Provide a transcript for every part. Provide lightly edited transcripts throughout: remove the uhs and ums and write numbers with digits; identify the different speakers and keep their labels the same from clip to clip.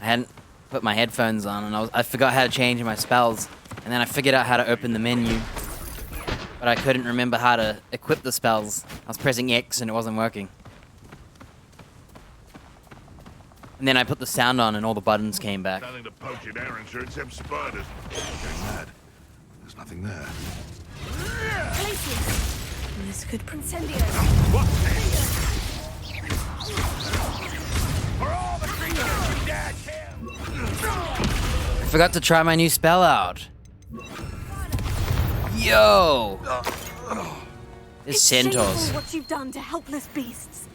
Speaker 1: hadn't put my headphones on, and I forgot how to change my spells, and then I figured out how to open the menu, but I couldn't remember how to equip the spells. I was pressing X and it wasn't working. And then I put the sound on and all the buttons came back.
Speaker 2: Nothing to poach in Aaron's or except spiders. Getting mad. There's nothing there.
Speaker 3: Places. This could incendio.
Speaker 2: What? For all the creatures we dad
Speaker 1: I forgot to try my new spell out. Yo! It's centaurs.
Speaker 3: What you've done to helpless beasts.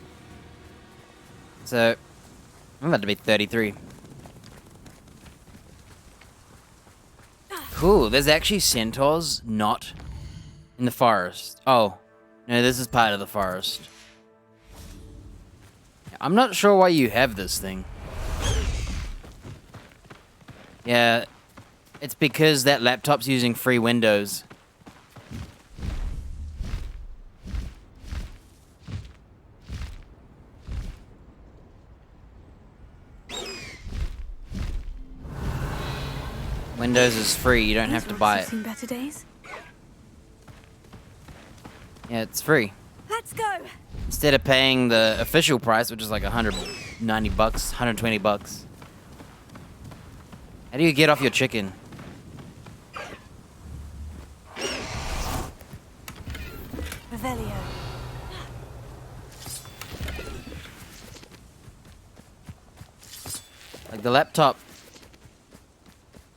Speaker 1: So, I'm about to be 33. Cool, there's actually centaurs not in the forest. Oh, no, this is part of the forest. I'm not sure why you have this thing. Yeah, it's because that laptop's using free Windows. Windows is free, you don't have to buy it.
Speaker 3: Seen better days.
Speaker 1: Yeah, it's free.
Speaker 3: Let's go.
Speaker 1: Instead of paying the official price, which is like 190 bucks, 120 bucks. How do you get off your chicken?
Speaker 3: Revelio.
Speaker 1: Like the laptop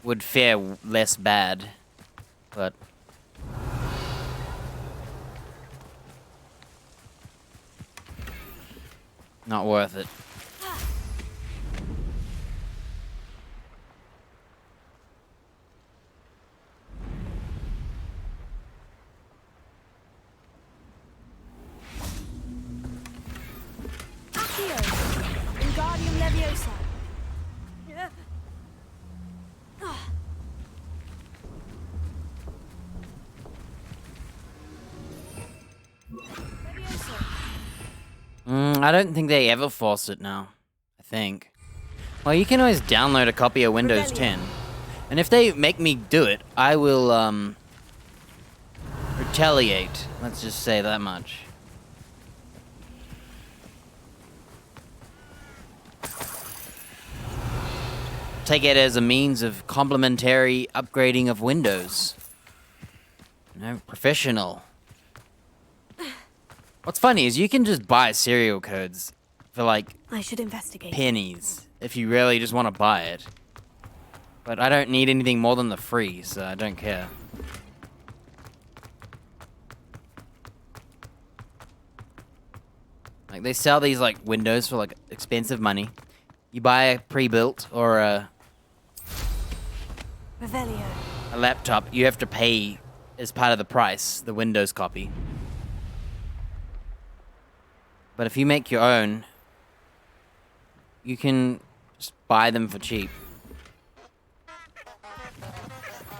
Speaker 1: would fare less bad, but not worth it.
Speaker 3: Accio. Wingardium Leviosa.
Speaker 1: I don't think they ever force it now. I think. Well, you can always download a copy of Windows 10. And if they make me do it, I will, retaliate. Let's just say that much. Take it as a means of complementary upgrading of Windows. You know, professional. What's funny is you can just buy serial codes for like
Speaker 3: I should investigate.
Speaker 1: pennies if you really just want to buy it. But I don't need anything more than the free, so I don't care. Like they sell these like Windows for like expensive money. You buy a pre-built or a
Speaker 3: Revelio.
Speaker 1: laptop, you have to pay as part of the price, the Windows copy. But if you make your own, you can just buy them for cheap.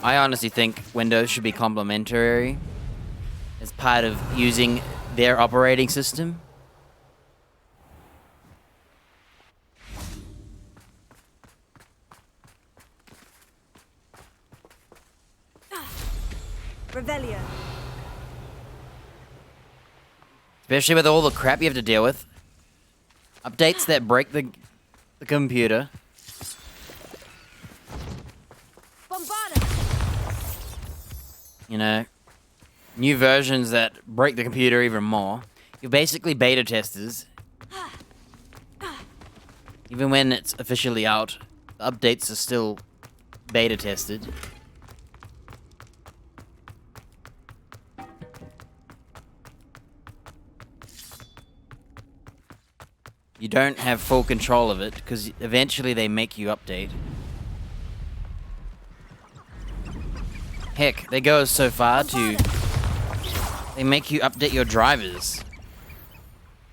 Speaker 1: I honestly think Windows should be complimentary as part of using their operating system.
Speaker 3: Revelio.
Speaker 1: Especially with all the crap you have to deal with. Updates that break the computer.
Speaker 3: Bombarda.
Speaker 1: You know, new versions that break the computer even more. You're basically beta testers. Even when it's officially out, the updates are still beta tested. You don't have full control of it, because eventually they make you update. Heck, they go so far to... They make you update your drivers.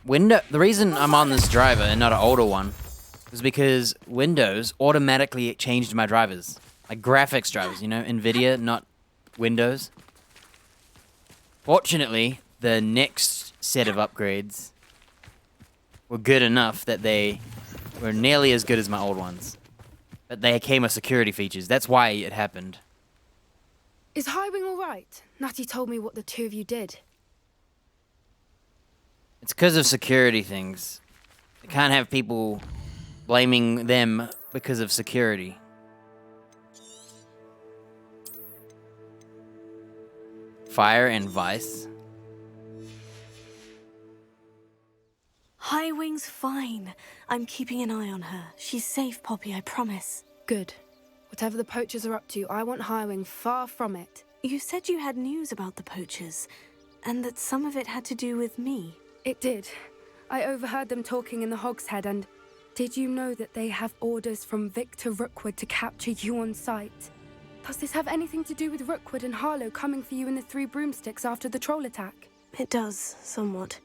Speaker 1: The reason I'm on this driver and not an older one is because Windows automatically changed my drivers. Like graphics drivers, you know, NVIDIA, not Windows. Fortunately, the next set of upgrades were good enough that they were nearly as good as my old ones. But they came with security features. That's why it happened.
Speaker 4: Is Highwing all right? Natty told me what the two of you did.
Speaker 1: It's because of security things. You can't have people blaming them because of security. Fire and Vice.
Speaker 3: Highwing's fine. I'm keeping an eye on her. She's safe, Poppy, I promise.
Speaker 4: Good. Whatever the poachers are up to, I want Highwing far from it.
Speaker 3: You said you had news about the poachers, and that some of it had to do with me.
Speaker 4: It did. I overheard them talking in the Hogshead, and did you know that they have orders from Victor Rookwood to capture you on sight? Does this have anything to do with Rookwood and Harlow coming for you in the Three Broomsticks after the troll attack?
Speaker 3: It does, somewhat.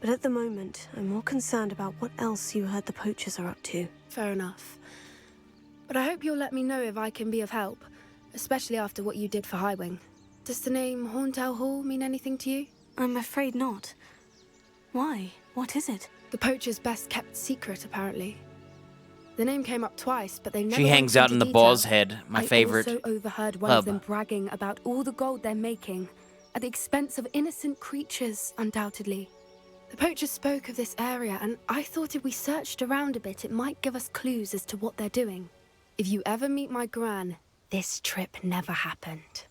Speaker 3: But at the moment, I'm more concerned about what else you heard the poachers are up to.
Speaker 4: Fair enough. But I hope you'll let me know if I can be of help, especially after what you did for Highwing. Does the name Hauntel Hall mean anything to you?
Speaker 3: I'm afraid not. Why? What is it?
Speaker 4: The poacher's best kept secret, apparently. The name came up twice, but they never
Speaker 1: She
Speaker 4: went
Speaker 1: hangs out
Speaker 4: into
Speaker 1: in the
Speaker 4: detail.
Speaker 1: Boar's Head, my favorite
Speaker 4: I also overheard one
Speaker 1: pub.
Speaker 4: of them bragging about all the gold they're making, at the expense of innocent creatures, undoubtedly. The poacher spoke of this area, and I thought if we searched around a bit, it might give us clues as to what they're doing. If you ever meet my gran, this trip never happened.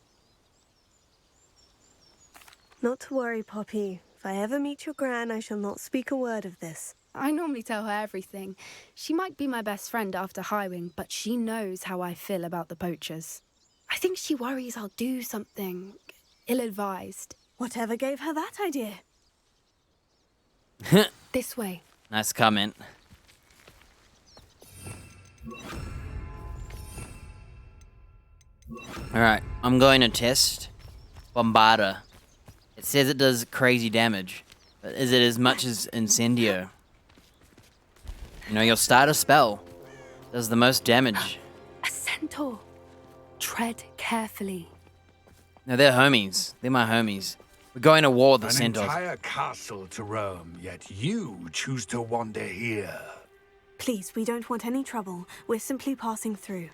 Speaker 3: Not to worry, Poppy. If I ever meet your gran, I shall not speak a word of this.
Speaker 4: I normally tell her everything. She might be my best friend after Highwing, but she knows how I feel about the poachers. I think she worries I'll do something ill-advised.
Speaker 3: Whatever gave her that idea?
Speaker 4: This way.
Speaker 1: Nice comment. Alright, I'm going to test Bombarda. It says it does crazy damage, but is it as much as Incendio? You know, you'll start a spell, does the most damage.
Speaker 4: A centaur. Tread carefully.
Speaker 1: No, they're homies. They're my homies. We're going to war with the
Speaker 2: An
Speaker 1: centaurs.
Speaker 2: entire castle to roam, yet you choose to wander here.
Speaker 3: Please, we don't want any trouble. We're simply passing through.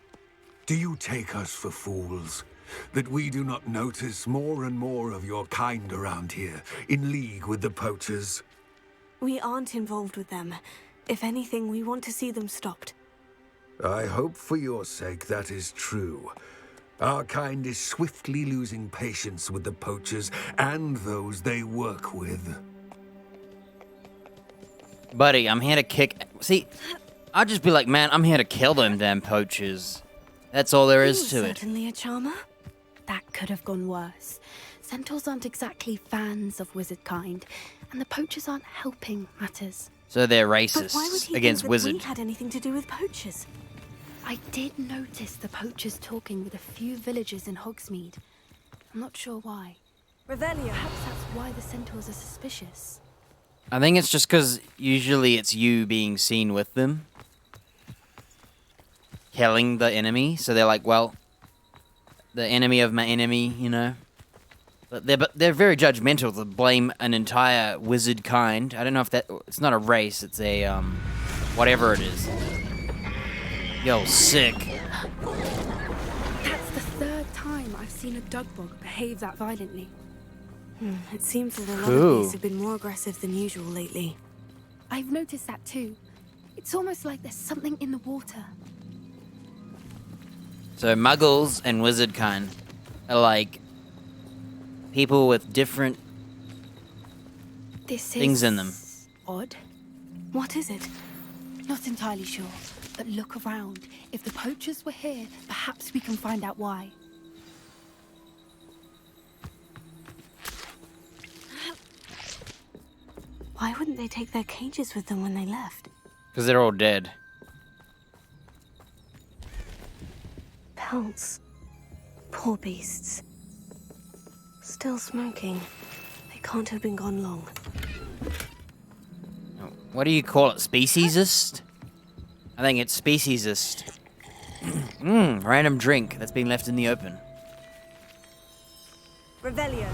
Speaker 2: Do you take us for fools? That we do not notice more and more of your kind around here, in league with the poachers?
Speaker 3: We aren't involved with them. If anything, we want to see them stopped.
Speaker 2: I hope for your sake that is true. Our kind is swiftly losing patience with the poachers and those they work with.
Speaker 1: Buddy, I'm here to kick... See, I'd just be like, man, I'm here to kill them damn poachers. That's all there is to it.
Speaker 3: Certainly a charmer.
Speaker 4: That could have gone worse. Centaurs aren't exactly fans of wizard kind, and the poachers aren't helping matters.
Speaker 1: So they're
Speaker 3: But why would
Speaker 1: racist
Speaker 3: he
Speaker 1: against
Speaker 3: think that
Speaker 1: wizard.
Speaker 3: we had anything to do with poachers?
Speaker 4: I did notice the poachers talking with a few villagers in Hogsmeade. I'm not sure why.
Speaker 3: Revelio.
Speaker 4: Perhaps that's why the centaurs are suspicious.
Speaker 1: I think it's just because usually it's you being seen with them. Killing the enemy, so they're like, well, the enemy of my enemy, you know. But they're very judgmental to blame an entire wizard kind. I don't know if that... It's not a race, it's a, whatever it is. Yo, sick.
Speaker 4: That's the third time I've seen a Dugbog behave that violently.
Speaker 3: It seems that a lot
Speaker 1: Cool.
Speaker 3: of these have been more aggressive than usual lately.
Speaker 4: I've noticed that too. It's almost like there's something in the water.
Speaker 1: So muggles and wizard kind are like people with different
Speaker 4: This
Speaker 1: things
Speaker 4: is
Speaker 1: in them.
Speaker 4: odd.
Speaker 3: What is it?
Speaker 4: Not entirely sure, but look around. If the poachers were here, perhaps we can find out why.
Speaker 3: Why wouldn't they take their cages with them when they left?
Speaker 1: Because they're all dead.
Speaker 3: Pelts. Poor beasts. Still smoking. They can't have been gone long.
Speaker 1: What do you call it? Speciesist? I think it's speciesist. Random drink that's been left in the open.
Speaker 3: Revelio.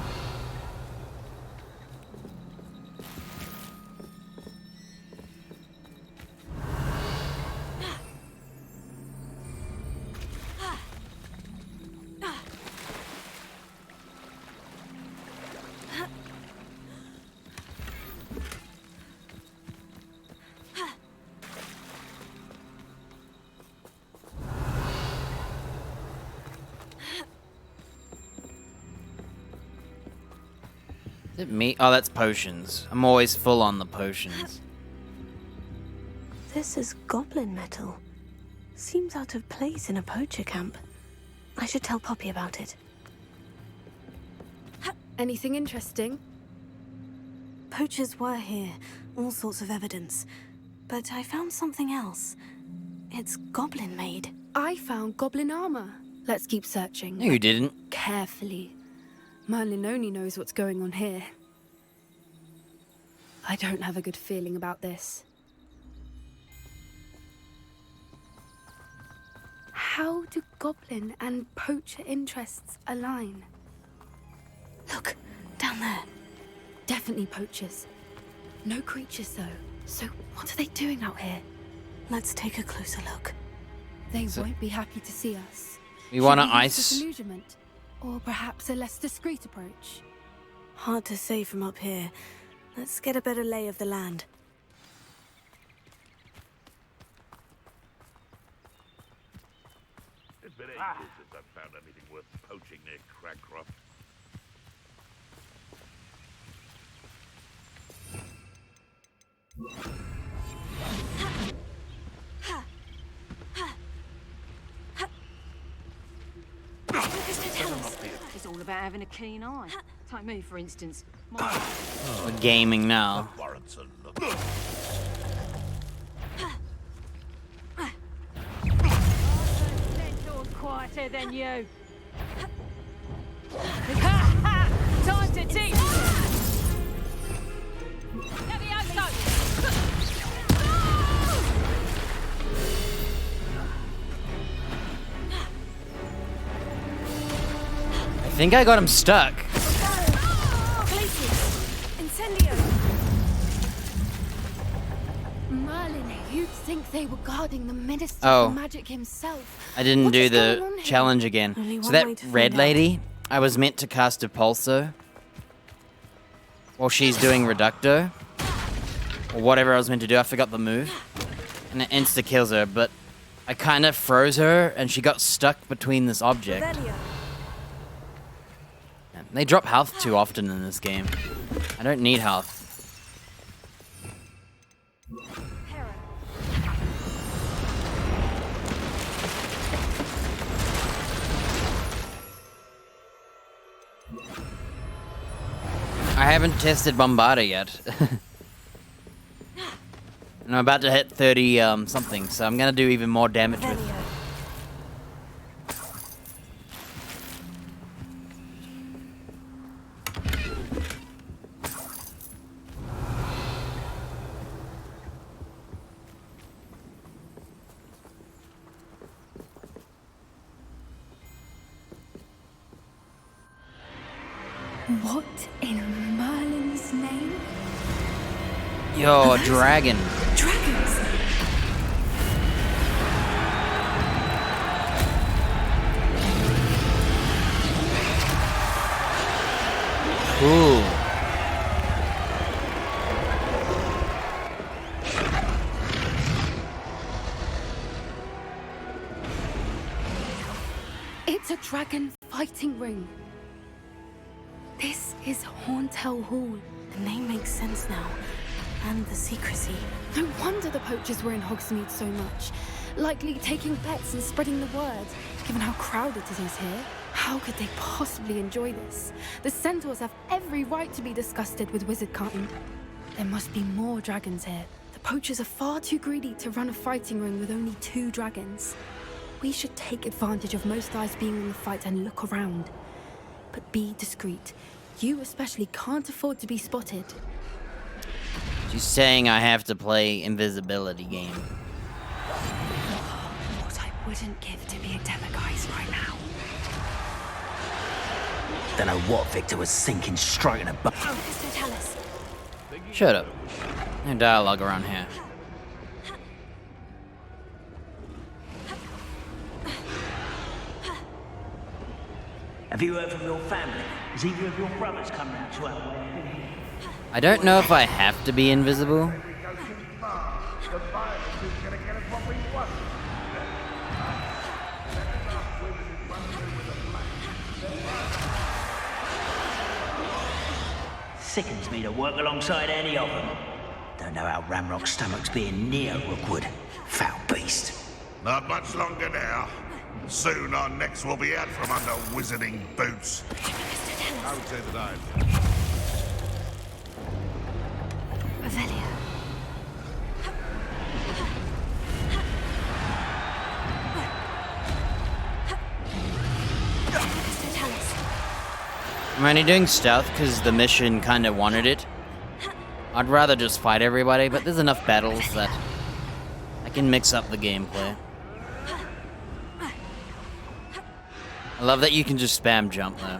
Speaker 1: Is it me? Oh, that's potions. I'm always full on the potions.
Speaker 3: This is goblin metal. Seems out of place in a poacher camp. I should tell Poppy about it.
Speaker 4: Anything interesting?
Speaker 3: Poachers were here, all sorts of evidence. But I found something else. It's goblin made.
Speaker 4: I found goblin armor. Let's keep searching.
Speaker 1: No, you didn't.
Speaker 4: Carefully. Merlin only knows what's going on here. I don't have a good feeling about this. How do goblin and poacher interests align?
Speaker 3: Look, down there.
Speaker 4: Definitely poachers. No creatures, though. So what are they doing out here?
Speaker 3: Let's take a closer look.
Speaker 4: They won't be happy to see us.
Speaker 1: We want to
Speaker 4: Should we use
Speaker 1: ice.
Speaker 4: disillusionment? Or perhaps a less discreet approach?
Speaker 3: Hard to say from up here. Let's get a better lay of the land.
Speaker 5: It's been ages since I've found anything worth poaching near Cragcroft.
Speaker 6: It's all about having a keen eye. Take me, for instance. My
Speaker 1: We're gaming now.
Speaker 5: Warrenson, look.
Speaker 6: Centaur's quieter than you. Time to teach.
Speaker 1: I think I got him stuck.
Speaker 4: Incendio! Merlin, you'd think they were guarding the Minister
Speaker 1: Oh.
Speaker 4: for Magic himself.
Speaker 1: I didn't
Speaker 4: What
Speaker 1: do
Speaker 4: is going
Speaker 1: the
Speaker 4: on here?
Speaker 1: challenge again.
Speaker 3: Only
Speaker 1: So
Speaker 3: one way
Speaker 1: that
Speaker 3: to find
Speaker 1: red
Speaker 3: out.
Speaker 1: lady, I was meant to cast a pulsar while she's doing reducto. Or whatever I was meant to do, I forgot the move. And it insta-kills her, but I kind of froze her and she got stuck between this object. They drop health too often in this game. I don't need health. I haven't tested Bombarda yet. And I'm about to hit 30 something, so I'm gonna do even more damage with.
Speaker 4: What in Merlin's name?
Speaker 1: Yo, a dragon.
Speaker 3: Dragons!
Speaker 1: Cool.
Speaker 4: It's a dragon fighting ring. This is Horntail Hall.
Speaker 3: The name makes sense now. And the secrecy.
Speaker 4: No wonder the poachers were in Hogsmeade so much. Likely taking bets and spreading the word, given how crowded it is here. How could they possibly enjoy this? The centaurs have every right to be disgusted with wizardkind. There must be more dragons here. The poachers are far too greedy to run a fighting ring with only 2 dragons. We should take advantage of most eyes being in the fight and look around. But be discreet. You especially can't afford to be spotted.
Speaker 1: She's saying I have to play invisibility game.
Speaker 4: What I wouldn't give to be a Demaguise right now.
Speaker 7: Don't know what Victor was sinking straight in a butt.
Speaker 3: Tell us.
Speaker 1: Shut up. No dialogue around here.
Speaker 7: Have you heard from your family? Has either of your brothers come round to our way?
Speaker 1: I don't know if I have to be invisible.
Speaker 7: Sickens me to work alongside any of them. Don't know how Ramrock's stomach's being near Rookwood. Foul beast.
Speaker 5: Not much longer now. Soon our necks will be out from under wizarding boots. I would say that I've...
Speaker 3: Revelio.
Speaker 1: I'm only doing stealth because the mission kind of wanted it. I'd rather just fight everybody, but there's enough battles that I can mix up the gameplay. I love that you can just spam jump though.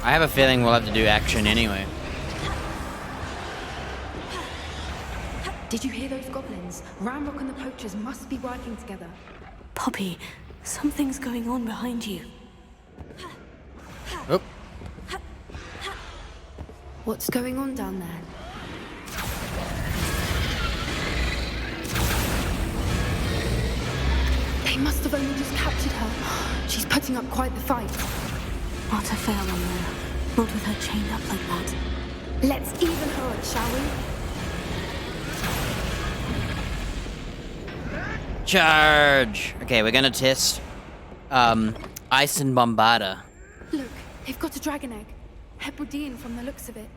Speaker 1: I have a feeling we'll have to do action anyway.
Speaker 4: Did you hear those goblins? Ramrock and the poachers must be working together.
Speaker 3: Poppy, something's going on behind you.
Speaker 1: Oh.
Speaker 4: What's going on down there? They must have only just captured her. She's putting up quite the fight.
Speaker 3: Not a fair one, though. Not with her chained up like that.
Speaker 4: Let's even her up, shall we?
Speaker 1: Charge! Okay, we're gonna test Ice and Bombarda.
Speaker 4: Look, they've got a dragon egg. Hebridean from the looks of it.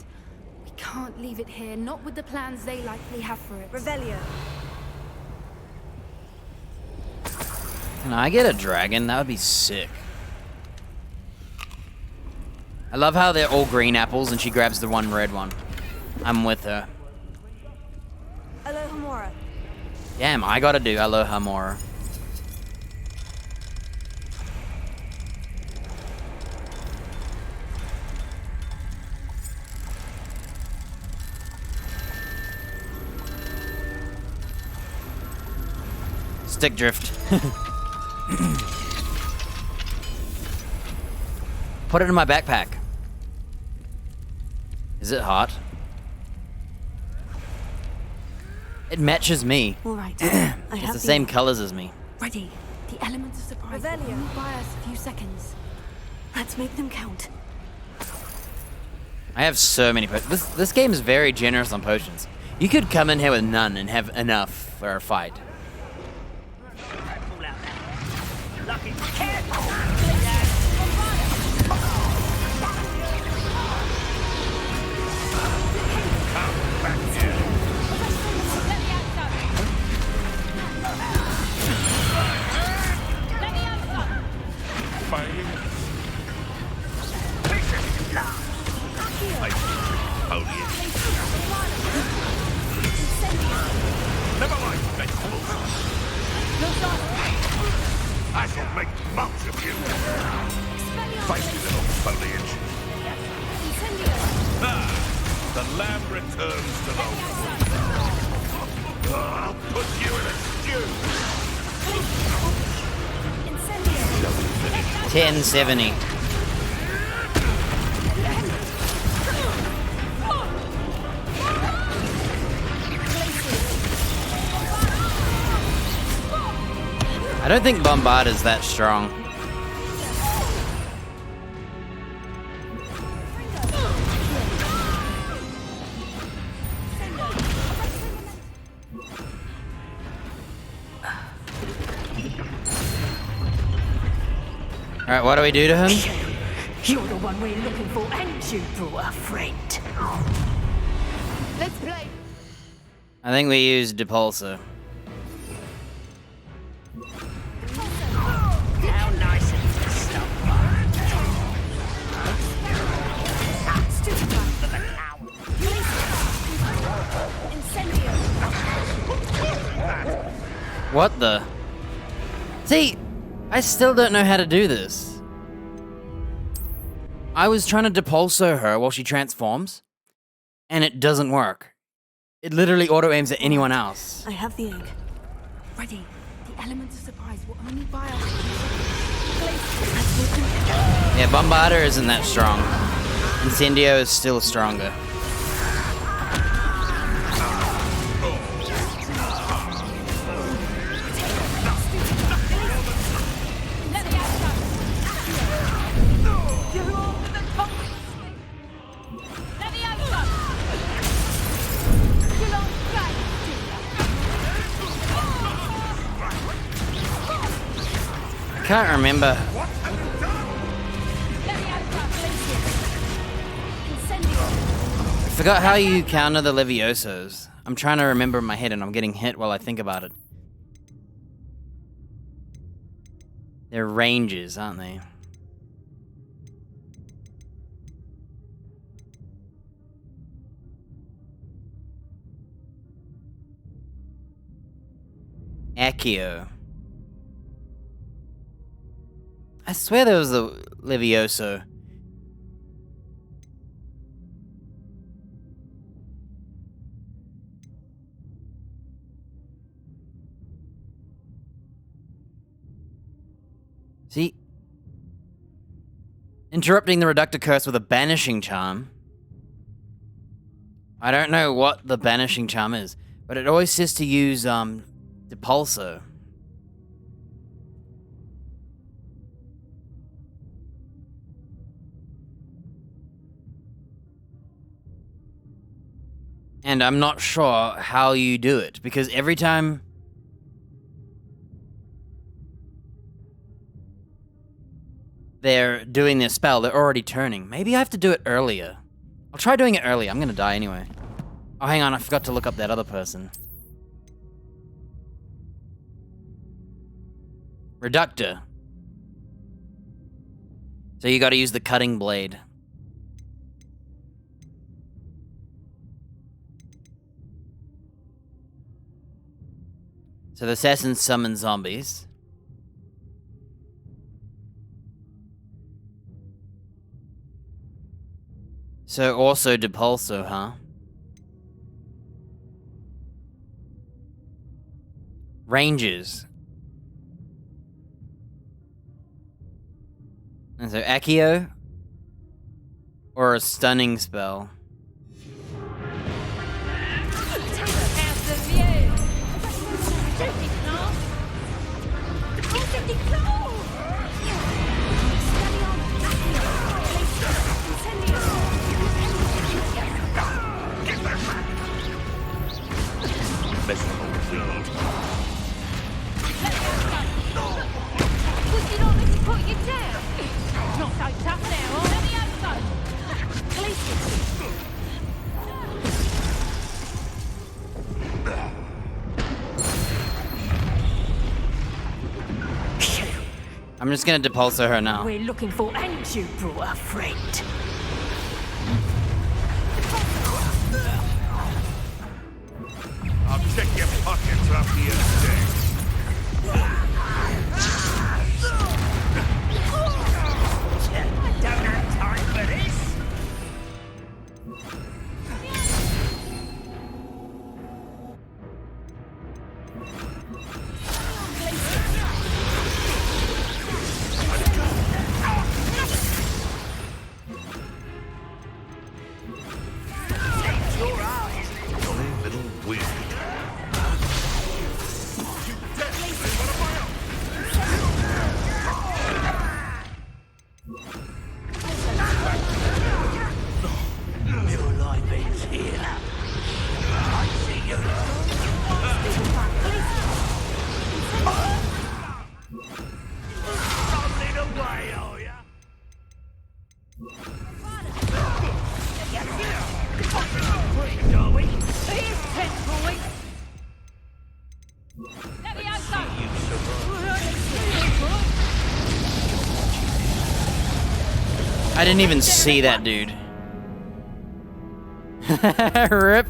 Speaker 4: We can't leave it here, not with the plans they likely have for it.
Speaker 6: Revelio.
Speaker 1: Can I get a dragon? That would be sick. I love how they're all green apples and she grabs the one red one. I'm with her.
Speaker 6: Alohomora.
Speaker 1: Damn, I gotta do Alohomora. Stick drift. Put it in my backpack. Is it hot? It matches me.
Speaker 3: All right.
Speaker 1: It's the same colors as me.
Speaker 4: Ready. The element of surprise will
Speaker 6: Revelio.
Speaker 4: only buy us a few seconds.
Speaker 3: Let's make them count.
Speaker 1: I have so many potions. This game is very generous on potions. You could come in here with none and have enough for a fight.
Speaker 7: Pull out that. Lucky.
Speaker 5: Never mind, vegetables. I shall make much of you. Feisty little foliage. The lamb returns to the wood. I'll put you in a stew.
Speaker 1: 1070. I don't think Bombard is that strong. Alright, what do we do to him?
Speaker 6: You're the one we're looking for, and you brought a friend.
Speaker 4: Let's play.
Speaker 1: I think we use Depulsor.
Speaker 7: How nice it is to stop.
Speaker 1: What the? See, I still don't know how to do this. I was trying to Depulsor her while she transforms, and it doesn't work. It literally auto-aims at anyone else.
Speaker 3: I have the egg.
Speaker 4: Ready. The element of surprise will only buy us.
Speaker 1: Yeah, Bombarder isn't that strong. Incendio is still stronger. can't remember. I forgot how you counter the Leviosos. I'm trying to remember in my head and I'm getting hit while I think about it. They're ranges, aren't they? Accio. I swear there was a Levioso. See? Interrupting the Reductor Curse with a Banishing Charm. I don't know what the Banishing Charm is, but it always says to use, Depulso. And I'm not sure how you do it, because every time they're doing their spell, they're already turning. Maybe I have to do it earlier. I'll try doing it earlier. I'm gonna die anyway. Oh, hang on, I forgot to look up that other person. Reductor. So you gotta use the cutting blade. So the assassins summon zombies. So also Depulso, huh? Ranges. And so Accio or a stunning spell. I'm just gonna Depulso her now.
Speaker 6: We're looking for, and you brought a friend.
Speaker 5: I'll check your pockets after your day.
Speaker 7: Don't have time for this.
Speaker 1: I didn't even see that dude. Rip.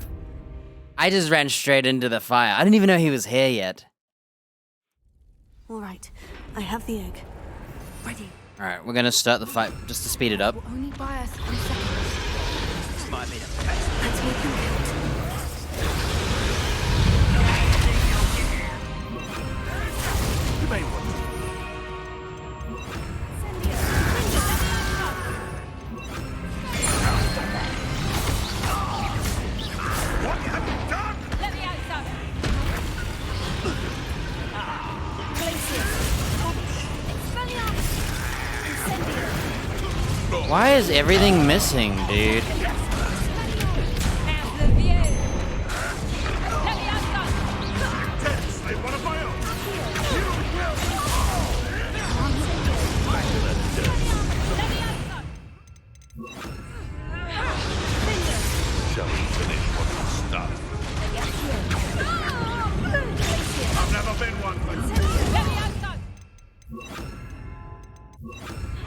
Speaker 1: I just ran straight into the fire. I didn't even know he was here yet.
Speaker 3: All right, I have the egg.
Speaker 4: Ready.
Speaker 1: Alright, we're gonna start the fight just to speed it up.
Speaker 4: Will only buy us 1 second.
Speaker 7: This might be the best.
Speaker 3: Let's make him count.
Speaker 5: You may want to. What have you done?
Speaker 6: Let me out, son.
Speaker 1: Why is everything missing, dude?
Speaker 6: How's the view? Let me out, son.
Speaker 5: Yes, they want to buy off.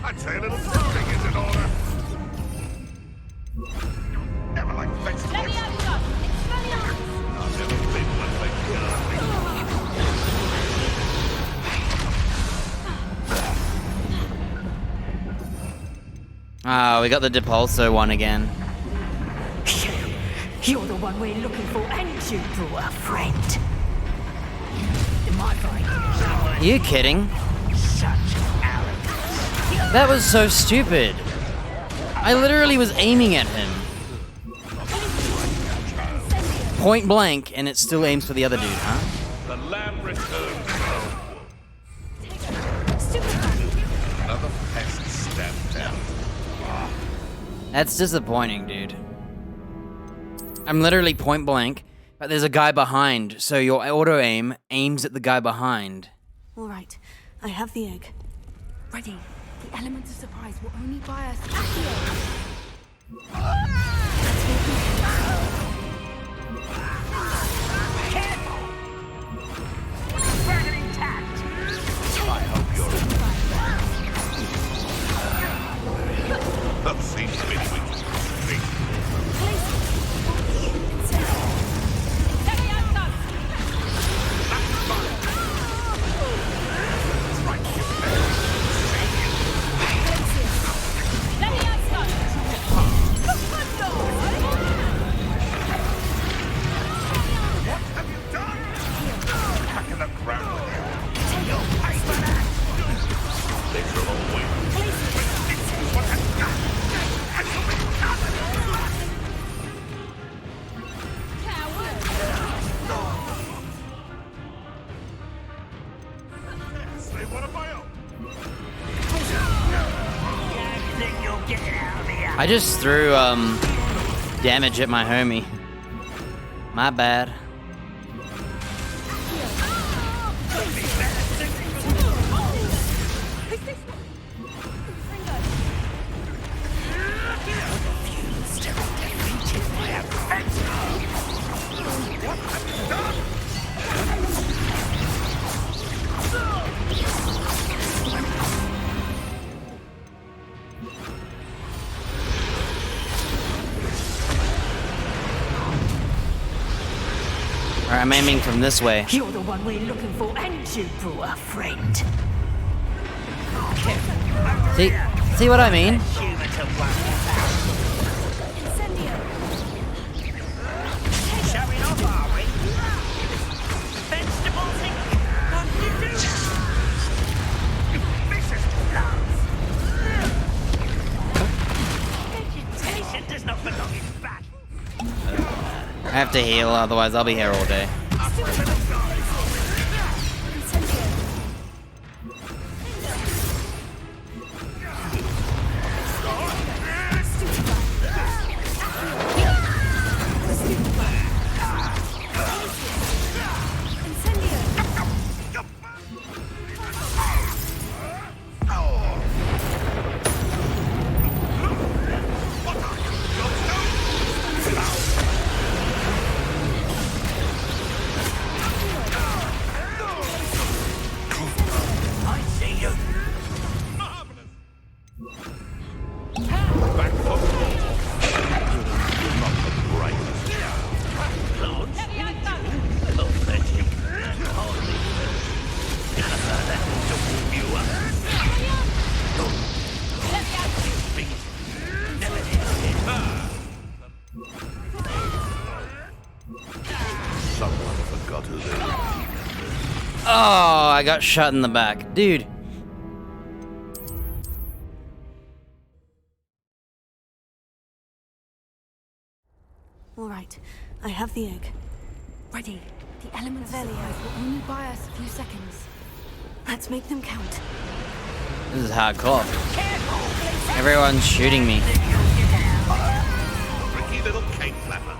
Speaker 5: I'd say a little something is in order. Never like vegetables. I've never been one for garlic.
Speaker 1: Ah, we got the Depulso one again.
Speaker 7: You're the one we're looking for, and you brought a friend. My friend.
Speaker 1: Are you kidding?
Speaker 7: Such arrogance.
Speaker 1: That was so stupid. I literally was aiming at him. Point blank, and it still aims for the other dude, huh?
Speaker 5: The lamb returns. Another pest stamped out.
Speaker 1: That's disappointing, dude. I'm literally point blank, but there's a guy behind, so your auto aim aims at the guy behind.
Speaker 3: All right, I have the egg.
Speaker 4: Ready. The element of surprise will only buy us.
Speaker 5: I hope you're that seems to be the weakest thing.
Speaker 1: I just threw damage at my homie. My bad. Alright, I'm aiming from this way.
Speaker 7: You're the one we're looking for, and you brought a friend.
Speaker 1: See what I mean?
Speaker 7: Human to worry about. Showing off, are we? Vegetables and what you do? You vicious loves. Vegetation does not belong in back.
Speaker 1: I have to heal, otherwise I'll be here all day. Oh, I got shot in the back. Dude.
Speaker 3: All right, I have the egg.
Speaker 4: Ready. The element of surprise will only buy us a few seconds.
Speaker 3: Let's make them count.
Speaker 1: This is hardcore. Everyone's shooting me.
Speaker 5: Tricky little cake flapper.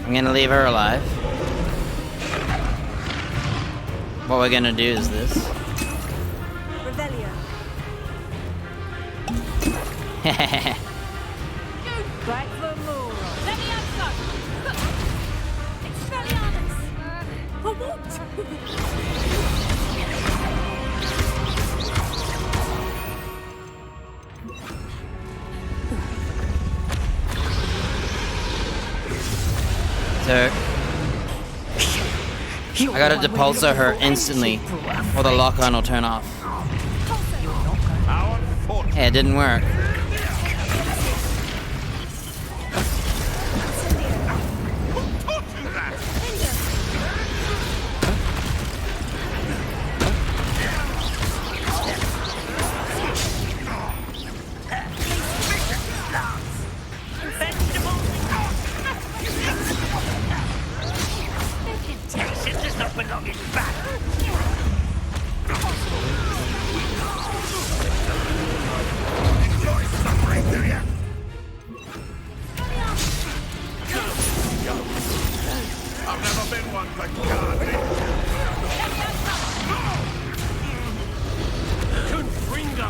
Speaker 1: I'm gonna leave her alive. What we're gonna do is this.
Speaker 3: Revelio.
Speaker 6: Back for more.
Speaker 3: Levioso! Expelliarmus! For what?
Speaker 1: So I gotta depulsar her instantly, or the lock-on will turn off.
Speaker 5: Our fortune.
Speaker 1: Yeah, it didn't work.
Speaker 5: Taught you that.
Speaker 7: It does not belong in battle.
Speaker 5: Enjoy suffering, do ya? I've never been one for gardening. Confringo!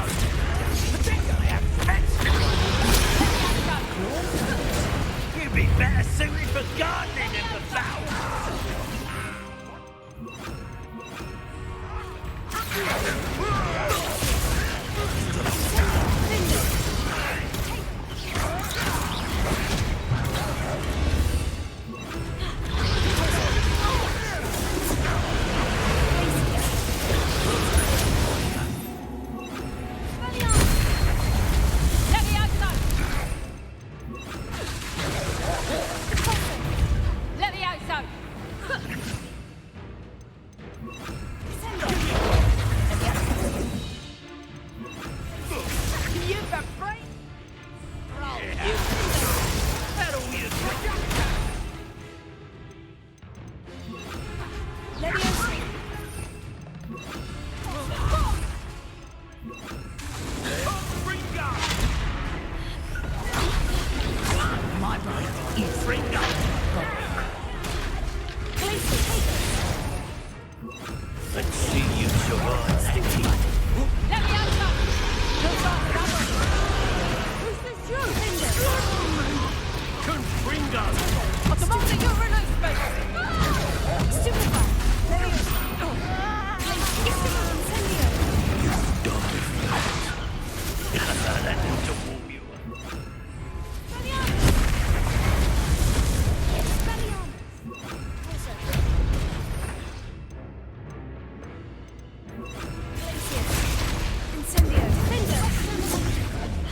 Speaker 7: You'd be better suited for gardening than for battle.
Speaker 5: Let's see you survive that. Confringo! That ought to warm you up.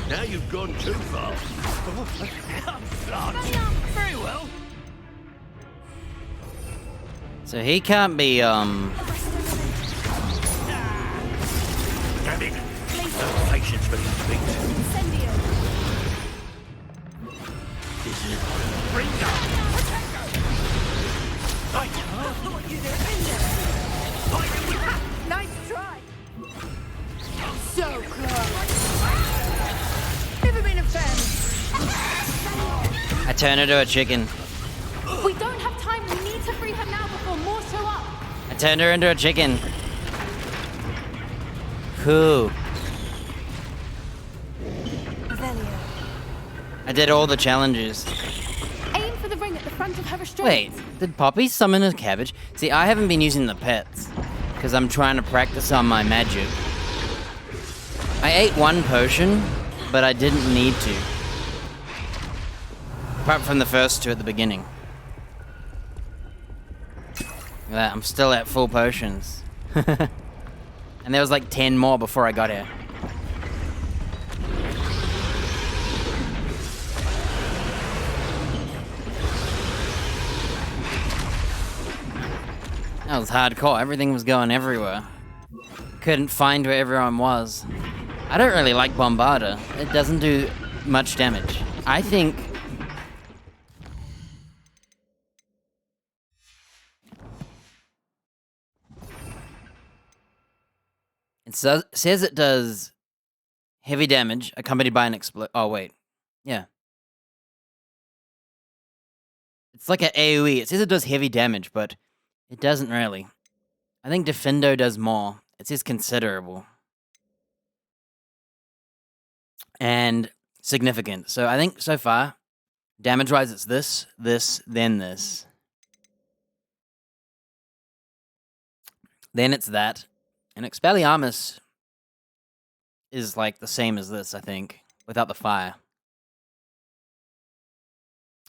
Speaker 5: Now you've gone too far.
Speaker 7: Very well.
Speaker 1: So he can't be,
Speaker 5: Damn it! No patience for these things. This is Ringo!
Speaker 6: Nice try. So close. Never been a fan.
Speaker 1: I turn her to a chicken.
Speaker 4: We don't have time. We need to free her now before more show up.
Speaker 1: I turned her into a chicken. Cool.
Speaker 3: Revelio.
Speaker 1: I did all the challenges.
Speaker 4: Aim for the ring at the front of her restraint.
Speaker 1: Wait, did Poppy summon a cabbage? See, I haven't been using the pets, because I'm trying to practice on my magic. I ate one potion, but I didn't need to. Apart from the first two at the beginning. Look at that, I'm still at full potions. And there was like 10 more before I got here. That was hardcore. Everything was going everywhere. Couldn't find where everyone was. I don't really like Bombarda. It doesn't do much damage. I think... It says it does heavy damage accompanied by an explosion. Oh, wait. Yeah. It's like an AoE. It says it does heavy damage, but it doesn't really. I think Defendo does more. It says considerable. And significant. So I think so far, damage-wise, it's this, then this. Then it's that. And Expelliarmus is like the same as this, I think, without the fire.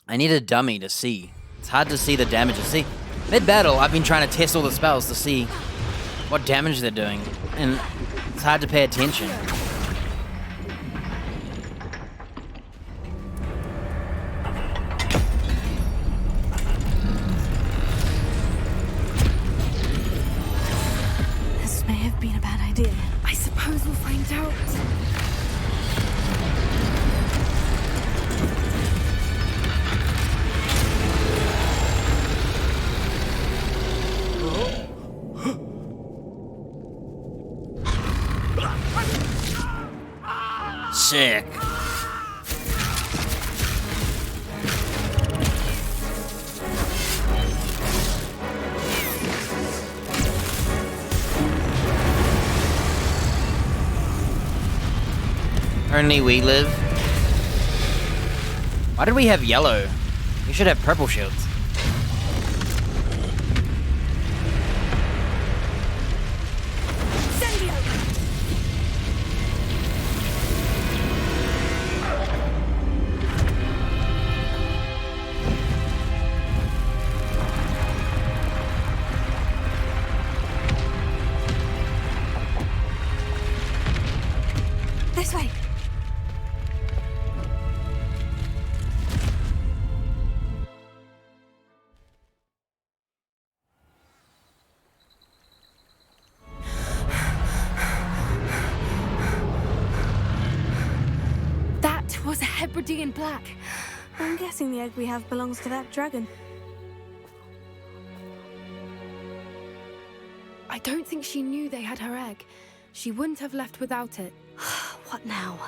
Speaker 1: I need a dummy to see. It's hard to see the damages. See, mid-battle, I've been trying to test all the spells to see what damage they're doing. And it's hard to pay attention.
Speaker 3: This may have been a bad idea.
Speaker 4: I suppose we'll find out.
Speaker 1: Sick. Only we live. Why did we have yellow? We should have purple shields.
Speaker 3: This way.
Speaker 4: That was a Hebridean black.
Speaker 3: I'm guessing the egg we have belongs to that dragon.
Speaker 4: I don't think she knew they had her egg. She wouldn't have left without it.
Speaker 3: What now?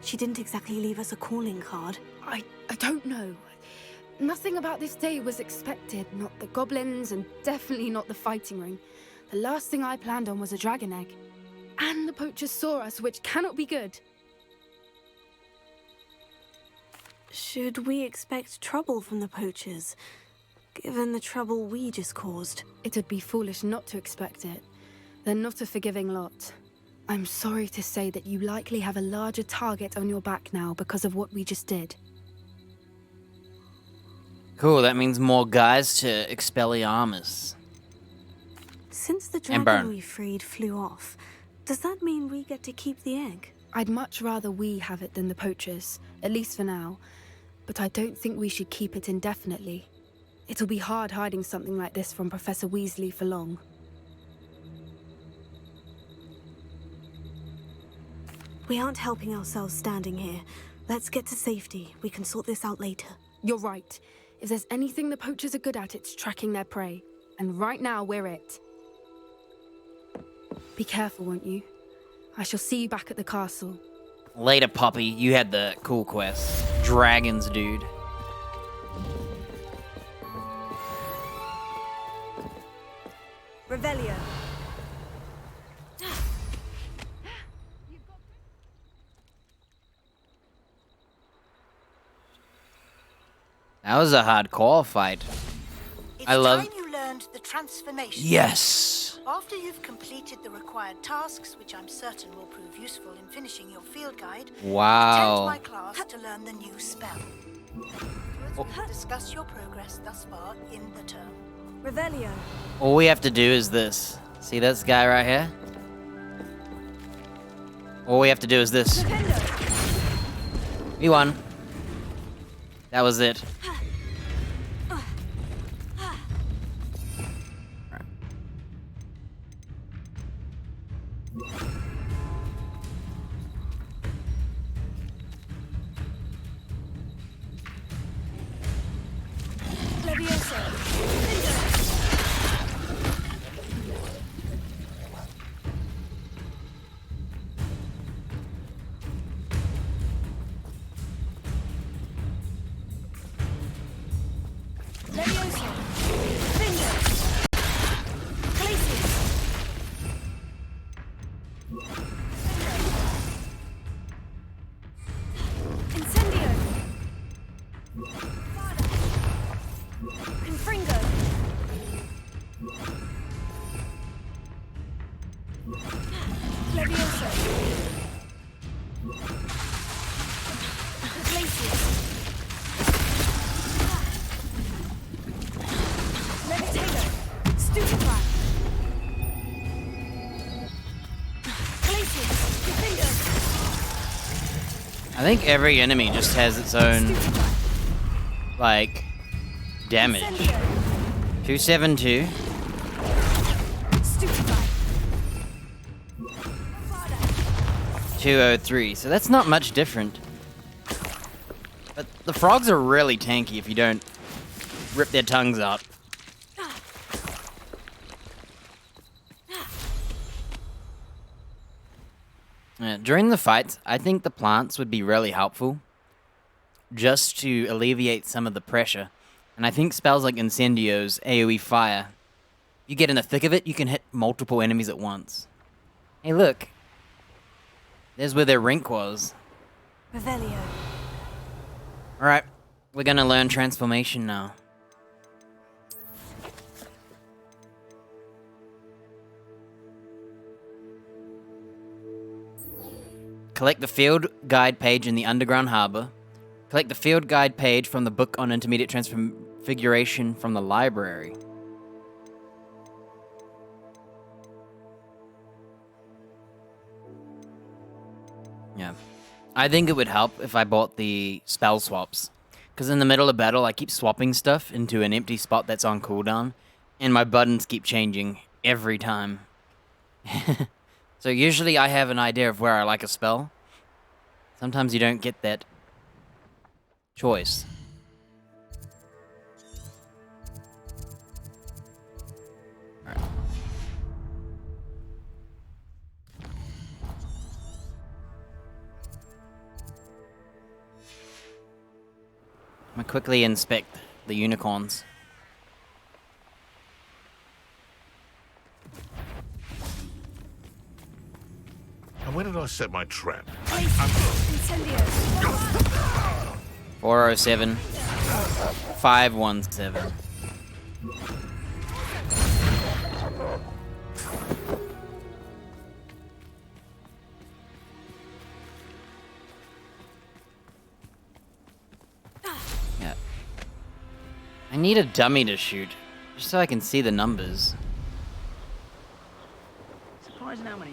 Speaker 3: She didn't exactly leave us a calling card.
Speaker 4: I don't know. Nothing about this day was expected. Not the goblins, and definitely not the fighting ring. The last thing I planned on was a dragon egg. And the poachers saw us, which cannot be good.
Speaker 3: Should we expect trouble from the poachers, given the trouble we just caused?
Speaker 4: It would be foolish not to expect it. They're not a forgiving lot. I'm sorry to say that you likely have a larger target on your back now because of what we just did.
Speaker 1: Cool, that means more guys to Expelliarmus.
Speaker 3: Since the
Speaker 1: And burn.
Speaker 3: dragon we freed flew off, does that mean we get to keep the egg?
Speaker 4: I'd much rather we have it than the poachers, at least for now. But I don't think we should keep it indefinitely. It'll be hard hiding something like this from Professor Weasley for long.
Speaker 3: We aren't helping ourselves standing here. Let's get to safety. We can sort this out later.
Speaker 4: You're right. If there's anything the poachers are good at, it's tracking their prey. And right now, we're it. Be careful, won't you? I shall see you back at the castle.
Speaker 1: Later, Poppy. You had the cool quest. Dragons, dude.
Speaker 3: Revelio.
Speaker 1: That was a hardcore fight.
Speaker 8: It's
Speaker 1: I love-
Speaker 8: time you learned the transformation.
Speaker 1: Yes!
Speaker 8: After you've completed the required tasks, which I'm certain will prove useful in finishing your field guide,
Speaker 1: Wow.
Speaker 8: attend my class to learn the new spell. Afterwards, we'll discuss your progress thus far in the term.
Speaker 3: Revelio.
Speaker 1: All we have to do is this. See this guy right here? All we have to do is this. We won. That was it.
Speaker 4: Confringo. Levioso. Glacius. Levitator. Stupefy. Glacius. Confringo.
Speaker 1: I think every enemy just has its own, like, damage. 272.
Speaker 4: Stupefy.
Speaker 1: 203. So that's not much different. But the frogs are really tanky if you don't rip their tongues out. During the fights, I think the plants would be really helpful, just to alleviate some of the pressure. And I think spells like Incendio's AoE fire, you get in the thick of it, you can hit multiple enemies at once. Hey look, there's where their rink was.
Speaker 3: Revelio.
Speaker 1: Alright, we're gonna learn transformation now. Collect the field guide page in the underground harbor. Collect the field guide page from the book on intermediate transfiguration from the library. Yeah. I think it would help if I bought the spell swaps. Because in the middle of battle, I keep swapping stuff into an empty spot that's on cooldown, and my buttons keep changing every time. So usually I have an idea of where I like a spell. Sometimes you don't get that choice. Alright. I'm gonna quickly inspect the unicorns.
Speaker 5: And where did I set my trap?
Speaker 1: 407. 517. Yeah. I need a dummy to shoot, just so I can see the numbers.
Speaker 7: Surprising how many.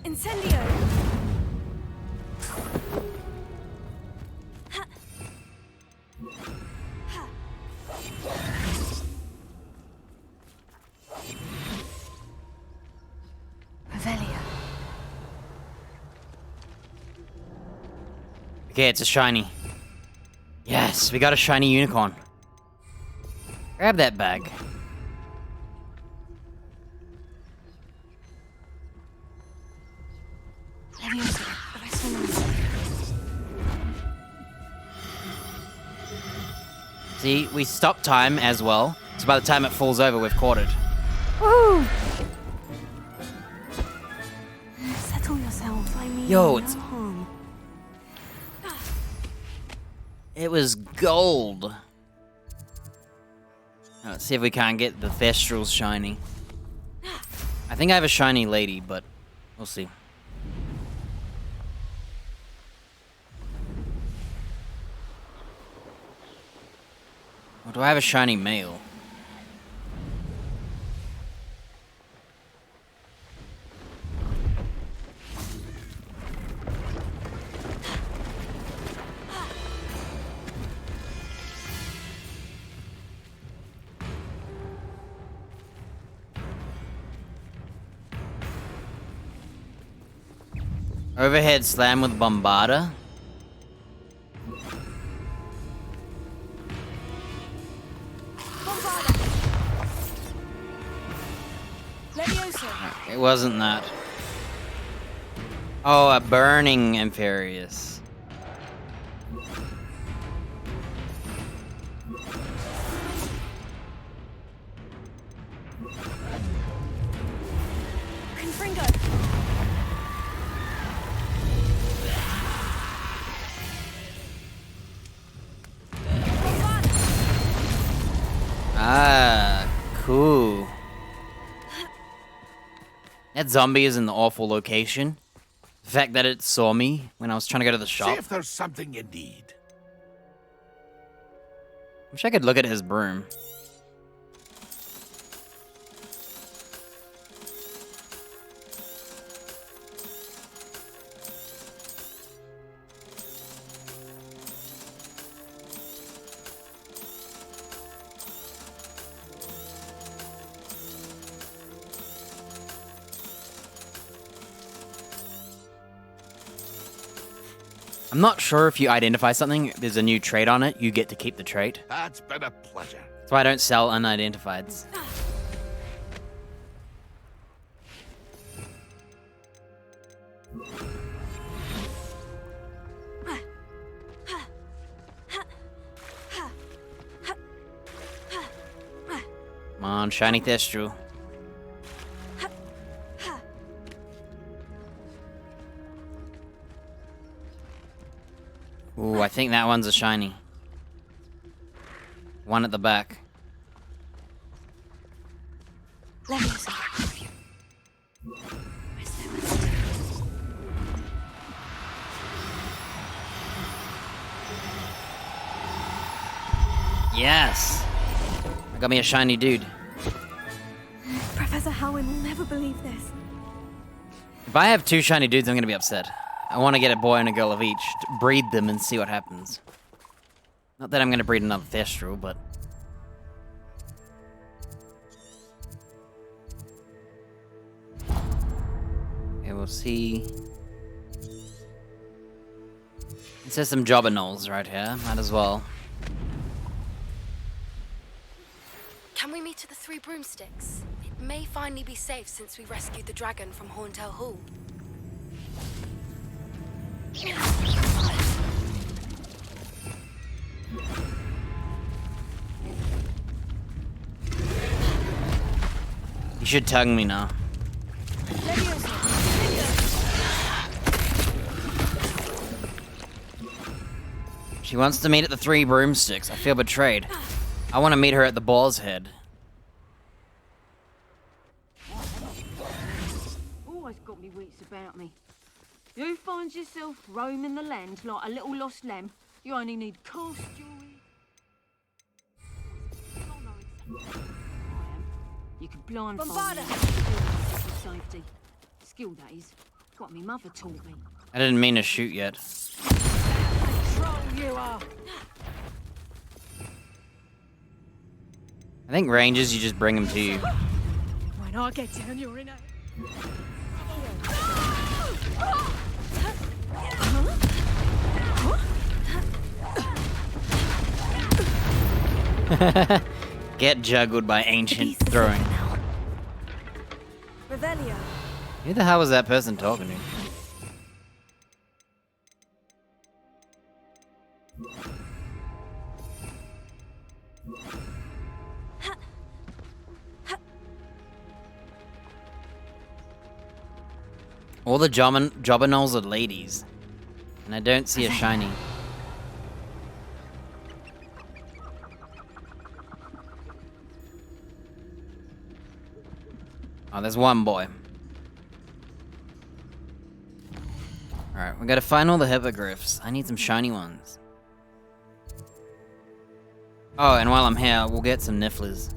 Speaker 4: Incendio!
Speaker 3: Revelio.
Speaker 1: Okay, it's a shiny. Yes, we got a shiny unicorn. Grab that bag. See, we stop time as well, so by the time it falls over, we've caught it.
Speaker 3: Woo! Settle yourself. I mean,
Speaker 1: Yo,
Speaker 3: no
Speaker 1: it's-
Speaker 3: harm.
Speaker 1: It was gold. Let's see if we can't get the Thestrals shiny. I think I have a shiny lady, but we'll see. Or do I have a shiny male? Overhead slam with Bombarda. It wasn't that. Oh, a burning Imperius.
Speaker 3: Confringo.
Speaker 1: Ah, cool. That zombie is in the awful location. The fact that it saw me when I was trying to go to the shop.
Speaker 5: See if there's something you need.
Speaker 1: Wish I could look at his broom. I'm not sure if you identify something, there's a new trait on it, you get to keep the trait.
Speaker 5: That's been a pleasure.
Speaker 1: That's why I don't sell unidentifieds. Come on, shiny Thestral. Ooh, I think that one's a shiny. One at the back.
Speaker 3: Leviosa.
Speaker 1: Yes! I got me a shiny dude.
Speaker 3: Professor Howin will never believe this.
Speaker 1: If I have 2 shiny dudes, I'm gonna be upset. I want to get a boy and a girl of each, breed them and see what happens. Not that I'm gonna breed another Thestral, but... Okay, we'll see. It says some Jobberknolls right here, might as well.
Speaker 4: Can we meet at the Three Broomsticks? It may finally be safe since we rescued the dragon from Horntail Hall.
Speaker 1: You should tug me now. She wants to meet at the Three Broomsticks. I feel betrayed. I want to meet her at the Boar's Head.
Speaker 6: Always got me wits about me. You find yourself roaming the land like a little lost lamb, you only need coarse jewelry. I am. You can blindfold me for safety. Skill, that is. What me mother taught me.
Speaker 1: I didn't mean to shoot yet.
Speaker 6: Troll you are.
Speaker 1: I think ranges, you just bring them to you.
Speaker 6: When I get down, you're in a...
Speaker 1: Get juggled by ancient throwing.
Speaker 3: Revelio.
Speaker 1: Who the hell was that person talking to? All the Jobberknolls are ladies. And I don't see a shiny. Oh, there's one boy. Alright, we gotta find all the hippogriffs. I need some shiny ones. Oh, and while I'm here, we'll get some nifflers.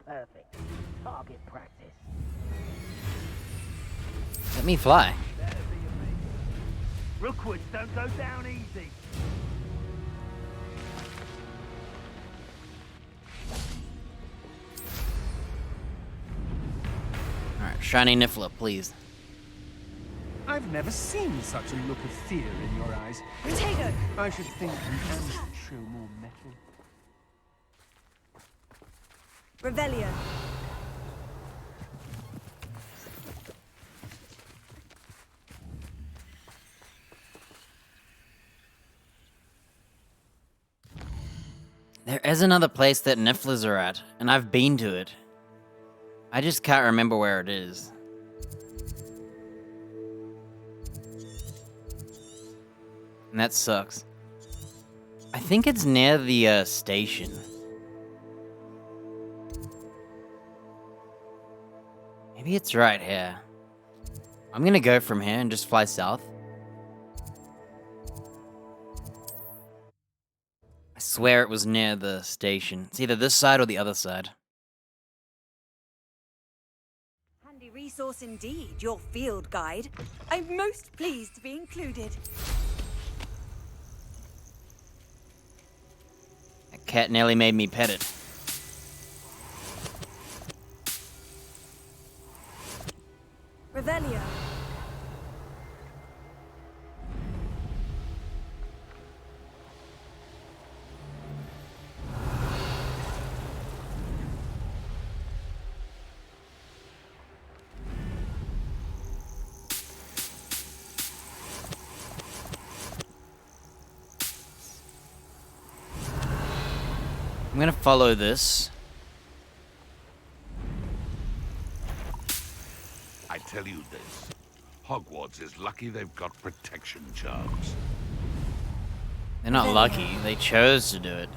Speaker 7: Perfect. Target practice.
Speaker 1: Let me fly.
Speaker 7: Rookwoods don't go down easy.
Speaker 1: Shiny Niffler, please.
Speaker 9: I've never seen such a look of fear in your eyes.
Speaker 8: Potato!
Speaker 9: I should think you can show more metal.
Speaker 8: Revelio.
Speaker 1: There is another place that Nifflers are at, and I've been to it. I just can't remember where it is. And that sucks. I think it's near the station. Maybe it's right here. I'm gonna go from here and just fly south. I swear it was near the station. It's either this side or the other side.
Speaker 8: Handy resource indeed, your field guide. I'm most pleased to be included.
Speaker 1: That cat nearly made me pet it.
Speaker 8: Revelio.
Speaker 1: I'm gonna follow this.
Speaker 5: I tell you this, Hogwarts is lucky they've got protection charms.
Speaker 1: They're not lucky, they chose to do it.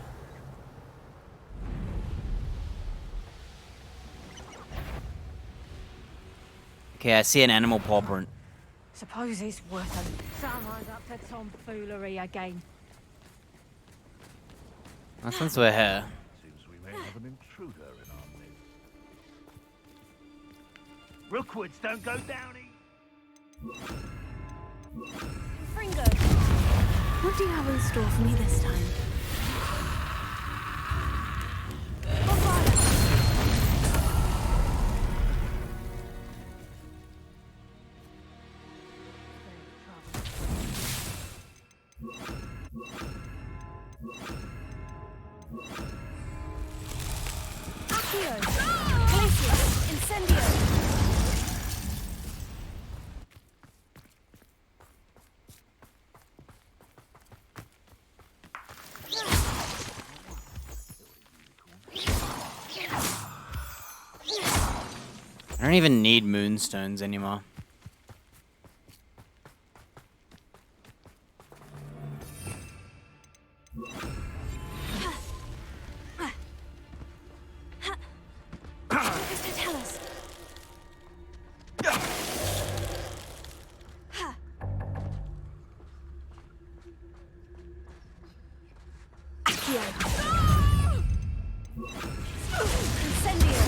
Speaker 1: Okay, I see an animal paw print.
Speaker 6: Suppose it's worth it. Someone's up to tomfoolery again.
Speaker 1: Well, since we're here.
Speaker 5: Seems we may have an intruder in our midst.
Speaker 7: Rookwoods don't go downy.
Speaker 3: Fringo! What do you have in store for me this time?
Speaker 8: Accio! Glacius! Incendio!
Speaker 1: I don't even need moonstones anymore.
Speaker 3: Mr. Tellus!
Speaker 8: Accio! Incendio!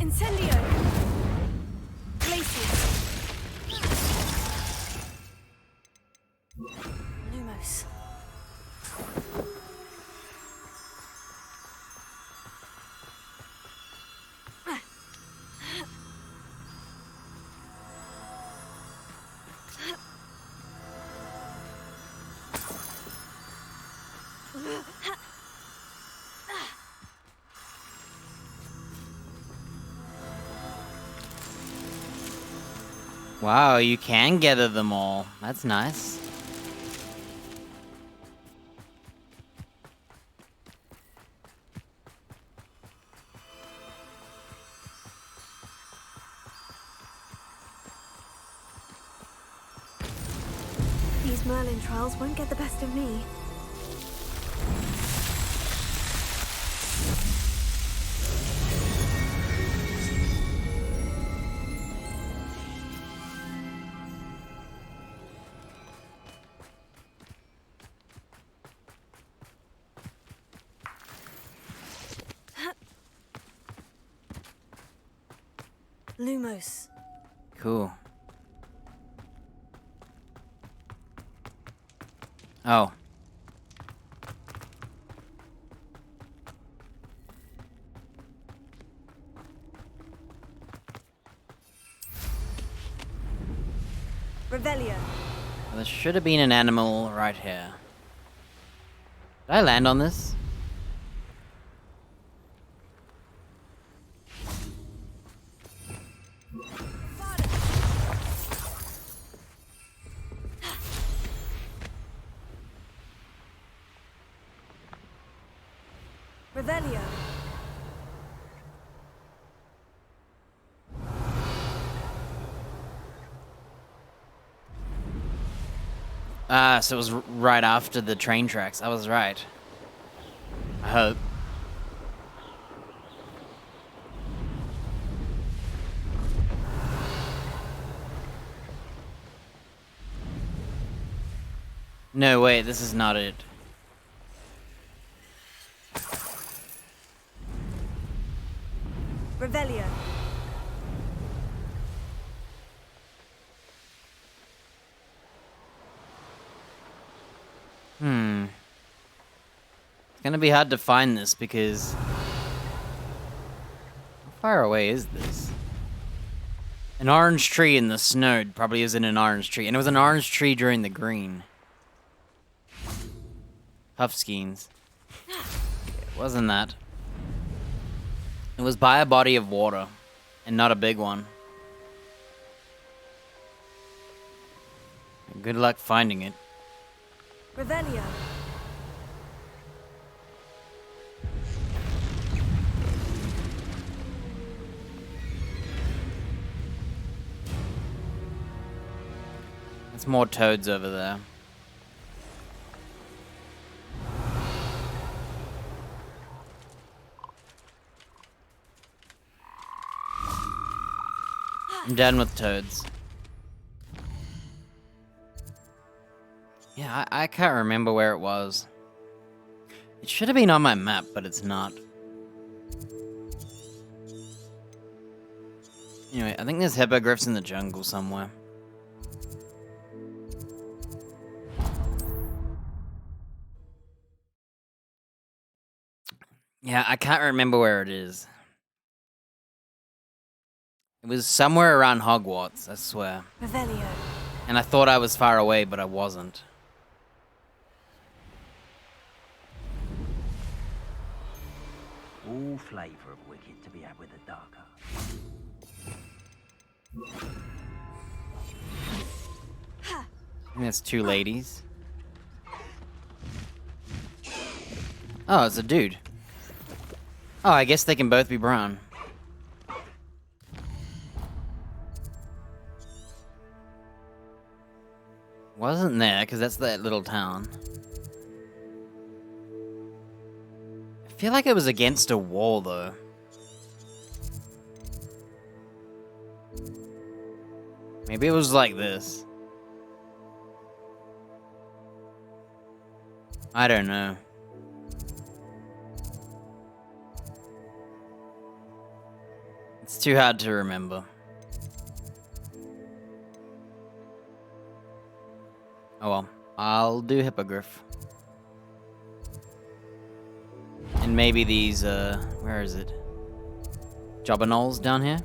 Speaker 8: Incendio! Glacius!
Speaker 3: Lumos.
Speaker 1: Wow, you can gather them all. That's nice.
Speaker 3: These Merlin trials won't get the best of me. Lumos.
Speaker 1: Cool. Oh.
Speaker 3: Revelio.
Speaker 1: There should have been an animal right here. Did I land on this?
Speaker 3: Revelio.
Speaker 1: Ah, so it was right after the train tracks. I was right. I hope. No, wait, this is not it.
Speaker 3: Revelio.
Speaker 1: It's gonna be hard to find this because... How far away is this? An orange tree in the snow probably isn't an orange tree. And it was an orange tree during the green. Puffskeins. It wasn't that. It was by a body of water. And not a big one. Good luck finding it.
Speaker 3: Revelio.
Speaker 1: There's more toads over there. I'm done with toads. Yeah, I can't remember where it was. It should have been on my map, but it's not. Anyway, I think there's hippogriffs in the jungle somewhere. Yeah, I can't remember where it is. It was somewhere around Hogwarts, I swear.
Speaker 3: Revelio.
Speaker 1: And I thought I was far away, but I wasn't.
Speaker 7: All flavour of wicked to be had with a dark art.
Speaker 1: I think that's two ladies. Oh, it's a dude. Oh, I guess they can both be brown. Wasn't there, because that's that little town. I feel like it was against a wall, though. Maybe it was like this. I don't know. It's too hard to remember. Oh well, I'll do hippogriff. And maybe these, where is it? Jobberknolls down here?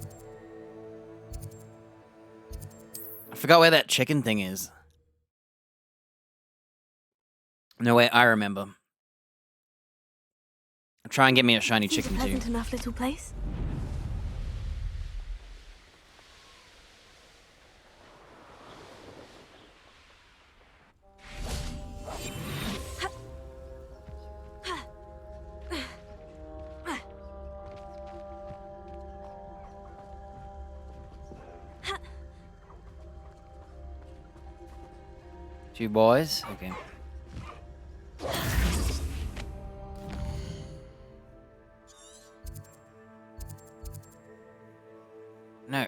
Speaker 1: I forgot where that chicken thing is. No, wait, I remember. I'll try and get me a shiny
Speaker 3: Seems
Speaker 1: chicken
Speaker 3: a pleasant
Speaker 1: too.
Speaker 3: enough little place.
Speaker 1: Two boys? Okay. No.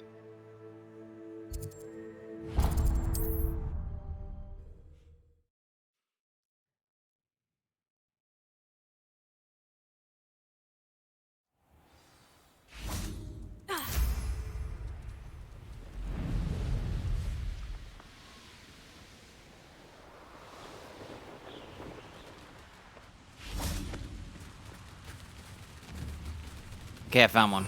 Speaker 1: Okay, I found one.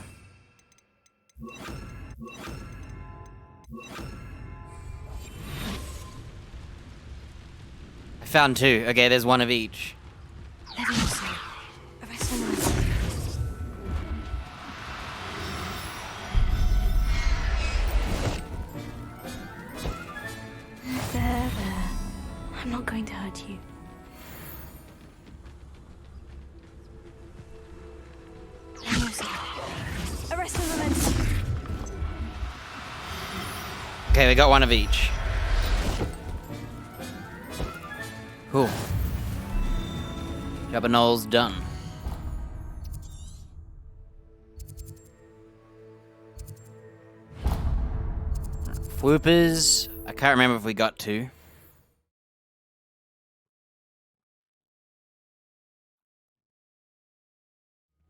Speaker 1: I found two. Okay, there's one of each.
Speaker 3: Leviosa. Arrest one. There. I'm not going to hurt you. Leviosa. Arrest one.
Speaker 1: Okay, we got one of each. Cool. Jabbernoll's done. Whoopers. I can't remember if we got two.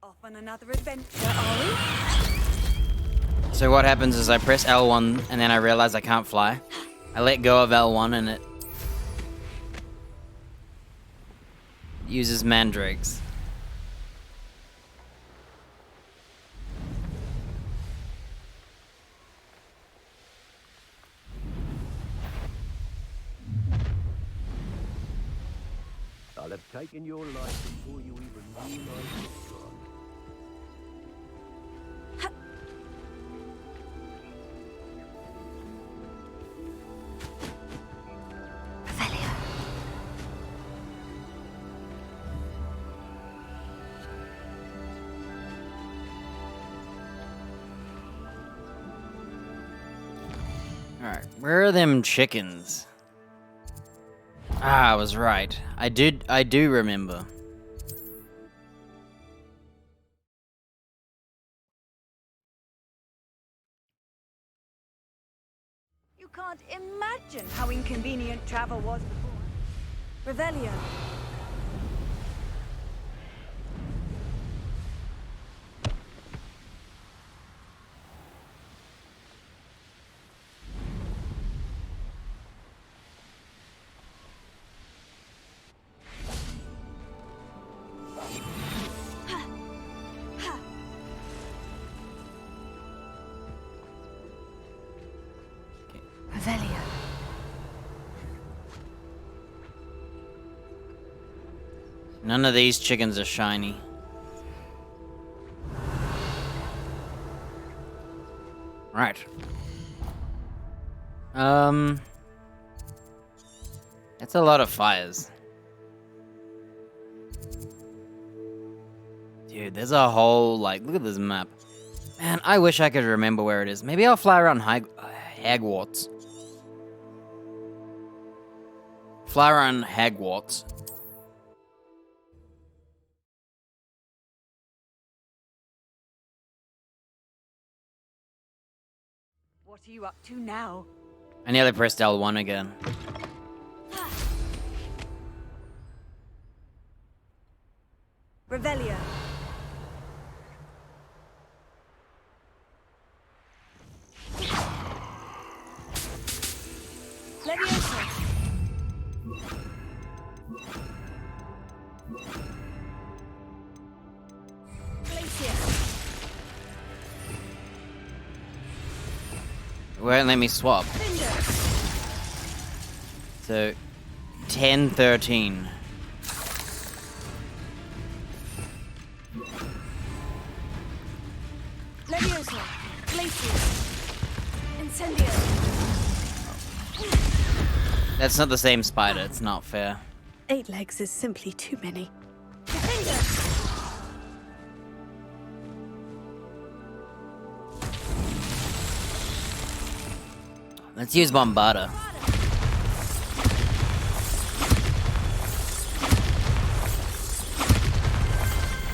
Speaker 8: Off on another adventure, are we?
Speaker 1: So what happens is I press L1 and then I realize I can't fly. I let go of L1 and it uses mandrakes.
Speaker 10: I'll have taken your life before you even realize it's gone.
Speaker 3: Revelio.
Speaker 1: Alright, where are them chickens? Ah, I was right. I do remember.
Speaker 8: You can't imagine how inconvenient travel was before. Revelio.
Speaker 3: Revelio.
Speaker 1: None of these chickens are shiny. Right. That's a lot of fires. Dude, there's a whole, like, look at this map. Man, I wish I could remember where it is. Maybe I'll fly around Hogwarts. Fly around Hogwarts.
Speaker 8: What are you up to now?
Speaker 1: I nearly pressed L1 again.
Speaker 8: Revelio. Leviosa. Glacier.
Speaker 1: It won't let me swap.
Speaker 8: Cinder.
Speaker 1: So, 10, 13.
Speaker 8: Leviosa. Glacier. Incendio.
Speaker 1: That's not the same spider, it's not fair.
Speaker 3: 8 legs is simply too many.
Speaker 8: Defender.
Speaker 1: Let's use Bombarda.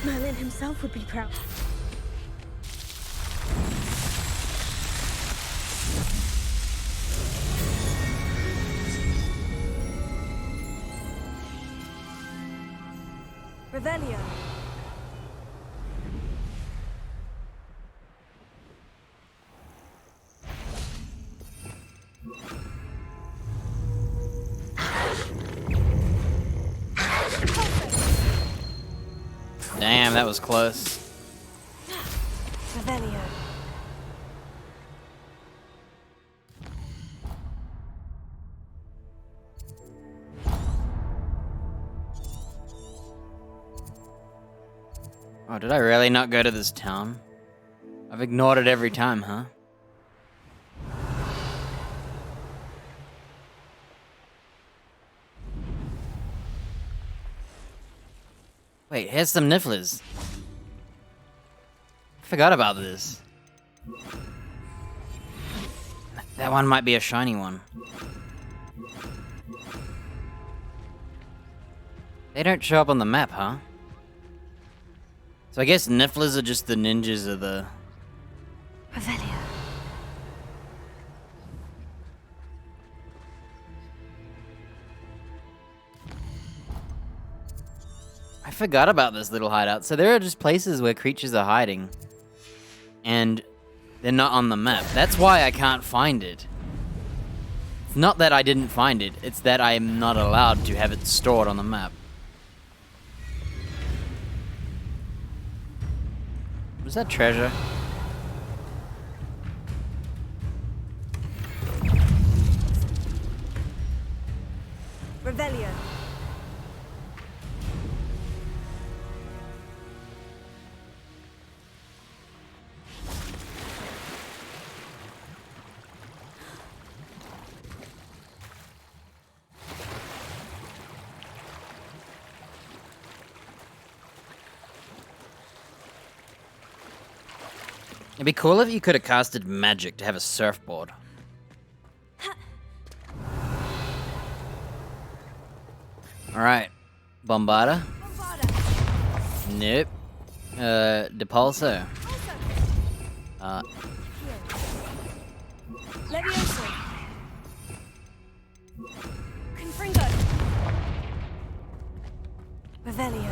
Speaker 3: Merlin himself would be proud.
Speaker 8: Revelio.
Speaker 1: Damn, that was close.
Speaker 3: Revelio.
Speaker 1: Oh, did I really not go to this town? I've ignored it every time, huh? Wait, here's some nifflers. Forgot about this. That one might be a shiny one. They don't show up on the map, huh? So I guess nifflers are just the ninjas of the...
Speaker 3: Revelio.
Speaker 1: I forgot about this little hideout. So there are just places where creatures are hiding. And they're not on the map. That's why I can't find it. It's not that I didn't find it. It's that I am not allowed to have it stored on the map. Was that treasure?
Speaker 3: Revelio.
Speaker 1: It'd be cool if you could have casted magic to have a surfboard. Alright. Bombarda? Nope. Depulso.
Speaker 3: Levioso. Confringo. Revelio.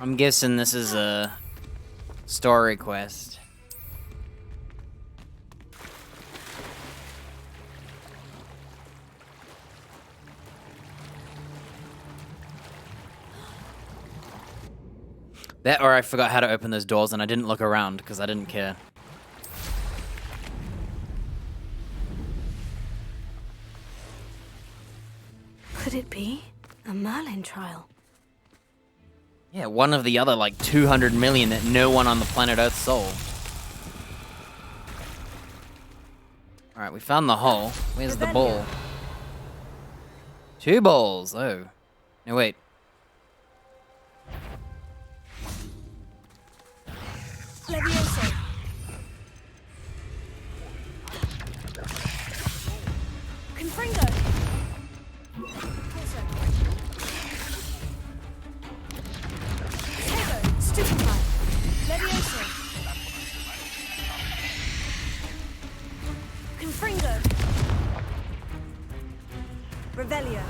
Speaker 1: I'm guessing this is a story quest. That or I forgot how to open those doors and I didn't look around because I didn't care.
Speaker 3: Could it be a Merlin trial?
Speaker 1: Yeah, one of the other like 200 million that no one on the planet Earth solved. Alright, we found the hole. Where's the ball? 2 balls. Oh. No, wait.
Speaker 3: Levioso. Confringo. Tego. Stupefy. Levioso. Confringo. Revelio.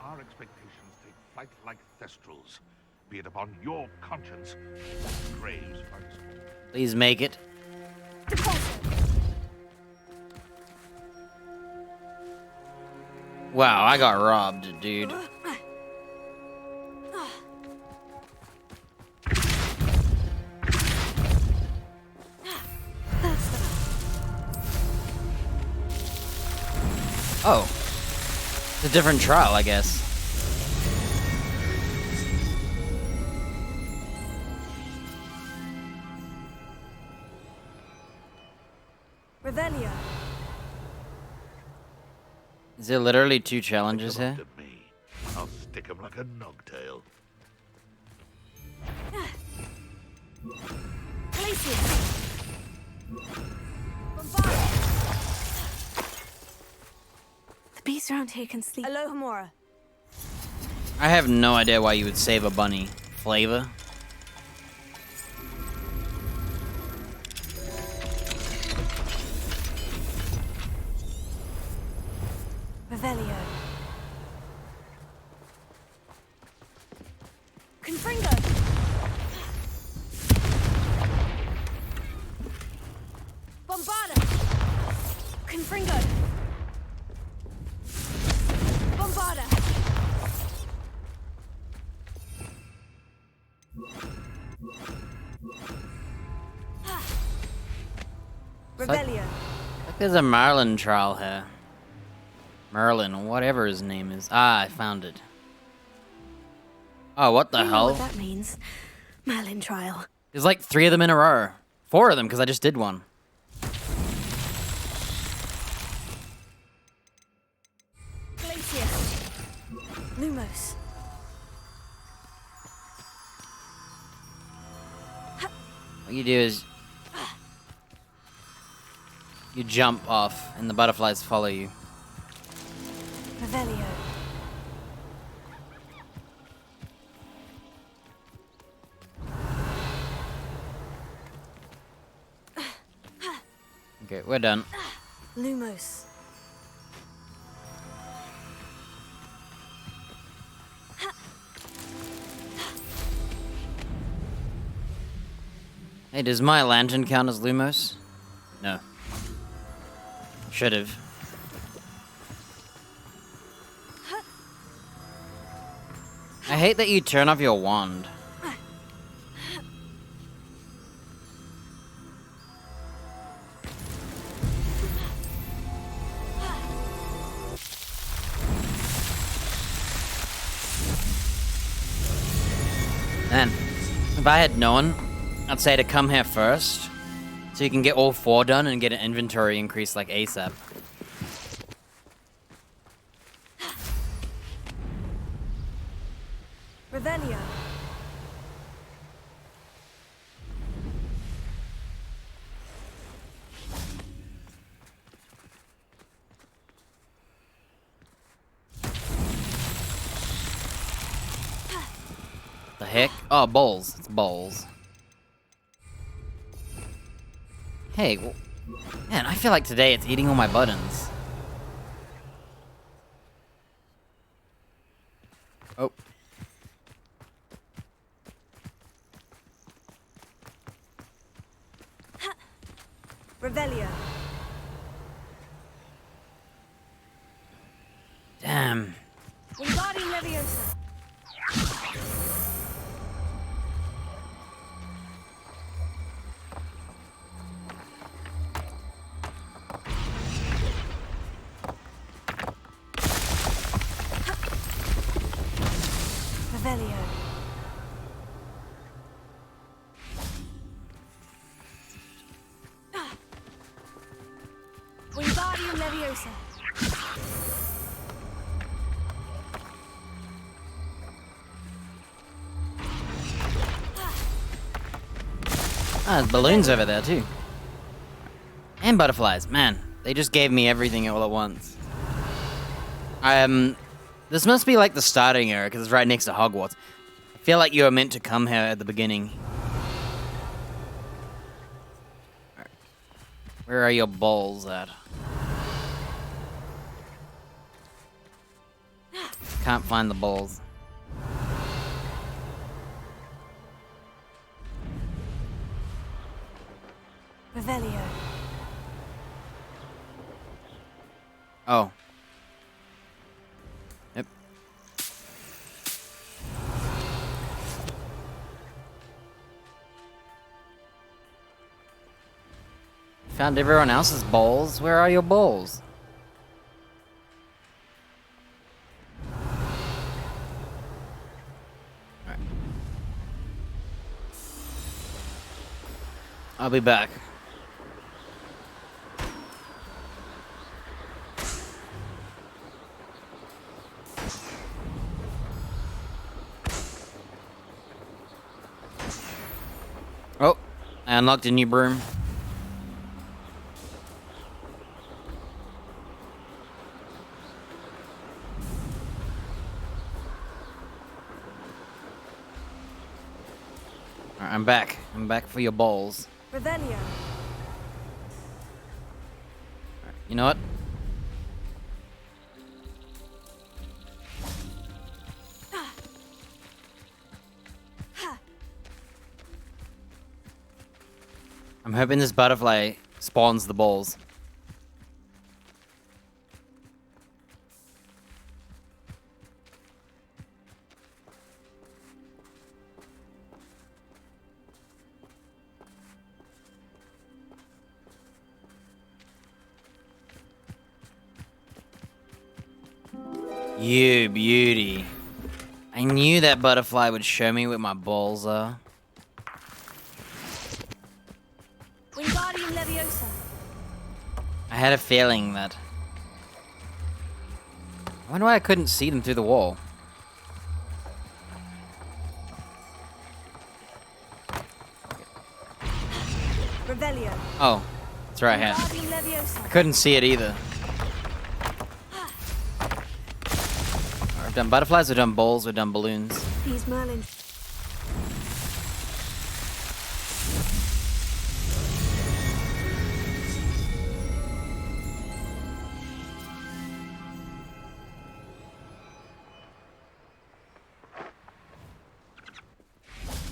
Speaker 5: Our expectations take flight like thestrals. Be it upon your conscience, graves once more.
Speaker 1: Please make it. Wow, I got robbed, dude. Oh. It's a different trial, I guess.
Speaker 3: Revelio.
Speaker 1: Is there literally 2 challenges
Speaker 5: Come
Speaker 1: here?
Speaker 5: up to me. I'll stick 'em like a nogtail.
Speaker 3: The beasts around here can sleep. Alohomora.
Speaker 1: I have no idea why you would save a bunny. Flavor?
Speaker 3: Revelio. Confringo. Bombarda. Revelio.
Speaker 1: Like there's a Merlin trial here. Merlin, or whatever his name is. Ah, I found it. Oh, what the
Speaker 3: I know
Speaker 1: hell?
Speaker 3: what that means. Merlin trial.
Speaker 1: There's like 3 of them in a row. 4 of them, because I just did one.
Speaker 3: Glacius. Lumos.
Speaker 1: What you do is you jump off, and the butterflies follow you.
Speaker 3: Revelio.
Speaker 1: Okay, we're done.
Speaker 3: Lumos.
Speaker 1: Hey, does my lantern count as Lumos? No. Should've. I hate that you turn off your wand. Man, if I had known, I'd say to come here first, so you can get all 4 done and get an inventory increase like ASAP.
Speaker 3: Revelio.
Speaker 1: The heck? Oh, bowls. It's bowls. Hey, man, I feel like today it's eating all my buttons. Oh.
Speaker 3: Revelio.
Speaker 1: Damn.
Speaker 3: Wingardium Leviosa. Revelio. Wingardium Leviosa.
Speaker 1: Ah, there's balloons over there too. And butterflies. Man, they just gave me everything all at once. This must be like the starting area because it's right next to Hogwarts. I feel like you were meant to come here at the beginning. Where are your balls at? Can't find the balls.
Speaker 3: Revelio.
Speaker 1: Oh. Yep. Found everyone else's balls. Where are your balls? Alright. I'll be back. Oh, I unlocked a new broom. Alright, I'm back. I'm back for your balls.
Speaker 3: Revelio.
Speaker 1: You know what? I'm hoping this butterfly spawns the balls. You beauty. I knew that butterfly would show me where my balls are.
Speaker 3: Wingardium Leviosa.
Speaker 1: I had a feeling that... I wonder why I couldn't see them through the wall.
Speaker 3: Revelio.
Speaker 1: Oh, that's right, I had.
Speaker 3: Wingardium Leviosa.
Speaker 1: I couldn't see it either. We've done butterflies, we've done balls, we've done balloons.
Speaker 3: These Merlin.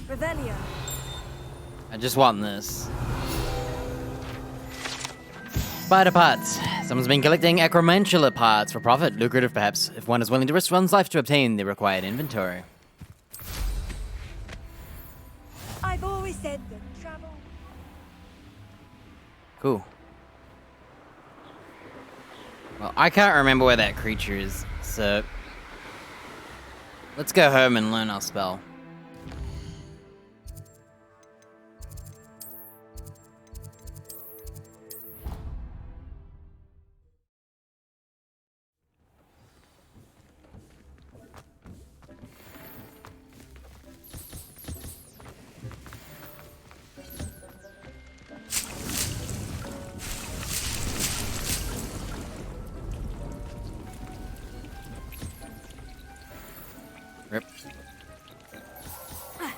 Speaker 3: Revelio.
Speaker 1: I just want this. Spider parts. Someone's been collecting acromantula parts for profit. Lucrative, perhaps, if one is willing to risk one's life to obtain the required inventory.
Speaker 8: I've always said that travel.
Speaker 1: Cool. Well, I can't remember where that creature is, so... let's go home and learn our spell. Rip. Alright,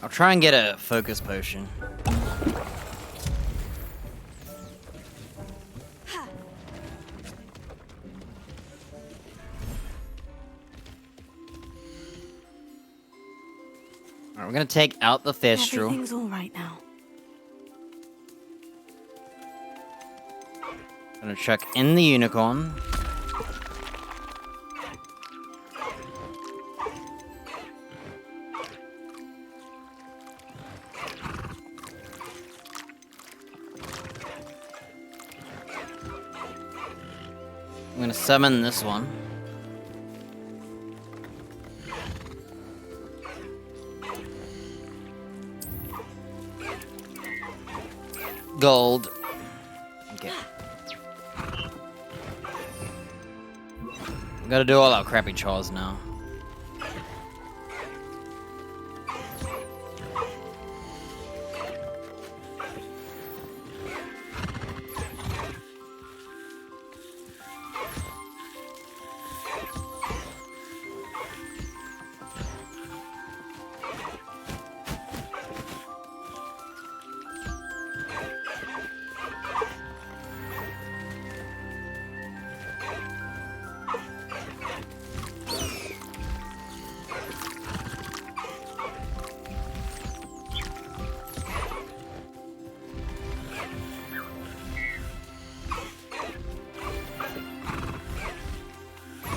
Speaker 1: I'll try and get a focus potion. Alright, we're gonna take out the Thestral.
Speaker 3: Everything's all right now.
Speaker 1: Gonna chuck in the unicorn. I'm gonna summon this one. Gold. Okay. We gotta do all our crappy chores now.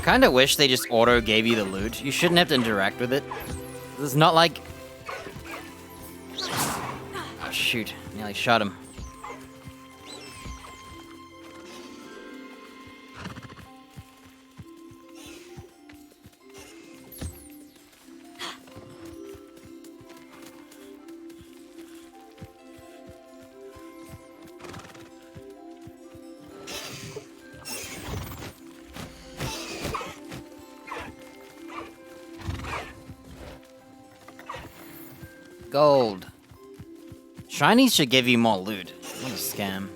Speaker 1: Kinda wish they just auto gave you the loot. You shouldn't have to interact with it. It's not like... oh shoot, nearly shot him. Gold. Shinies should give you more loot. What a scam.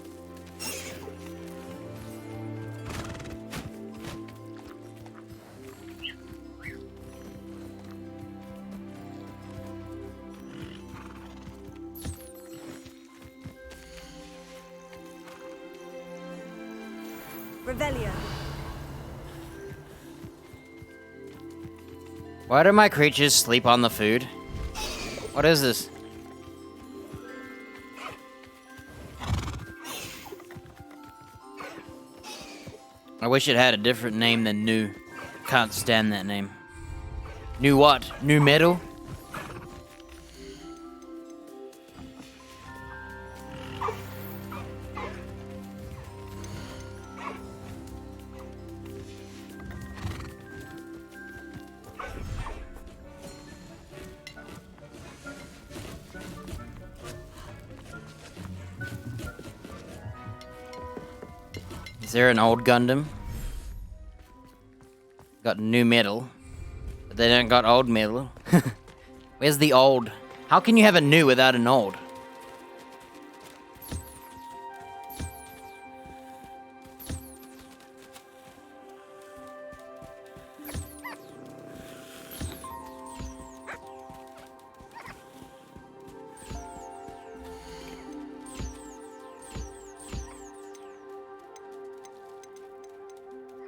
Speaker 3: Revelio.
Speaker 1: Why do my creatures sleep on the food? What is this? wish it had a different name than New. Can't stand that name. New what? New metal? Is there an old Gundam? Got new metal, but they don't got old metal. Where's the old? How can you have a new without an old?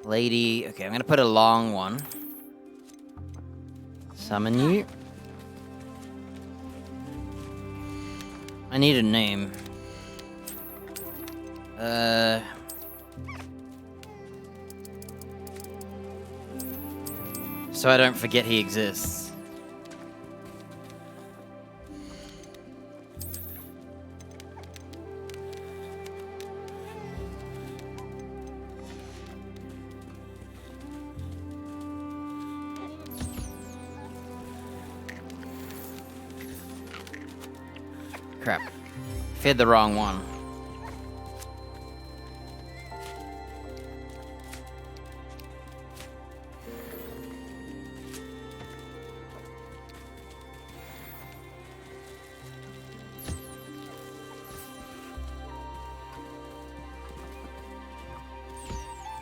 Speaker 1: Lady, okay, I'm gonna put a long one. Summon you. I need a name. So I don't forget he exists. Crap. Fed the wrong one.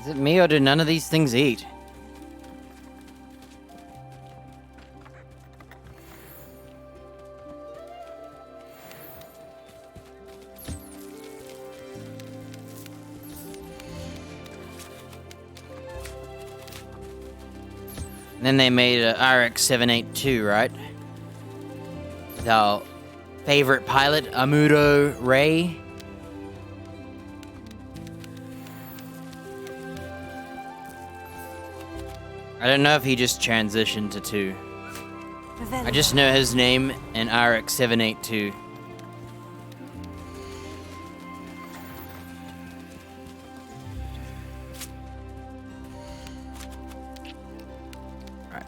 Speaker 1: Is it me or do none of these things eat? And then they made a RX-782, right? With our favorite pilot, Amuro Ray. I don't know if he just transitioned to 2. I just know his name and RX-782. Right.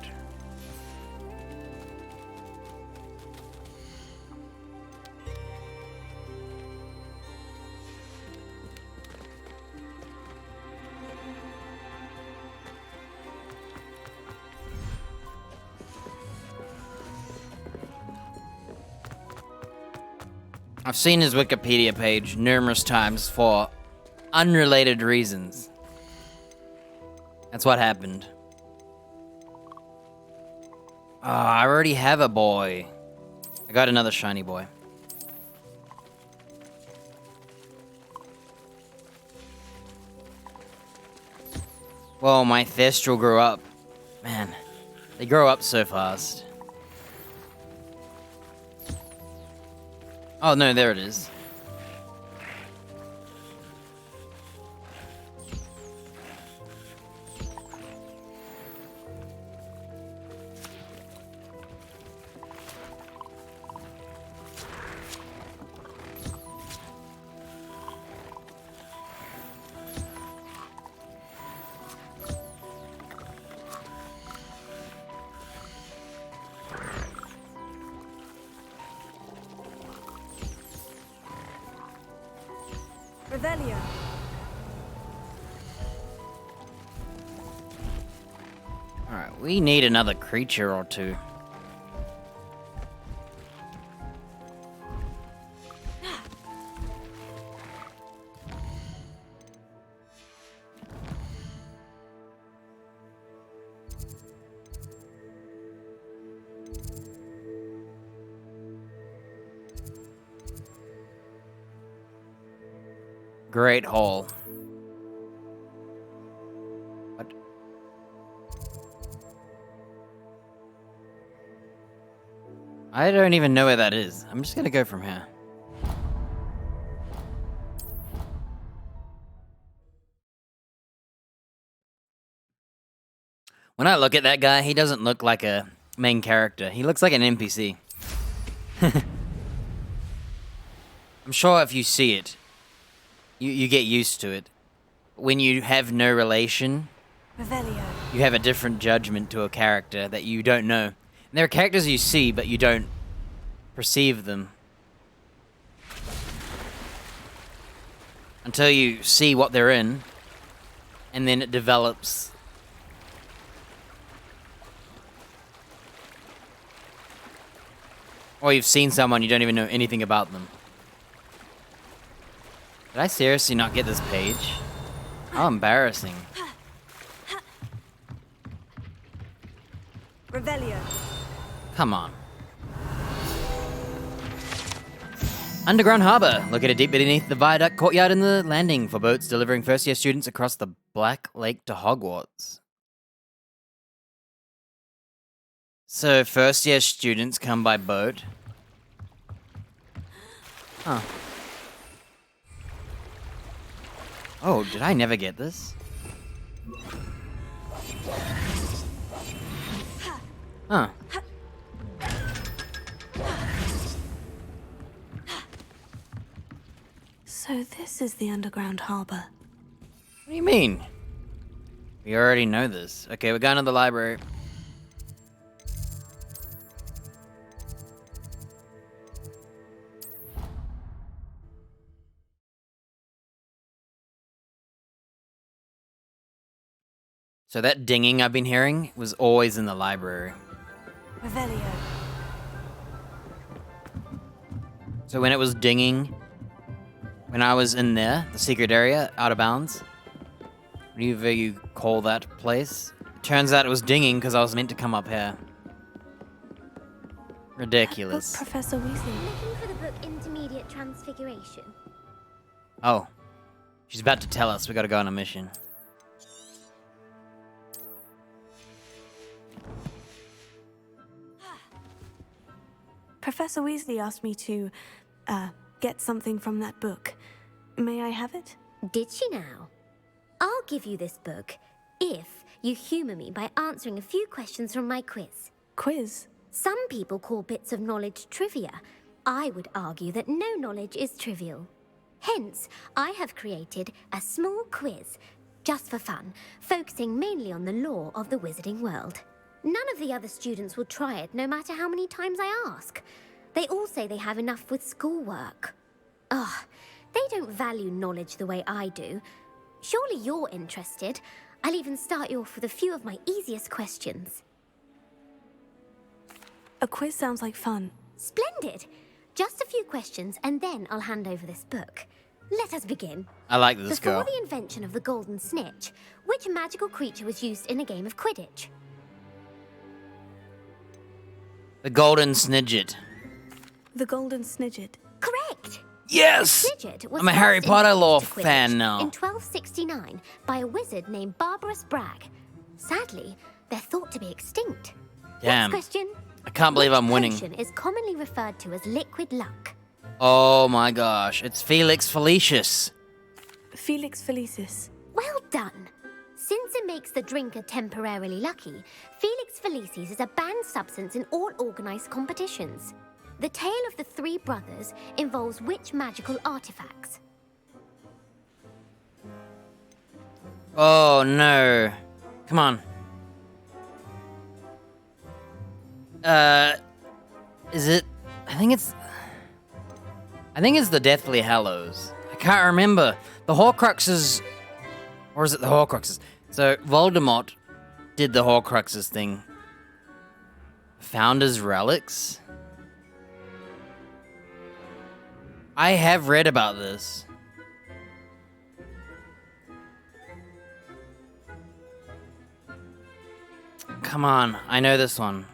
Speaker 1: I've seen his Wikipedia page numerous times for unrelated reasons. That's what happened. Oh, I already have a boy. I got another shiny boy. Whoa, my Thestral grew up. Man, they grow up so fast. Oh no, there it is.
Speaker 3: Revelio.
Speaker 1: Alright, we need another creature or two. Great hole. What? I don't even know where that is. I'm just gonna go from here. When I look at that guy, he doesn't look like a main character. He looks like an NPC. I'm sure if you see it, you get used to it. When you have no relation,
Speaker 3: Revelio.
Speaker 1: you have a different judgment to a character that you don't know. And there are characters you see, but you don't perceive them. Until you see what they're in, and then it develops. Or you've seen someone, you don't even know anything about them. Did I seriously not get this page? How embarrassing.
Speaker 3: Revelio.
Speaker 1: Come on. Underground Harbour, located deep beneath the viaduct courtyard in the landing for boats delivering first-year students across the Black Lake to Hogwarts. So, first-year students come by boat? Huh. Oh, did I never get this? Huh.
Speaker 3: So this is the underground harbor.
Speaker 1: What do you mean? We already know this. Okay, we're going to the library. So that dinging I've been hearing was always in the library.
Speaker 3: Revelio.
Speaker 1: So when it was dinging, when I was in there, the secret area, out of bounds, whatever you call that place, turns out it was dinging because I was meant to come up here. Ridiculous.
Speaker 3: Book Professor Weasley.
Speaker 11: Looking for the book Intermediate Transfiguration.
Speaker 1: Oh, she's about to tell us we gotta go on a mission.
Speaker 3: Professor Weasley asked me to, get something from that book. May I have it?
Speaker 11: Did she now? I'll give you this book if you humor me by answering a few questions from my quiz.
Speaker 3: Quiz?
Speaker 11: Some people call bits of knowledge trivia. I would argue that no knowledge is trivial. Hence, I have created a small quiz, just for fun, focusing mainly on the lore of the wizarding world. None of the other students will try it, no matter how many times I ask. They all say they have enough with schoolwork. Ugh, they don't value knowledge the way I do. Surely you're interested. I'll even start you off with a few of my easiest questions.
Speaker 3: A quiz sounds like fun.
Speaker 11: Splendid! Just a few questions, and then I'll hand over this book. Let us begin.
Speaker 1: I like this girl.
Speaker 11: Before the invention of the golden snitch, which magical creature was used in a game of Quidditch?
Speaker 1: The Golden Snidget.
Speaker 3: The Golden Snidget.
Speaker 11: Correct!
Speaker 1: Yes!
Speaker 11: Snidget was
Speaker 1: I'm a Harry
Speaker 11: first
Speaker 1: Potter lore
Speaker 11: introduced to Quidditch
Speaker 1: fan now.
Speaker 11: in 1269 by a wizard named Barbarous Bragg. Sadly, they're thought to be extinct.
Speaker 1: Damn.
Speaker 11: Next question.
Speaker 1: I can't believe I'm
Speaker 11: Which
Speaker 1: winning.
Speaker 11: potion is commonly referred to as liquid luck?
Speaker 1: Oh my gosh, it's Felix Felicis.
Speaker 3: Felix Felicis.
Speaker 11: Well done. Since it makes the drinker temporarily lucky, Felix Felicis is a banned substance in all organized competitions. The tale of the three brothers involves which magical artifacts?
Speaker 1: Oh no. Come on. Is it? I think it's the Deathly Hallows. I can't remember. The Horcruxes, or is it the Horcruxes? So Voldemort did the Horcruxes thing. Founder's relics. I have read about this. Come on, I know this one.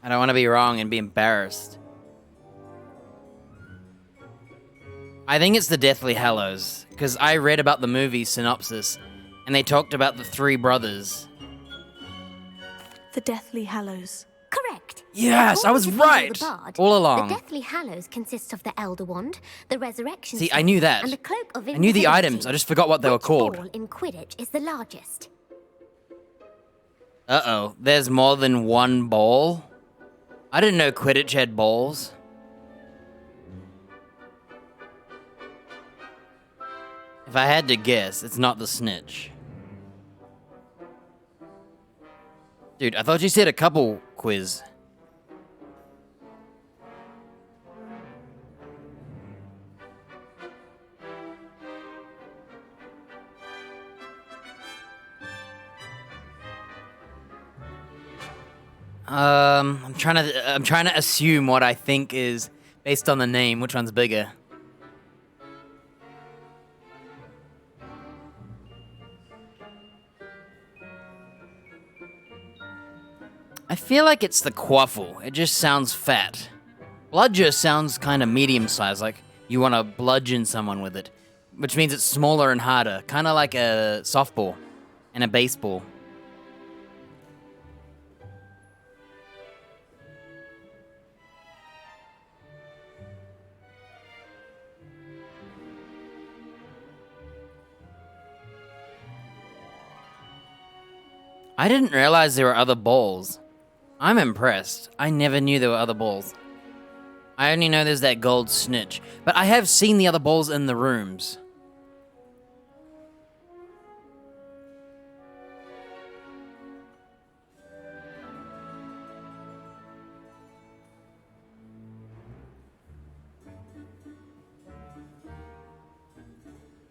Speaker 1: I don't want to be wrong and be embarrassed. I think it's the Deathly Hallows, because I read about the movie synopsis, and they talked about the three brothers.
Speaker 3: The Deathly Hallows.
Speaker 11: Correct.
Speaker 1: Yes, I was
Speaker 11: According to Beedle
Speaker 1: right
Speaker 11: the Bard,
Speaker 1: all along.
Speaker 11: The Deathly Hallows consists of the Elder Wand, the Resurrection
Speaker 1: See, I
Speaker 11: Stone,
Speaker 1: knew that.
Speaker 11: and the Cloak of
Speaker 1: I knew the
Speaker 11: Invisibility.
Speaker 1: items, I just forgot what they were
Speaker 11: Which
Speaker 1: called.
Speaker 11: ball in Quidditch is the largest?
Speaker 1: Uh-oh, there's more than one ball? I didn't know Quidditch had balls. If I had to guess, it's not the snitch. Dude, I thought you said a couple quiz. I'm trying to assume what I think is based on the name, which one's bigger. I feel like it's the quaffle. It just sounds fat. Bludger sounds kind of medium-sized, like you want to bludgeon someone with it, which means it's smaller and harder, kind of like a softball and a baseball. I didn't realize there were other balls. I'm impressed. I never knew there were other balls. I only know there's that gold snitch, but I have seen the other balls in the rooms.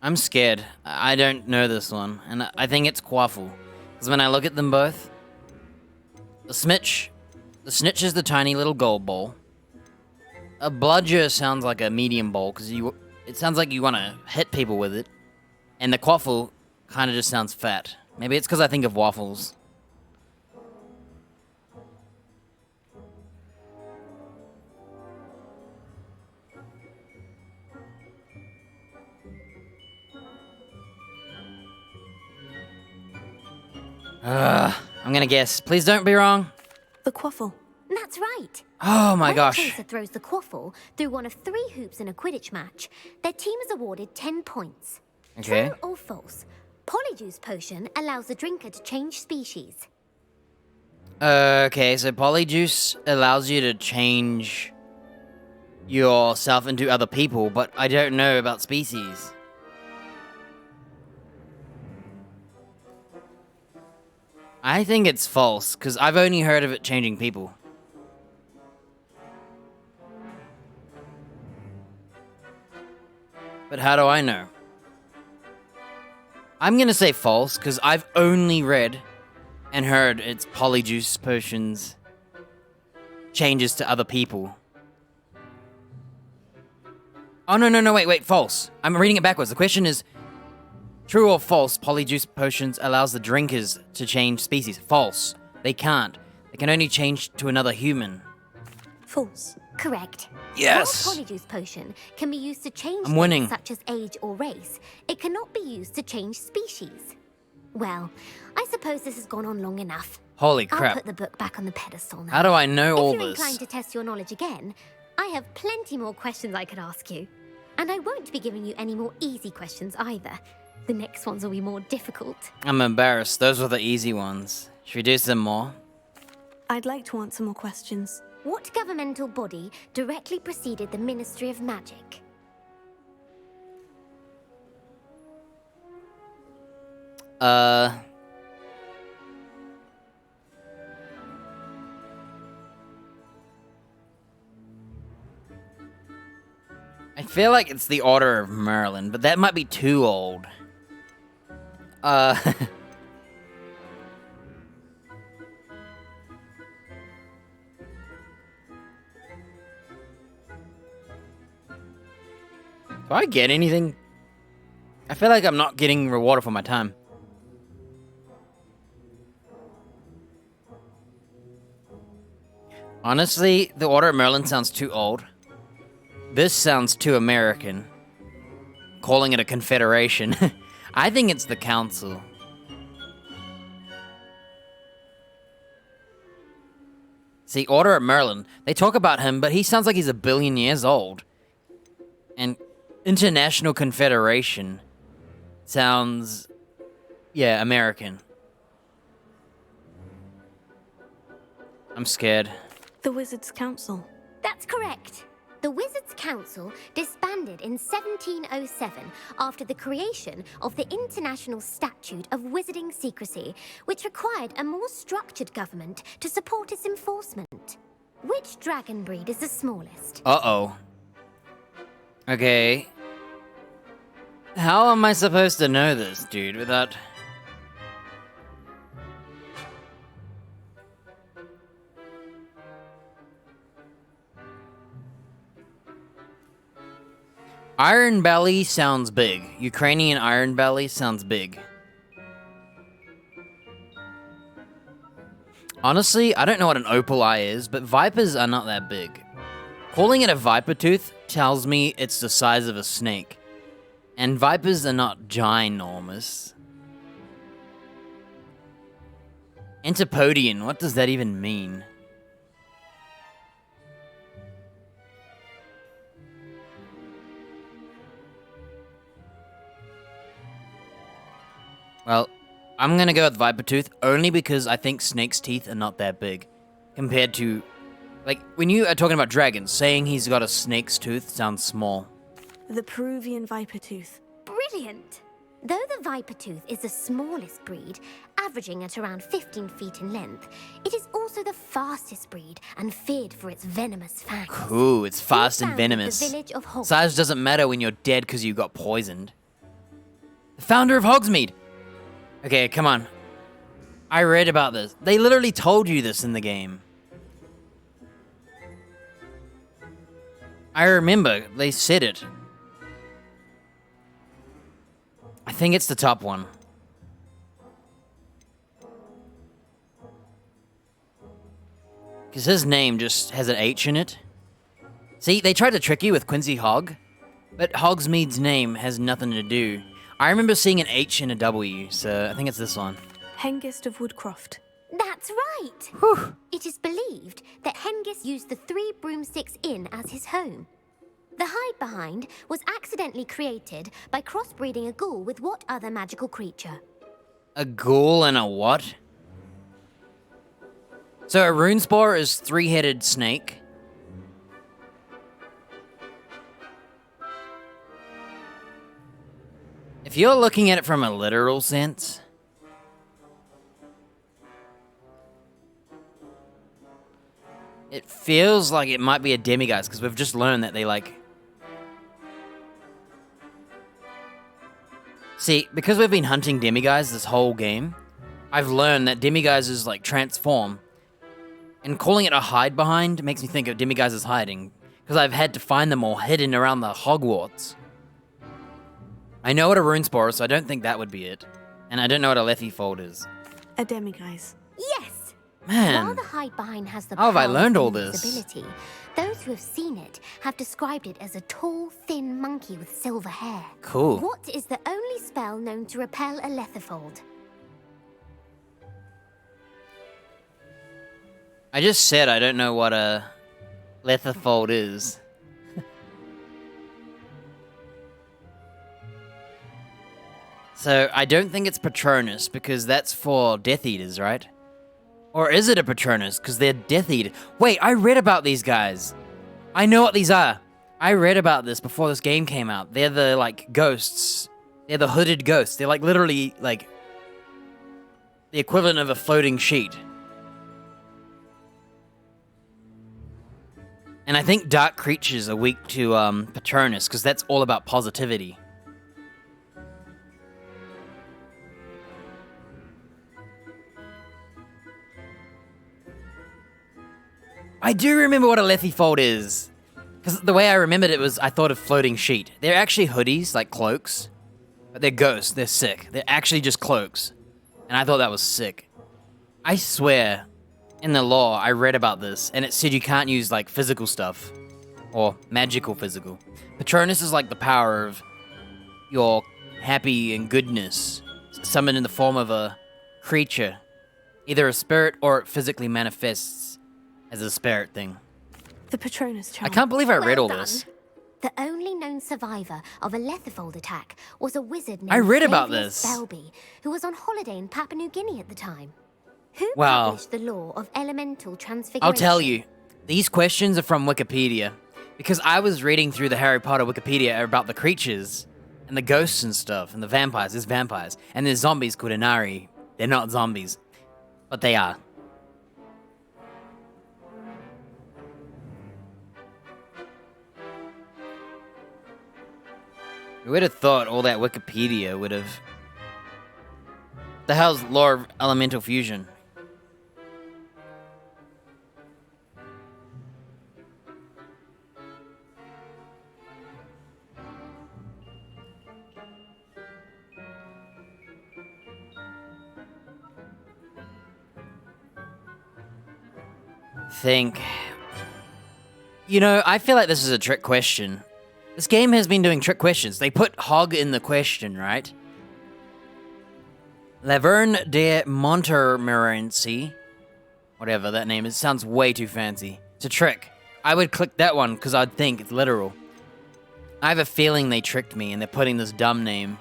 Speaker 1: I'm scared. I don't know this one, and I think it's Quaffle. Because when I look at them both, the snitch is the tiny little gold ball. A bludger sounds like a medium ball, because it sounds like you want to hit people with it. And the Quaffle kind of just sounds fat. Maybe it's because I think of waffles. I'm gonna guess. Please don't be wrong.
Speaker 3: The Quaffle.
Speaker 11: That's right.
Speaker 1: Oh my
Speaker 11: When
Speaker 1: gosh.
Speaker 11: a chaser throws the quaffle through one of 3 hoops in a Quidditch match, their team is awarded 10 points.
Speaker 1: Okay.
Speaker 11: True or false? Polyjuice potion allows the drinker to change species.
Speaker 1: Okay, so Polyjuice allows you to change yourself into other people, but I don't know about species. I think it's false, because I've only heard of it changing people. But how do I know? I'm gonna say false, because I've only read and heard it's Polyjuice potions changes to other people. Oh, no, wait, false. I'm reading it backwards. The question is, true or false, Polyjuice potions allows the drinkers to change species? False. They can't. They can only change to another human.
Speaker 3: False.
Speaker 11: Correct.
Speaker 1: Yes!
Speaker 11: While Polyjuice potion can be used to change
Speaker 1: I'm winning.
Speaker 11: things such as age or race, it cannot be used to change species. Well, I suppose this has gone on long enough.
Speaker 1: Holy
Speaker 11: I'll
Speaker 1: crap.
Speaker 11: put the book back on the pedestal now.
Speaker 1: How do I know all
Speaker 11: If you're
Speaker 1: this?
Speaker 11: inclined to test your knowledge again, I have plenty more questions I could ask you. And I won't be giving you any more easy questions either. The next ones will be more difficult.
Speaker 1: I'm embarrassed. Those were the easy ones. Should we do some more?
Speaker 3: I'd like to answer more questions.
Speaker 11: What governmental body directly preceded the Ministry of Magic?
Speaker 1: I feel like it's the Order of Merlin, but that might be too old. Do I get anything? I feel like I'm not getting rewarded for my time. Honestly, the Order of Merlin sounds too old. This sounds too American. Calling it a confederation. I think it's the council. See, Order of Merlin, they talk about him, but he sounds like he's 1 billion years old. And International Confederation sounds, yeah, American. I'm scared.
Speaker 3: The Wizards' Council.
Speaker 11: That's correct. The Wizards' Council disbanded in 1707 after the creation of the International Statute of Wizarding Secrecy, which required a more structured government to support its enforcement. Which dragon breed is the smallest?
Speaker 1: Uh-oh. Okay. How am I supposed to know this, dude, without... Iron Belly sounds big. Ukrainian Iron Belly sounds big. Honestly, I don't know what an opal eye is, but vipers are not that big. Calling it a viper tooth tells me it's the size of a snake. And vipers are not ginormous. Antipodian, what does that even mean? Well, I'm gonna go with viper tooth only because I think snake's teeth are not that big. Compared to, like, when you are talking about dragons, saying he's got a snake's tooth sounds small.
Speaker 3: The Peruvian viper tooth.
Speaker 11: Brilliant! Though the viper tooth is the smallest breed, averaging at around 15 feet in length, it is also the fastest breed and feared for its venomous fangs.
Speaker 1: Cool, it's fast and venomous.
Speaker 11: The village of Hogwarts.
Speaker 1: Size doesn't matter when you're dead because you got poisoned. The founder of Hogsmeade! Okay, come on. I read about this. They literally told you this in the game. I remember, they said it. I think it's the top one. Because his name just has an H in it. See, they tried to trick you with Quincy Hogg, but Hogsmeade's name has nothing to do. I remember seeing an H and a W, so I think it's this one.
Speaker 3: Hengist of Woodcroft.
Speaker 11: That's right!
Speaker 1: Whew.
Speaker 11: It is believed that Hengist used the 3 Broomsticks Inn as his home. The hide behind was accidentally created by crossbreeding a ghoul with what other magical creature?
Speaker 1: A ghoul and a what? So a runespore is 3-headed snake. If you're looking at it from a literal sense, it feels like it might be a demiguise, because we've just learned that they like... See, because we've been hunting demiguise this whole game, I've learned that demiguises like transform. And calling it a hide behind makes me think of demiguises hiding, because I've had to find them all hidden around the Hogwarts. I know what a runespore is, so I don't think that would be it. And I don't know what a Lethifold is.
Speaker 3: A demiguise.
Speaker 11: Yes!
Speaker 1: Man,
Speaker 11: While the hide behind has the
Speaker 1: how have I
Speaker 11: power
Speaker 1: learned
Speaker 11: of
Speaker 1: all this?
Speaker 11: invisibility, those who have seen it have described it as a tall, thin monkey with silver hair.
Speaker 1: Cool.
Speaker 11: What is the only spell known to repel a Lethifold?
Speaker 1: I just said I don't know what a Lethifold is. So, I don't think it's Patronus, because that's for Death Eaters, right? Or is it a Patronus, because they're Death Eater? Wait, I read about these guys. I know what these are. I read about this before this game came out. They're the, like, ghosts. They're the hooded ghosts. They're, like, literally, like, the equivalent of a floating sheet. And I think dark creatures are weak to, Patronus, because that's all about positivity. I do remember what a Lethifold is. Because the way I remembered it was, I thought of floating sheet. They're actually hoodies, like cloaks. But they're ghosts, they're sick. They're actually just cloaks. And I thought that was sick. I swear, in the lore, I read about this, and it said you can't use, like, physical stuff. Or magical physical. Patronus is like the power of your happy and goodness, summoned in the form of a creature. Either a spirit or it physically manifests as a spirit thing.
Speaker 3: The Patronus
Speaker 1: I
Speaker 3: charm.
Speaker 1: can't believe I read
Speaker 11: Well
Speaker 1: all
Speaker 11: done.
Speaker 1: this.
Speaker 11: The only known survivor of a Letherfold attack was a wizard named
Speaker 1: I read about
Speaker 11: Flavius
Speaker 1: this.
Speaker 11: Belby, who was on holiday in Papua New Guinea at the time. Who
Speaker 1: Wow.
Speaker 11: published the law of elemental transfiguration?
Speaker 1: I'll tell you, these questions are from Wikipedia. Because I was reading through the Harry Potter Wikipedia about the creatures, and the ghosts and stuff, and the vampires. There's vampires. And there's zombies called Inari. They're not zombies. But they are. Who would have thought all that Wikipedia would have... The hell's law of elemental fusion? Think. You know, I feel like this is a trick question. This game has been doing trick questions. They put Hog in the question, right? Laverne de Montmorency, whatever that name is, sounds way too fancy. It's a trick. I would click that one because I'd think it's literal. I have a feeling they tricked me and they're putting this dumb name.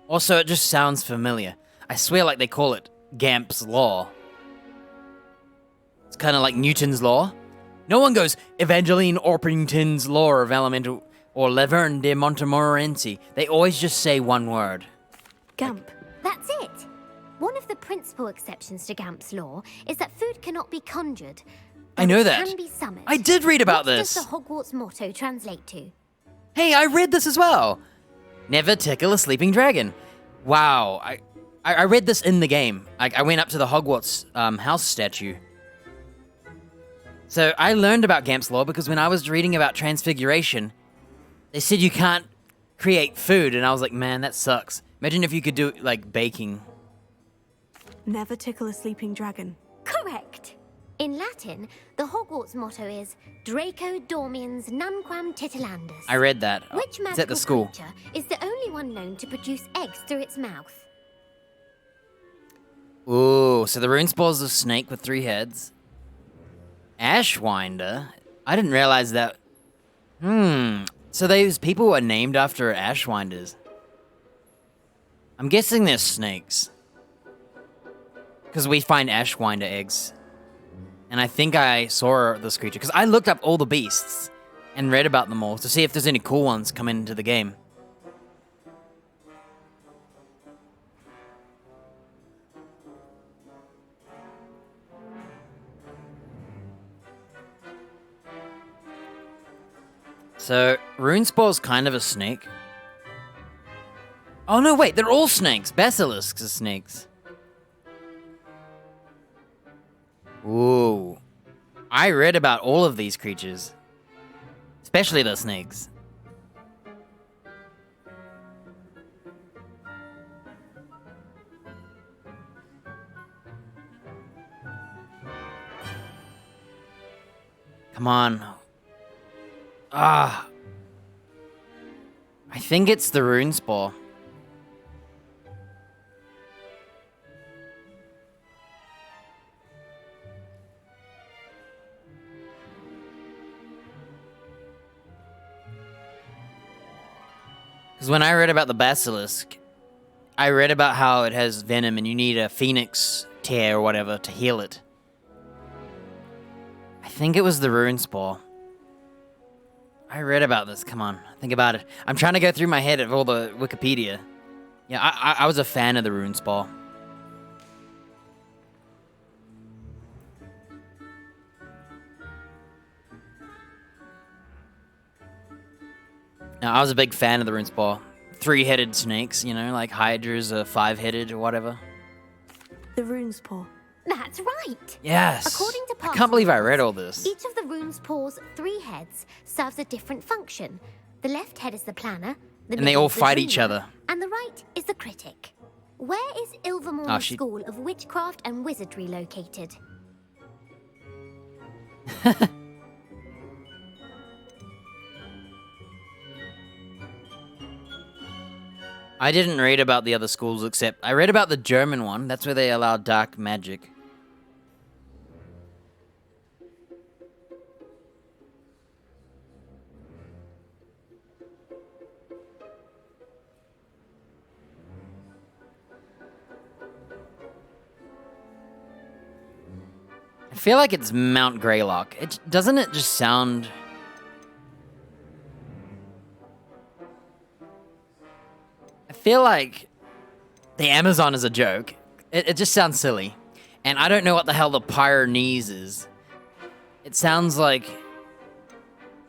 Speaker 1: Also, it just sounds familiar. I swear like they call it Gamp's Law. It's kind of like Newton's Law. No one goes Evangeline Orpington's Law of Elemental or Laverne de Montmorency. They always just say one word.
Speaker 3: Gamp.
Speaker 11: That's it. One of the principal exceptions to Gamp's law is that food cannot be conjured.
Speaker 1: I know
Speaker 11: but it
Speaker 1: that.
Speaker 11: Can be summoned.
Speaker 1: I did read about
Speaker 11: What
Speaker 1: this.
Speaker 11: does the Hogwarts motto translate to?
Speaker 1: Hey, I read this as well. Never tickle a sleeping dragon. Wow, I read this in the game. I went up to the Hogwarts house statue. So I learned about Gamp's Law because when I was reading about Transfiguration, they said you can't create food, and I was like, man, that sucks. Imagine if you could do, like, baking.
Speaker 3: Never tickle a sleeping dragon.
Speaker 11: Correct. In Latin, the Hogwarts motto is Draco Dormiens Nunquam Titilandus.
Speaker 1: I read that.
Speaker 11: Which
Speaker 1: It's at
Speaker 11: magical
Speaker 1: the school.
Speaker 11: creature is the only one known to produce eggs through its mouth?
Speaker 1: Ooh, so the rune spaw's a snake with 3 heads. Ashwinder? I didn't realize that. So those people are named after Ashwinders. I'm guessing they're snakes. Because we find Ashwinder eggs. And I think I saw this creature. Because I looked up all the beasts and read about them all to see if there's any cool ones coming into the game. So, Runespaw's kind of a snake. Oh no, wait, they're all snakes. Basilisks are snakes. Ooh. I read about all of these creatures. Especially the snakes. Come on. I think it's the Runespaw. Because when I read about the Basilisk, I read about how it has venom and you need a phoenix tear or whatever to heal it. I think it was the Runespaw. I read about this, come on, think about it. I'm trying to go through my head of all the Wikipedia. Yeah, I was a fan of the Runespaw. Now, I was a big fan of the Runespaw. 3-headed snakes, you know, like Hydras are 5-headed or whatever.
Speaker 3: The Runespaw.
Speaker 11: That's right.
Speaker 1: Yes.
Speaker 11: According to
Speaker 1: I can't believe I read all this.
Speaker 11: Each of the Runespaw's 3 heads serves a different function. The left head is the planner, the
Speaker 1: And they
Speaker 11: middle
Speaker 1: all
Speaker 11: is the
Speaker 1: fight each
Speaker 11: dreamer,
Speaker 1: other.
Speaker 11: and the right is the critic. Where is Ilvermorny
Speaker 1: Oh, she-
Speaker 11: School of Witchcraft and Wizardry located?
Speaker 1: I didn't read about the other schools except I read about the German one. That's where they allow dark magic. I feel like it's Mount Greylock. Doesn't it just sound... I feel like the Amazon is a joke. It just sounds silly. And I don't know what the hell the Pyrenees is. It sounds like...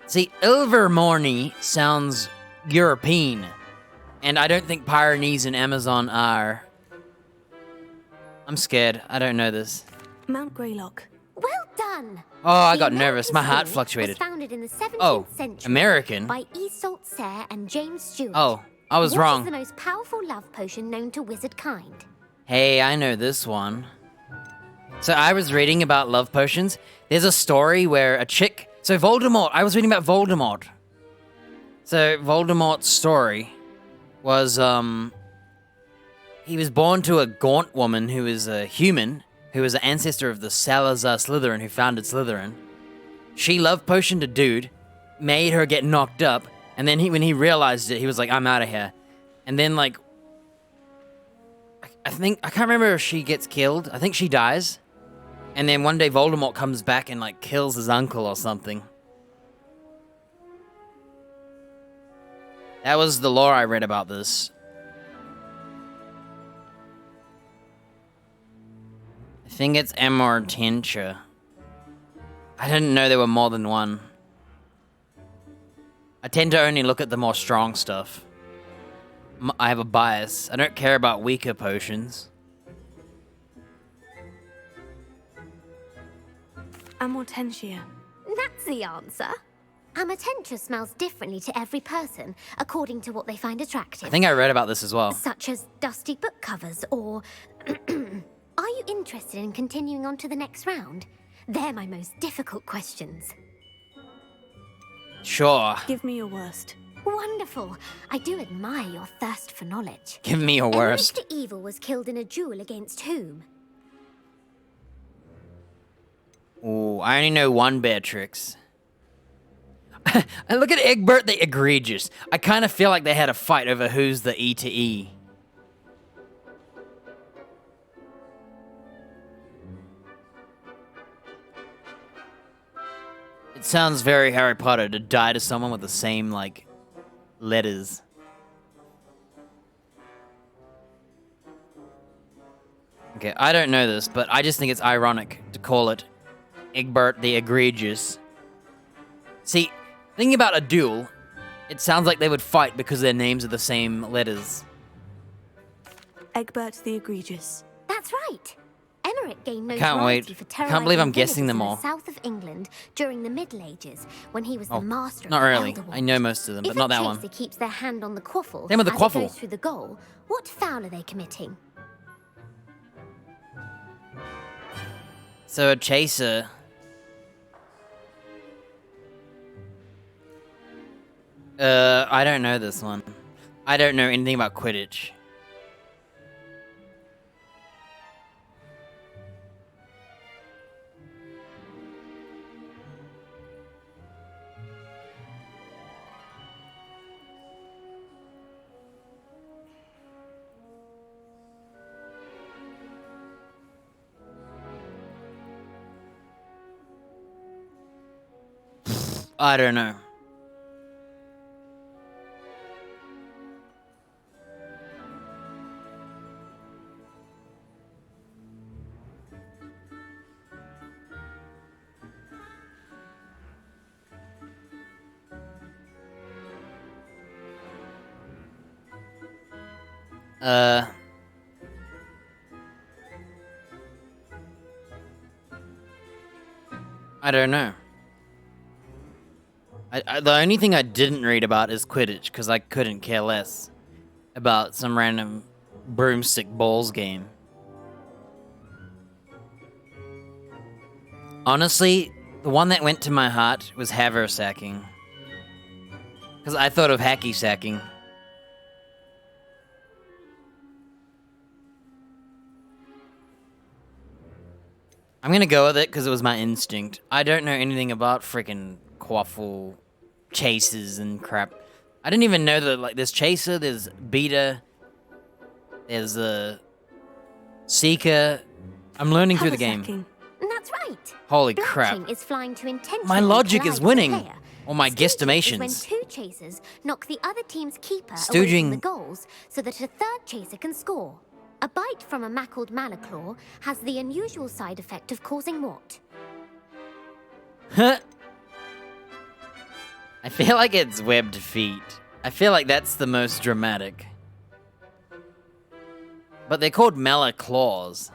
Speaker 1: See, Ilvermorny sounds European. And I don't think Pyrenees and Amazon are. I'm scared. I don't know this.
Speaker 3: Mount Greylock.
Speaker 11: Well done.
Speaker 1: Oh, I
Speaker 11: The
Speaker 1: got nervous. My heart
Speaker 11: American
Speaker 1: fluctuated.
Speaker 11: was founded in the 17th
Speaker 1: Oh,
Speaker 11: century
Speaker 1: American?
Speaker 11: by Isolde Sayre and James Stewart.
Speaker 1: Oh, I was
Speaker 11: What
Speaker 1: wrong.
Speaker 11: is the most powerful love potion known to wizard kind?
Speaker 1: Hey, I know this one. So I was reading about love potions. There's a story where a chick... So Voldemort, I was reading about Voldemort. So Voldemort's story was, he was born to a gaunt woman who is a human, who is an ancestor of the Salazar Slytherin who founded Slytherin. She love potioned a dude, made her get knocked up, and then when he realized it, he was like, I'm out of here. And then, like, I can't remember if she gets killed. I think she dies. And then one day Voldemort comes back and, like, kills his uncle or something. That was the lore I read about this. I think it's Amortentia. I didn't know there were more than one. I tend to only look at the more strong stuff. I have a bias. I don't care about weaker potions.
Speaker 3: Amortentia.
Speaker 11: That's the answer. Amortentia smells differently to every person, according to what they find attractive.
Speaker 1: I think I read about this as well.
Speaker 11: Such as dusty book covers, or... Are you interested in continuing on to the next round? They're my most difficult questions.
Speaker 1: Sure.
Speaker 3: Give me your worst.
Speaker 11: Wonderful. I do admire your thirst for knowledge.
Speaker 1: Give me your worst.
Speaker 11: Mr. Evil was killed in a duel against whom?
Speaker 1: Ooh, I only know one Beatrix. I look at Egbert the Egregious. I kind of feel like they had a fight over who's the E to E. It sounds very Harry Potter to die to someone with the same, like, letters. Okay, I don't know this, but I just think it's ironic to call it Egbert the Egregious. See, thinking about a duel, it sounds like they would fight because their names are the same letters.
Speaker 3: Egbert the Egregious.
Speaker 11: That's right. Emmerich gained
Speaker 1: Can't wait.
Speaker 11: notoriety for
Speaker 1: I can't believe I'm
Speaker 11: terrorizing
Speaker 1: guessing them
Speaker 11: villages
Speaker 1: all.
Speaker 11: in the south of England during the Middle Ages, when he was the
Speaker 1: Oh,
Speaker 11: master
Speaker 1: not
Speaker 11: of the
Speaker 1: really.
Speaker 11: Elder
Speaker 1: I know
Speaker 11: Wand.
Speaker 1: most of them, but
Speaker 11: If
Speaker 1: not
Speaker 11: a
Speaker 1: that one.
Speaker 11: chaser keeps their hand on the quaffle
Speaker 1: Same with the
Speaker 11: as
Speaker 1: quaffle.
Speaker 11: it goes through the goal, what foul are they committing?
Speaker 1: So a chaser... I don't know this one. I don't know anything about Quidditch. I don't know. I don't know. The only thing I didn't read about is Quidditch, because I couldn't care less about some random broomstick balls game. Honestly, the one that went to my heart was haversacking. Because I thought of hacky sacking. I'm gonna go with it because it was my instinct. I don't know anything about freaking quaffle chases and crap. I didn't even know that, like, there's chaser, there's beater, there's a seeker. I'm learning through the game.
Speaker 11: That's right.
Speaker 1: Holy crap.
Speaker 11: Blatching is flying to intentionally
Speaker 1: My logic
Speaker 11: collide
Speaker 1: is
Speaker 11: with the
Speaker 1: winning.
Speaker 11: player.
Speaker 1: Or my
Speaker 11: Stooging is when
Speaker 1: guesstimations.
Speaker 11: 2 chasers knock the other team's keeper away
Speaker 1: Stooging.
Speaker 11: from the goals so that a third chaser can score. A bite from a mackled malaclaw has the unusual side effect of causing what?
Speaker 1: Huh? I feel like it's webbed feet. I feel like that's the most dramatic. But they're called malaclaws.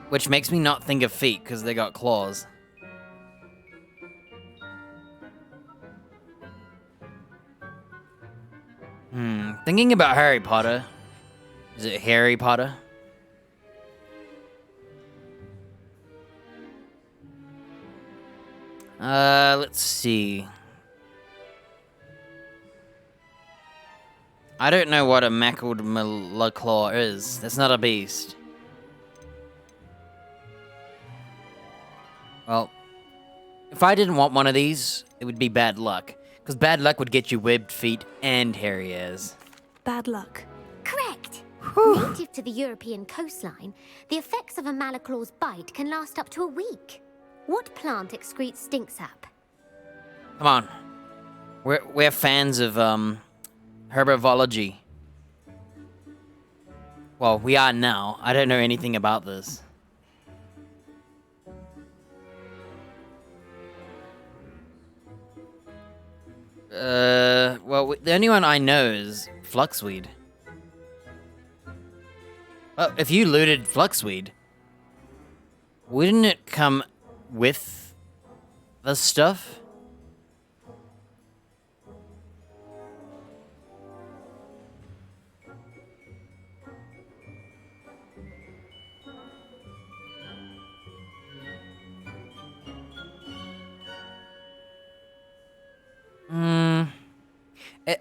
Speaker 1: Which makes me not think of feet, because they got claws. Thinking about Harry Potter. Is it Harry Potter? Let's see. I don't know what a mackled malaclaw is. That's not a beast. Well, if I didn't want one of these, it would be bad luck. Because bad luck would get you webbed feet and hairy ears.
Speaker 3: Bad luck.
Speaker 11: Correct. Native to the European coastline, the effects of a malaclaw's bite can last up to a week. What plant excretes stink sap?
Speaker 1: Come on. We're fans of, herbivology. Well, we are now. I don't know anything about this. Well, the only one I know is fluxweed. Well, if you looted fluxweed, wouldn't it come with the stuff?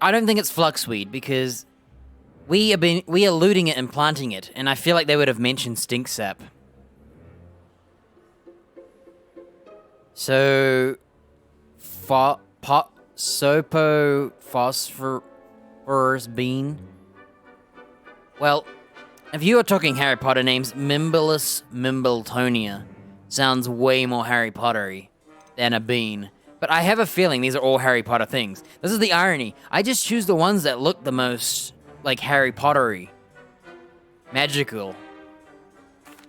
Speaker 1: I don't think it's fluxweed because we are looting it and planting it, and I feel like they would have mentioned stink sap. So, sopophosphorus bean. Well, if you are talking Harry Potter names, Mimblus Mimbletonia sounds way more Harry Pottery than a bean. But I have a feeling these are all Harry Potter things. This is the irony. I just choose the ones that look the most like Harry Pottery. Magical.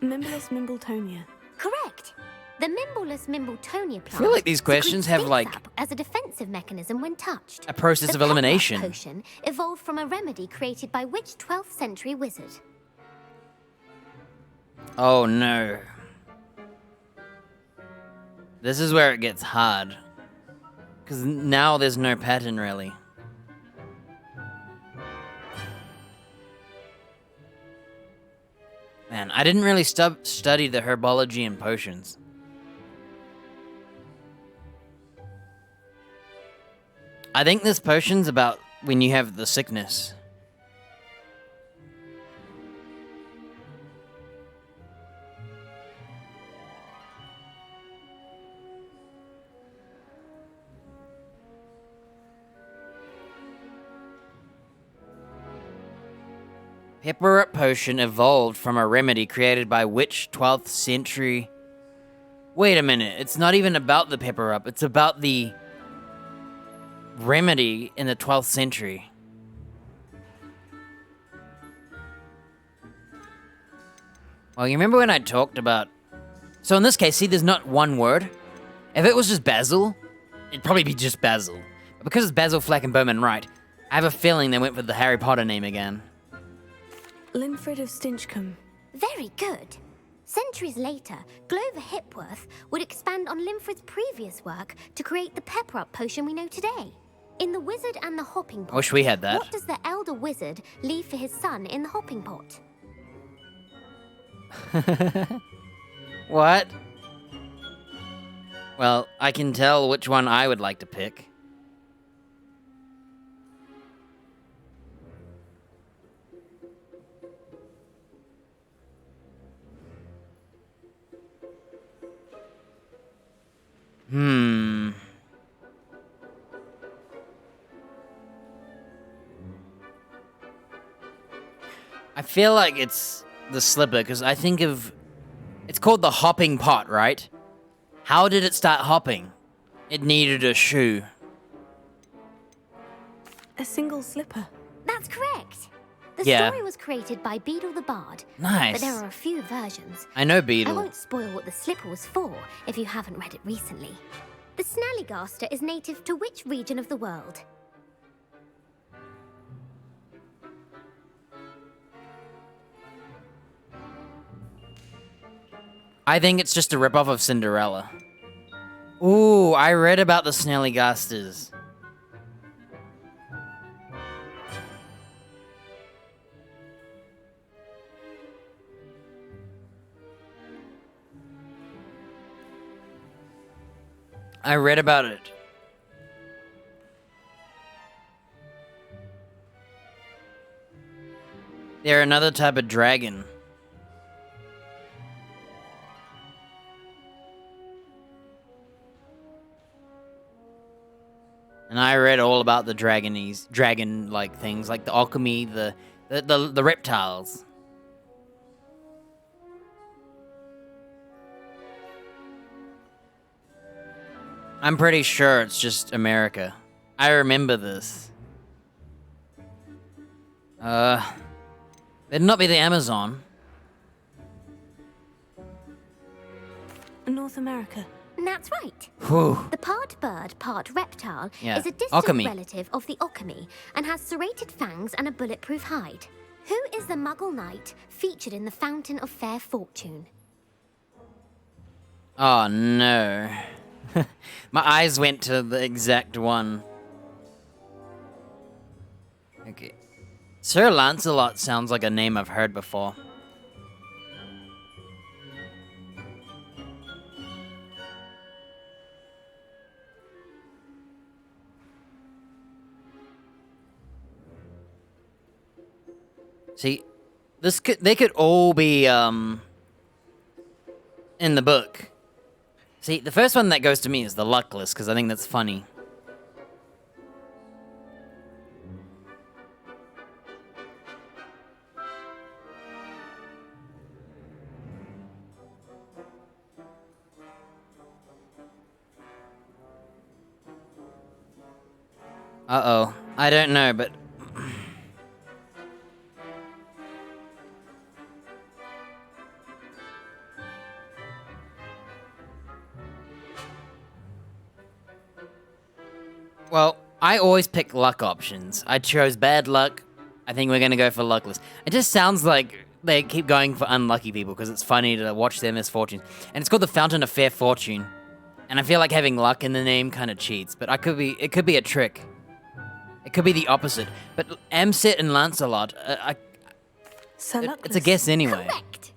Speaker 3: Mimblus Mimbletonia.
Speaker 11: Correct. The Mimblus Mimbletonia plant.
Speaker 1: I feel like these questions have
Speaker 11: secretes
Speaker 1: like
Speaker 11: stink sap as a defensive mechanism when touched.
Speaker 1: a process
Speaker 11: The
Speaker 1: of elimination.
Speaker 11: Pepper potion evolved from a remedy created by which 12th century wizard?
Speaker 1: Oh no. This is where it gets hard. Because now there's no pattern really. Man, I didn't really study the herbology and potions. I think this potion's about when you have the sickness. Pepperup potion evolved from a remedy created by which 12th century... Wait a minute, it's not even about the Pepperup, it's about the remedy in the 12th century. Well, you remember when I talked about... So in this case, see, there's not one word. If it was just Basil, it'd probably be just Basil. But because it's Basil, Flack, and Bowman Wright, I have a feeling they went for the Harry Potter name again.
Speaker 3: Linfred of Stinchcombe.
Speaker 11: Very good. Centuries later, Glover Hipworth would expand on Linfred's previous work to create the Pepperup potion we know today. In The Wizard and the Hopping Pot,
Speaker 1: I wish we had that.
Speaker 11: What does the elder wizard leave for his son in the hopping pot?
Speaker 1: What? Well, I can tell which one I would like to pick. I feel like it's the slipper because I think of... It's called the hopping pot, right? How did it start hopping? It needed a shoe.
Speaker 3: A single slipper.
Speaker 11: That's correct. The
Speaker 1: Yeah.
Speaker 11: story was created by Beedle the Bard.
Speaker 1: Nice.
Speaker 11: But there are a few versions.
Speaker 1: I know
Speaker 11: I
Speaker 1: Beetle.
Speaker 11: won't spoil what the slipper was for if you haven't read it recently. The Snallygaster is native to which region of the world?
Speaker 1: I think it's just a ripoff of Cinderella. Ooh, I read about the Snellygasters. I read about it. They're another type of dragon. And I read all about the dragon-like things, like the alchemy, the reptiles. I'm pretty sure it's just America. I remember this. It'd not be the Amazon.
Speaker 3: North America.
Speaker 11: That's right.
Speaker 1: Whew.
Speaker 11: The part bird, part reptile
Speaker 1: Yeah,
Speaker 11: is a distant
Speaker 1: alchemy.
Speaker 11: relative of the alchemy and has serrated fangs and a bulletproof hide. Who is the Muggle knight featured in the Fountain of Fair Fortune?
Speaker 1: Oh no. My eyes went to the exact one. Okay. Sir Lancelot sounds like a name I've heard before. See, they could all be in the book. See, the first one that goes to me is the Luckless, because I think that's funny. Uh-oh. I don't know, but... Well, I always pick luck options. I chose bad luck. I think we're gonna go for luckless. It just sounds like they keep going for unlucky people because it's funny to watch their misfortunes. And it's called the Fountain of Fair Fortune. And I feel like having luck in the name kind of cheats, but it could be a trick. It could be the opposite. But Amset and Lancelot, it's a guess anyway.
Speaker 11: Correct.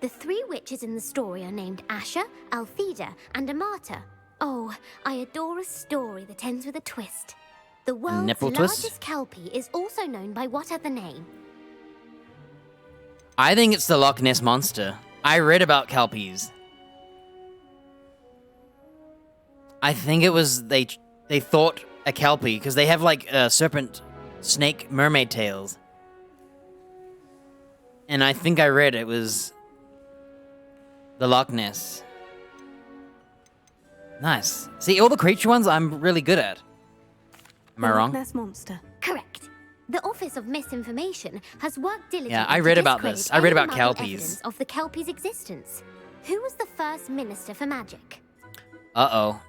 Speaker 11: The three witches in the story are named Asher, Altheda, and Amata. Oh, I adore a story that ends with a twist. The world's
Speaker 1: Nipple twist?
Speaker 11: largest kelpie is also known by what other name?
Speaker 1: I think it's the Loch Ness Monster. I read about kelpies. I think it was they thought a kelpie because they have like serpent, snake, mermaid tails. And I think I read it was the Loch Ness. Nice. See, all the creature ones I'm really good at. Am I wrong?
Speaker 3: Loch Ness Monster.
Speaker 11: Correct. The Office of Misinformation has worked diligently
Speaker 1: Yeah, I read
Speaker 11: to
Speaker 1: about
Speaker 11: discredit
Speaker 1: this. I read
Speaker 11: any
Speaker 1: about
Speaker 11: Muggle
Speaker 1: kelpies.
Speaker 11: evidence of the kelpies' existence. Who was the first Minister for Magic?
Speaker 1: Uh-oh.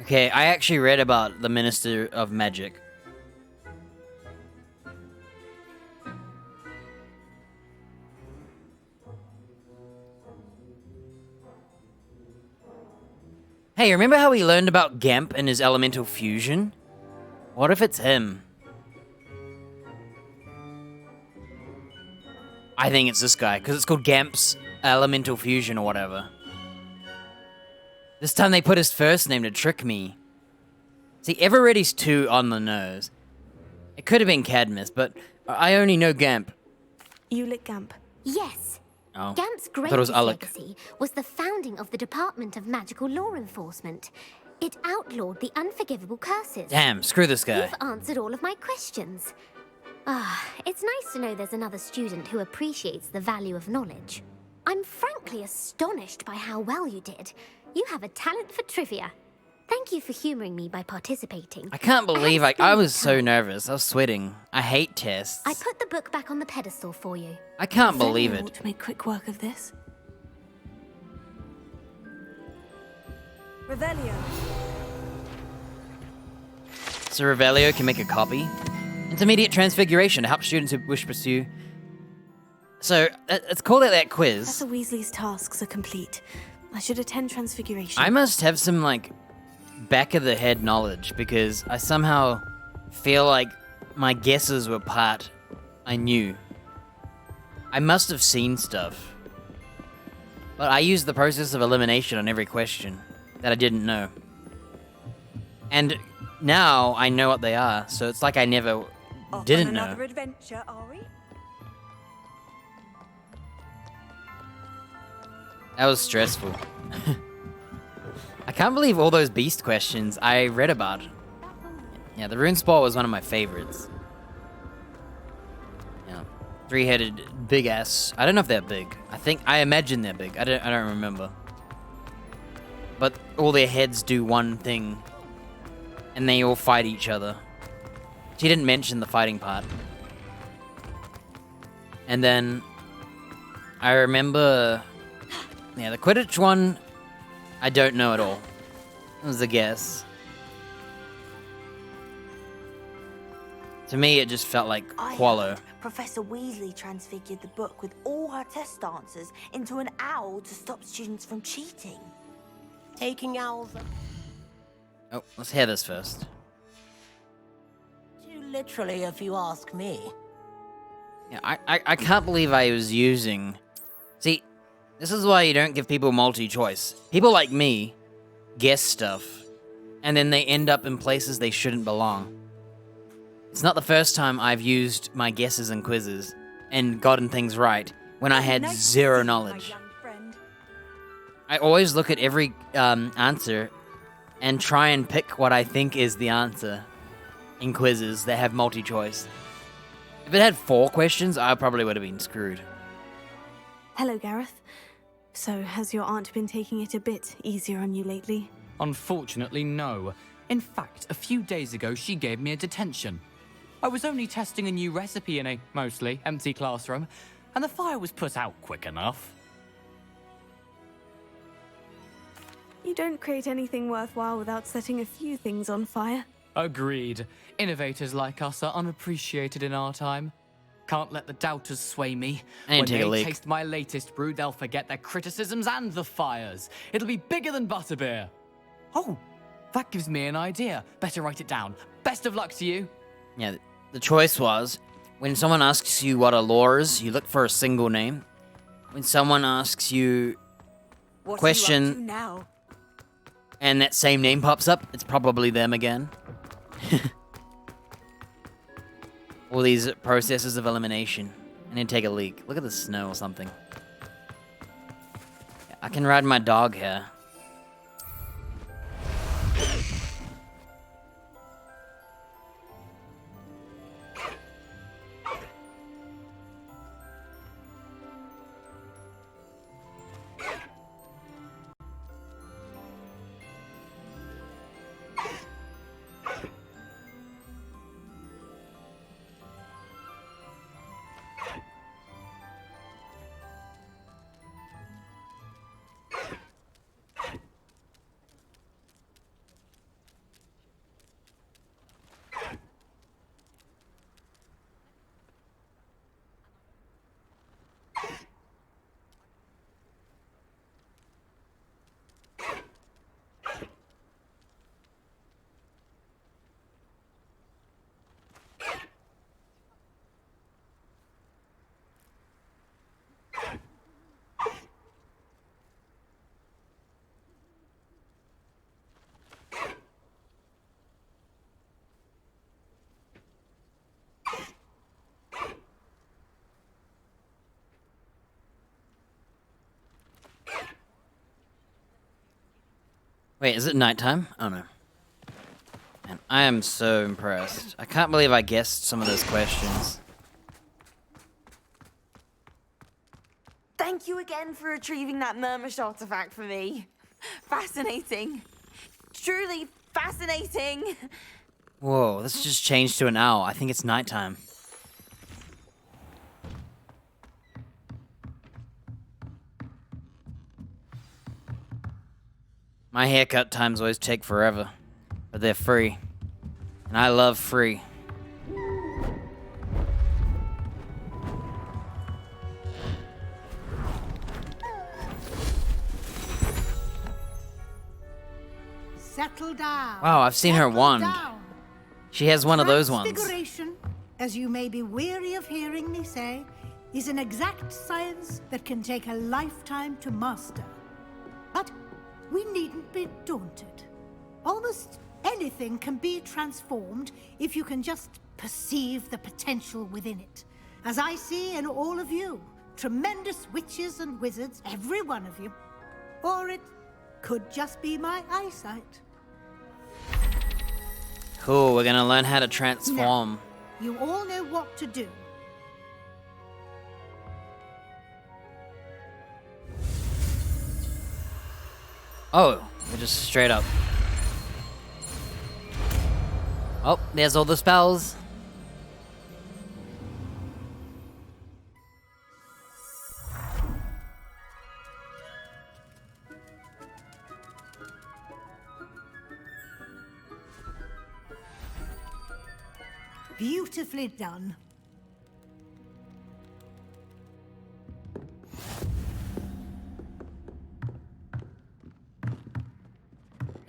Speaker 1: Okay, I actually read about the Minister of Magic. Hey, remember how we learned about Gamp and his elemental fusion? What if it's him? I think it's this guy, because it's called Gamp's elemental fusion or whatever. This time they put his first name to trick me. See, Eveready's too on the nose. It could have been Cadmus, but I only know Gamp.
Speaker 3: Ulick Gamp.
Speaker 11: Yes.
Speaker 1: Oh,
Speaker 11: Gamp's
Speaker 1: I thought it was
Speaker 11: greatest
Speaker 1: Alec.
Speaker 11: legacy was the founding of the Department of Magical Law Enforcement. It outlawed the unforgivable curses.
Speaker 1: Damn, screw this guy.
Speaker 11: You've answered all of my questions. Ah, it's nice to know there's another student who appreciates the value of knowledge. I'm frankly astonished by how well you did. You have a talent for trivia. Thank you for humoring me by participating.
Speaker 1: I can't believe I was so nervous. I was sweating. I hate tests.
Speaker 11: I put the book back on the pedestal for you.
Speaker 1: I can't believe
Speaker 3: Ought
Speaker 1: it.
Speaker 3: to make quick work of this. Revelio.
Speaker 1: So Revelio can make a copy. Intermediate Transfiguration to help students who wish to pursue. So, it's called that quiz.
Speaker 3: Professor Weasley's tasks are complete. I should attend Transfiguration.
Speaker 1: I must have some, like, back-of-the-head knowledge, because I somehow feel like my guesses were part I knew. I must have seen stuff. But I used the process of elimination on every question that I didn't know. And now I know what they are, so it's like I never didn't know.
Speaker 8: Another adventure, are we?
Speaker 1: That was stressful. I can't believe all those beast questions I read about. Yeah, the rune spore was one of my favorites. Yeah, three-headed big ass. I don't know if they're big. I imagine they're big. I don't remember. But all their heads do one thing, and they all fight each other. She didn't mention the fighting part. And then I remember, yeah, the Quidditch one, I don't know at all. It was a guess. To me, it just felt like Qualo.
Speaker 8: Professor Weasley transfigured the book with all her test answers into an owl to stop students from cheating.
Speaker 12: Taking owls.
Speaker 1: Oh, let's hear this first.
Speaker 12: Too literally, if you ask me.
Speaker 1: Yeah, I can't believe I was using... See, this is why you don't give people multi-choice. People like me guess stuff, and then they end up in places they shouldn't belong. It's not the first time I've used my guesses in quizzes and gotten things right when I had zero knowledge. I always look at every answer and try and pick what I think is the answer in quizzes that have multi-choice. If it had 4 questions, I probably would have been screwed.
Speaker 3: Hello, Gareth. So, has your aunt been taking it a bit easier on you lately?
Speaker 13: Unfortunately, no. In fact, a few days ago, she gave me a detention. I was only testing a new recipe in a mostly empty classroom, and the fire was put out quick enough.
Speaker 3: You don't create anything worthwhile without setting a few things on fire.
Speaker 13: Agreed. Innovators like us are unappreciated in our time. Can't let the doubters sway me.
Speaker 1: I need
Speaker 13: When
Speaker 1: to take a
Speaker 13: they
Speaker 1: leak.
Speaker 13: taste my latest brew, they'll forget their criticisms and the fires. It'll be bigger than butterbeer. Oh, that gives me an idea. Better write it down. Best of luck to you.
Speaker 1: Yeah, the choice was, when someone asks you what a lore is, you look for a single name. When someone asks you a question
Speaker 8: now?
Speaker 1: and that same name pops up, it's probably them again. All these processes of elimination. I need to take a leak. Look at the snow or something. I can ride my dog here. Wait, is it nighttime? Oh no. Man, I am so impressed. I can't believe I guessed some of those questions.
Speaker 14: Thank you again for retrieving that Murmush artifact for me. Fascinating. Truly fascinating.
Speaker 1: Whoa, this just changed to an owl. I think it's nighttime. My haircut times always take forever, but they're free. And I love free.
Speaker 8: Settle down.
Speaker 1: Wow, I've seen her
Speaker 8: Settle
Speaker 1: wand.
Speaker 8: down.
Speaker 1: She has one of those ones.
Speaker 8: Transfiguration, as you may be weary of hearing me say, is an exact science that can take a lifetime to master. But we needn't be daunted. Almost anything can be transformed if you can just perceive the potential within it. As I see in all of you, tremendous witches and wizards, every one of you. Or it could just be my eyesight.
Speaker 1: Cool, we're gonna learn how to transform.
Speaker 8: Now, you all know what to do.
Speaker 1: Oh, we're just straight up. Oh, there's all the spells.
Speaker 8: Beautifully done.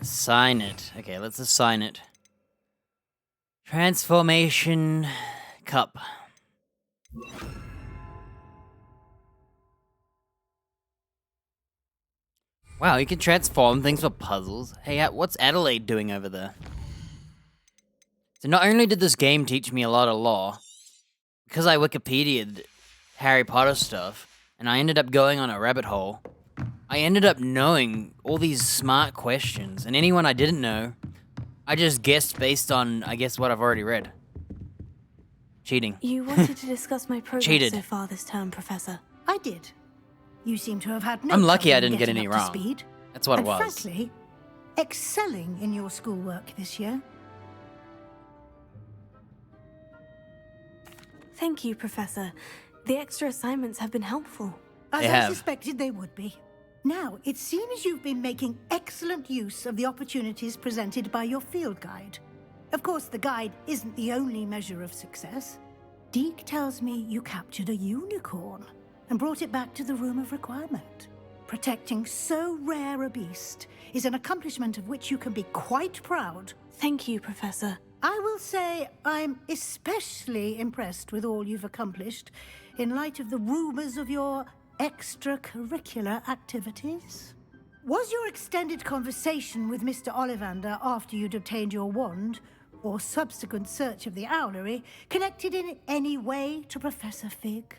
Speaker 1: Assign it. Okay, let's assign it. Transformation cup. Wow, you can transform things for puzzles. Hey, what's Adelaide doing over there? So not only did this game teach me a lot of lore, because I Wikipedia'd Harry Potter stuff, and I ended up going on a rabbit hole, I ended up knowing all these smart questions, and anyone I didn't know, I just guessed based on, I guess, what I've already read. Cheating.
Speaker 3: You wanted to discuss my progress
Speaker 1: Cheated.
Speaker 3: so far this term, Professor.
Speaker 8: I did. You seem to have had no
Speaker 1: I'm lucky
Speaker 8: trouble
Speaker 1: I didn't get
Speaker 8: getting
Speaker 1: any
Speaker 8: up to
Speaker 1: wrong.
Speaker 8: speed.
Speaker 1: That's what it
Speaker 8: And
Speaker 1: was.
Speaker 8: frankly, excelling in your schoolwork this year.
Speaker 3: Thank you, Professor. The extra assignments have been helpful.
Speaker 8: As I suspected they would be. Now, it seems you've been making excellent use of the opportunities presented by your field guide. Of course, the guide isn't the only measure of success. Deke tells me you captured a unicorn and brought it back to the Room of Requirement. Protecting so rare a beast is an accomplishment of which you can be quite proud.
Speaker 3: Thank you, Professor.
Speaker 8: I will say I'm especially impressed with all you've accomplished in light of the rumors of your extracurricular activities. Was your extended conversation with Mr. Ollivander after you'd obtained your wand, or subsequent search of the owlery, connected in any way to Professor Fig?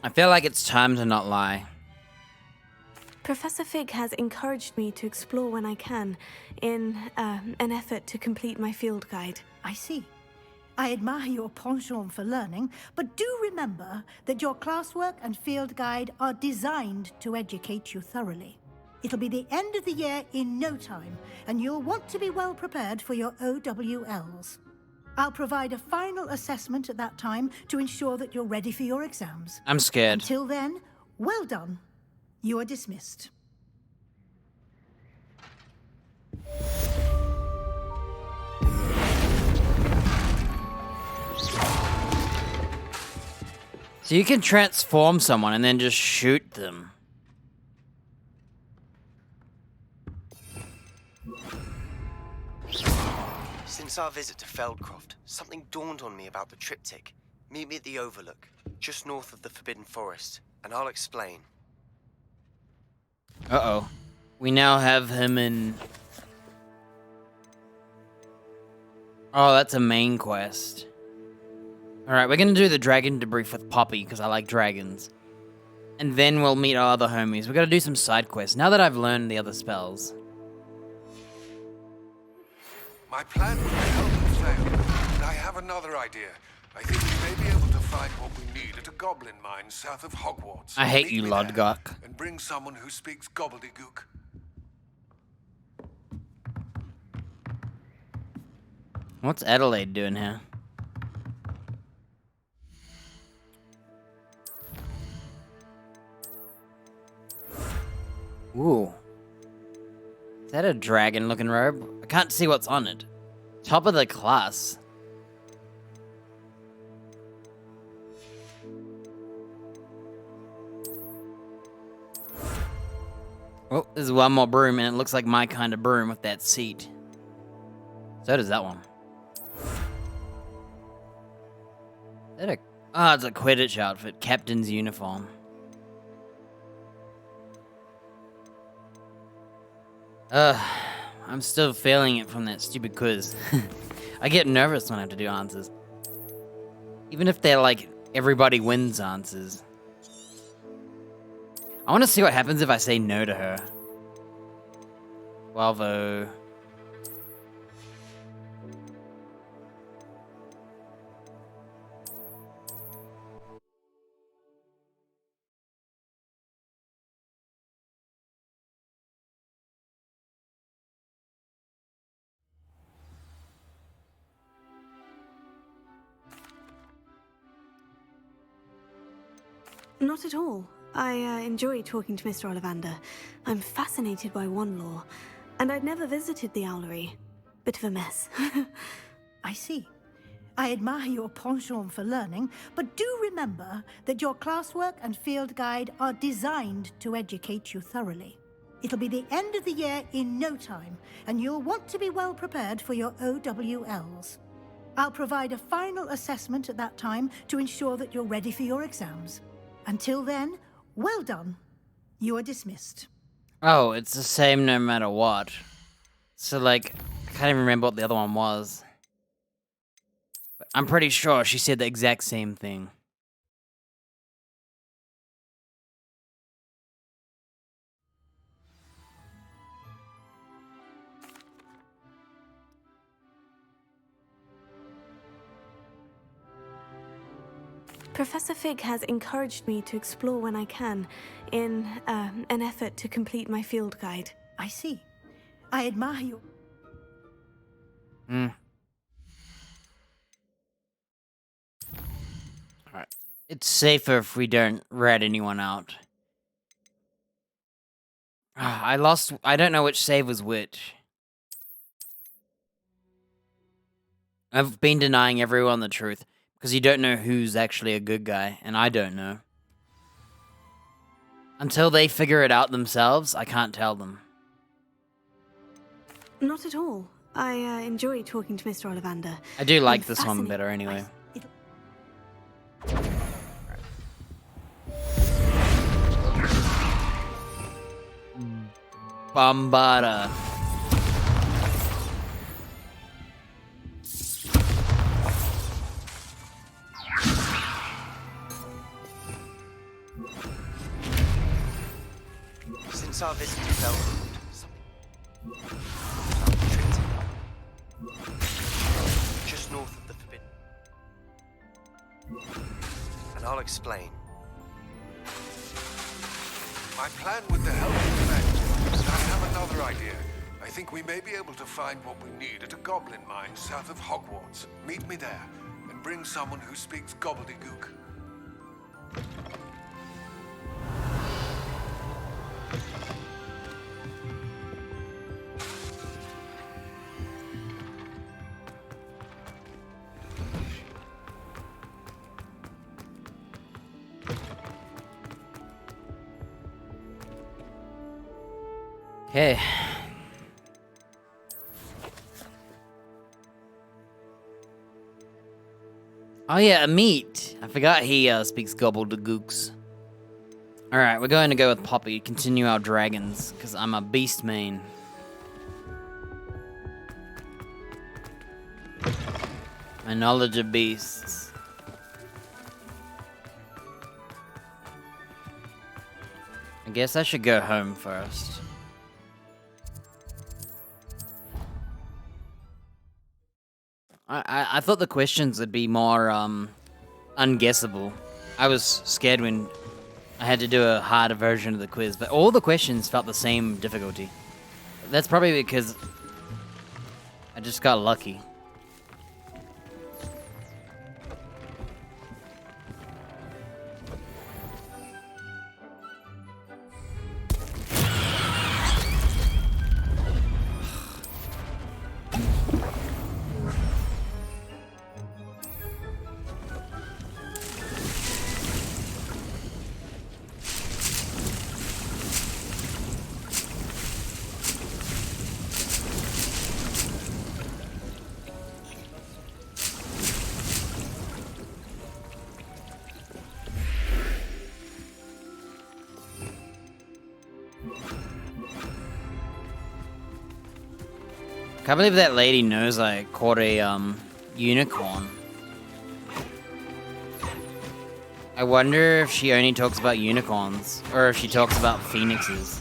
Speaker 1: I feel like it's time to not lie.
Speaker 3: Professor Fig has encouraged me to explore when I can, in an effort to complete my field guide.
Speaker 8: I see. I admire your penchant for learning, but do remember that your classwork and field guide are designed to educate you thoroughly. It'll be the end of the year in no time, and you'll want to be well prepared for your OWLs. I'll provide a final assessment at that time to ensure that you're ready for your exams.
Speaker 1: I'm scared.
Speaker 8: Until then, well done. You are dismissed.
Speaker 1: So you can transform someone and then just shoot them.
Speaker 15: Since our visit to Feldcroft, something dawned on me about the triptych. Meet me at the Overlook, just north of the Forbidden Forest, and I'll explain.
Speaker 1: Uh-oh. We now have him in... Oh, that's a main quest. Alright, we're gonna do the dragon debrief with Poppy, because I like dragons. And then we'll meet our other homies. We gotta do some side quests, now that I've learned the other spells.
Speaker 2: My plan would help and fail, and I have another idea. I think we may be able to find what we need at a goblin mine south of Hogwarts.
Speaker 1: I hate
Speaker 2: Meet
Speaker 1: you,
Speaker 2: me there,
Speaker 1: Lodgok.
Speaker 2: and bring someone who speaks gobbledygook.
Speaker 1: What's Adelaide doing here? Ooh. Is that a dragon-looking robe? I can't see what's on it. Top of the class. Oh, there's one more broom, and it looks like my kind of broom with that seat. So does that one. Is that a... Oh, it's a Quidditch outfit. Captain's uniform. I'm still feeling it from that stupid quiz. I get nervous when I have to do answers. Even if they're like, everybody wins answers. I want to see what happens if I say no to her. 12-0.
Speaker 3: Not at all. I enjoy talking to Mr. Ollivander. I'm fascinated by one law, and I'd never visited the Owlery. Bit of a mess.
Speaker 8: I see. I admire your penchant for learning, but do remember that your classwork and field guide are designed to educate you thoroughly. It'll be the end of the year in no time, and you'll want to be well prepared for your OWLs. I'll provide a final assessment at that time to ensure that you're ready for your exams. Until then, well done. You are dismissed.
Speaker 1: Oh, it's the same no matter what. So, like, I can't even remember what the other one was. But I'm pretty sure she said the exact same thing.
Speaker 3: Professor Fig has encouraged me to explore when I can, in an effort to complete my field guide.
Speaker 8: I see. I admire you.
Speaker 1: Alright. It's safer if we don't rat anyone out. I don't know which save was which. I've been denying everyone the truth. Because you don't know who's actually a good guy, and I don't know. Until they figure it out themselves, I can't tell them.
Speaker 3: Not at all. I enjoy talking to Mr. Ollivander.
Speaker 1: I do like this one better anyway. Bombada.
Speaker 15: Since our visit to Feldcroft, just north of the Forbidden. And I'll explain.
Speaker 2: My plan with the help of friends, I have another idea. I think we may be able to find what we need at a goblin mine south of Hogwarts. Meet me there, and bring someone who speaks gobbledygook.
Speaker 1: Okay. Oh yeah, Amit. I forgot he speaks gobbledygooks. Alright, we're going to go with Poppy, continue our dragons, because I'm a beast main. My knowledge of beasts. I guess I should go home first. I thought the questions would be more, unguessable. I was scared when I had to do a harder version of the quiz, but all the questions felt the same difficulty. That's probably because I just got lucky. Can't believe that lady knows I caught a, unicorn. I wonder if she only talks about unicorns, or if she talks about phoenixes.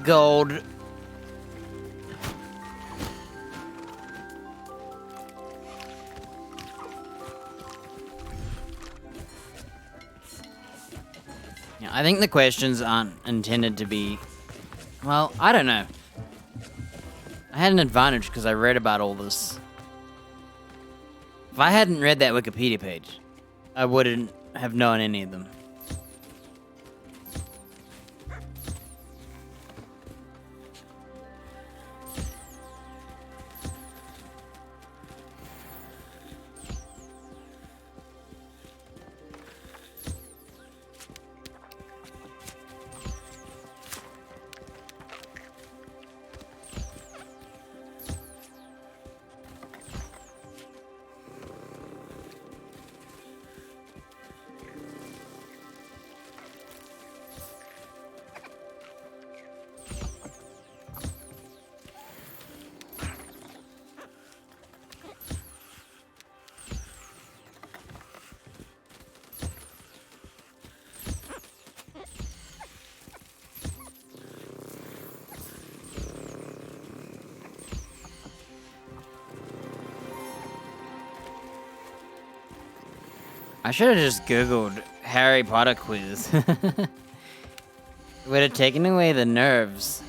Speaker 1: Gold. Yeah, I think the questions aren't intended to be... Well, I don't know. I had an advantage because I read about all this. If I hadn't read that Wikipedia page, I wouldn't have known any of them. I should have just Googled Harry Potter quiz. It would have taken away the nerves.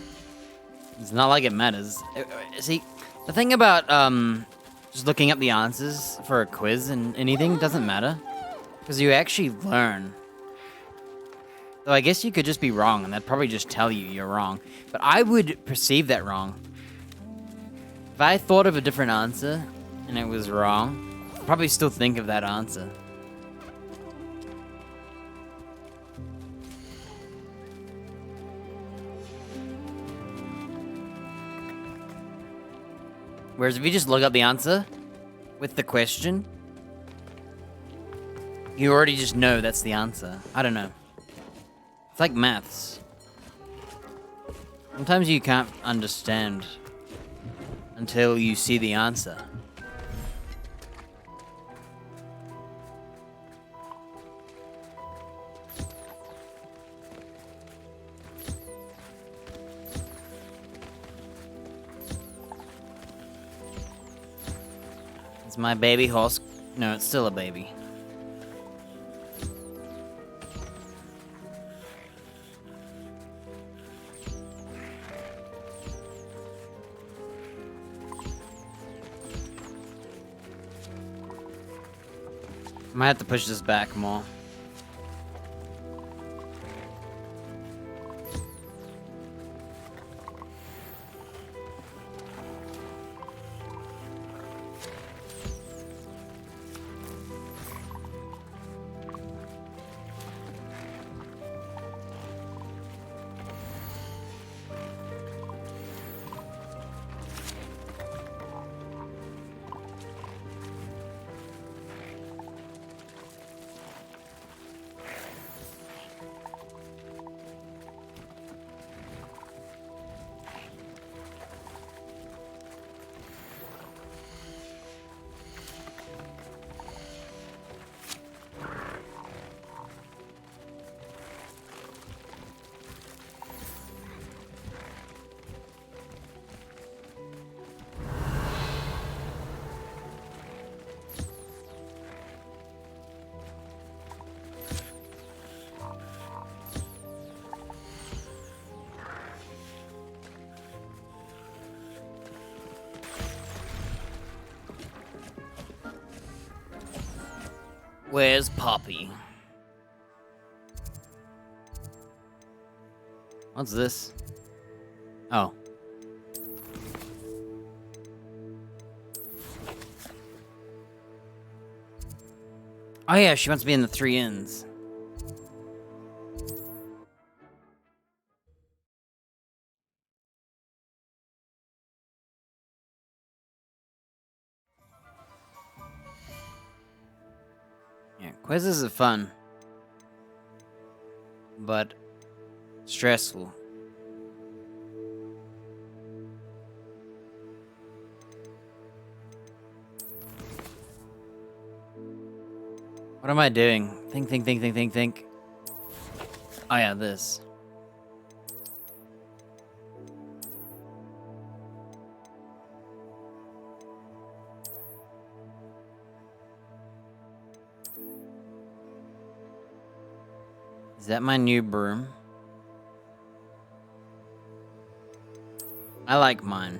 Speaker 1: It's not like it matters. See, the thing about just looking up the answers for a quiz and anything doesn't matter. Because you actually learn. Though I guess you could just be wrong, and that'd probably just tell you you're wrong. But I would perceive that wrong. If I thought of a different answer, and it was wrong, I'd probably still think of that answer. Whereas if you just look up the answer with the question, you You already just know that's the answer. I don't know. It's like maths. Sometimes you can't understand until you see the answer. Is my baby horse? No, it's still a baby. I might have to push this back more. Where's Poppy? What's this? Oh. Oh yeah, she wants to be in the 3 Inns. Yeah, quizzes are fun. But stressful. What am I doing? Think. Oh yeah, this. Is that my new broom? I like mine.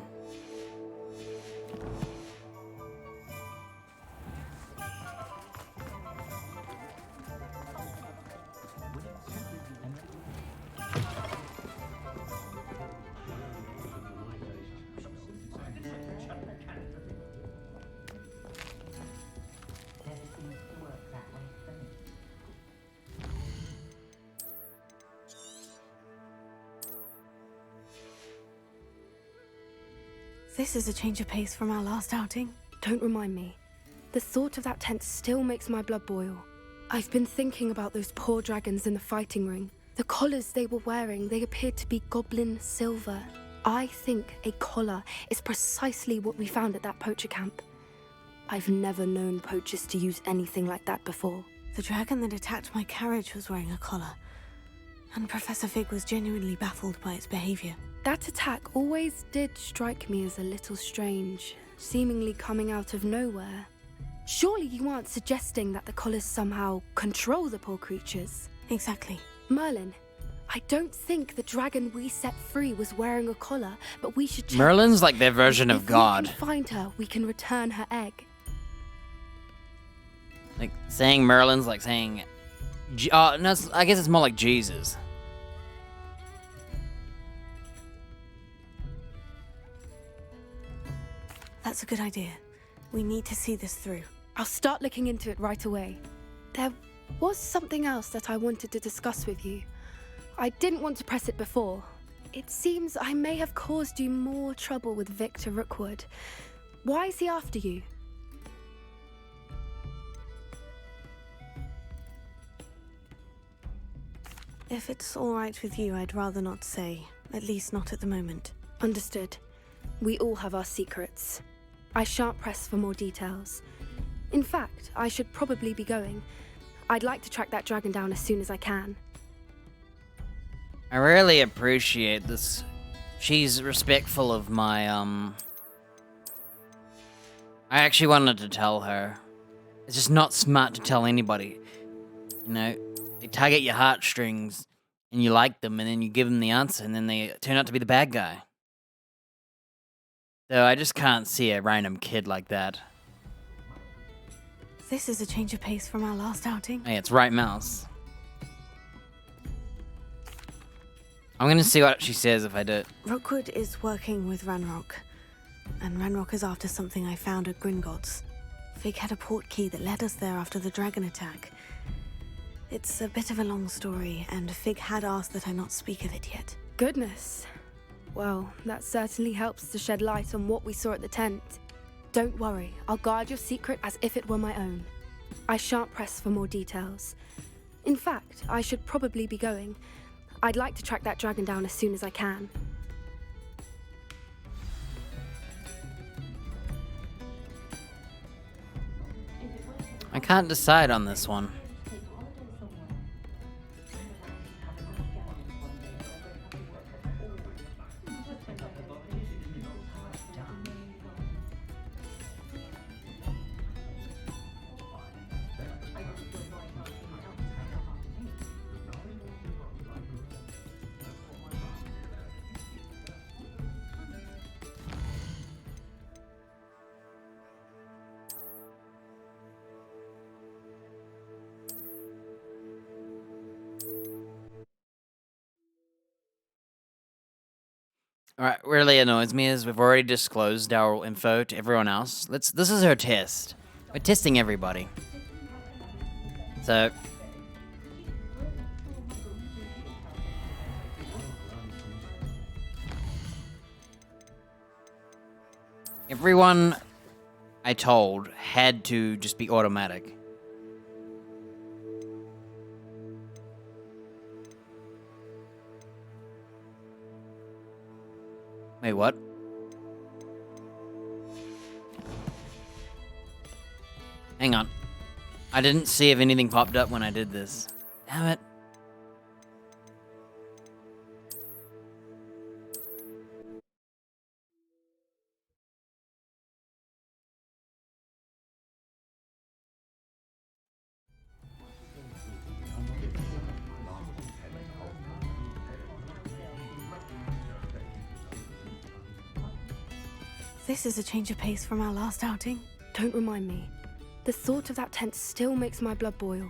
Speaker 3: This is a change of pace from our last outing.
Speaker 4: Don't remind me. The thought of that tent still makes my blood boil. I've been thinking about those poor dragons in the fighting ring. The collars they were wearing, they appeared to be goblin silver. I think a collar is precisely what we found at that poacher camp. I've never known poachers to use anything like that before.
Speaker 3: The dragon that attacked my carriage was wearing a collar, and Professor Fig was genuinely baffled by its behavior.
Speaker 4: That attack always did strike me as a little strange, seemingly coming out of nowhere. Surely you aren't suggesting that the collars somehow control the poor creatures?
Speaker 3: Exactly.
Speaker 4: Merlin, I don't think the dragon we set free was wearing a collar, but we should check.
Speaker 1: Merlin's like their version of God.
Speaker 4: If we can find her, we can return her egg.
Speaker 1: Like, saying Merlin's like saying... no, I guess it's more like Jesus.
Speaker 3: That's a good idea. We need to see this through.
Speaker 4: I'll start looking into it right away. There was something else that I wanted to discuss with you. I didn't want to press it before. It seems I may have caused you more trouble with Victor Rookwood. Why is he after you?
Speaker 3: If it's all right with you, I'd rather not say. At least not at the moment.
Speaker 4: Understood. We all have our secrets. I shan't press for more details. In fact, I should probably be going. I'd like to track that dragon down as soon as I can.
Speaker 1: I really appreciate this. She's respectful of my, I actually wanted to tell her. It's just not smart to tell anybody. You know, they tug at your heartstrings, and you like them, and then you give them the answer, and then they turn out to be the bad guy. So I just can't see a random kid like that.
Speaker 3: This is a change of pace from our last outing.
Speaker 1: Hey, it's right mouse. I'm gonna see what she says if I do it.
Speaker 3: Rookwood is working with Ranrock, and Ranrock is after something I found at Gringotts. Fig had a port key that led us there after the dragon attack. It's a bit of a long story, and Fig had asked that I not speak of it yet.
Speaker 4: Goodness. Well, that certainly helps to shed light on what we saw at the tent. Don't worry, I'll guard your secret as if it were my own. I shan't press for more details. In fact, I should probably be going. I'd like to track that dragon down as soon as I can.
Speaker 1: I can't decide on this one. Alright, really annoys me is we've already disclosed our info to everyone else. This is her test. We're testing everybody. So everyone I told had to just be automatic. Wait, what? Hang on. I didn't see if anything popped up when I did this. Damn it.
Speaker 3: This is a change of pace from our last outing.
Speaker 4: Don't remind me. The thought of that tent still makes my blood boil.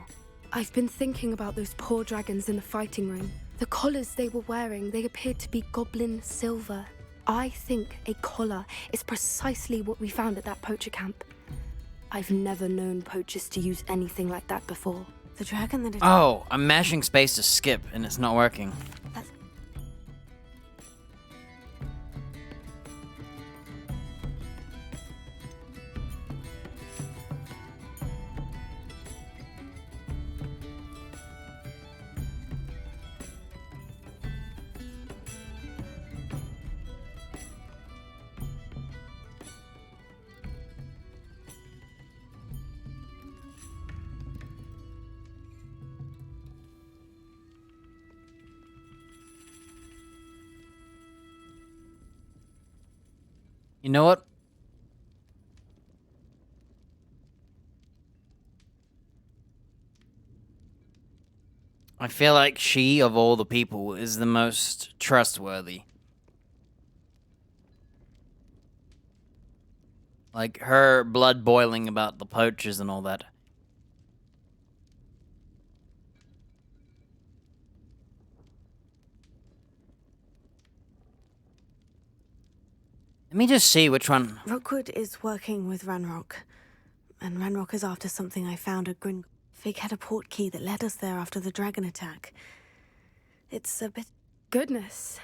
Speaker 4: I've been thinking about those poor dragons in the fighting ring. The collars they were wearing, they appeared to be goblin silver. I think a collar is precisely what we found at that poacher camp. I've never known poachers to use anything like that before.
Speaker 3: The dragon that...
Speaker 1: Oh, I'm mashing space to skip, and it's not working. You know what? I feel like she, of all the people, is the most trustworthy. Like, her blood boiling about the poachers and all that. Let me just see which one.
Speaker 3: Rookwood is working with Ranrock, and Ranrock is after something I found at Gringotts. Fig had a port key that led us there after the dragon attack. It's a bit...
Speaker 4: Goodness.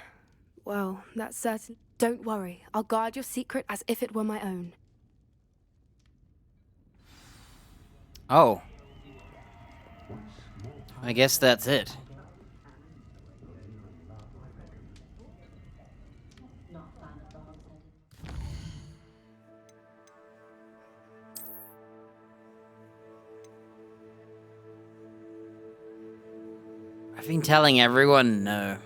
Speaker 4: Well, that's certain. Don't worry, I'll guard your secret as if it were my own.
Speaker 1: Oh. I guess that's it. I've been telling everyone no.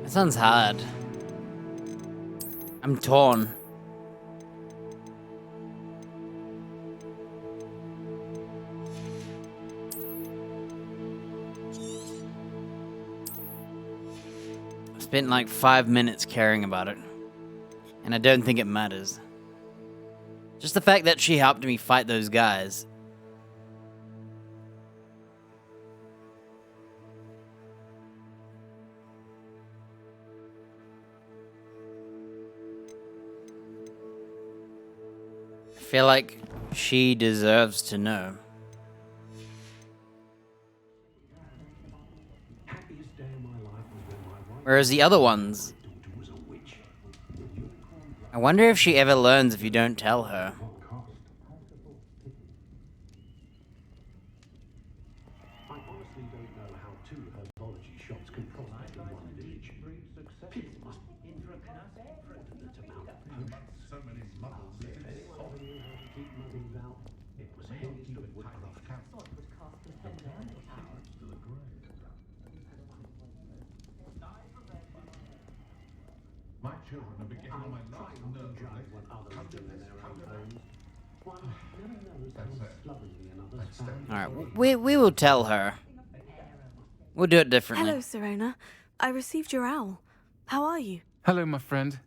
Speaker 1: That sounds hard. I'm torn. I spent like 5 minutes caring about it, and I don't think it matters. Just the fact that she helped me fight those guys. I feel like she deserves to know. Whereas the other ones, I wonder if she ever learns if you don't tell her.
Speaker 5: My children are beginning on my last nerve.
Speaker 1: Alright, we will tell her. We'll do it differently.
Speaker 3: Hello, Sirona. I received your owl. How are you?
Speaker 9: Hello, my friend.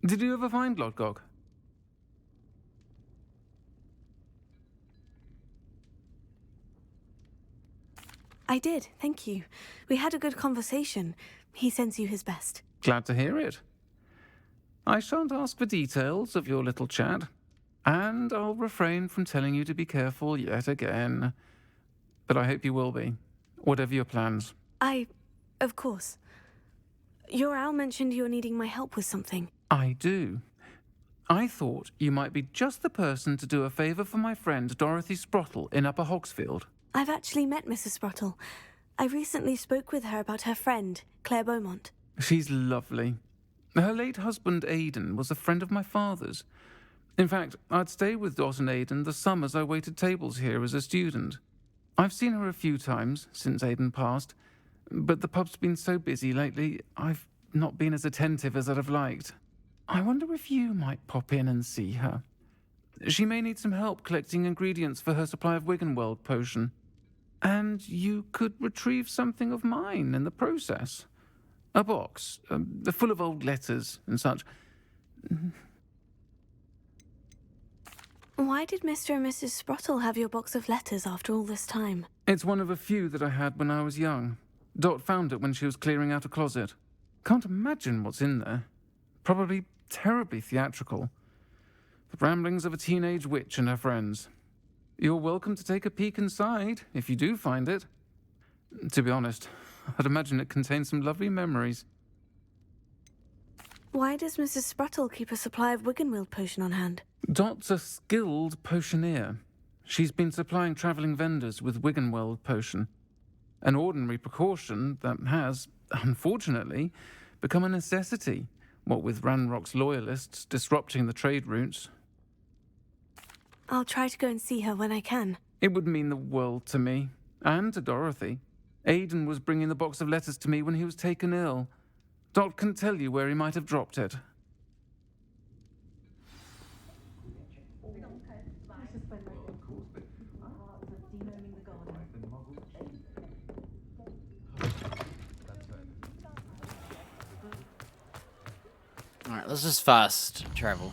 Speaker 9: Did you ever find Lodgok?
Speaker 3: I did, thank you. We had a good conversation. He sends you his best.
Speaker 9: Glad to hear it. I shan't ask for details of your little chat, and I'll refrain from telling you to be careful yet again. But I hope you will be, whatever your plans.
Speaker 3: Of course. Your owl mentioned you were needing my help with something.
Speaker 9: I do. I thought you might be just the person to do a favour for my friend Dorothy Sprottle in Upper Hogsfield.
Speaker 3: I've actually met Mrs. Sprottle. I recently spoke with her about her friend, Claire Beaumont.
Speaker 9: She's lovely. Her late husband, Aidan, was a friend of my father's. In fact, I'd stay with Dot and Aidan the summers I waited tables here as a student. I've seen her a few times since Aidan passed, but the pub's been so busy lately, I've not been as attentive as I'd have liked. I wonder if you might pop in and see her. She may need some help collecting ingredients for her supply of Wiggenweld potion. And you could retrieve something of mine in the process. A box, full of old letters and such.
Speaker 3: Why did Mr. and Mrs. Sprottle have your box of letters after all this time?
Speaker 9: It's one of a few that I had when I was young. Dot found it when she was clearing out a closet. Can't imagine what's in there. Probably terribly theatrical. The ramblings of a teenage witch and her friends. You're welcome to take a peek inside, if you do find it. To be honest, I'd imagine it contains some lovely memories.
Speaker 3: Why does Mrs. Sprottle keep a supply of Wiggenweld potion on hand?
Speaker 9: Dot's a skilled potioneer. She's been supplying travelling vendors with Wiggenweld potion. An ordinary precaution that has, unfortunately, become a necessity, what with Ranrock's loyalists disrupting the trade routes.
Speaker 3: I'll try to go and see her when I can.
Speaker 9: It would mean the world to me, and to Dorothy. Aidan was bringing the box of letters to me when he was taken ill. Dot can tell you where he might have dropped it.
Speaker 1: Alright, let's just fast travel.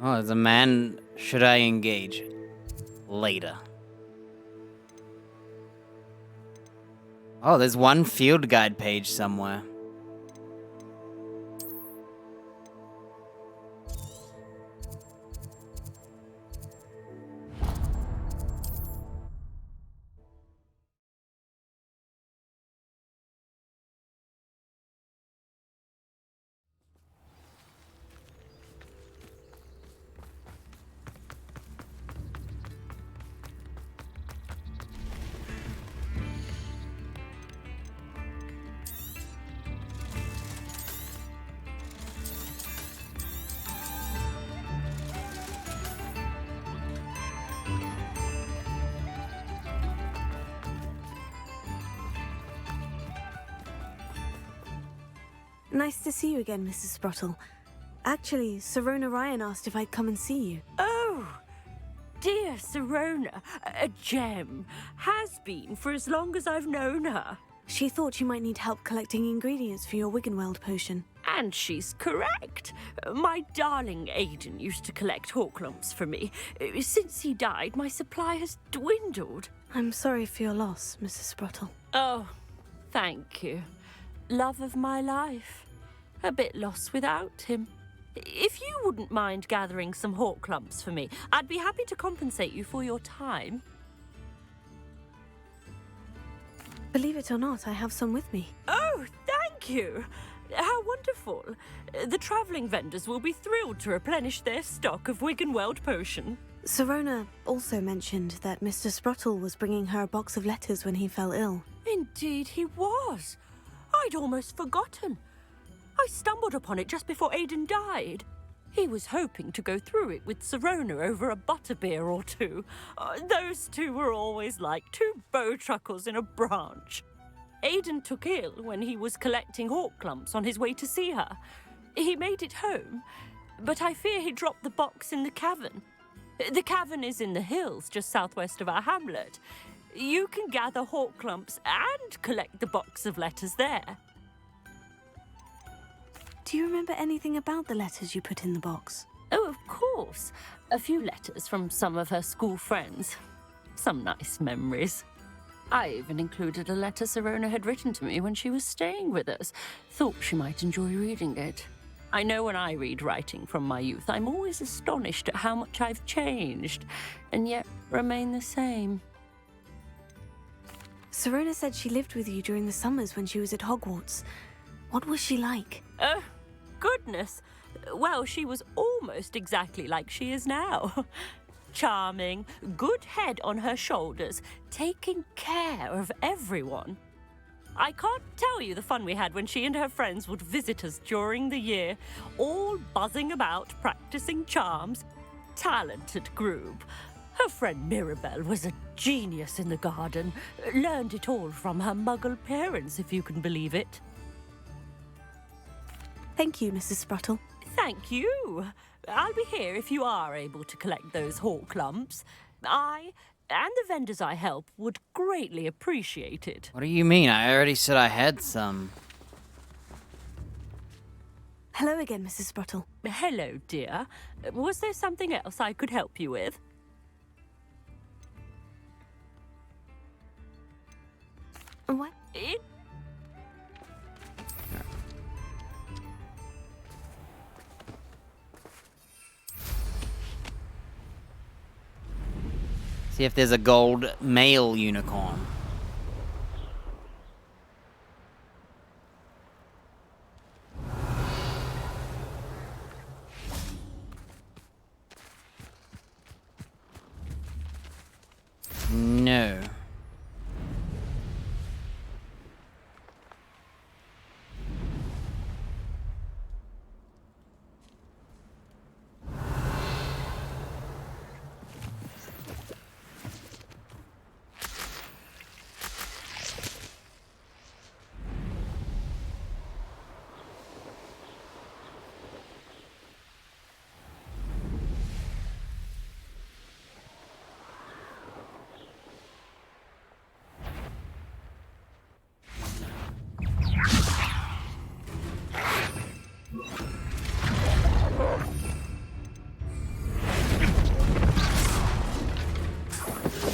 Speaker 1: Oh, there's a man. Should I engage? Later. Oh, there's one field guide page somewhere.
Speaker 3: Nice to see you again, Mrs. Sprottle. Actually, Sirona Ryan asked if I'd come and see you.
Speaker 16: Oh, dear Sirona, a gem. Has been for as long as I've known her.
Speaker 3: She thought you might need help collecting ingredients for your Wiggenweld potion.
Speaker 16: And she's correct. My darling Aidan used to collect Hawklumps for me. Since he died, my supply has dwindled.
Speaker 3: I'm sorry for your loss, Mrs. Sprottle.
Speaker 16: Oh, thank you. Love of my life. A bit lost without him. If you wouldn't mind gathering some Hawklumps for me, I'd be happy to compensate you for your time.
Speaker 3: Believe it or not, I have some with me.
Speaker 16: Oh, thank you. How wonderful. The travelling vendors will be thrilled to replenish their stock of Wiggenweld potion.
Speaker 3: Sirona also mentioned that Mr. Sprottle was bringing her a box of letters when he fell ill.
Speaker 16: Indeed he was. I'd almost forgotten. I stumbled upon it just before Aidan died. He was hoping to go through it with Sirona over a butterbeer or two. Those two were always like two bowtruckles in a branch. Aidan took ill when he was collecting Hawklumps on his way to see her. He made it home, but I fear he dropped the box in the cavern. The cavern is in the hills just southwest of our hamlet. You can gather Hawklumps and collect the box of letters there.
Speaker 3: Do you remember anything about the letters you put in the box?
Speaker 16: Oh, of course. A few letters from some of her school friends. Some nice memories. I even included a letter Sirona had written to me when she was staying with us. Thought she might enjoy reading it. I know when I read writing from my youth, I'm always astonished at how much I've changed, and yet remain the same.
Speaker 3: Sirona said she lived with you during the summers when she was at Hogwarts. What was she like?
Speaker 16: Oh, goodness. Well, she was almost exactly like she is now. Charming, good head on her shoulders, taking care of everyone. I can't tell you the fun we had when she and her friends would visit us during the year, all buzzing about, practicing charms. Talented group. Her friend Mirabelle was a genius in the garden. Learned it all from her muggle parents, if you can believe it.
Speaker 3: Thank you, Mrs. Sprottle.
Speaker 16: Thank you. I'll be here if you are able to collect those Hawklumps. I and the vendors I help would greatly appreciate it.
Speaker 1: What do you mean? I already said I had some.
Speaker 3: Hello again, Mrs. Sprottle.
Speaker 16: Hello, dear. Was there something else I could help you with?
Speaker 3: What?
Speaker 1: See if there's a gold male unicorn. No.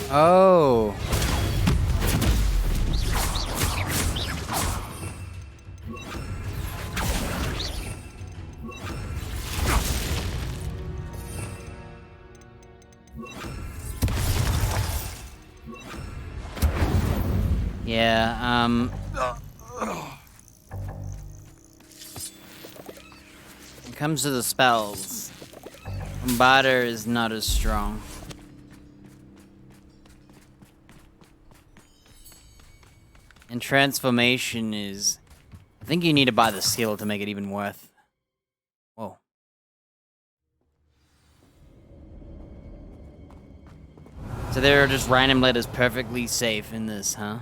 Speaker 1: Oh. Yeah, when it comes to the spells, Bombarder is not as strong. And transformation is... I think you need to buy the skill to make it even worth. Whoa. So there are just random letters perfectly safe in this, huh?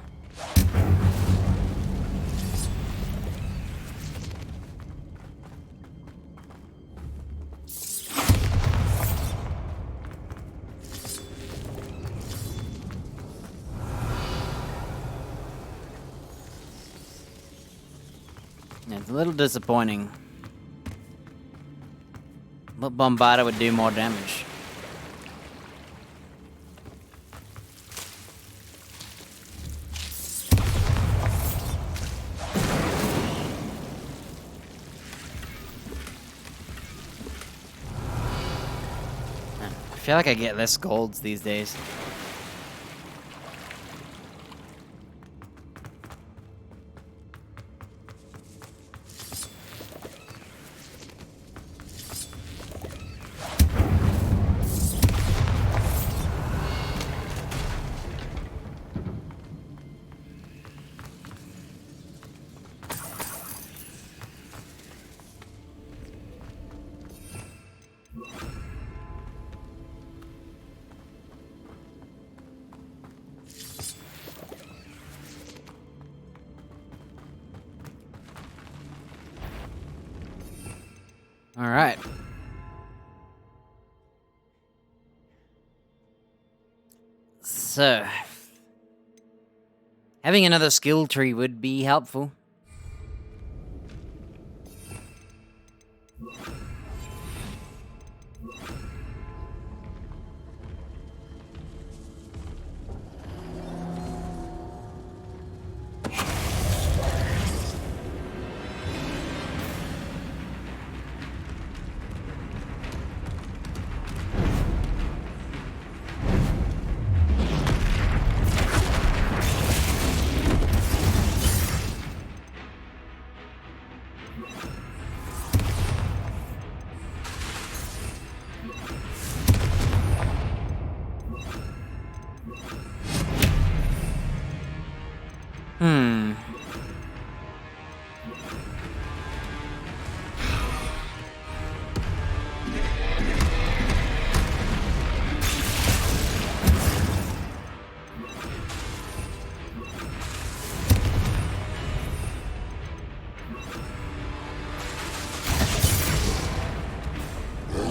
Speaker 1: Yeah, it's a little disappointing. But Bombarda would do more damage. I feel like I get less golds these days. All right. So, having another skill tree would be helpful.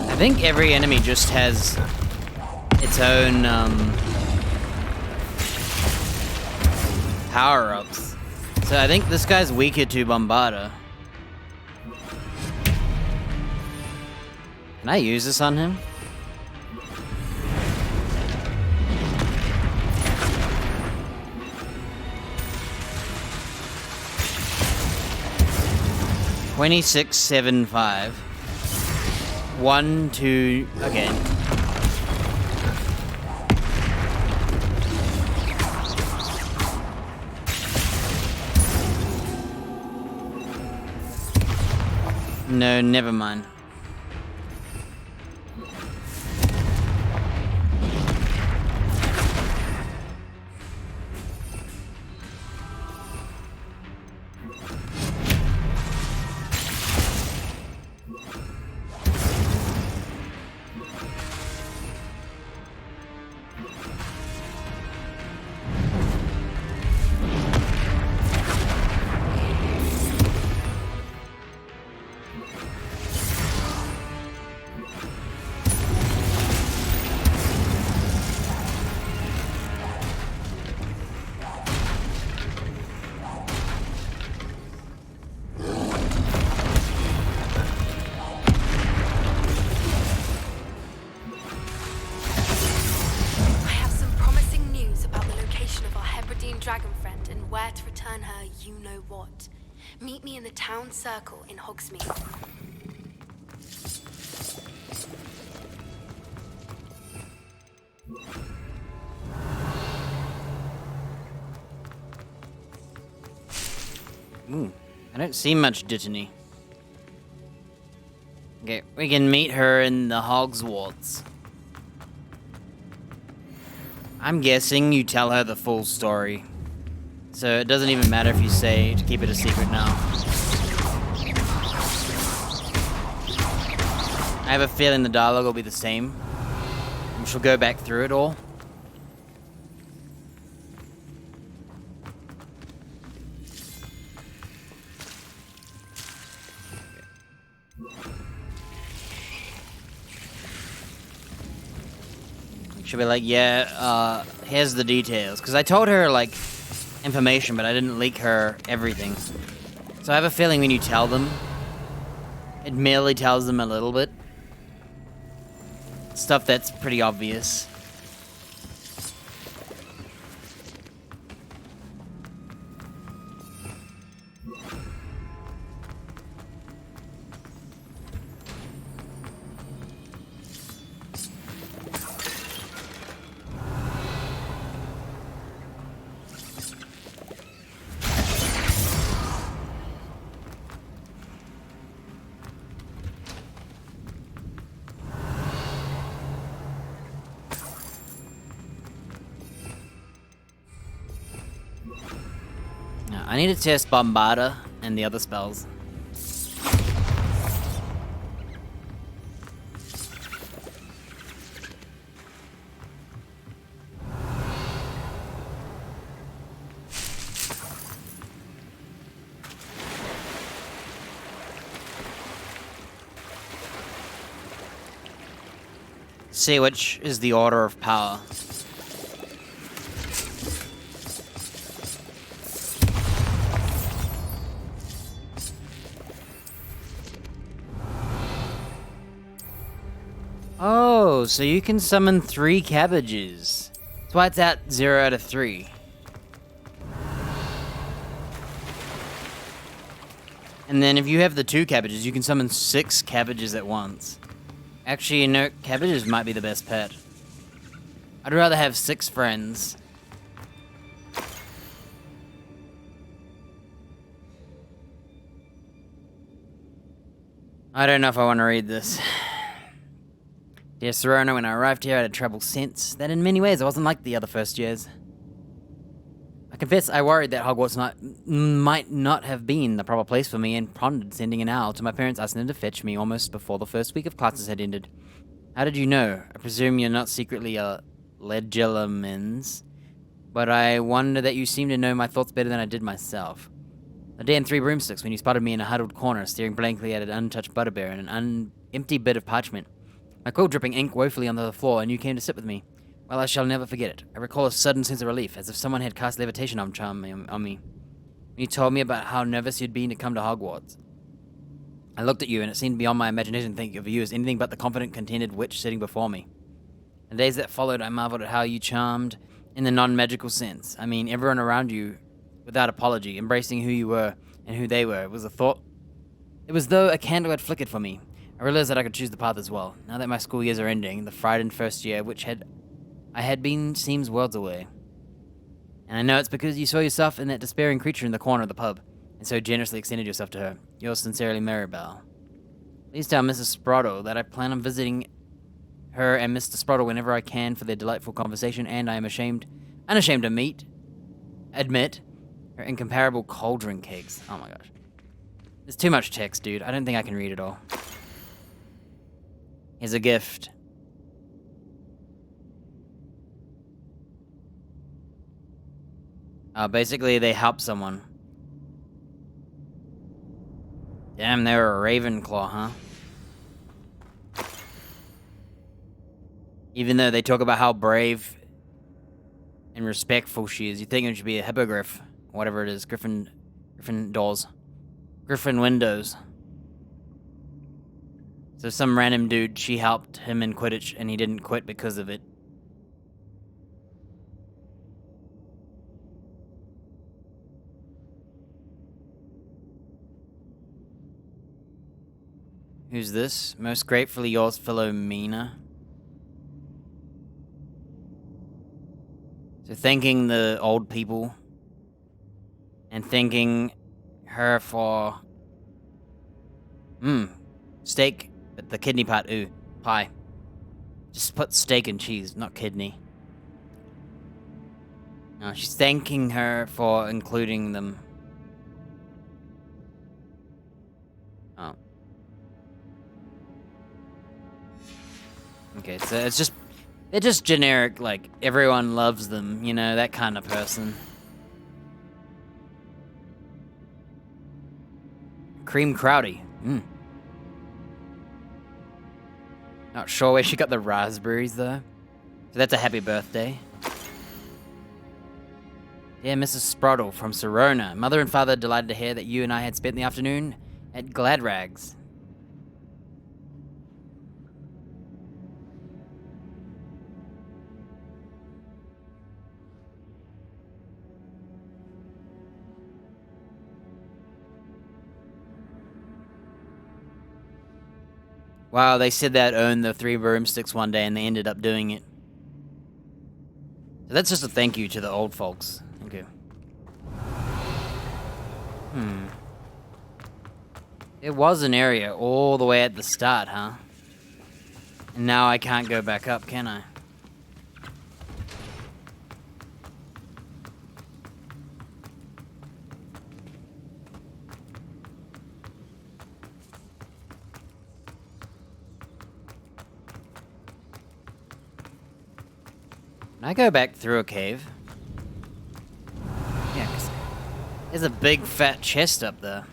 Speaker 1: I think every enemy just has its own power-ups. So I think this guy's weaker to Bombarda. Can I use this on him? $26.75. 1, 2, again. No, never mind.
Speaker 4: dragon friend and where to return her you know what. Meet me in the town circle in Hogsmeade.
Speaker 1: Ooh, I don't see much Dittany. Okay, we can meet her in the Hogwarts. I'm guessing you tell her the full story. So it doesn't even matter if you say to keep it a secret now. I have a feeling the dialogue will be the same. And she'll go back through it all. She'll be like, yeah, here's the details. Because I told her, like, information, but I didn't leak her everything. So I have a feeling when you tell them, it merely tells them a little bit. Stuff that's pretty obvious. I need to test Bombarda and the other spells. See which is the order of power. Oh, so you can summon 3 cabbages. That's why it's at 0 out of 3. And then if you have the 2 cabbages, you can summon 6 cabbages at once. Actually, you know, cabbages might be the best pet. I'd rather have 6 friends. I don't know if I want to read this. Dear Serona, when I arrived here, I had a troubled sense that in many ways I wasn't like the other first years. I confess I worried that Hogwarts might not have been the proper place for me and pondered sending an owl to my parents asking them to fetch me almost before the first week of classes had ended. How did you know? I presume you're not secretly a Legilimens, but I wonder that you seem to know my thoughts better than I did myself. A day and 3 broomsticks when you spotted me in a huddled corner staring blankly at an untouched butterbeer and an empty bit of parchment. My quill dripping ink woefully onto the floor, and you came to sit with me. Well, I shall never forget it. I recall a sudden sense of relief, as if someone had cast levitation charm on me. When you told me about how nervous you'd been to come to Hogwarts. I looked at you, and it seemed beyond my imagination to think of you as anything but the confident, contented witch sitting before me. The days that followed, I marveled at how you charmed in the non-magical sense. I mean, everyone around you, without apology, embracing who you were and who they were. It was as though a candle had flickered for me. I realized that I could choose the path as well. Now that my school years are ending, the frightened first year, I had been, seems worlds away. And I know it's because you saw yourself in that despairing creature in the corner of the pub, and so generously extended yourself to her. Yours sincerely, Maribel. Please tell Mrs. Sprottle that I plan on visiting her and Mr. Sprottle whenever I can for their delightful conversation, and I am unashamed to admit, her incomparable cauldron cakes. Oh my gosh. There's too much text, dude. I don't think I can read it all. Here's a gift. Basically, they help someone. Damn, they were a Ravenclaw, huh? Even though they talk about how brave and respectful she is, you'd think it should be a hippogriff. Whatever it is. Griffin doors. Griffin windows. So some random dude, she helped him in Quidditch, and he didn't quit because of it. Who's this? Most gratefully yours, Philomena. So thanking the old people. And thanking her for... steak. But the kidney part, ooh, pie. Just put steak and cheese, not kidney. No, she's thanking her for including them. Oh. Okay, so it's just... They're just generic, like, everyone loves them, you know, that kind of person. Cream Crowdy. Not sure where she got the raspberries, though. So that's a happy birthday. Dear Mrs. Sproddle from Serona, Mother and Father delighted to hear that you and I had spent the afternoon at Gladrags. Wow, they said they'd own the 3 broomsticks one day and they ended up doing it. So that's just a thank you to the old folks. Thank you. It was an area all the way at the start, huh? And now I can't go back up, can I? Can I go back through a cave? Yeah, 'cause there's a big fat chest up there.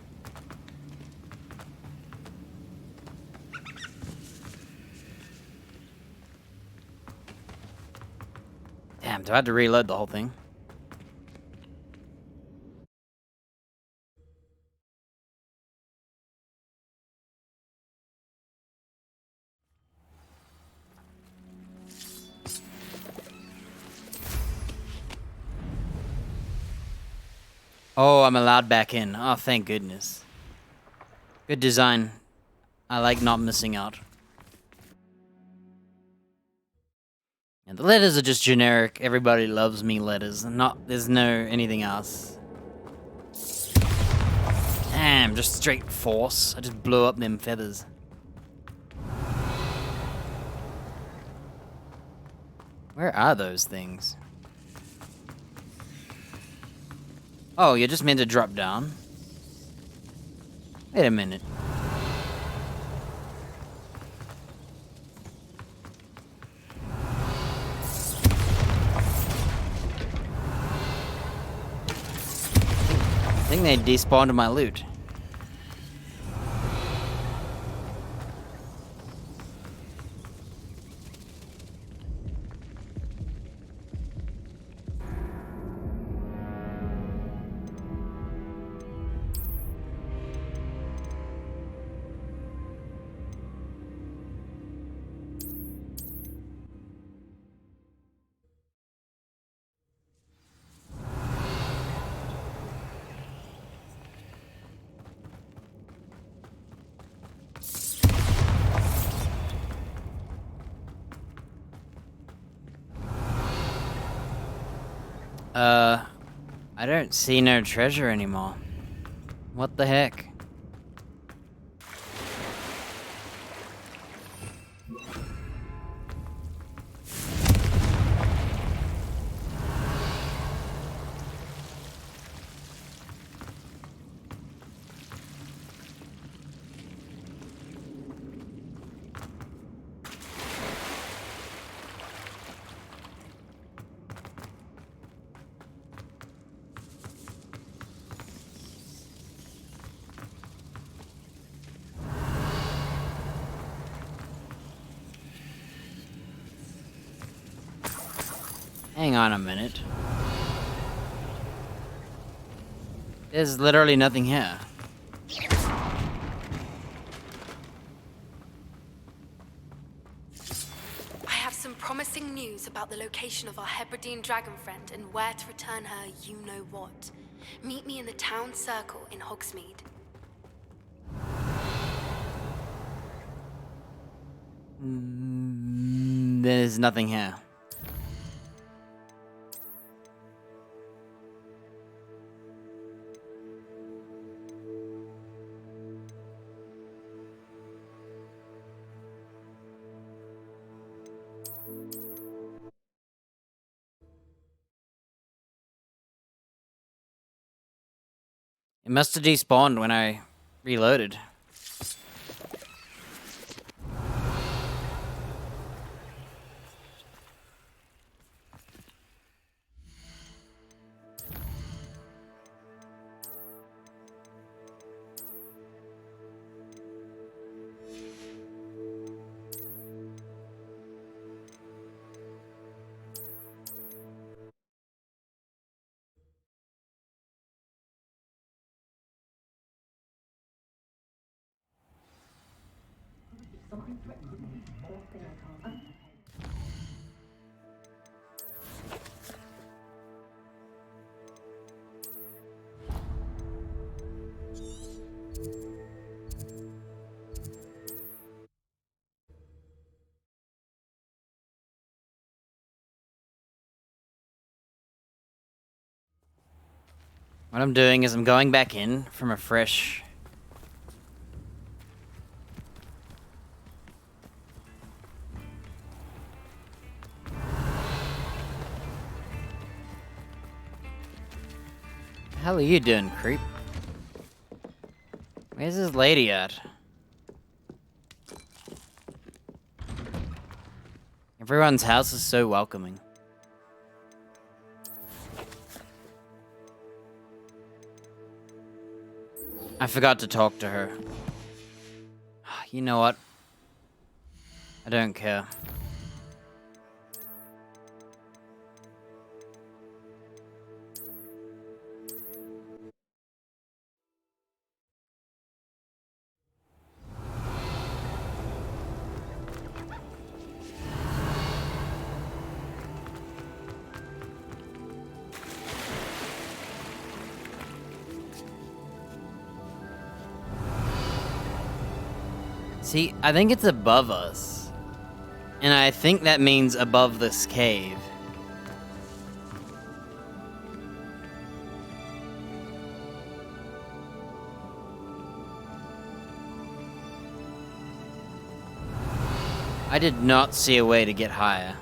Speaker 1: Damn, do I have to reload the whole thing? Oh, I'm allowed back in. Oh, thank goodness. Good design. I like not missing out. And the letters are just generic. Everybody loves me letters. There's no anything else. Damn, just straight force. I just blew up them feathers. Where are those things? Oh, you're just meant to drop down? Wait a minute. I think they despawned my loot. I don't see no treasure anymore. What the heck? Hang on a minute. There's literally nothing here.
Speaker 4: I have some promising news about the location of our Hebridean dragon friend and where to return her you-know-what. Meet me in the town circle in Hogsmeade.
Speaker 1: There's nothing here. It must have despawned when I reloaded. What I'm doing is I'm going back in from a fresh... The hell are you doing, creep? Where's this lady at? Everyone's house is so welcoming. I forgot to talk to her. You know what? I don't care. See, I think it's above us. And I think that means above this cave. I did not see a way to get higher.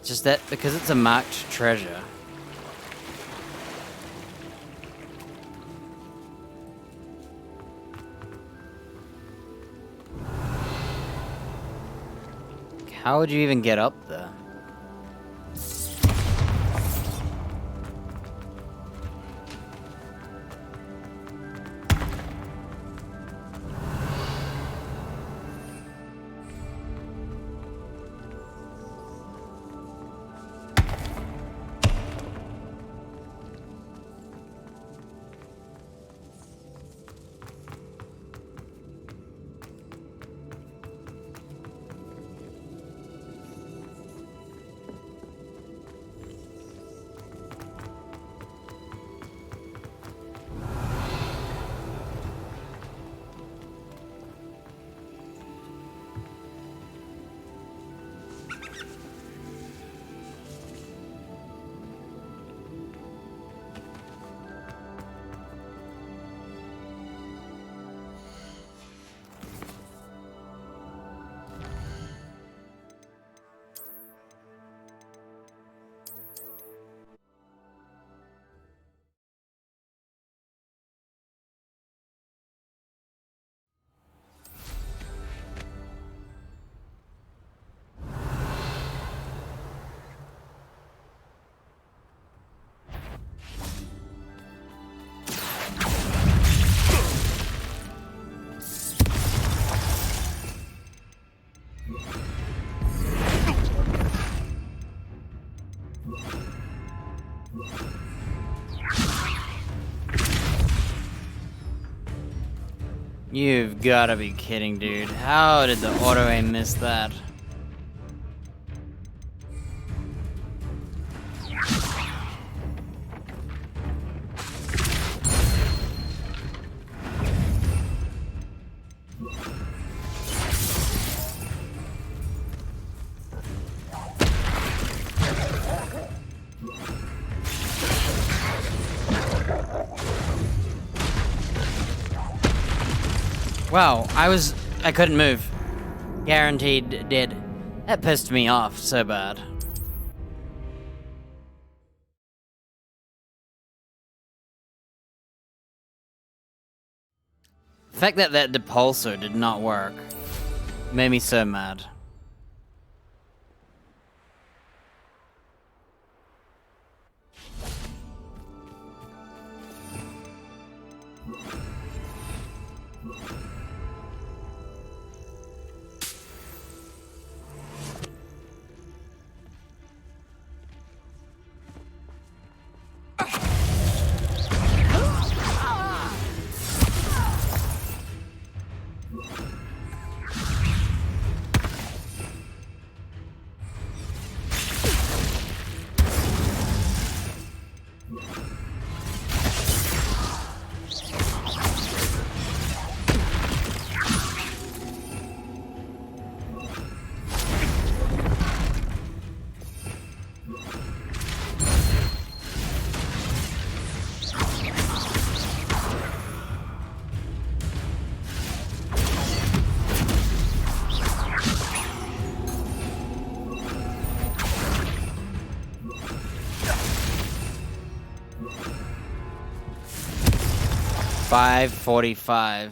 Speaker 1: Just that because it's a marked treasure. How would you even get up there? You've gotta be kidding, dude. How did the auto-aim miss that? Wow, I couldn't move. Guaranteed dead. That pissed me off so bad. The fact that that depulsor did not work made me so mad. $5.45.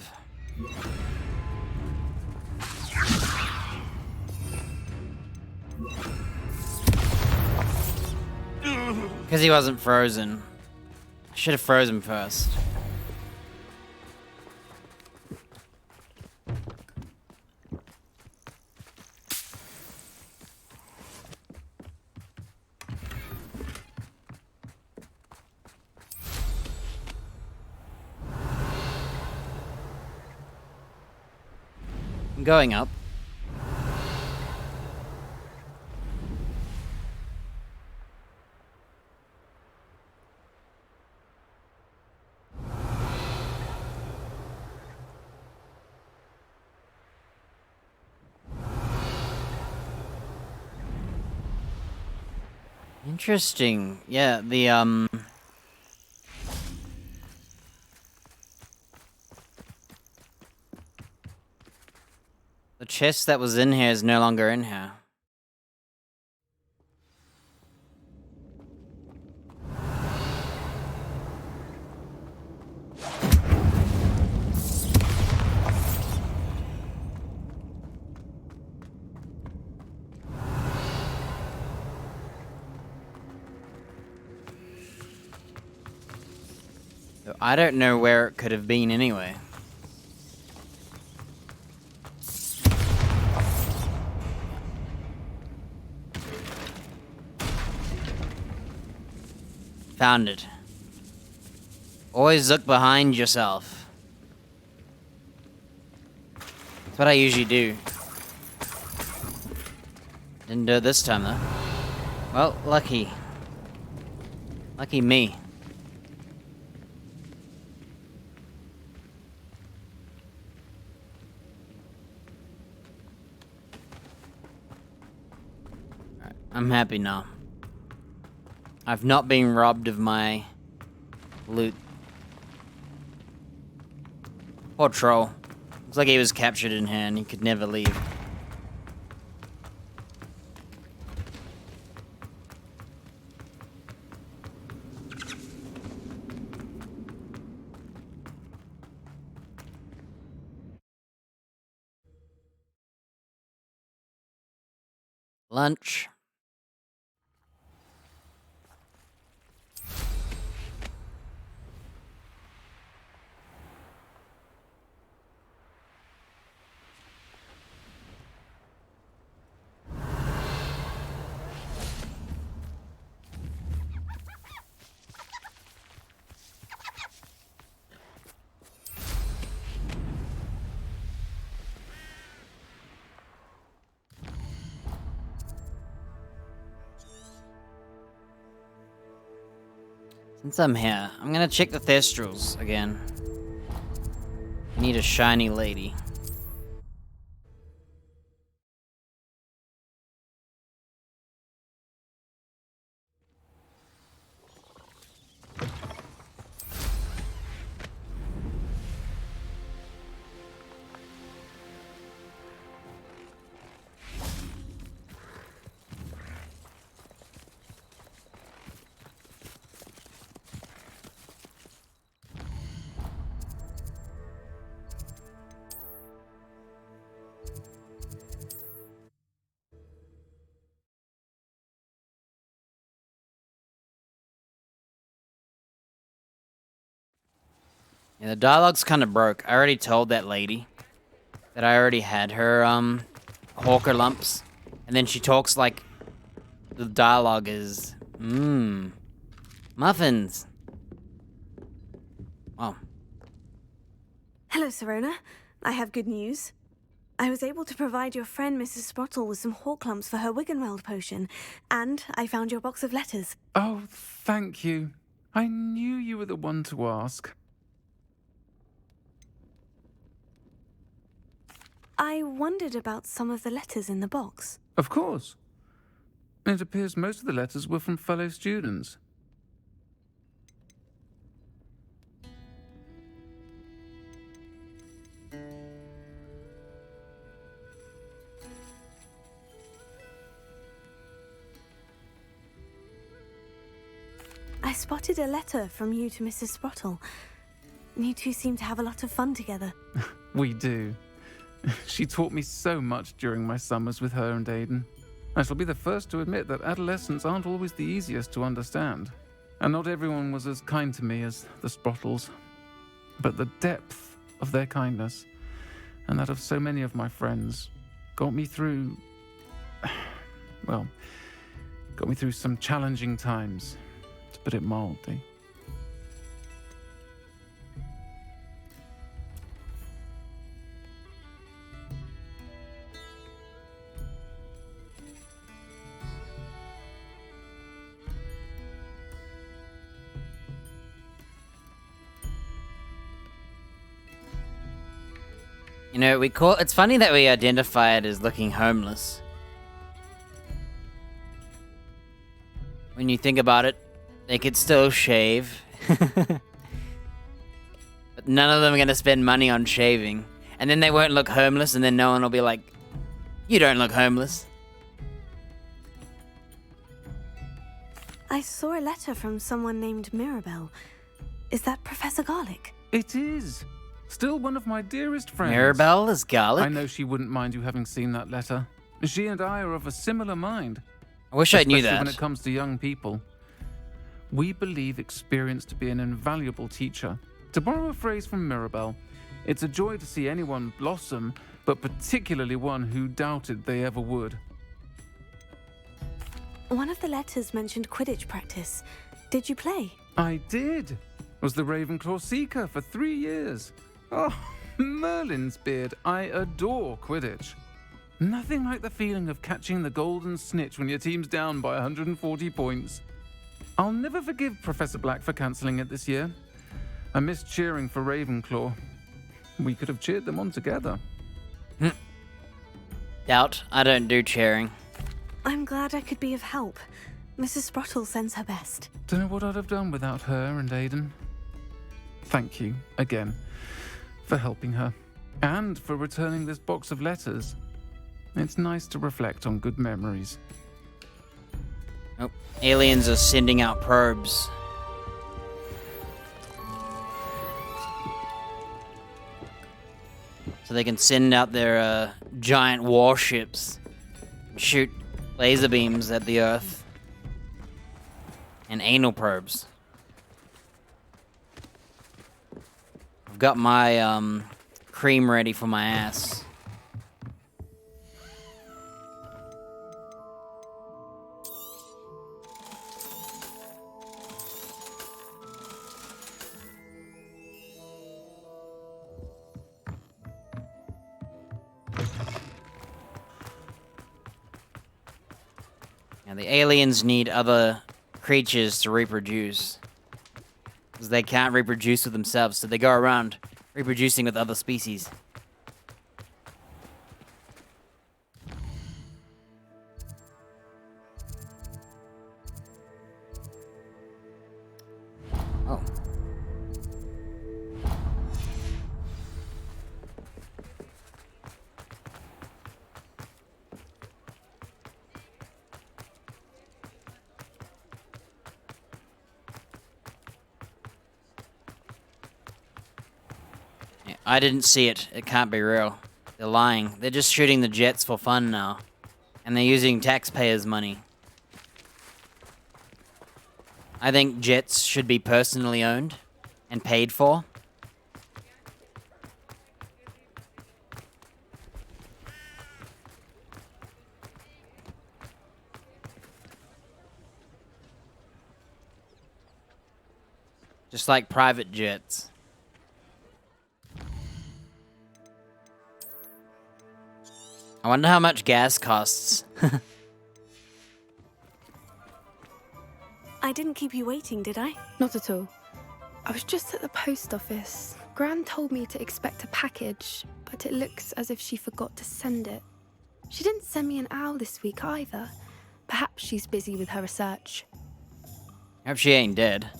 Speaker 1: Because he wasn't frozen. I should have frozen first. I'm going up. Interesting. Yeah, the chest that was in here is no longer in here. So I don't know where it could have been anyway. Found it. Always look behind yourself. That's what I usually do. Didn't do it this time though. Well, lucky. Lucky me. Alright, I'm happy now. I've not been robbed of my loot. Poor troll. Looks like he was captured in here and he could never leave. Lunch. Since I'm here, I'm gonna check the Thestrals again. I need a shiny lady. Yeah, the dialogue's kind of broke. I already told that lady that I already had her, hawker lumps. And then she talks like the dialogue is, muffins. Oh.
Speaker 3: Hello, Sirona. I have good news. I was able to provide your friend Mrs. Sprottle with some hawk lumps for her Wiggenweld potion, and I found your box of letters.
Speaker 9: Oh, thank you. I knew you were the one to ask.
Speaker 3: I wondered about some of the letters in the box.
Speaker 9: Of course. It appears most of the letters were from fellow students.
Speaker 3: I spotted a letter from you to Mrs. Sprottle. You two seem to have a lot of fun together.
Speaker 9: We do. She taught me so much during my summers with her and Aiden. I shall be the first to admit that adolescents aren't always the easiest to understand. And not everyone was as kind to me as the Sprottles. But the depth of their kindness, and that of so many of my friends, got me through... well, got me through some challenging times, to put it mildly.
Speaker 1: You know, it's funny that we identify it as looking homeless. When you think about it, they could still shave. But none of them are going to spend money on shaving. And then they won't look homeless, and then no one will be like, you don't look homeless.
Speaker 3: I saw a letter from someone named Mirabelle. Is that Professor Garlic?
Speaker 9: It is. Still one of my dearest friends.
Speaker 1: Mirabelle is Garlic?
Speaker 9: I know she wouldn't mind you having seen that letter. She and I are of a similar mind.
Speaker 1: I wish I knew
Speaker 9: Especially
Speaker 1: that.
Speaker 9: when it comes to young people. We believe experience to be an invaluable teacher. To borrow a phrase from Mirabelle, it's a joy to see anyone blossom, but particularly one who doubted they ever would.
Speaker 3: One of the letters mentioned Quidditch practice. Did you play?
Speaker 9: I did. Was the Ravenclaw Seeker for 3 years. Oh, Merlin's beard. I adore Quidditch. Nothing like the feeling of catching the golden snitch when your team's down by 140 points. I'll never forgive Professor Black for cancelling it this year. I missed cheering for Ravenclaw. We could have cheered them on together.
Speaker 1: Doubt. I don't do cheering.
Speaker 3: I'm glad I could be of help. Mrs. Sprottle sends her best.
Speaker 9: Don't know what I'd have done without her and Aiden. Thank you, again, for helping her. And for returning this box of letters. It's nice to reflect on good memories.
Speaker 1: Oh, aliens are sending out probes. So they can send out their giant warships, shoot laser beams at the Earth, and anal probes. I've got my cream ready for my ass. Now the aliens need other creatures to reproduce. Because they can't reproduce with themselves, so they go around reproducing with other species. Oh. I didn't see it. It can't be real. They're lying. They're just shooting the jets for fun now. And they're using taxpayers' money. I think jets should be personally owned and paid for. Just like private jets. I wonder how much gas costs.
Speaker 3: I didn't keep you waiting, did I?
Speaker 4: Not at all. I was just at the post office. Gran told me to expect a package, but it looks as if she forgot to send it. She didn't send me an owl this week either. Perhaps she's busy with her research.
Speaker 1: Hope she ain't dead.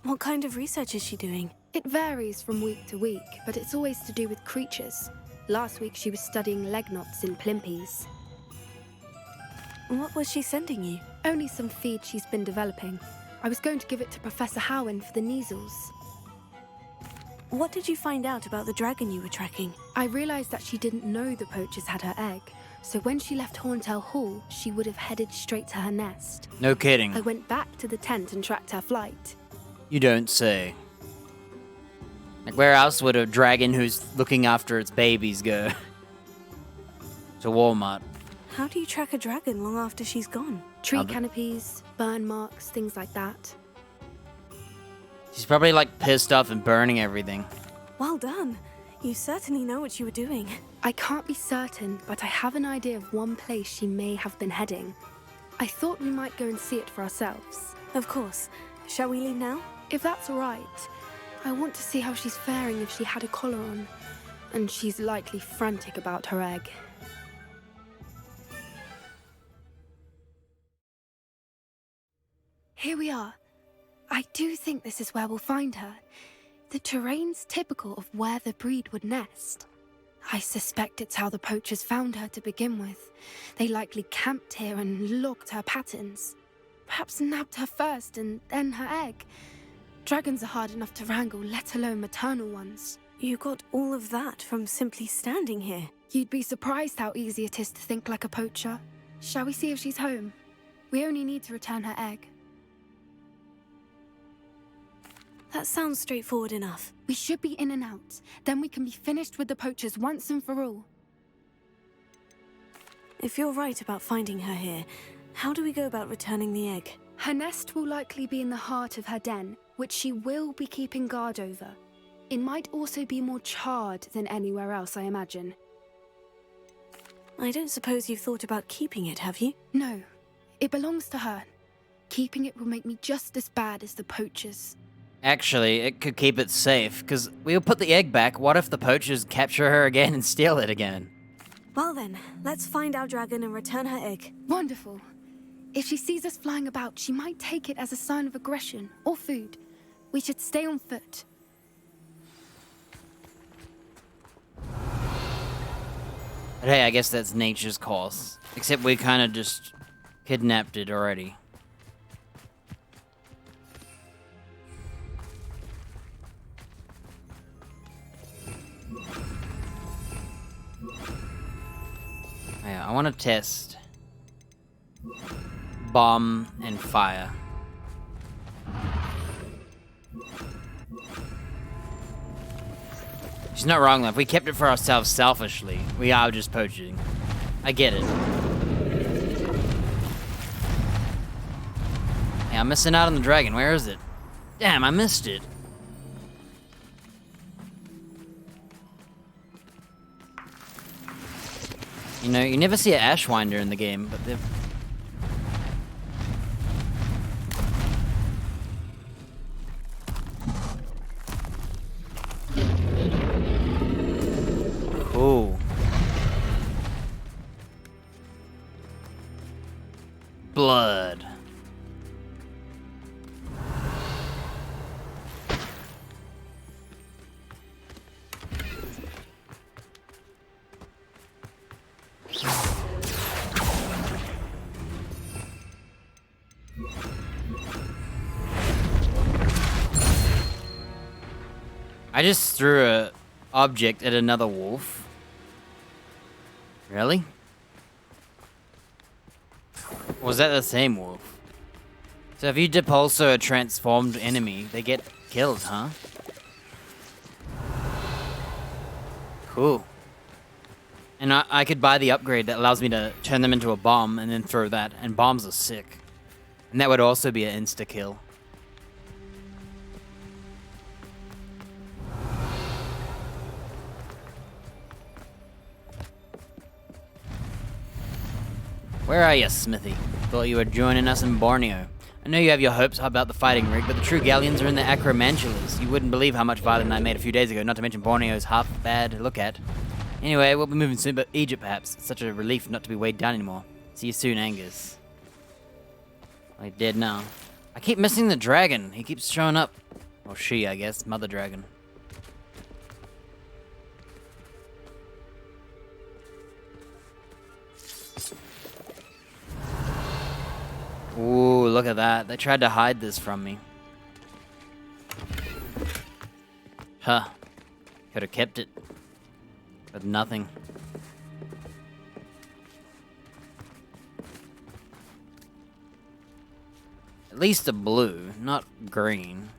Speaker 3: What kind of research is she doing?
Speaker 4: It varies from week to week, but it's always to do with creatures. Last week she was studying leg knots in plimpies.
Speaker 3: What was she sending you?
Speaker 4: Only some feed she's been developing. I was going to give it to Professor Howen for the measles.
Speaker 3: What did you find out about the dragon you were tracking?
Speaker 4: I realized that she didn't know the poachers had her egg, so when she left Horntail Hall, she would have headed straight to her nest.
Speaker 1: No kidding.
Speaker 4: I went back to the tent and tracked her flight.
Speaker 1: You don't say. Like, where else would a dragon who's looking after its babies go? To Walmart.
Speaker 3: How do you track a dragon long after she's gone?
Speaker 4: Tree canopies, burn marks, things like that.
Speaker 1: She's probably like pissed off and burning everything.
Speaker 3: Well done. You certainly know what you were doing.
Speaker 4: I can't be certain, but I have an idea of one place she may have been heading. I thought we might go and see it for ourselves.
Speaker 3: Of course. Shall we leave now?
Speaker 4: If that's all right. I want to see how she's faring if she had a collar on. And she's likely frantic about her egg. Here we are. I do think this is where we'll find her. The terrain's typical of where the breed would nest. I suspect it's how the poachers found her to begin with. They likely camped here and logged her patterns. Perhaps nabbed her first and then her egg. Dragons are hard enough to wrangle, let alone maternal ones.
Speaker 3: You got all of that from simply standing here.
Speaker 4: You'd be surprised how easy it is to think like a poacher. Shall we see if she's home? We only need to return her egg.
Speaker 3: That sounds straightforward enough.
Speaker 4: We should be in and out. Then we can be finished with the poachers once and for all.
Speaker 3: If you're right about finding her here, how do we go about returning the egg?
Speaker 4: Her nest will likely be in the heart of her den, which she will be keeping guard over. It might also be more charred than anywhere else, I imagine.
Speaker 3: I don't suppose you've thought about keeping it, have you?
Speaker 4: No. It belongs to her. Keeping it will make me just as bad as the poachers.
Speaker 1: Actually, it could keep it safe, because we'll put the egg back. What if the poachers capture her again and steal it again?
Speaker 3: Well then, let's find our dragon and return her egg.
Speaker 4: Wonderful. If she sees us flying about, she might take it as a sign of aggression or food. We should stay on foot.
Speaker 1: But hey, I guess that's nature's course. Except we kind of just kidnapped it already. Yeah, I want to test bomb and fire. She's not wrong though. If we kept it for ourselves selfishly, we are just poaching. I get it. Hey, I'm missing out on the dragon. Where is it? Damn, I missed it. You know, you never see an Ashwinder in the game, but they've... Ooh. Blood. I just threw a object at another wolf. Really? Or was that the same wolf? So if you dip also a transformed enemy, they get killed, huh? Cool. And I could buy the upgrade that allows me to turn them into a bomb and then throw that, and bombs are sick. And that would also be an insta-kill. Where are you, Smithy? Thought you were joining us in Borneo. I know you have your hopes about the fighting rig, but the true galleons are in the Acromantulas. You wouldn't believe how much violin I made a few days ago, not to mention Borneo's half bad to look at. Anyway, we'll be moving soon, but Egypt perhaps. It's such a relief not to be weighed down anymore. See you soon, Angus. Well, he's dead now. I keep missing the dragon. He keeps showing up. Or she, I guess. Mother dragon. Ooh, look at that. They tried to hide this from me. Huh. Could have kept it. But nothing. At least a blue, not green.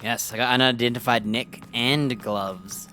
Speaker 1: Yes, I got unidentified neck and gloves.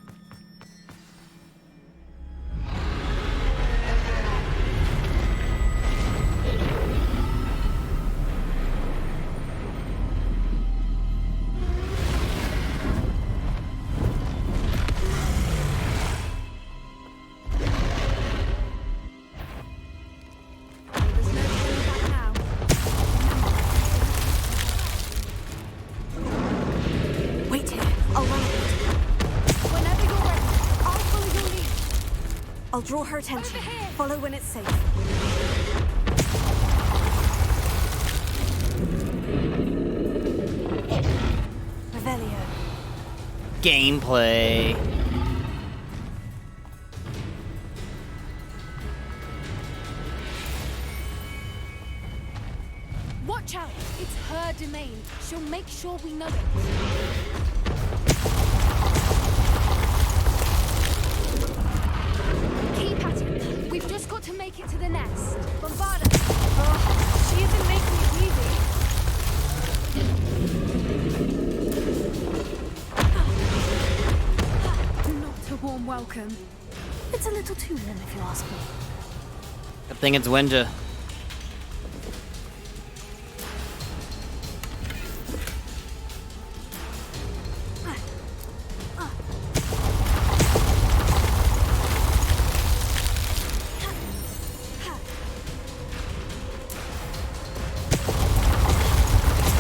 Speaker 3: I'll draw her attention. Follow when it's safe. Revelio.
Speaker 1: Gameplay.
Speaker 4: Watch out! It's her domain. She'll make sure we know it. Keep at it. We've just got to make it to the nest. Bombarda! Oh, she isn't making it easy. Not a warm welcome.
Speaker 3: It's a little too warm if you ask me.
Speaker 1: Good thing it's winter.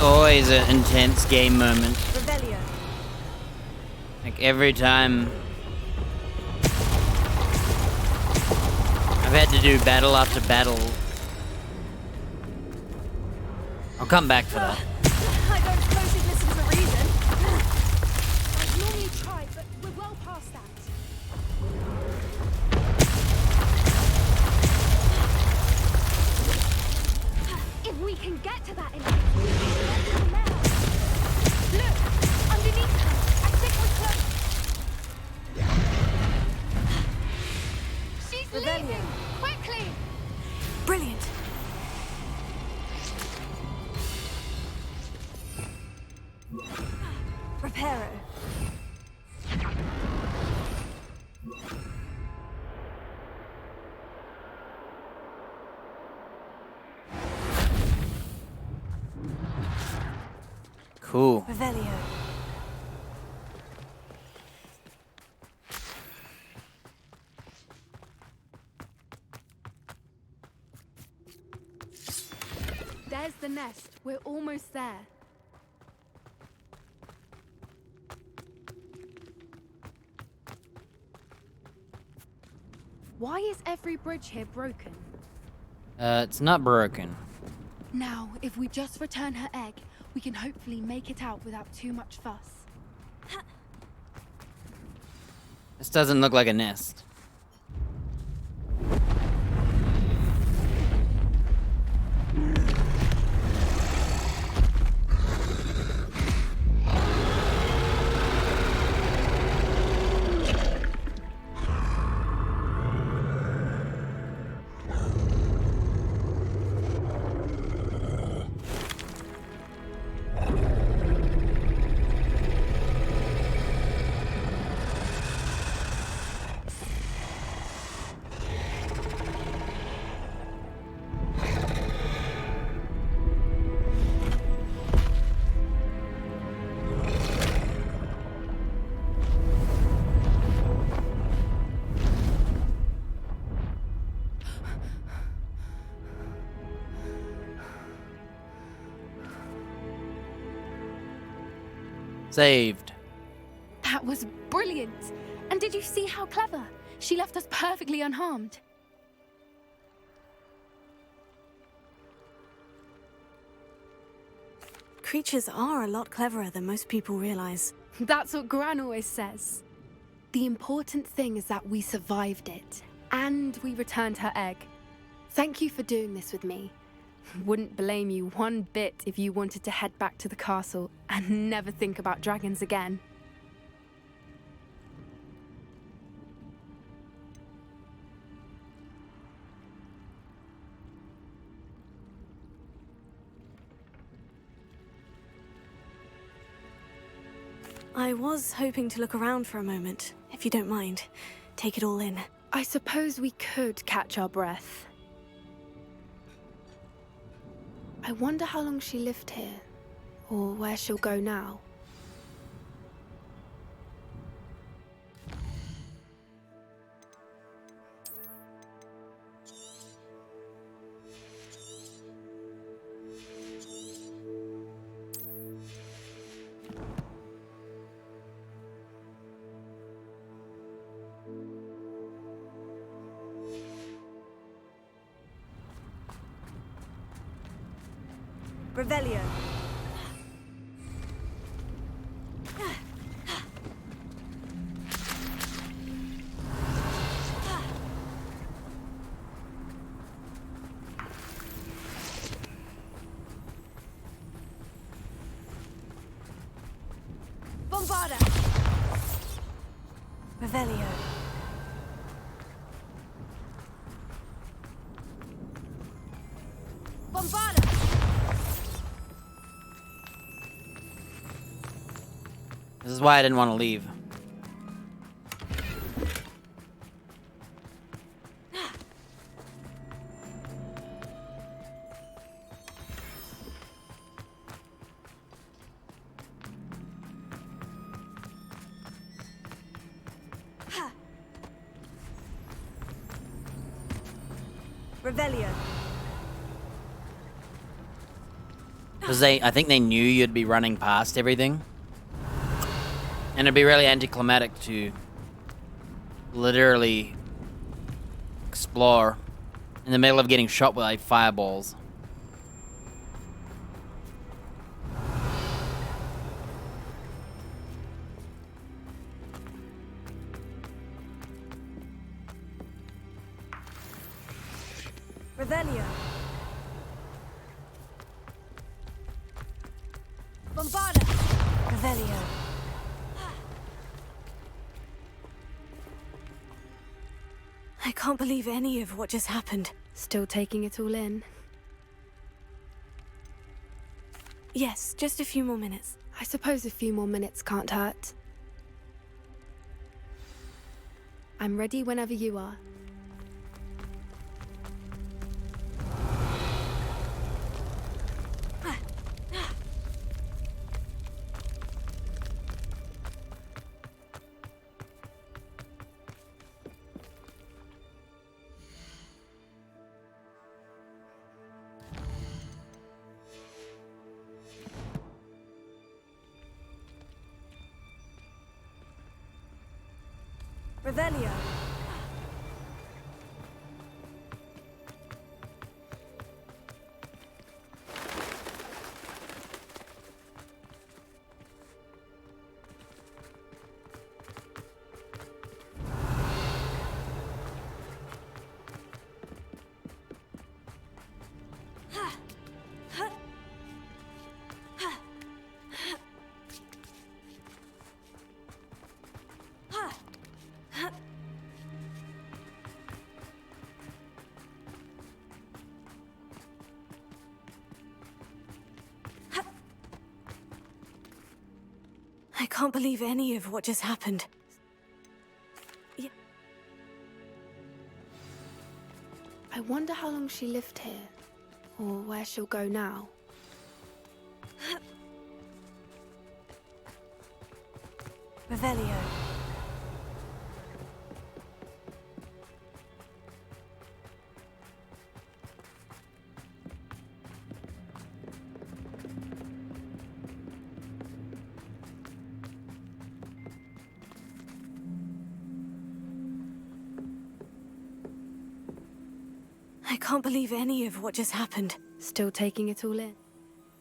Speaker 1: Always an intense game moment.
Speaker 3: Revelio.
Speaker 1: Like every time I've had to do battle after battle. I'll come back for that.
Speaker 4: I don't suppose you'd listen to reason. I'd normally try, but we're well past that. If we can get to that enemy, we can get to the mare. Look! Underneath her! I think we're close. She's leaving! Quickly!
Speaker 3: Brilliant. Reparo.
Speaker 1: Cool.
Speaker 3: Revelio.
Speaker 4: the nest. We're almost there. Why is every bridge here broken?
Speaker 1: It's not broken.
Speaker 4: Now, if we just return her egg, we can hopefully make it out without too much fuss.
Speaker 1: This doesn't look like a nest. Saved.
Speaker 4: That was brilliant! And did you see how clever? She left us perfectly unharmed.
Speaker 3: Creatures are a lot cleverer than most people realize.
Speaker 4: That's what Gran always says. The important thing is that we survived it, and we returned her egg. Thank you for doing this with me. Wouldn't blame you one bit if you wanted to head back to the castle and never think about dragons again.
Speaker 3: I was hoping to look around for a moment, if you don't mind. Take it all in.
Speaker 4: I suppose we could catch our breath. I wonder how long she lived here, or where she'll go now.
Speaker 3: Revelio.
Speaker 4: Bombarda!
Speaker 3: Revelio.
Speaker 4: Bombarda!
Speaker 1: This is why I didn't want to leave.
Speaker 3: Revelio.
Speaker 1: Because I think they knew you'd be running past everything. And it'd be really anticlimactic to literally explore in the middle of getting shot with like fireballs.
Speaker 3: Revelio.
Speaker 4: Bombarda!
Speaker 3: Revelio. I can't believe any of what just happened.
Speaker 4: Still taking it all in?
Speaker 3: Yes, just a few more minutes.
Speaker 4: I suppose a few more minutes can't hurt. I'm ready whenever you are.
Speaker 3: Revelio. I can't believe any of what just happened.
Speaker 4: I wonder how long she lived here, or where she'll go now.
Speaker 3: Revelio. I can't believe any of what just happened.
Speaker 4: Still taking it all in?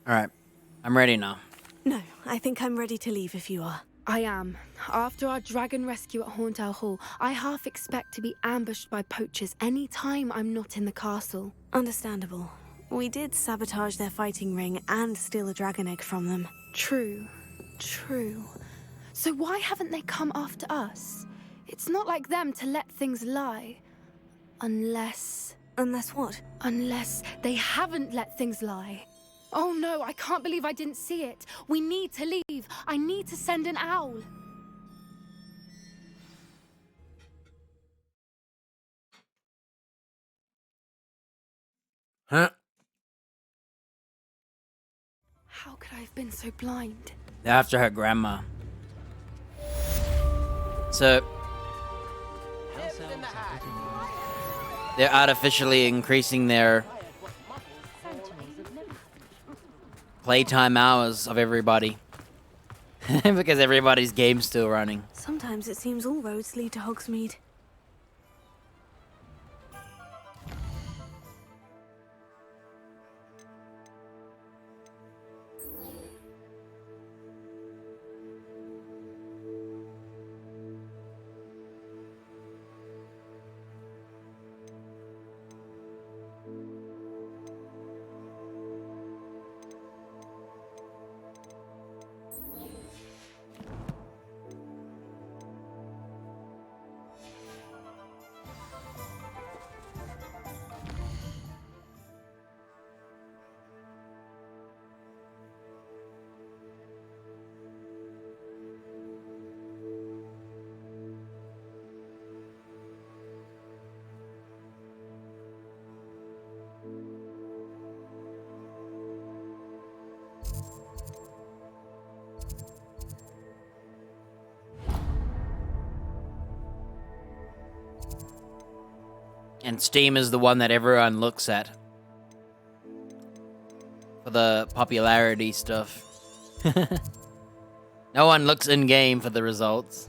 Speaker 1: Alright, I'm ready now.
Speaker 3: No, I think I'm ready to leave if you are.
Speaker 4: I am. After our dragon rescue at Hauntow Hall, I half expect to be ambushed by poachers any time I'm not in the castle.
Speaker 3: Understandable. We did sabotage their fighting ring and steal a dragon egg from them.
Speaker 4: True. So why haven't they come after us? It's not like them to let things lie. Unless
Speaker 3: what?
Speaker 4: Unless they haven't let things lie. Oh no, I can't believe I didn't see it. We need to leave. I need to send an owl.
Speaker 1: Huh?
Speaker 4: How could I have been so blind?
Speaker 1: They're after her grandma. So they're artificially increasing their playtime hours of everybody. Because everybody's game's still running.
Speaker 3: Sometimes it seems all roads lead to Hogsmeade.
Speaker 1: And Steam is the one that everyone looks at for the popularity stuff. No one looks in-game for the results.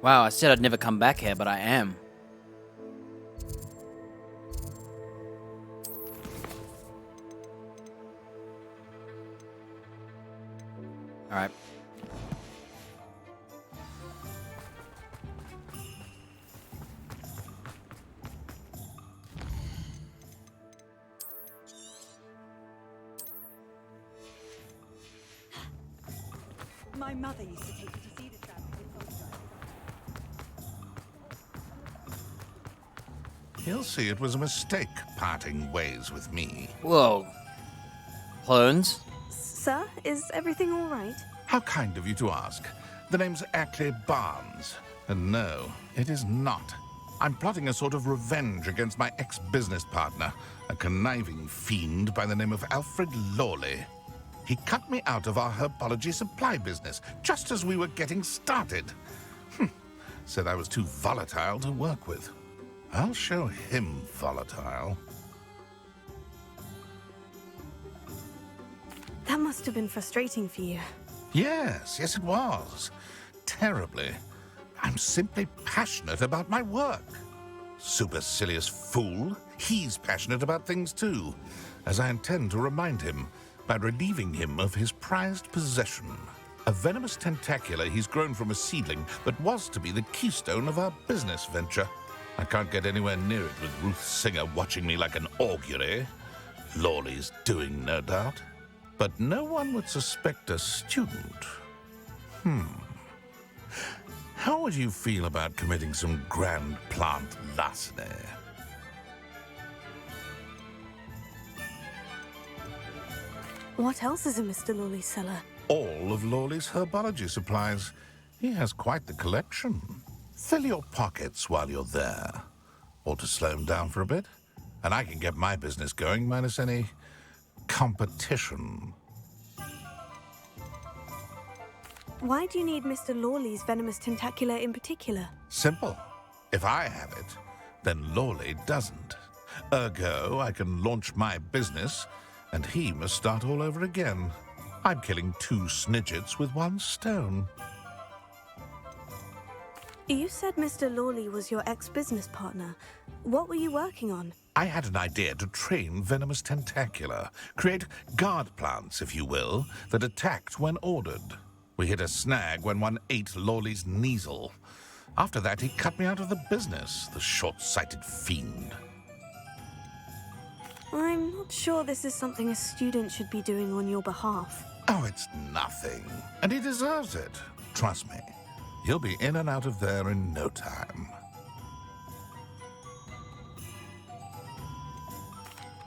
Speaker 1: Wow, I said I'd never come back here, but I am. Alright.
Speaker 17: My mother used to take me to see this family.
Speaker 5: He'll see it was a mistake parting ways with me.
Speaker 1: Whoa. Clones?
Speaker 3: Sir, is everything all right?
Speaker 5: How kind of you to ask. The name's Ackley Barnes. And no, it is not. I'm plotting a sort of revenge against my ex-business partner, a conniving fiend by the name of Alfred Lawley. He cut me out of our herbology supply business just as we were getting started. Said I was too volatile to work with. I'll show him volatile.
Speaker 3: That must have been frustrating for you.
Speaker 5: Yes, yes it was. Terribly. I'm simply passionate about my work. Supercilious fool. He's passionate about things too, as I intend to remind him by relieving him of his prized possession. A venomous tentacula he's grown from a seedling that was to be the keystone of our business venture. I can't get anywhere near it with Ruth Singer watching me like an augury. Lawley's doing, no doubt. But no one would suspect a student. How would you feel about committing some grand plant larceny?
Speaker 3: What else is in Mr. Lawley's cellar?
Speaker 5: All of Lawley's herbology supplies. He has quite the collection. Fill your pockets while you're there. Or to slow him down for a bit. And I can get my business going minus any competition.
Speaker 3: Why do you need Mr. Lawley's venomous tentacula in particular?
Speaker 5: Simple. If I have it, then Lawley doesn't. Ergo, I can launch my business, and he must start all over again. I'm killing 2 snidgets with 1 stone.
Speaker 3: You said Mr. Lawley was your ex-business partner. What were you working on?
Speaker 5: I had an idea to train venomous tentacula, create guard plants, if you will, that attacked when ordered. We hit a snag when one ate Lawley's Kneasel. After that, he cut me out of the business, the short-sighted fiend.
Speaker 3: I'm not sure this is something a student should be doing on your behalf.
Speaker 5: Oh, it's nothing. And he deserves it. Trust me. He'll be in and out of there in no time.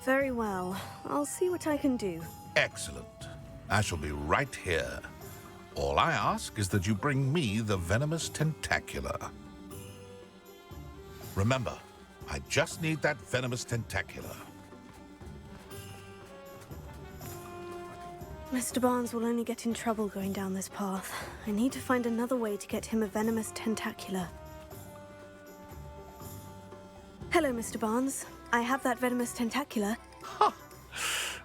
Speaker 3: Very well. I'll see what I can do.
Speaker 5: Excellent. I shall be right here. All I ask is that you bring me the venomous tentacula. Remember, I just need that venomous tentacula.
Speaker 3: Mr. Barnes will only get in trouble going down this path. I need to find another way to get him a venomous tentacula. Hello, Mr. Barnes. I have that venomous tentacula.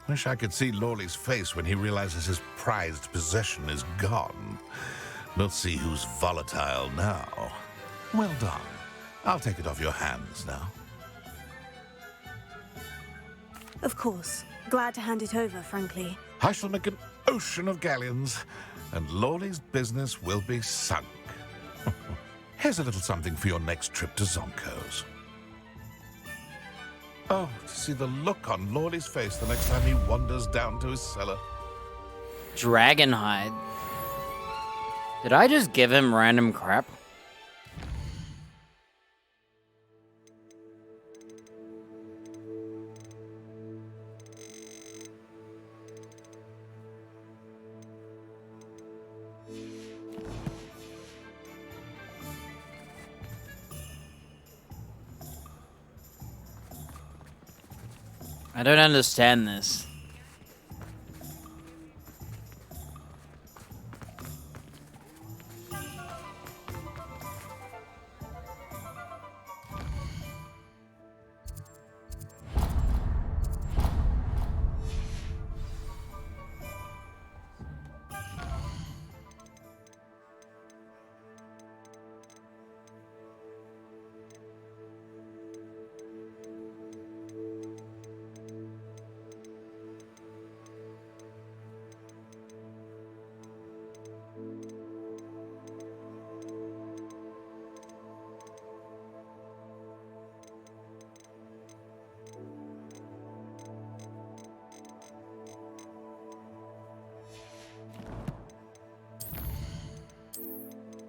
Speaker 5: Wish I could see Lawley's face when he realizes his prized possession is gone. We'll see who's volatile now. Well done. I'll take it off your hands now.
Speaker 3: Of course. Glad to hand it over, frankly.
Speaker 5: I shall make an ocean of galleons, and Lawley's business will be sunk. Here's a little something for your next trip to Zonko's. Oh, to see the look on Lawley's face the next time he wanders down to his cellar.
Speaker 1: Dragonhide. Did I just give him random crap? I don't understand this.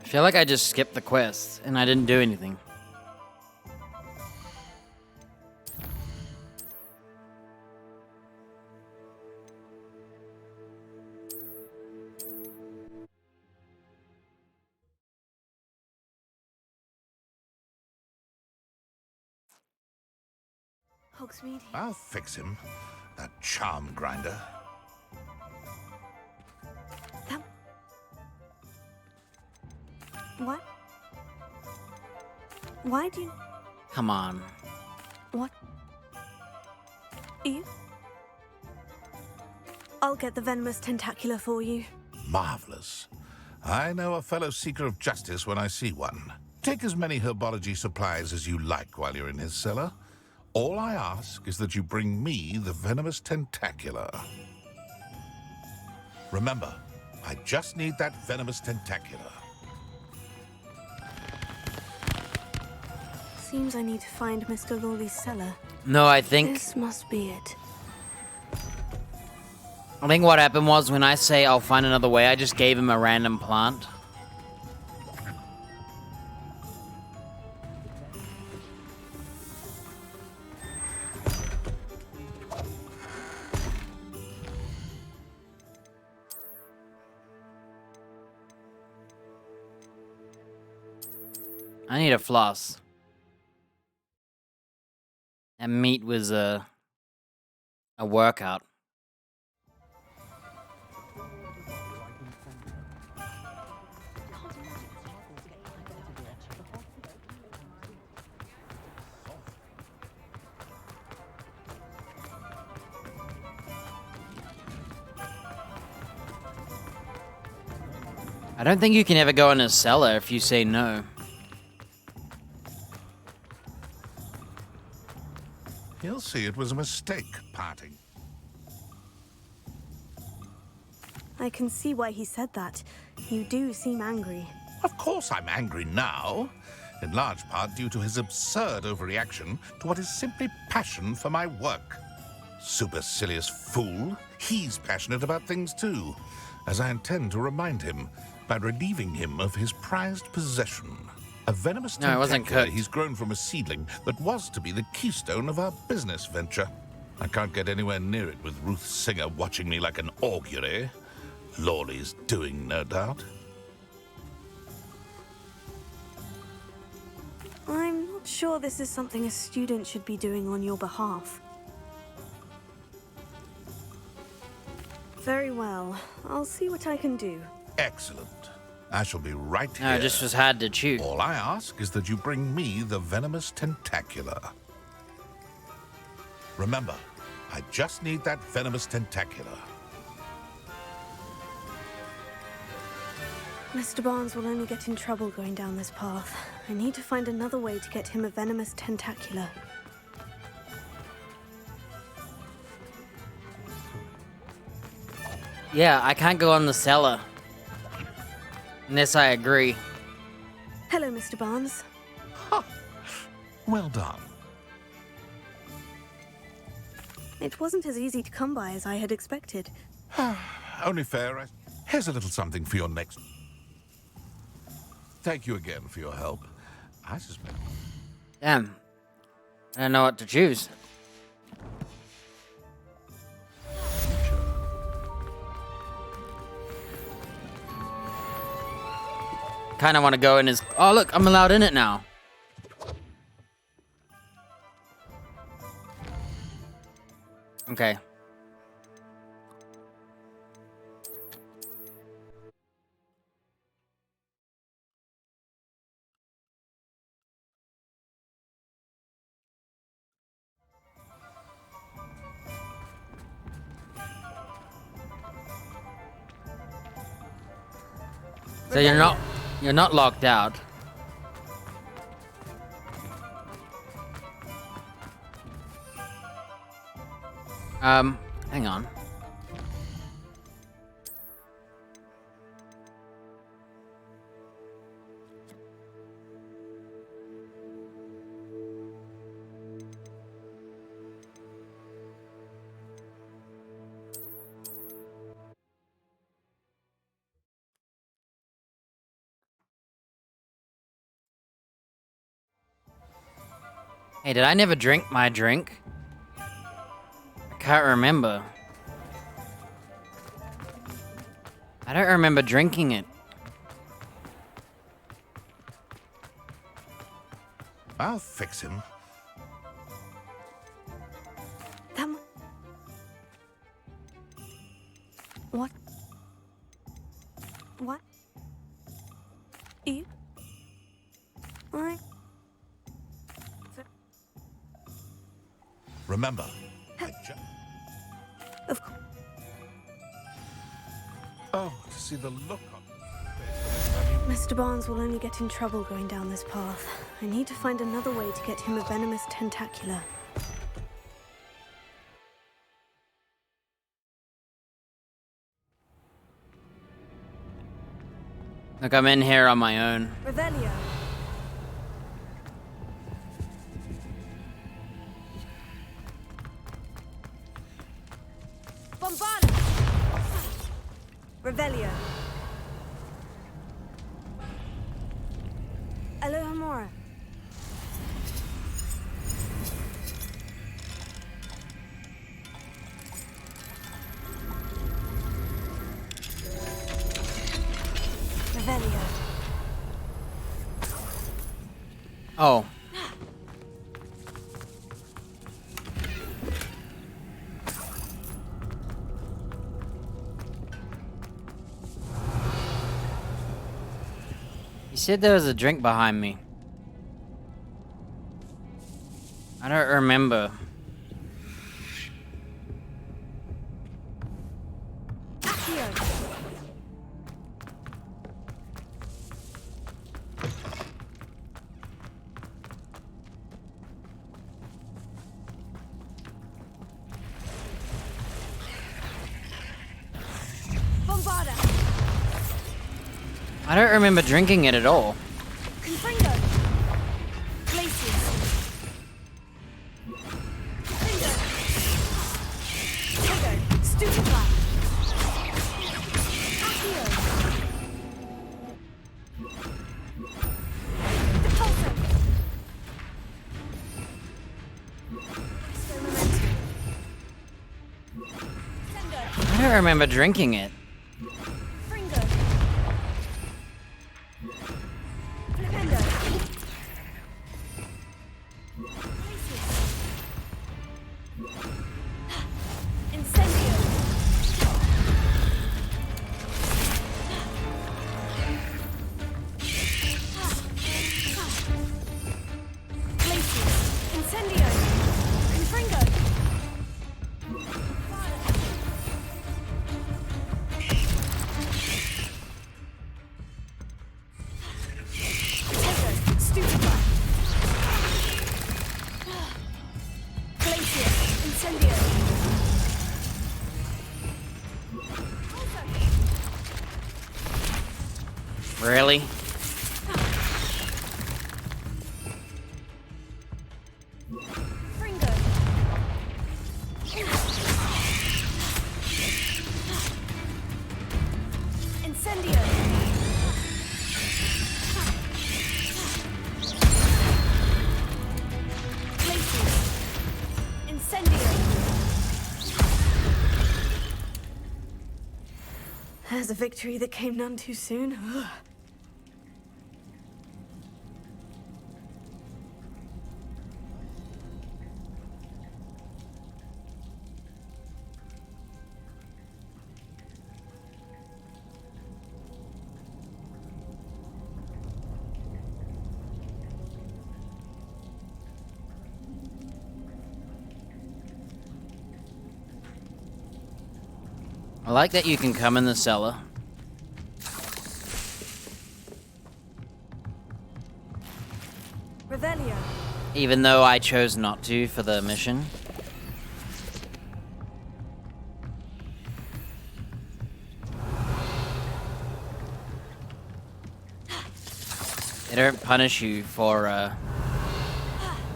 Speaker 1: I feel like I just skipped the quest and I didn't do anything.
Speaker 3: Hogsmeade.
Speaker 5: I'll fix him, that charm grinder.
Speaker 3: What? Why do you...
Speaker 1: Come on.
Speaker 3: What? You? I'll get the venomous tentacula for you.
Speaker 5: Marvelous. I know a fellow seeker of justice when I see one. Take as many herbology supplies as you like while you're in his cellar. All I ask is that you bring me the venomous tentacula. Remember, I just need that venomous tentacula.
Speaker 3: Seems I need to find Mr. Lawley's cellar.
Speaker 1: No, I think...
Speaker 3: This must be it.
Speaker 1: I think what happened was when I say I'll find another way, I just gave him a random plant. I need a floss. That meat was a workout. I don't think you can ever go in a cellar if you say no.
Speaker 5: He'll see it was a mistake, parting.
Speaker 3: I can see why he said that. You do seem angry.
Speaker 5: Of course I'm angry now. In large part due to his absurd overreaction to what is simply passion for my work. Supercilious fool. He's passionate about things too, as I intend to remind him by relieving him of his prized possession. A venomous
Speaker 1: No, it wasn't
Speaker 5: tentacula
Speaker 1: cooked.
Speaker 5: he's grown from a seedling that was to be the keystone of our business venture. I can't get anywhere near it with Ruth Singer watching me like an augury. Lawley's doing, no doubt.
Speaker 3: I'm not sure this is something a student should be doing on your behalf. Very well. I'll see what I can do.
Speaker 5: Excellent. I shall be right here.
Speaker 1: No, it just was hard to chew.
Speaker 5: All I ask is that you bring me the venomous tentacula. Remember, I just need that venomous tentacula.
Speaker 3: Mr. Barnes will only get in trouble going down this path. I need to find another way to get him a venomous tentacula.
Speaker 1: Yeah, I can't go in the cellar. Unless I agree.
Speaker 3: Hello, Mr. Barnes.
Speaker 5: Well done.
Speaker 3: It wasn't as easy to come by as I had expected.
Speaker 5: Only fair. Here's a little something for your next... Thank you again for your help. I suspect...
Speaker 1: Damn. I don't know what to choose. Kind of want to go in his... Oh, look, I'm allowed in it now. Okay. So you're not locked out. Hang on. Hey, did I never drink my drink? I can't remember. I don't remember drinking it.
Speaker 5: I'll fix him.
Speaker 3: What? What? You? I...
Speaker 5: Remember,
Speaker 3: Of course.
Speaker 5: Oh, to see the look on
Speaker 3: Mr. Barnes will only get in trouble going down this path. I need to find another way to get him a venomous tentacula.
Speaker 1: Look, I'm in here on my own.
Speaker 3: Revelio. Bombada. Revelio. Alohomora. Revelio.
Speaker 1: Oh. You said there was a drink behind me. I don't remember.
Speaker 3: Bombada.
Speaker 1: I don't remember drinking it at all.
Speaker 3: Confringo. Glacius. Confringo. Tego. Stupefy. Accio. Depulso.
Speaker 1: I don't remember drinking it.
Speaker 3: Fringo. Flipendo. Incendio. Glacius. Incendio. Confringo. Stupefy. Glacius. Incendio.
Speaker 1: Really?
Speaker 3: Fringo. Incendio. Glacius. Incendio. There's a victory that came none too soon. Ugh.
Speaker 1: I like that you can come in the cellar.
Speaker 3: Revelio.
Speaker 1: Even though I chose not to for the mission. They don't punish you for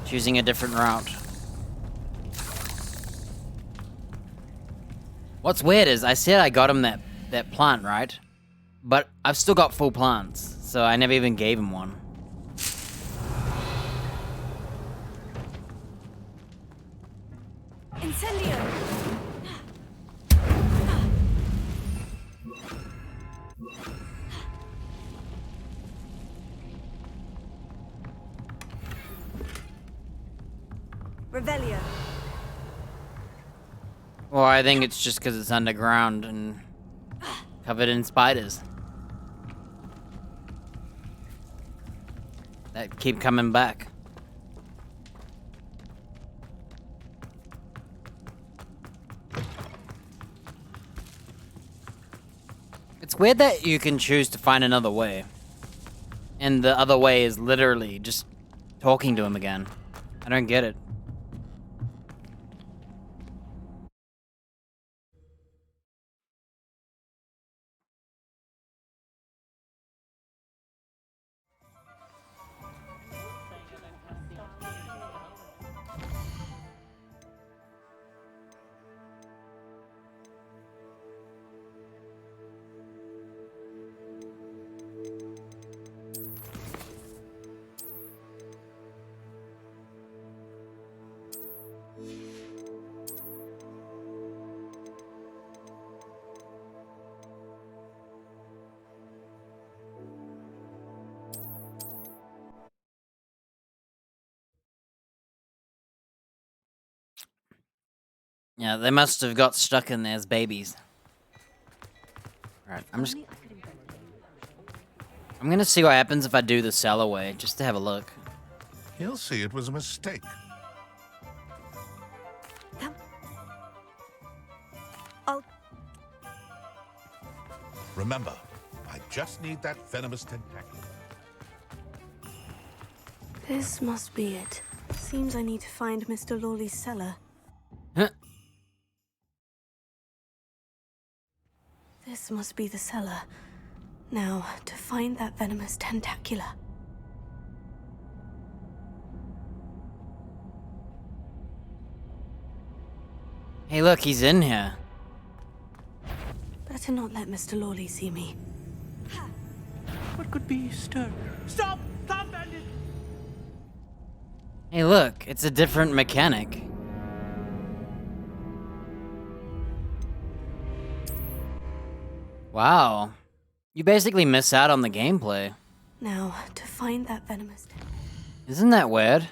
Speaker 1: choosing a different route. What's weird is I said I got him that plant, right? But I've still got full plants, so I never even gave him one.
Speaker 3: Incendio. Revelio.
Speaker 1: Well, I think it's just because it's underground and covered in spiders that keep coming back. It's weird that you can choose to find another way. And the other way is literally just talking to him again. I don't get it. Yeah, they must have got stuck in there as babies. Alright, I'm gonna see what happens if I do the cellar way, just to have a look.
Speaker 5: He'll see it was a mistake. Remember, I just need that venomous tentacle.
Speaker 3: This must be it. Seems I need to find Mr. Lawley's cellar.
Speaker 1: Huh.
Speaker 3: This must be the cellar. Now, to find that venomous tentacula.
Speaker 1: Hey, look, he's in here.
Speaker 3: Better not let Mr. Lawley see me.
Speaker 10: What could be stirring? Stop! Stop, bandit!
Speaker 1: Hey, look, it's a different mechanic. Wow. You basically miss out on the gameplay.
Speaker 3: Now, to find that venomous
Speaker 1: Isn't that weird?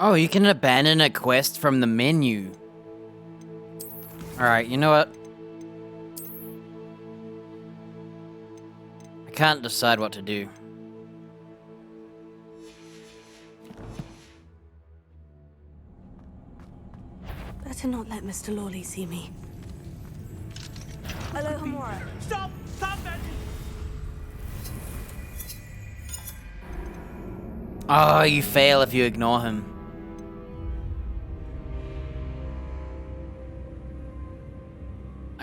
Speaker 1: Oh, you can abandon a quest from the menu. Alright, you know what? I can't decide what to do.
Speaker 3: Better not let Mr. Lawley see me.
Speaker 16: Hello, Hamora.
Speaker 10: Stop! Stop, bandit!
Speaker 1: Oh, you fail if you ignore him.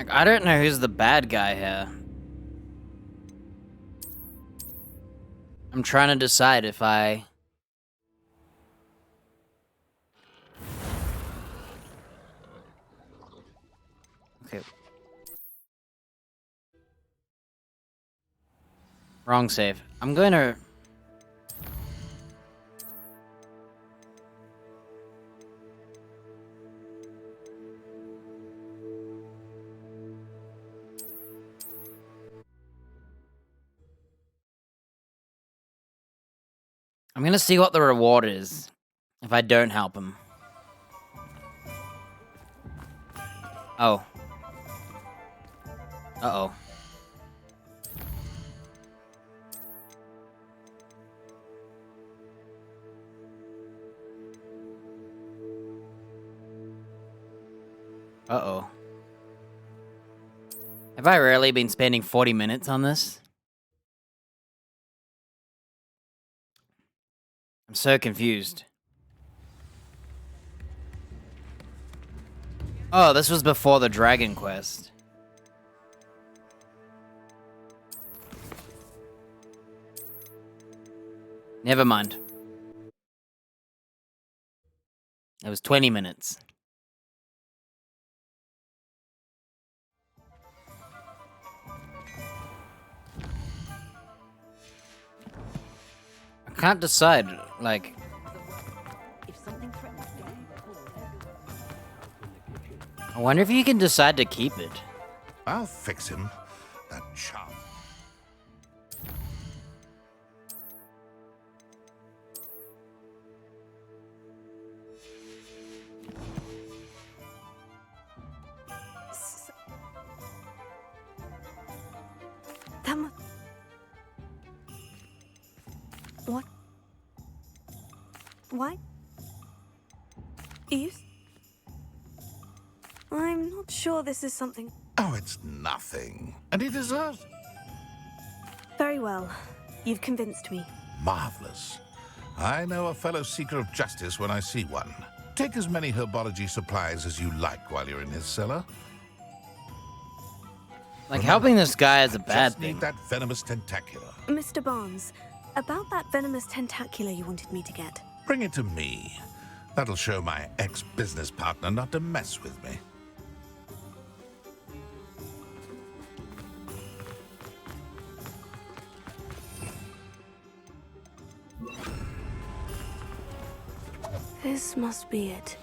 Speaker 1: Like, I don't know who's the bad guy here. I'm trying to decide if I... Okay. Wrong save. I'm going to... I'm gonna see what the reward is if I don't help him. Oh. Uh-oh. Uh-oh. Have I really been spending 40 minutes on this? I'm so confused. Oh, this was before the Dragon Quest. Never mind. It was 20 minutes. I can't decide, like... I wonder if you can decide to keep it.
Speaker 5: I'll fix him, that chump.
Speaker 3: What? Why? You? I'm not sure this is something.
Speaker 5: Oh, it's nothing. And he deserves it.
Speaker 3: Very well. You've convinced me.
Speaker 5: Marvelous. I know a fellow seeker of justice when I see one. Take as many herbology supplies as you like while you're in his cellar.
Speaker 1: Like, helping this guy is a bad thing.
Speaker 5: Need that venomous tentacula.
Speaker 3: Mr. Barnes, about that venomous tentacula you wanted me to get.
Speaker 5: Bring it to me. That'll show my ex-business partner not to mess with me.
Speaker 3: This must be it.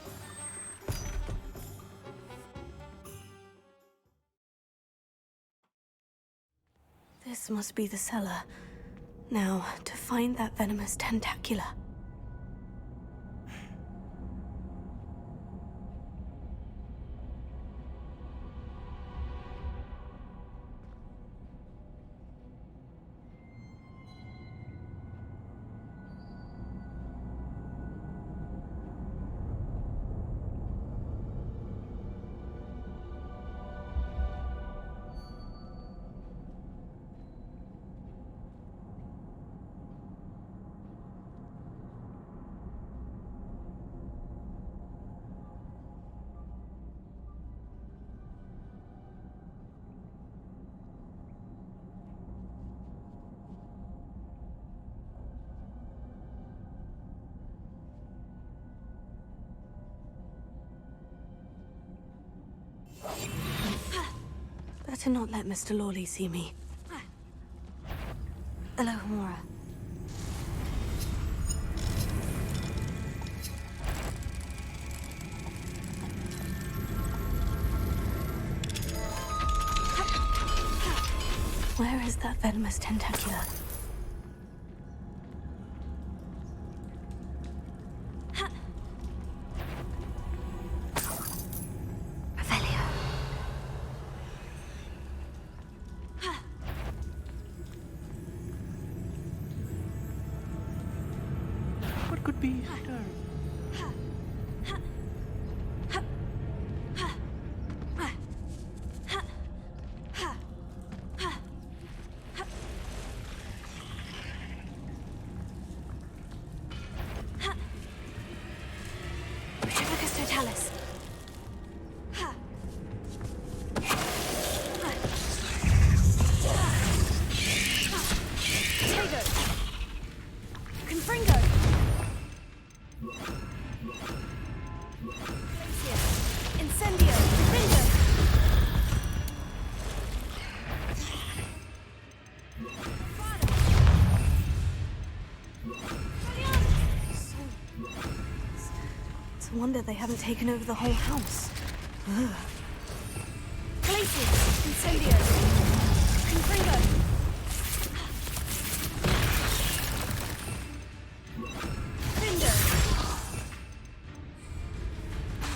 Speaker 3: This must be the cellar. Now, to find that venomous tentacula. Better not let Mr. Lawley see me. Alohomora. Where is that venomous tentacula?
Speaker 9: What could be stirring?
Speaker 3: Totalis. Tego. Confringo. Incendio. Confringo. It's a wonder they haven't taken over the whole house. Ugh. Glacius. Incendio. Confringo.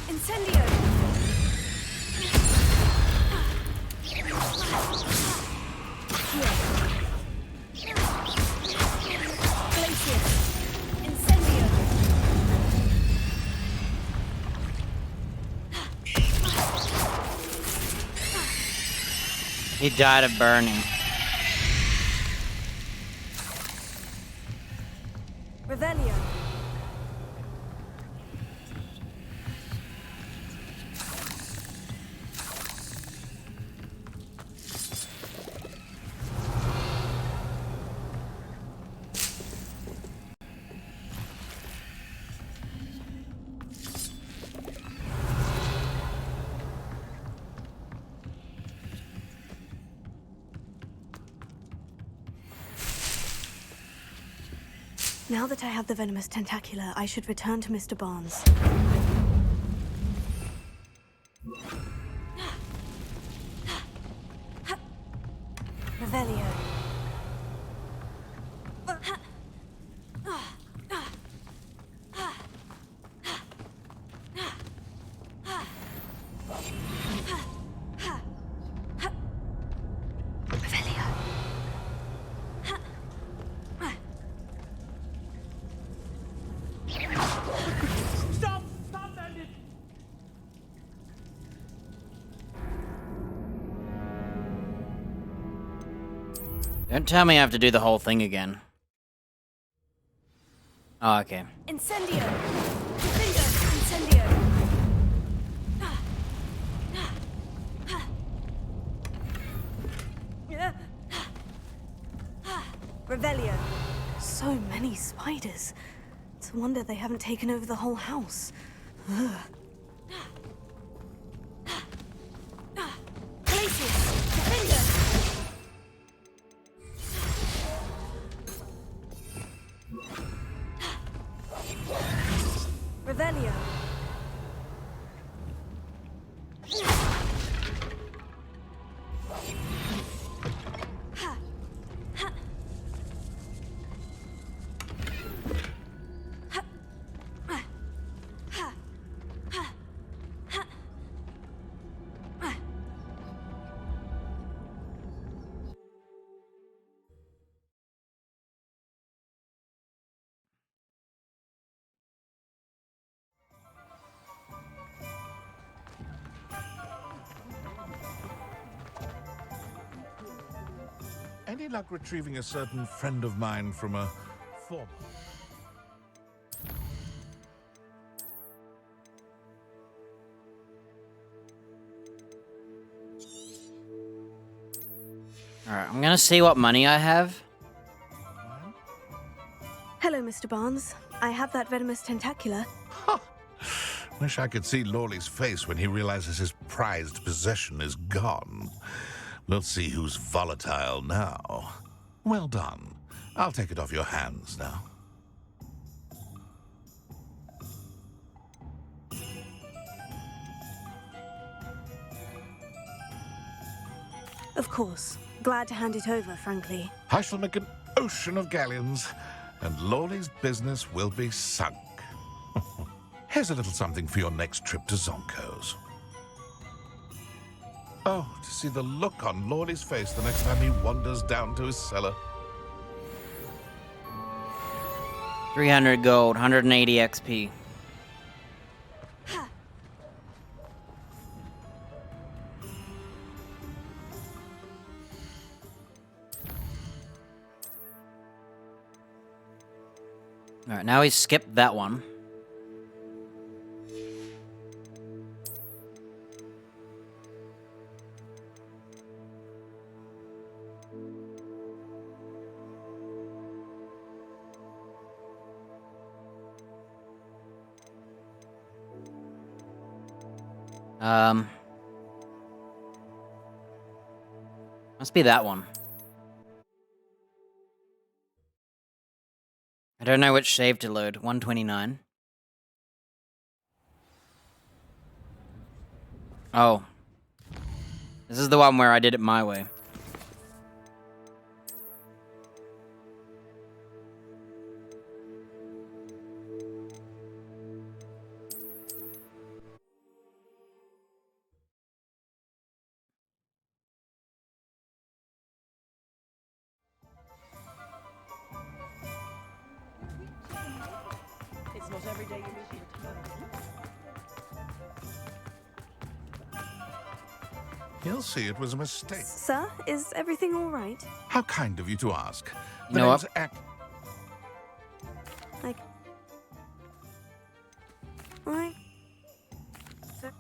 Speaker 3: Incendio! Glacius! Incendio!
Speaker 1: He died of burning.
Speaker 3: Revelio. Now that I have the venomous tentacula, I should return to Mr. Barnes. Revelio.
Speaker 16: Stop! Stop, bandit!
Speaker 1: Don't tell me I have to do the whole thing again. Oh, okay.
Speaker 3: Incendio! Incendio! Revelio. So many spiders. It's a wonder they haven't taken over the whole house. Ugh. Revelio.
Speaker 5: Any luck retrieving a certain friend of mine from a former...
Speaker 1: Alright, I'm gonna see what money I have.
Speaker 3: Hello, Mr. Barnes. I have that venomous tentacula.
Speaker 5: Wish I could see Lawley's face when he realizes his prized possession is gone. We'll see who's volatile now. Well done. I'll take it off your hands now.
Speaker 3: Of course. Glad to hand it over, frankly.
Speaker 5: I shall make an ocean of galleons, and Lawley's business will be sunk. Here's a little something for your next trip to Zonko's. Oh, to see the look on Lawley's face the next time he wanders down to his cellar.
Speaker 1: 300 gold, 180 XP. Alright, now he's skipped that one. Must be that one. I don't know which save to load. 129. Oh. This is the one where I did it my way.
Speaker 17: It's not every day you meet a return.
Speaker 5: He'll see it was a mistake.
Speaker 3: Sir, is everything all right?
Speaker 5: How kind of you to ask.
Speaker 1: You know what?
Speaker 3: Like... Alright. Sir?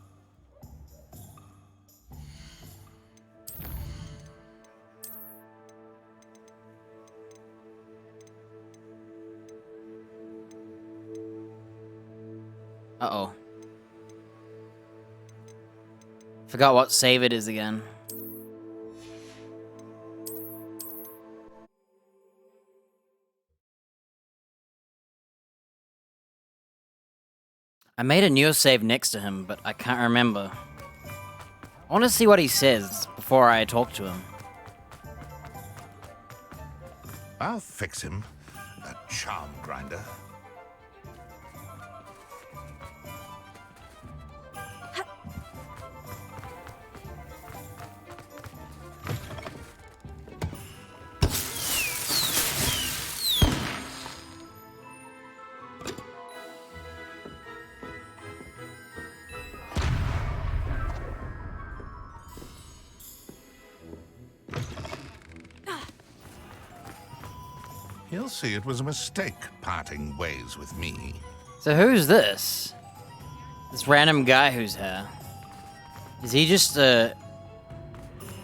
Speaker 1: Uh-oh. Forgot what save it is again. I made a new save next to him, but I can't remember. I want to see what he says before I talk to him.
Speaker 5: I'll fix him. That charm grinder. He'll see it was a mistake parting ways with me.
Speaker 1: So who's this? This random guy who's here. Is he just a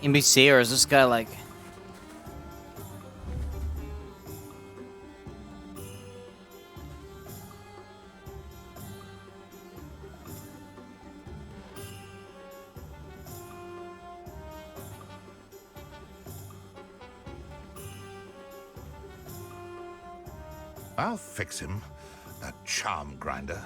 Speaker 1: NPC or is this guy like...
Speaker 5: I'll fix him. That charm grinder.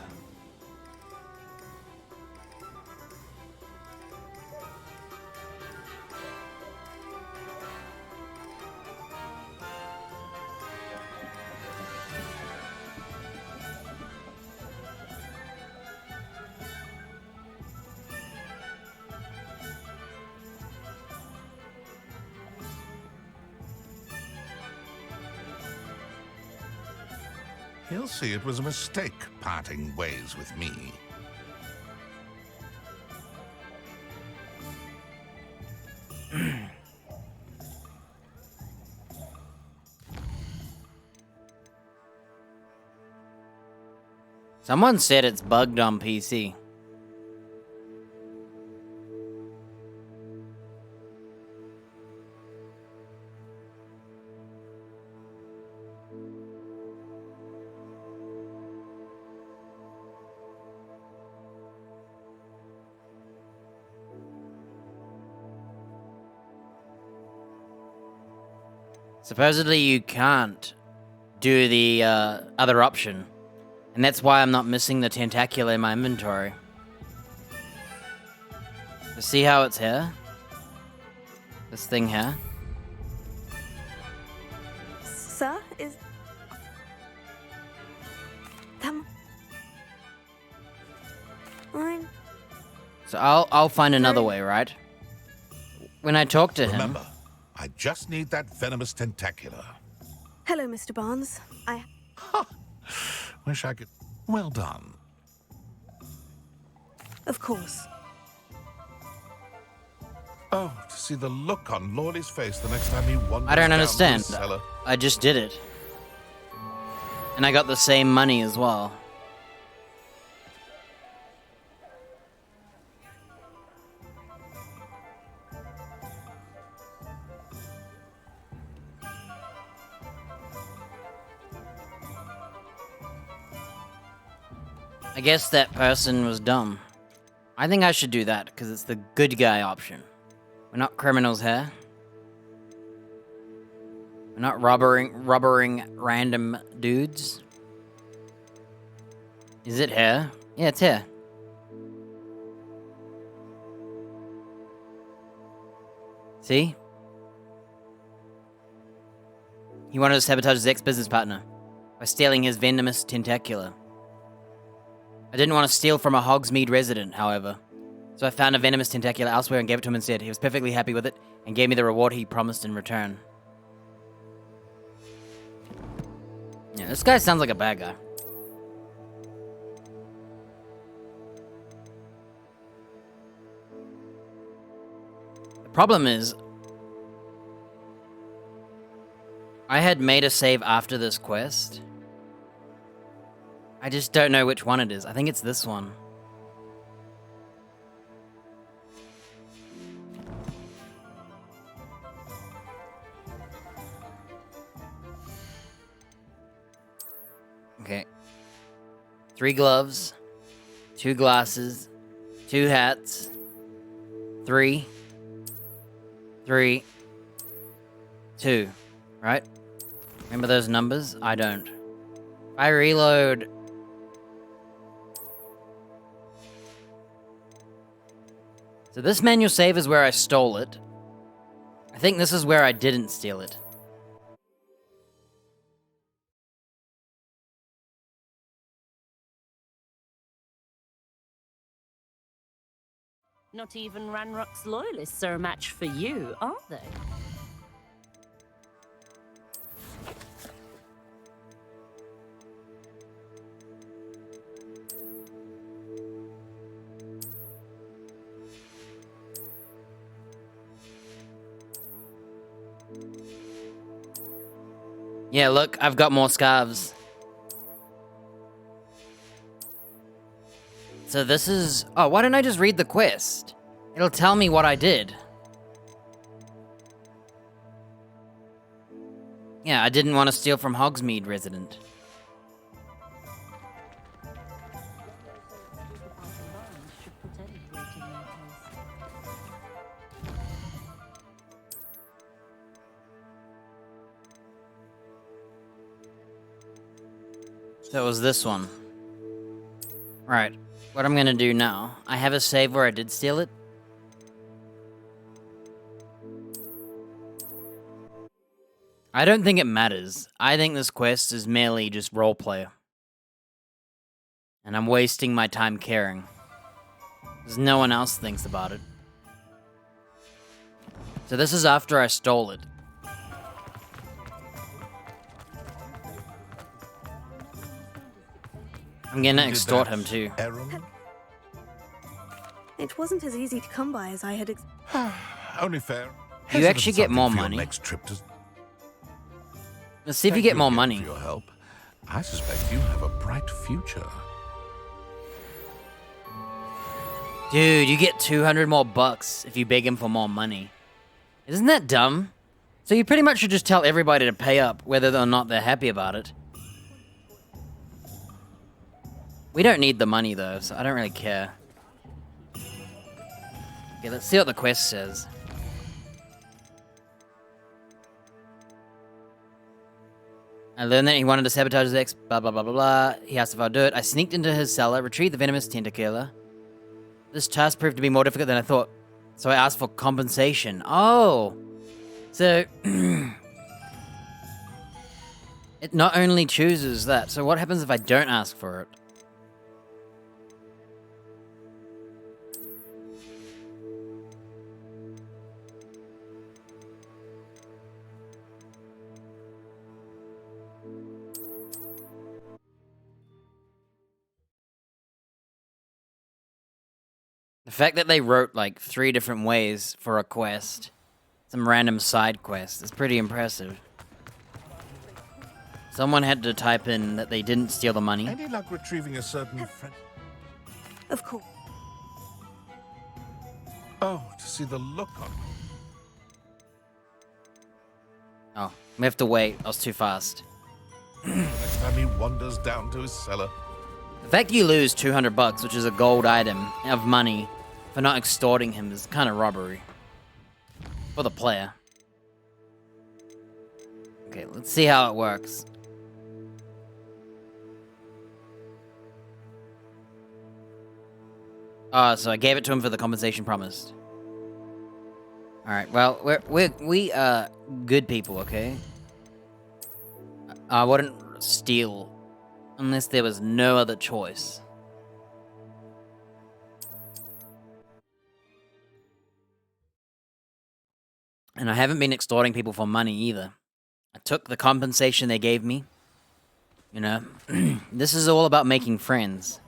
Speaker 5: He'll see it was a mistake parting ways with me.
Speaker 1: Someone said it's bugged on PC. Supposedly you can't do the other option. And that's why I'm not missing the tentacular in my inventory. You see how it's here? This thing here?
Speaker 3: Sir, is... Fine.
Speaker 1: So I'll find another way, right? When I talk to him...
Speaker 5: Remember, I just need that venomous tentacular.
Speaker 3: Hello, Mr. Barnes.
Speaker 5: Wish I could... Well done.
Speaker 3: Of course.
Speaker 5: Oh, to see the look on Lordy's face the next time he wanders
Speaker 1: I don't
Speaker 5: down
Speaker 1: understand.
Speaker 5: to the cellar.
Speaker 1: I just did it. And I got the same money as well. I guess that person was dumb. I think I should do that, because it's the good guy option. We're not criminals here. We're not robbering random dudes. Is it here? Yeah, it's here. See? He wanted to sabotage his ex-business partner by stealing his venomous tentacular. I didn't want to steal from a Hogsmeade resident, however. So I found a venomous tentacular elsewhere and gave it to him instead. He was perfectly happy with it and gave me the reward he promised in return. Yeah, this guy sounds like a bad guy. Problem is, I had made a save after this quest. I just don't know which one it is. I think it's this one. Okay. 3 gloves, 2 glasses, 2 hats, 3, 3, 2, right? Remember those numbers? I don't. If I reload... So this manual save is where I stole it. I think this is where I didn't steal it.
Speaker 16: Not even Ranrock's loyalists are a match for you, are they?
Speaker 1: Yeah, look, I've got more scarves. So this is... Oh, why don't I just read the quest? It'll tell me what I did. Yeah, I didn't want to steal from Hogsmeade resident. So it was this one. Right. What I'm gonna do now, I have a save where I did steal it. I don't think it matters. I think this quest is merely just roleplay. And I'm wasting my time caring. Because no one else thinks about it. So this is after I stole it. I'm gonna extort him too.
Speaker 3: It wasn't as easy to come by as I had
Speaker 5: Only fair.
Speaker 1: You actually get more money.
Speaker 5: Next trip to...
Speaker 1: Let's see if you get more money.
Speaker 5: For your help. I suspect you have a bright future.
Speaker 1: Dude, you get 200 more bucks if you beg him for more money. Isn't that dumb? So you pretty much should just tell everybody to pay up, whether or not they're happy about it. We don't need the money though, so I don't really care. Okay, let's see what the quest says. I learned that he wanted to sabotage his ex, blah blah blah blah blah. He asked if I'd do it. I sneaked into his cellar, retrieved the venomous tentacula. This task proved to be more difficult than I thought, so I asked for compensation. Oh! So... it not only chooses that, so what happens if I don't ask for it? The fact that they wrote like 3 different ways for a quest, some random side quest, is pretty impressive. Someone had to type in that they didn't steal the money.
Speaker 5: Any luck retrieving a certain friend?
Speaker 3: Of course.
Speaker 5: Oh, to see the look on.
Speaker 1: Oh, we have to wait. I was too fast.
Speaker 5: Next time he wanders down to his cellar.
Speaker 1: The fact you lose 200 bucks, which is a gold item of money, for not extorting him is kind of robbery. For the player. Okay, let's see how it works. So I gave it to him for the compensation promised. Alright, well, we are good people, okay? I wouldn't steal unless there was no other choice. And I haven't been extorting people for money either. I took the compensation they gave me. You know, this is all about making friends.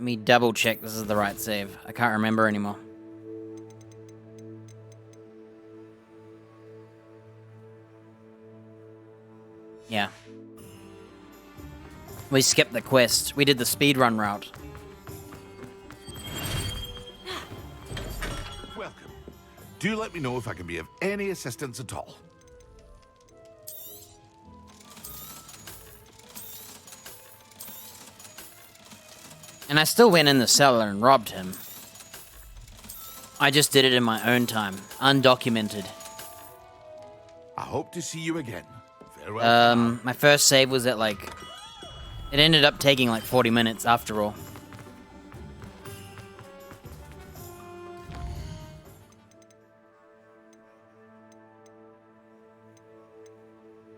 Speaker 1: Let me double check this is the right save. I can't remember anymore. Yeah. We skipped the quest. We did the speedrun route.
Speaker 5: Welcome. Do let me know if I can be of any assistance at all.
Speaker 1: And I still went in the cellar and robbed him. I just did it in my own time, undocumented.
Speaker 5: I hope to see you again. Farewell.
Speaker 1: My first save was at like... It ended up taking like 40 minutes after all.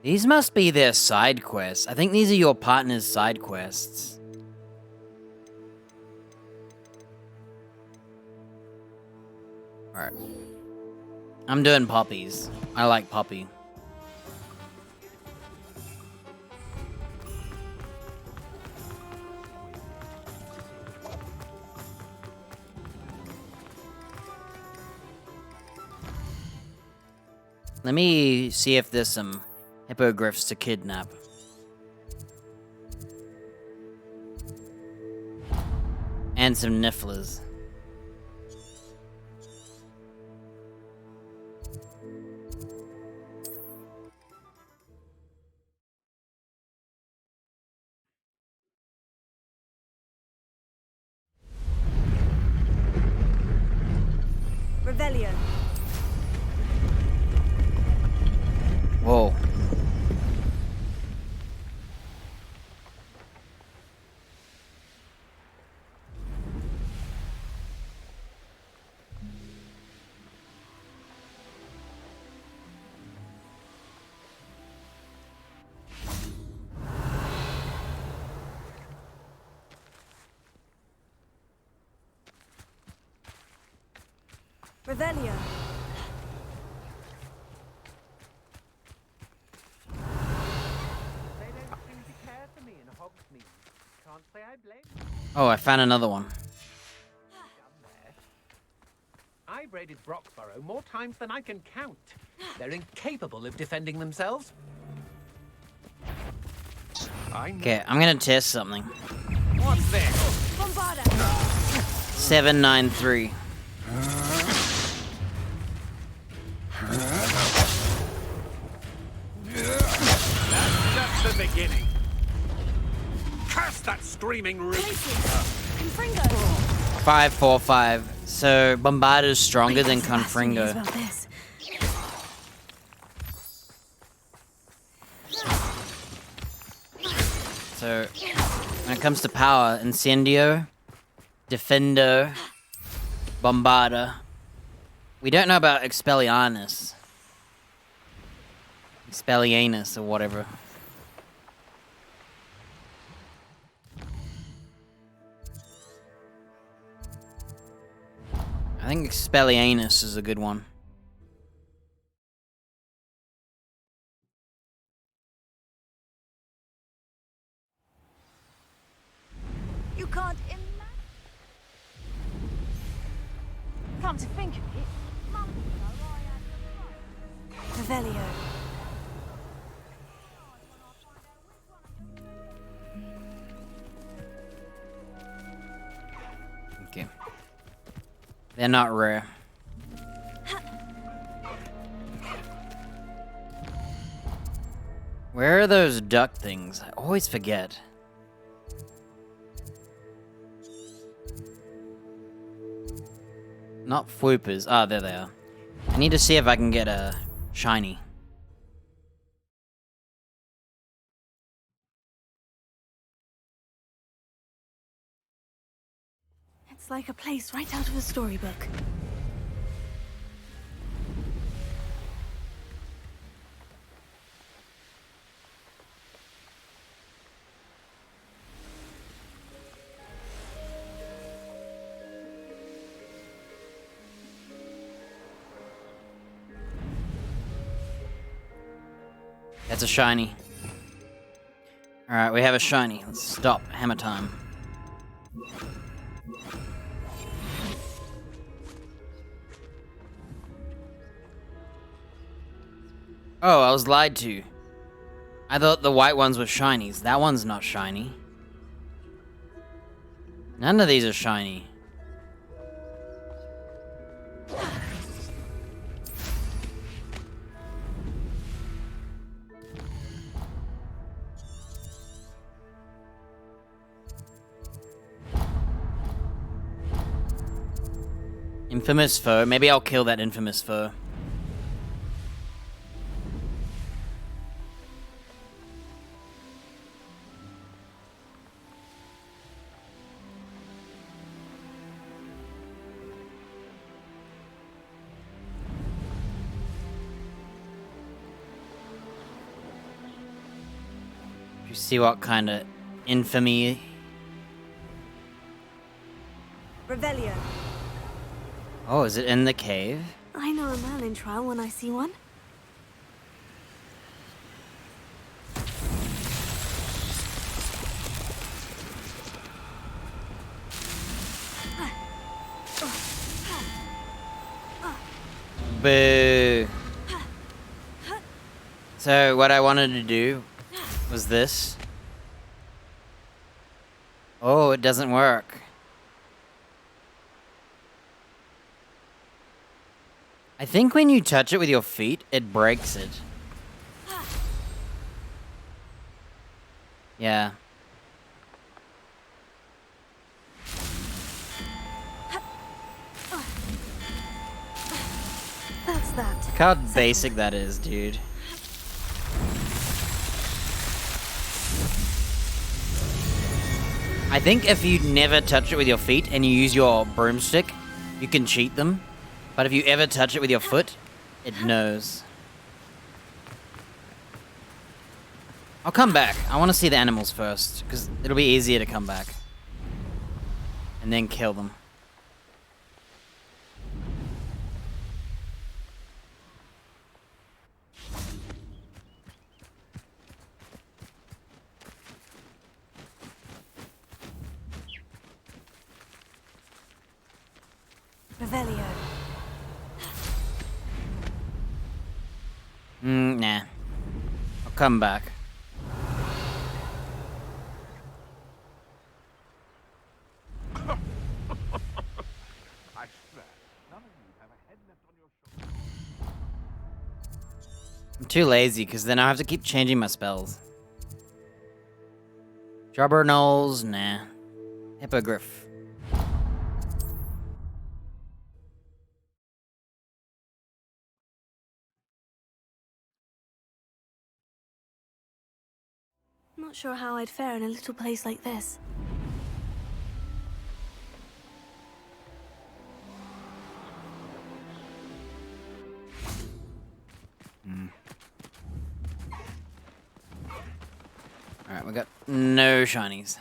Speaker 1: These must be their side quests. I think these are your partner's side quests. Alright. I'm doing Poppy's. I like Poppy. Let me see if there's some hippogriffs to kidnap. And some nifflers.
Speaker 17: Revelio.
Speaker 1: Whoa.
Speaker 17: Revelio.
Speaker 1: Oh, I found another one.
Speaker 18: I've raided Brockborough more times than I can count. They're incapable of defending themselves.
Speaker 1: Okay, I'm gonna test something.
Speaker 18: What's this?
Speaker 17: Bombarda.
Speaker 1: 793.
Speaker 18: That's just the beginning. Curse that screaming reek!
Speaker 1: 545. So Bombarda's stronger than Confringo. So when it comes to power, Incendio, Defendo, Bombarda. We don't know about Expelliarmus. Expelliarmus or whatever. I think Expelliarmus is a good one.
Speaker 17: You can't imagine. Come to think of it, Revelio.
Speaker 1: Okay. They're not rare. Where are those duck things? I always forget. Not Fwoopers. Ah, there they are. I need to see if I can get a shiny.
Speaker 3: It's like a place right out of a storybook.
Speaker 1: That's a shiny. Alright, we have a shiny. Let's stop. Hammer time. Oh, I was lied to. I thought the white ones were shinies. That one's not shiny. None of these are shiny. Infamous foe. Maybe I'll kill that infamous foe. You see what kind of infamy?
Speaker 3: Revelio.
Speaker 1: Oh, is it in the cave?
Speaker 3: I know a Merlin trial when I see one.
Speaker 1: Boo. So what I wanted to do was this. Oh, it doesn't work. I think when you touch it with your feet, it breaks it. Yeah.
Speaker 3: That's that.
Speaker 1: Look how basic that is, dude. I think if you never touch it with your feet and you use your broomstick, you can cheat them. But if you ever touch it with your foot, it knows. I'll come back. I want to see the animals first, because it'll be easier to come back. And then kill them.
Speaker 3: Revelio.
Speaker 1: Nah. I'll come back. I'm too lazy, because then I have to keep changing my spells. Jobberknolls, nah. Hippogriff.
Speaker 3: Not sure how I'd fare in a little place like this.
Speaker 1: Alright, we got no shinies.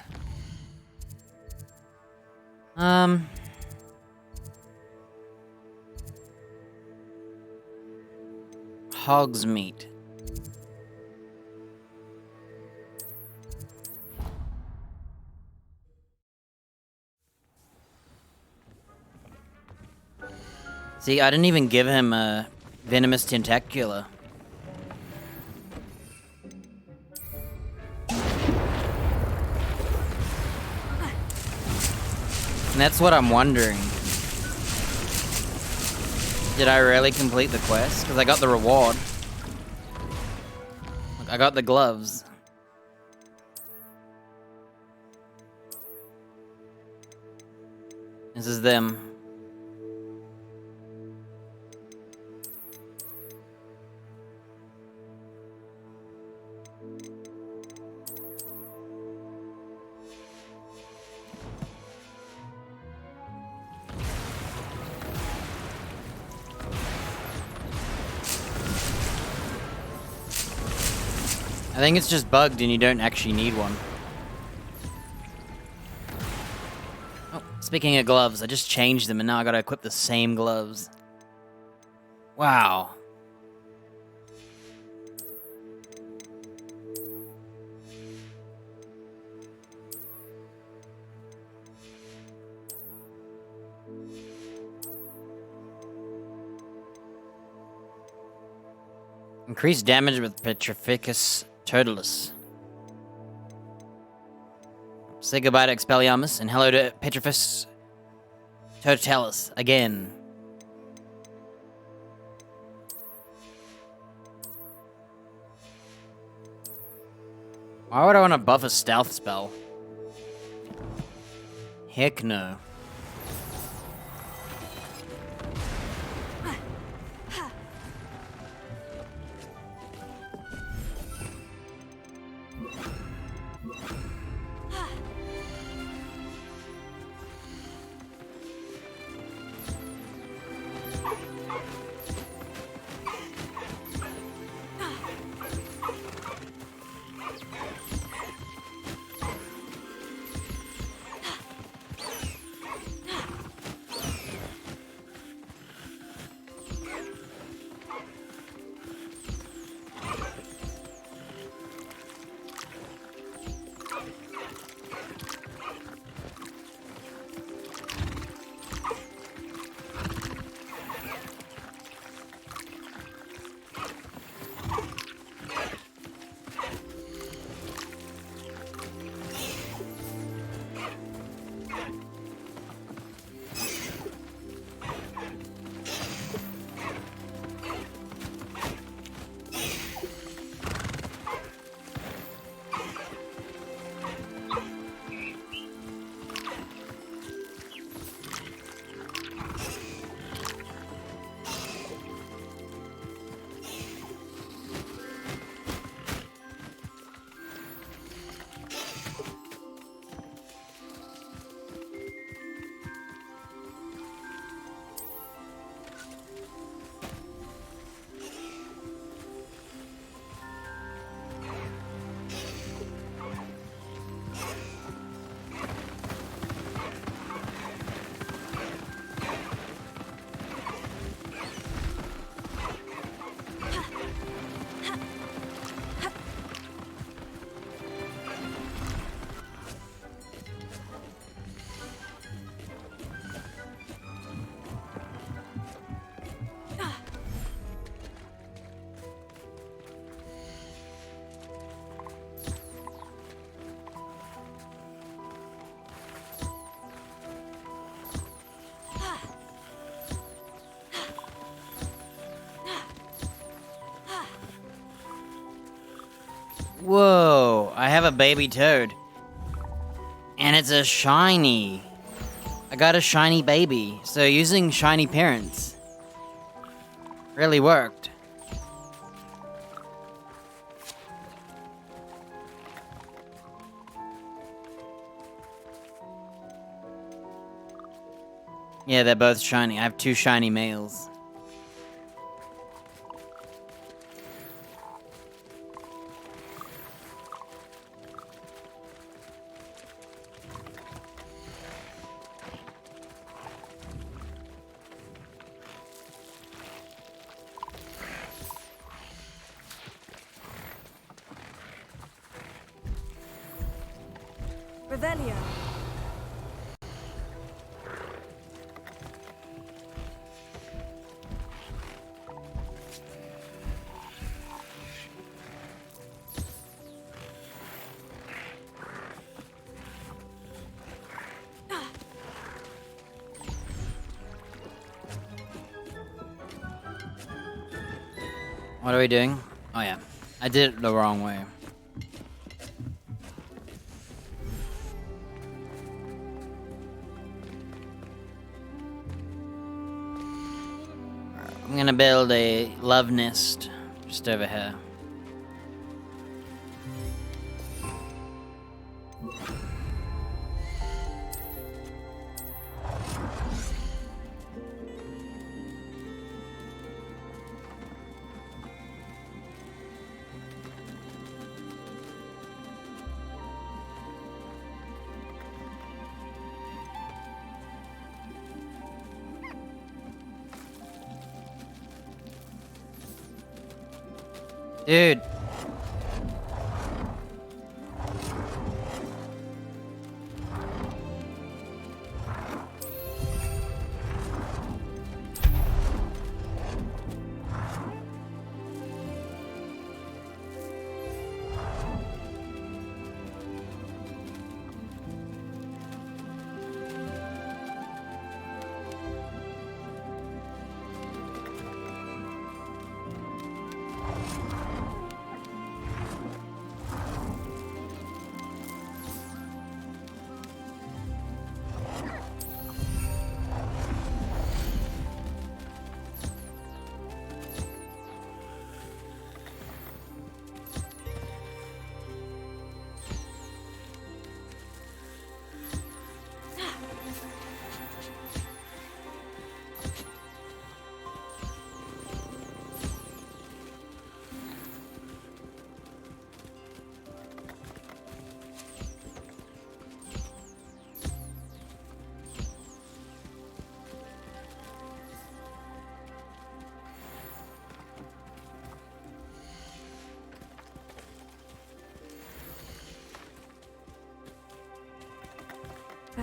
Speaker 1: Hog's meat. See, I didn't even give him a venomous tentacula. And that's what I'm wondering. Did I really complete the quest? Because I got the reward. Look, I got the gloves. This is them. I think it's just bugged and you don't actually need one. Oh, speaking of gloves, I just changed them and now I gotta equip the same gloves. Wow. Increased damage with Petrificus Totalis. Say goodbye to Expelliarmus and hello to Petrificus Totalis again. Why would I want to buff a stealth spell? Heck no. Whoa, I have a baby toad. And it's a shiny. I got a shiny baby, so using shiny parents really worked. Yeah, they're both shiny. I have 2 shiny males.
Speaker 17: Revelio.
Speaker 1: What are we doing? Oh yeah, I did it the wrong way. I'm gonna build a love nest just over here. Dude.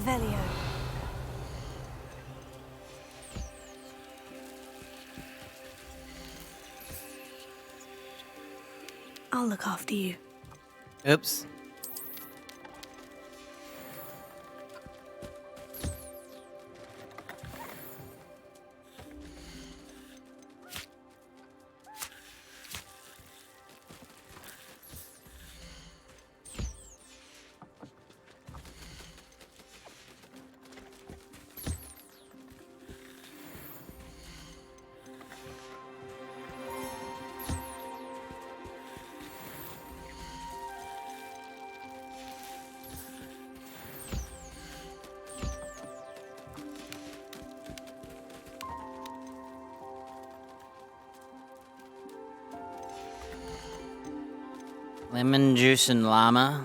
Speaker 3: Revelio. I'll look after you.
Speaker 1: Oops. Lemon juice and llama.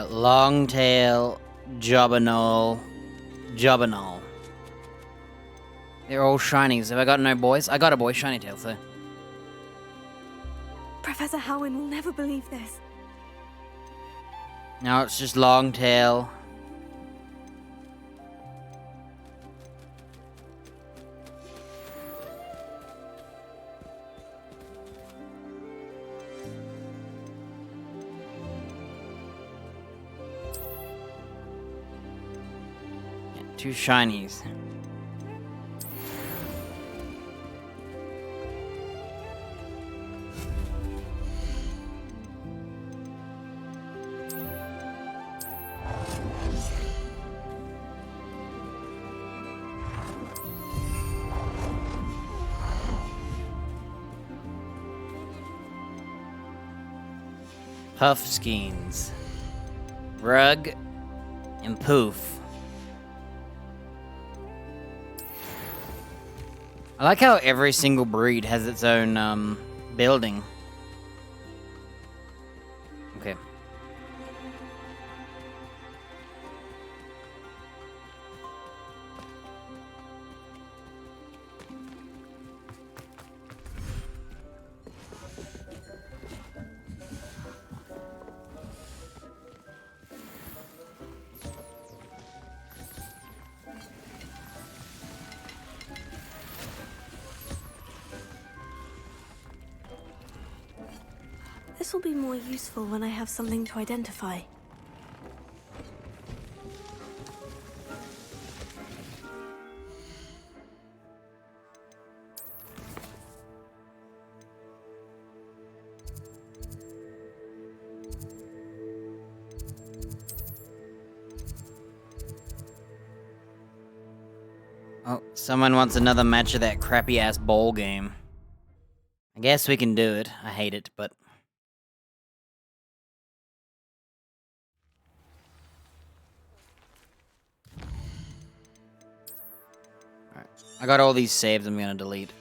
Speaker 1: Longtail, Jobberknoll, Jobberknoll. They're all shinies. Have I got no boys? I got a boy, Shiny Tail, so.
Speaker 3: Professor Howin will never believe this.
Speaker 1: No, it's just Longtail. Two shinies. Puffskeins, Rug, and Poof. I like how every single breed has its own building. Okay.
Speaker 3: This will be more useful when I have something to identify.
Speaker 1: Oh, someone wants another match of that crappy-ass bowl game. I guess we can do it. I hate it, but... Alright. I got all these saves I'm gonna delete.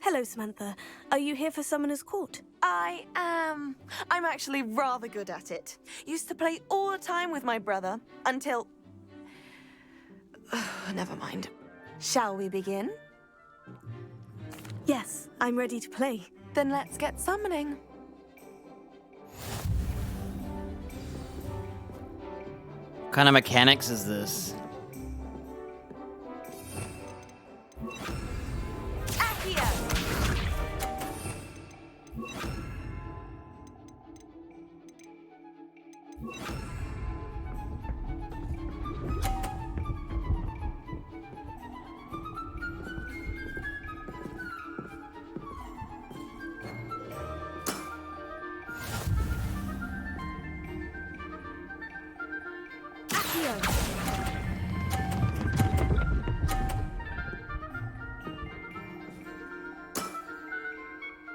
Speaker 3: Hello, Samantha. Are you here for Summoner's Court?
Speaker 14: I am. I'm actually rather good at it. Used to play all the time with my brother until... Never mind. Shall we begin?
Speaker 3: Yes, I'm ready to play.
Speaker 14: Then let's get summoning.
Speaker 1: What kind of mechanics is this?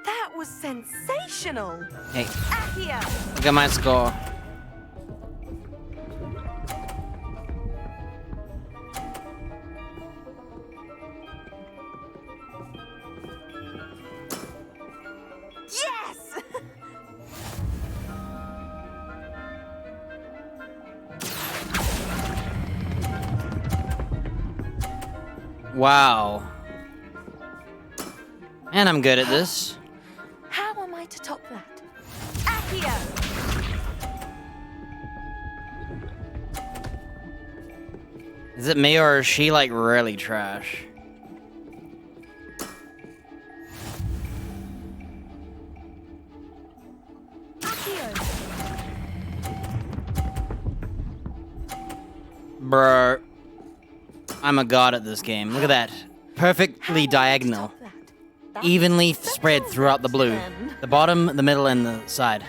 Speaker 14: That was sensational.
Speaker 1: Hey,
Speaker 14: Accio!
Speaker 1: look at my score.
Speaker 14: Yes!
Speaker 1: Wow. And I'm good at this.
Speaker 14: How am I to top that? Accio!
Speaker 1: Is it me or is she like really trash? Bro. I'm a god at this game. Look at that. Perfectly diagonal. Evenly spread throughout the blue. The bottom, the middle, and the side.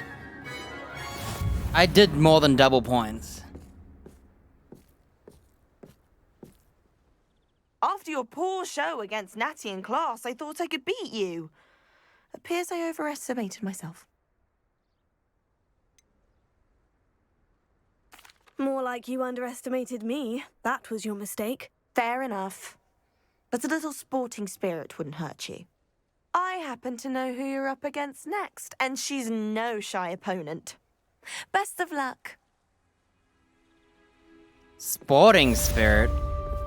Speaker 1: I did more than double points.
Speaker 14: After your poor show against Natty in class, I thought I could beat you. Appears I overestimated myself.
Speaker 3: More like you underestimated me. That was your mistake.
Speaker 14: Fair enough. But a little sporting spirit wouldn't hurt you. I happen to know who you're up against next, and she's no shy opponent. Best of luck.
Speaker 1: Sporting spirit?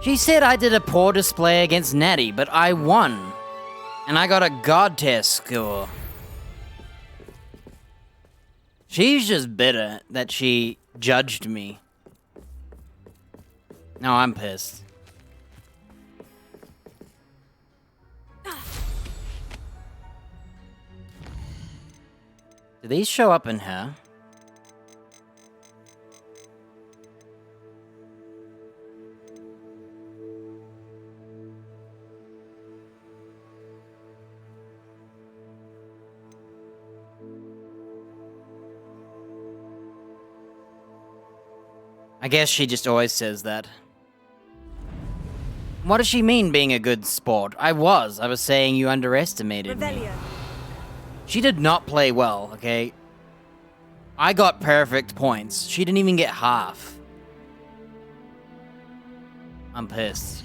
Speaker 1: She said I did a poor display against Natty, but I won. And I got a god tier score. She's just bitter that she judged me. No, I'm pissed. Do these show up in her? I guess she just always says that. What does she mean being a good sport? I was saying you underestimated me. She did not play well, okay? I got perfect points. She didn't even get half. I'm pissed.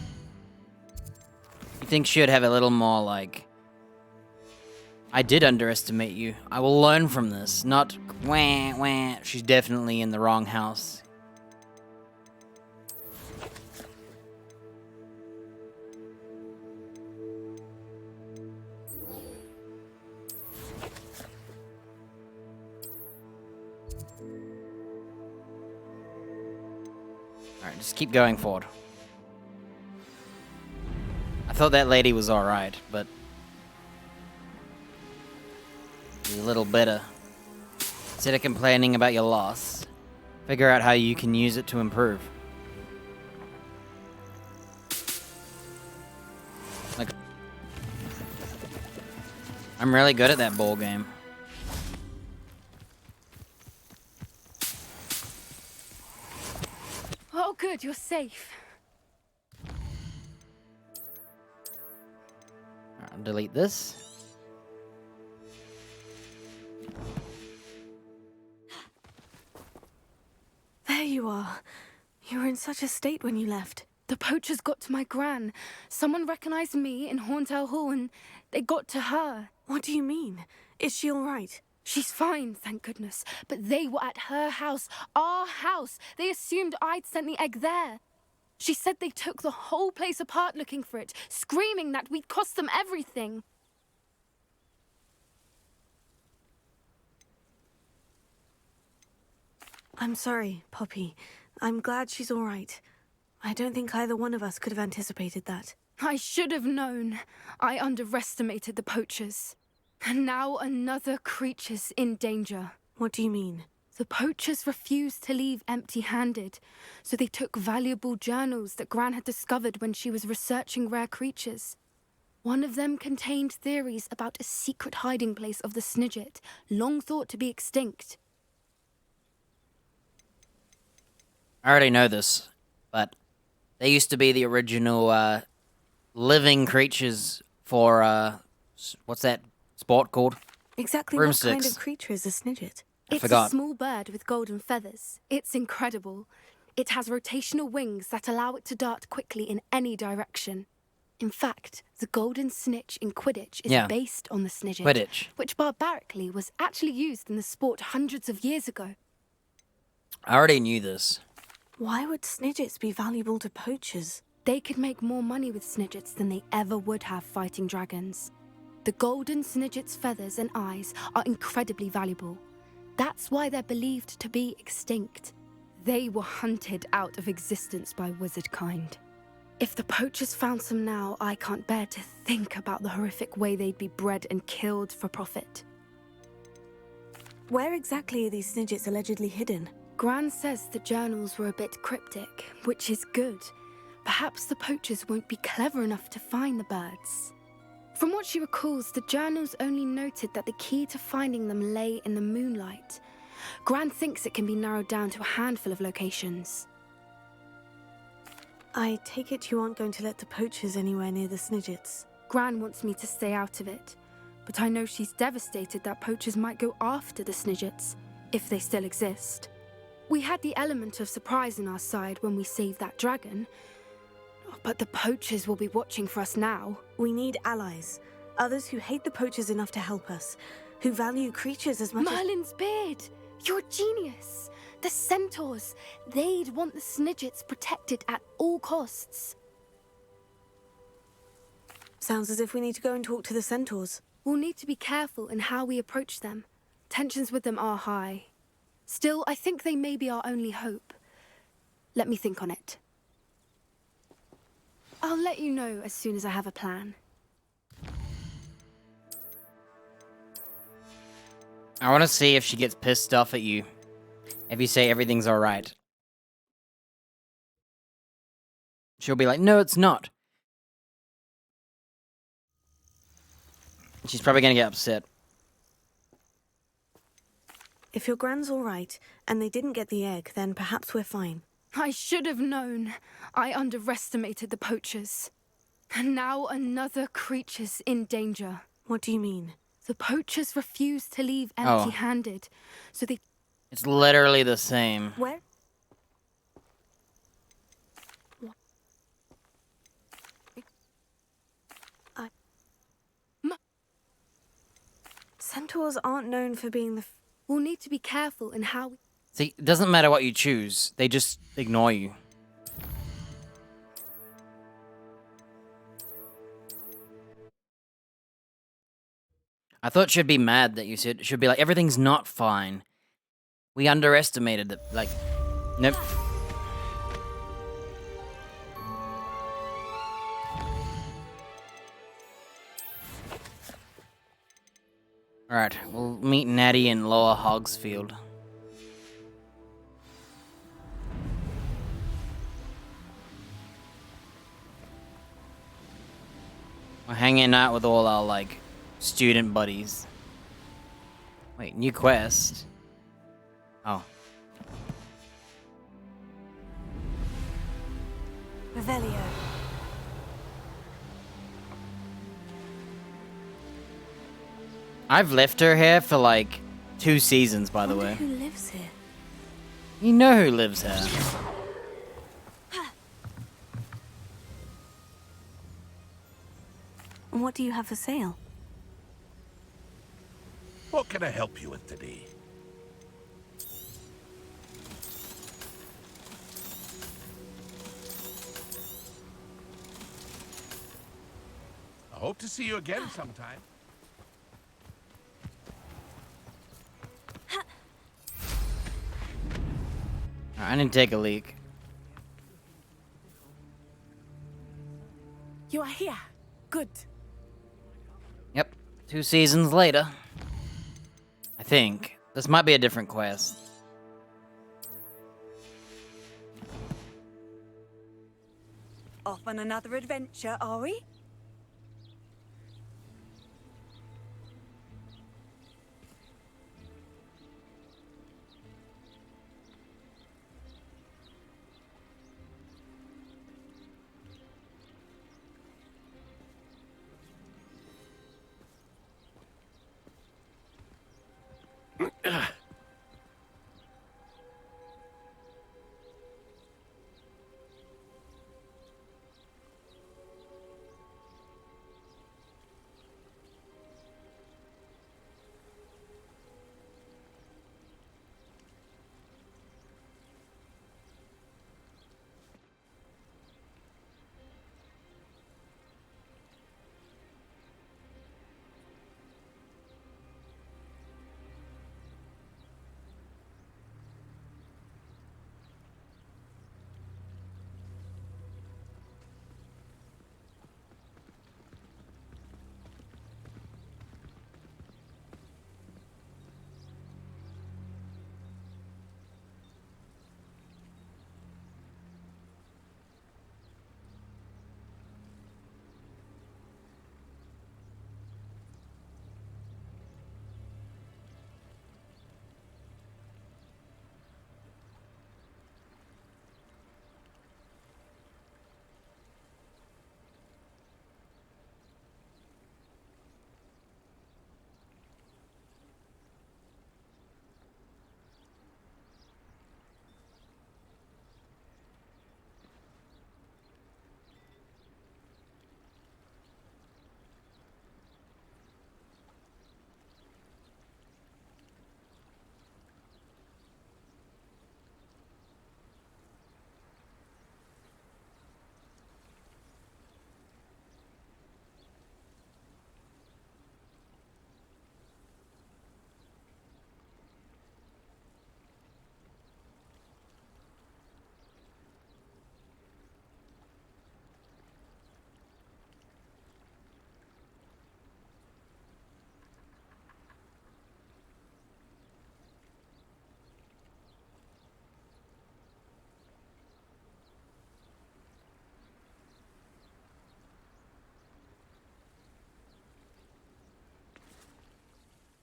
Speaker 1: You think she would have a little more, like... I did underestimate you. I will learn from this, not wah, wah. She's definitely in the wrong house. Alright, just keep going forward. I thought that lady was alright, but... she's a little bitter. Instead of complaining about your loss, figure out how you can use it to improve. Like... I'm really good at that ball game.
Speaker 4: Oh, good, you're safe.
Speaker 1: I'll delete this.
Speaker 3: There you are. You were in such a state when you left.
Speaker 4: The poachers got to my gran. Someone recognized me in Horntail Hall and they got to her.
Speaker 3: What do you mean? Is she all right?
Speaker 4: She's fine, thank goodness. But they were at her house, our house. They assumed I'd sent the egg there. She said they took the whole place apart looking for it, screaming that we'd cost them everything.
Speaker 3: I'm sorry, Poppy. I'm glad she's all right. I don't think either one of us could have anticipated that.
Speaker 4: I should have known. I underestimated the poachers. And now another creature's in danger.
Speaker 3: What do you mean?
Speaker 4: The poachers refused to leave empty-handed, so they took valuable journals that Gran had discovered when she was researching rare creatures. One of them contained theories about a secret hiding place of the Snidget, long thought to be extinct.
Speaker 1: I already know this, but they used to be the original living creatures for what's that sport called?
Speaker 3: Exactly what kind of creature is a Snidget?
Speaker 4: It's a small bird with golden feathers. It's incredible. It has rotational wings that allow it to dart quickly in any direction. In fact, the golden snitch in Quidditch is based on the Snidget,
Speaker 1: Quidditch,
Speaker 4: which barbarically was actually used in the sport hundreds of years ago.
Speaker 1: I already knew this.
Speaker 3: Why would Snidgets be valuable to poachers?
Speaker 4: They could make more money with Snidgets than they ever would have fighting dragons. The golden Snidget's feathers and eyes are incredibly valuable. That's why they're believed to be extinct. They were hunted out of existence by wizard kind. If the poachers found some now, I can't bear to think about the horrific way they'd be bred and killed for profit.
Speaker 3: Where exactly are these Snidgets allegedly hidden?
Speaker 4: Gran says the journals were a bit cryptic, which is good. Perhaps the poachers won't be clever enough to find the birds. From what she recalls, the journals only noted that the key to finding them lay in the moonlight. Gran thinks it can be narrowed down to a handful of locations.
Speaker 3: I take it you aren't going to let the poachers anywhere near the Snidgets.
Speaker 4: Gran wants me to stay out of it, but I know she's devastated that poachers might go after the Snidgets, if they still exist. We had the element of surprise on our side when we saved that dragon, but the poachers will be watching for us now.
Speaker 3: We need allies. Others who hate the poachers enough to help us. Who value creatures as much
Speaker 4: Merlin's beard! You're a genius! The centaurs! They'd want the Snidgets protected at all costs.
Speaker 3: Sounds as if we need to go and talk to the centaurs.
Speaker 4: We'll need to be careful in how we approach them. Tensions with them are high. Still, I think they may be our only hope. Let me think on it. I'll let you know as soon as I have a plan.
Speaker 1: I want to see if she gets pissed off at you. If you say everything's alright. She'll be like, no, it's not. She's probably gonna get upset.
Speaker 3: If your Gran's alright, and they didn't get the egg, then perhaps we're fine.
Speaker 4: I should have known. I underestimated the poachers. And now another creature's in danger.
Speaker 3: What do you mean?
Speaker 4: The poachers refuse to leave empty-handed, so they...
Speaker 1: It's literally the same.
Speaker 3: Where? Centaurs aren't known for being the...
Speaker 4: We'll need to be careful in how we...
Speaker 1: See, it doesn't matter what you choose. They just ignore you. I thought she'd be mad that you said... She'd be like, everything's not fine. We underestimated it. Like, nope. Alright, we'll meet Natty in Lower Hogsfield. We're hanging out with all our, like, student buddies. Wait, new quest? Oh.
Speaker 3: Revelio.
Speaker 1: I've left her here for like 2 seasons, by the way.
Speaker 3: Who lives here?
Speaker 1: You know who lives here.
Speaker 3: And what do you have for sale?
Speaker 5: What can I help you with today? I hope to see you again sometime.
Speaker 1: I didn't take a leak.
Speaker 19: You are here. Good.
Speaker 1: Yep, 2 seasons later. I think. This might be a different quest.
Speaker 17: Off on another adventure, are we?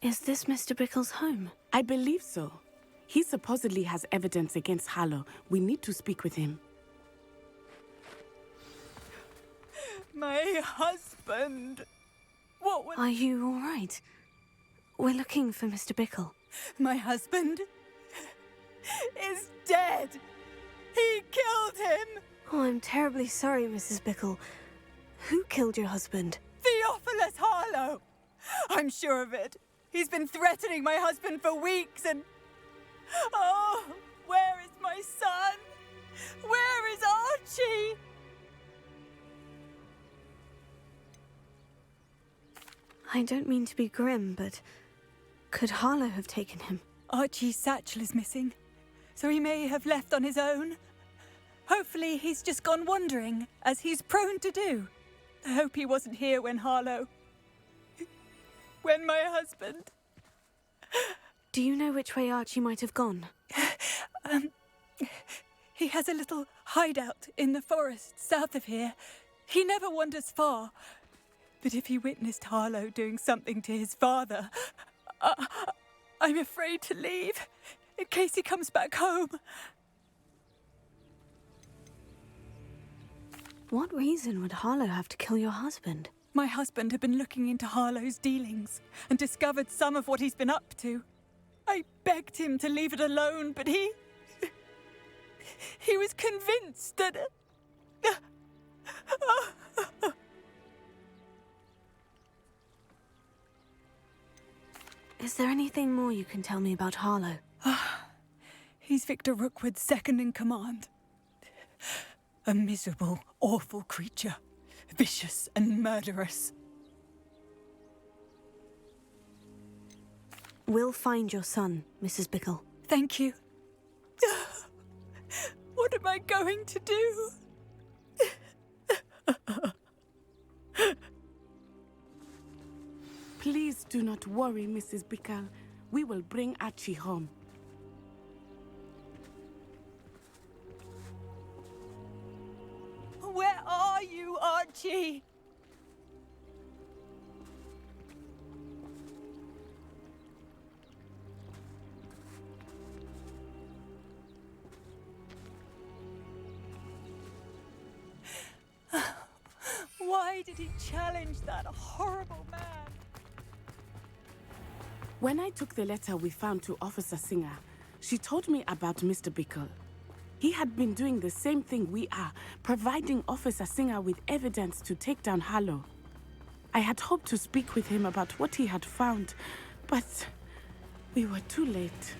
Speaker 3: Is this Mr. Bickle's home?
Speaker 19: I believe so. He supposedly has evidence against Harlow. We need to speak with him.
Speaker 17: My husband! What was...
Speaker 3: Are you all right? We're looking for Mr. Bickle.
Speaker 17: My husband is dead! He killed him!
Speaker 3: Oh, I'm terribly sorry, Mrs. Bickle. Who killed your husband?
Speaker 17: Theophilus Harlow! I'm sure of it. He's been threatening my husband for weeks and... Oh, where is my son? Where is Archie?
Speaker 3: I don't mean to be grim, but could Harlow have taken him?
Speaker 17: Archie's satchel is missing, so he may have left on his own. Hopefully he's just gone wandering, as he's prone to do. I hope he wasn't here when when my husband...
Speaker 3: Do you know which way Archie might have gone?
Speaker 17: He has a little hideout in the forest south of here. He never wanders far. But if he witnessed Harlow doing something to his father, I'm afraid to leave, in case he comes back home.
Speaker 3: What reason would Harlow have to kill your husband?
Speaker 17: My husband had been looking into Harlow's dealings and discovered some of what he's been up to. I begged him to leave it alone, but he was convinced that...
Speaker 3: Is there anything more you can tell me about Harlow?
Speaker 17: He's Victor Rookwood's second in command. A miserable, awful creature. Vicious and murderous.
Speaker 3: We'll find your son, Mrs. Bickle.
Speaker 17: Thank you. What am I going to do?
Speaker 19: Please do not worry, Mrs. Bickle. We will bring Archie home.
Speaker 17: Where are Archie! Why did he challenge that horrible man?
Speaker 19: When I took the letter we found to Officer Singer, she told me about Mr. Bickle. He had been doing the same thing we are, providing Officer Singer with evidence to take down Harlow. I had hoped to speak with him about what he had found, but we were too late.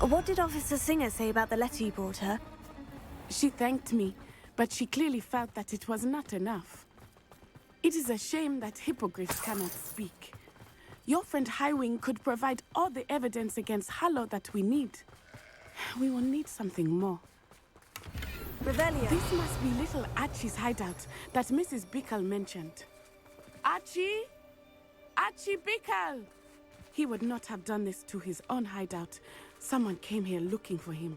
Speaker 3: What did Officer Singer say about the letter you brought her?
Speaker 19: She thanked me, but she clearly felt that it was not enough. It is a shame that hippogriffs cannot speak. Your friend Highwing could provide all the evidence against Harlow that we need. We will need something more.
Speaker 3: Revelio.
Speaker 19: This must be little Archie's hideout that Mrs. Bickle mentioned. Archie? Archie Bickle! He would not have done this to his own hideout. Someone came here looking for him.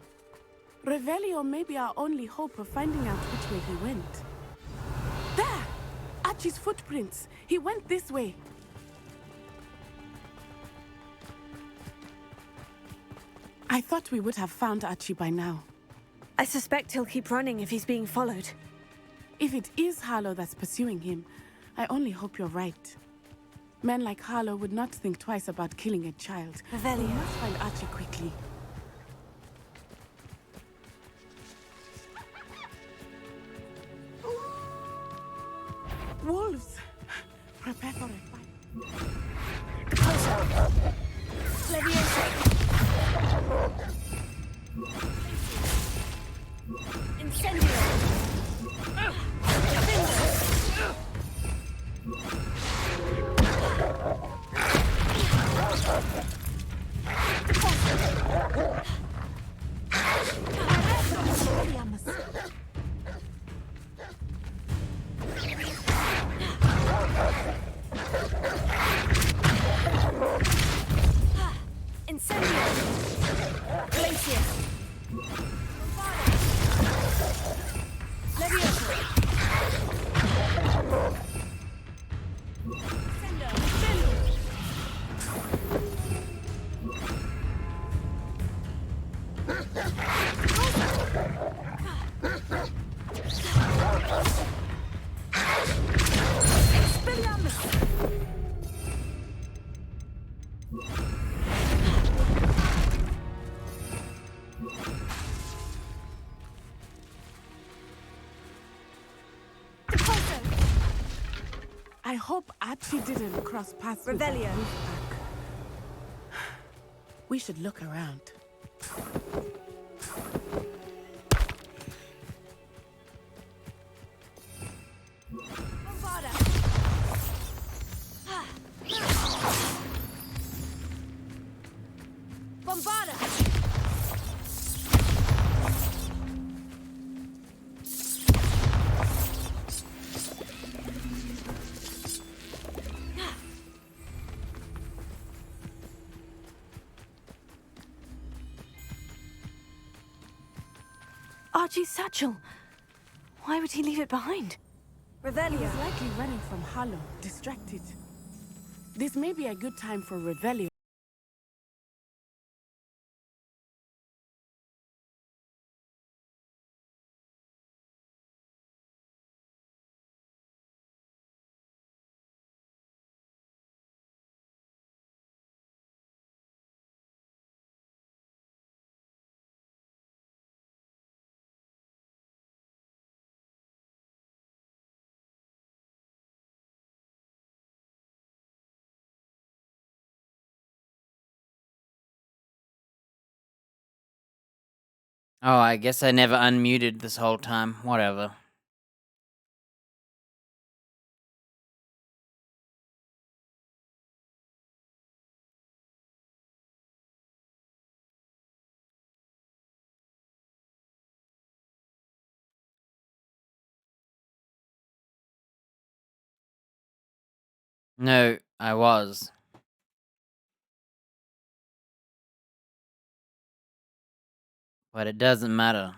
Speaker 19: Revelio may be our only hope of finding out which way he went. There! Archie's footprints. He went this way. I thought we would have found Archie by now.
Speaker 3: I suspect he'll keep running if he's being followed.
Speaker 19: If it is Harlow that's pursuing him, I only hope you're right. Men like Harlow would not think twice about killing a child.
Speaker 3: Revelio.
Speaker 19: We must find Archie quickly. Wolves! Prepare for a fight. I hope Archie didn't cross paths with that
Speaker 3: Revelio.
Speaker 19: wolf pack. We should look around.
Speaker 3: Archie's satchel. Why would he leave it behind?
Speaker 19: He
Speaker 3: Revelio.
Speaker 19: was likely running from Harlow, distracted. This may be a good time for Revelio.
Speaker 1: Oh, I guess I never unmuted this whole time. Whatever. No, I was. But it doesn't matter.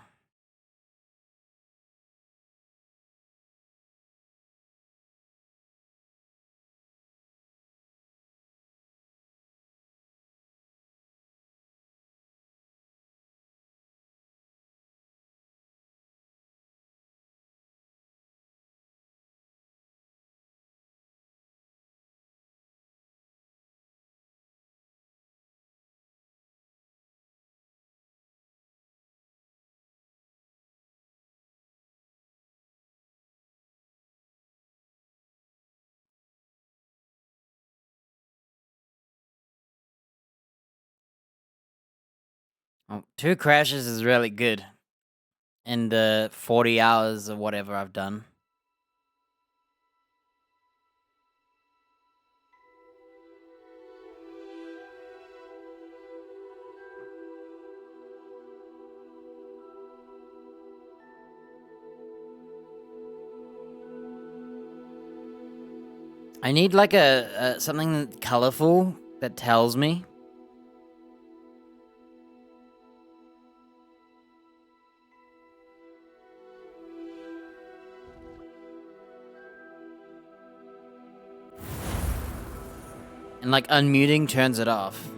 Speaker 1: Oh, 2 crashes is really good. In the 40 hours or whatever I've done. I need like a something colorful that tells me. And like unmuting turns it off.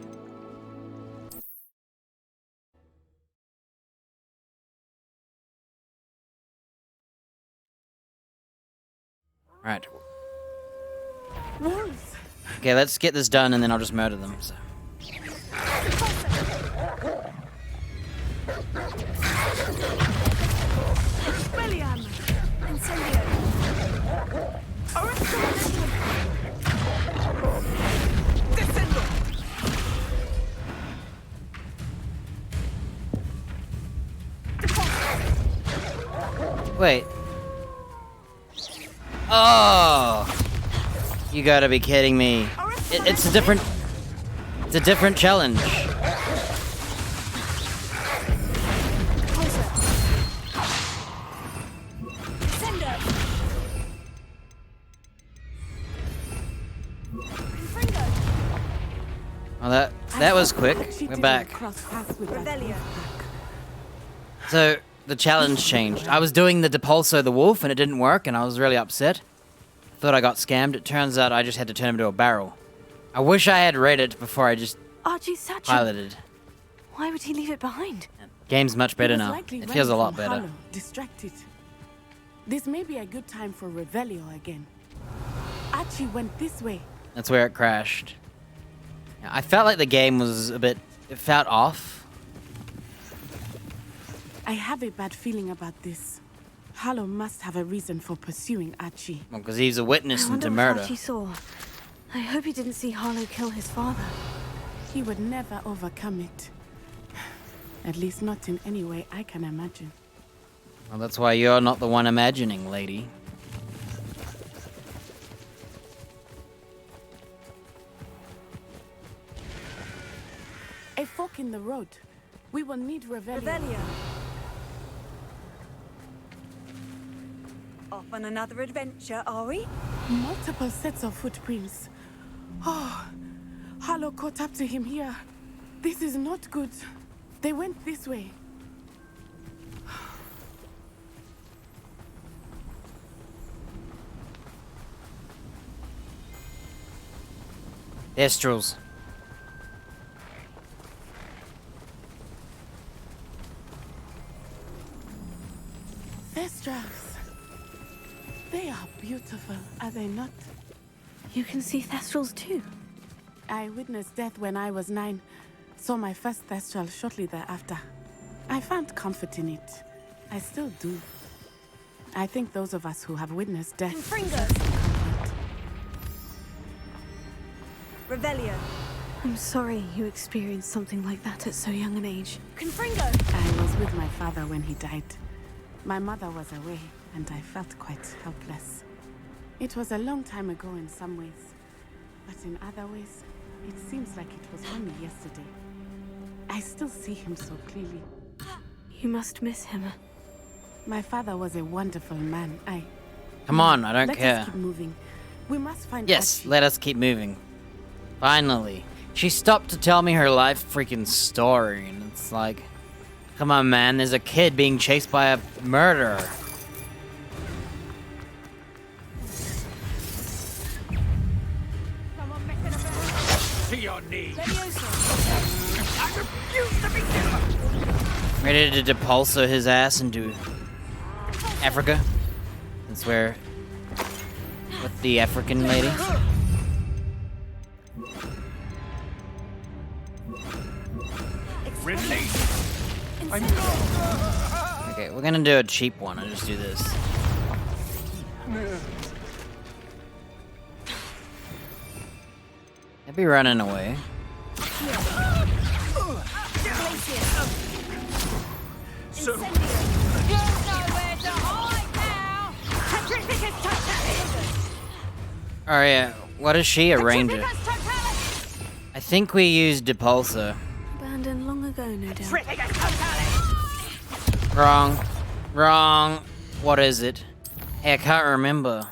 Speaker 1: Right.
Speaker 19: Wolves!
Speaker 1: Okay, let's get this done and then I'll just murder them. So.
Speaker 19: Expelliarmus! Incendio! Arrestum! Descendo!
Speaker 1: Wait. Oh! You gotta be kidding me. It's a different... It's a different challenge. Oh, that was quick. We're back. So, the challenge changed. I was doing the Depulso the wolf and it didn't work and I was really upset. Thought I got scammed. It turns out I just had to turn him into a barrel. I wish I had read it before I just piloted.
Speaker 3: Why would he leave it behind?
Speaker 1: Game's much better now. It feels a lot better.
Speaker 19: Hollow, distracted. This may be a good time for Revelio again. Archie went this way.
Speaker 1: That's where it crashed. Yeah, I felt like the game was a bit... It felt off.
Speaker 19: I have a bad feeling about this. Hollow must have a reason for pursuing Archie.
Speaker 1: Well, because he's a witness
Speaker 3: I wonder
Speaker 1: into
Speaker 3: what
Speaker 1: murder.
Speaker 3: Archie saw. I hope he didn't see Harlow kill his father.
Speaker 19: He would never overcome it. At least not in any way I can imagine.
Speaker 1: Well, that's why you're not the one imagining, lady.
Speaker 19: A fork in the road. We will need Revelio.
Speaker 17: Off on another adventure, are we?
Speaker 19: Multiple sets of footprints. Oh, Harlow caught up to him here. This is not good. They went this way.
Speaker 1: Thestrals.
Speaker 19: Thestrals. They are beautiful, are they not?
Speaker 3: You can see Thestrals too.
Speaker 19: I witnessed death when I was 9. Saw my first Thestral shortly thereafter. I found comfort in it. I still do. I think those of us who have witnessed death...
Speaker 17: Revelio.
Speaker 3: I'm sorry you experienced something like that at so young an age.
Speaker 17: Confringo.
Speaker 19: I was with my father when he died. My mother was away, and I felt quite helpless. It was a long time ago in some ways, but in other ways, it seems like it was only yesterday. I still see him so clearly.
Speaker 3: You must miss him.
Speaker 19: My father was a wonderful man.
Speaker 1: Come on, I don't
Speaker 19: Let
Speaker 1: care.
Speaker 19: us keep moving. We must find
Speaker 1: Yes,
Speaker 19: Archie.
Speaker 1: let us keep moving. Finally. She stopped to tell me her life freaking story, and it's like... Come on, man, there's a kid being chased by a murderer.
Speaker 18: To your knees.
Speaker 17: I refuse to be killed.
Speaker 1: Ready to depulso his ass into Africa? That's where... With the African lady. Okay, we're gonna do a cheap one. I'll just do this. I'd be running away.
Speaker 18: So,
Speaker 6: You're nowhere to hide now! Petrificus totalis!
Speaker 1: Oh yeah, what is she, a ranger? I think we used Depulsor.
Speaker 3: Abandoned long ago, no doubt.
Speaker 6: Petrificus totalis!
Speaker 1: Wrong. Wrong. What is it? Hey, I can't remember.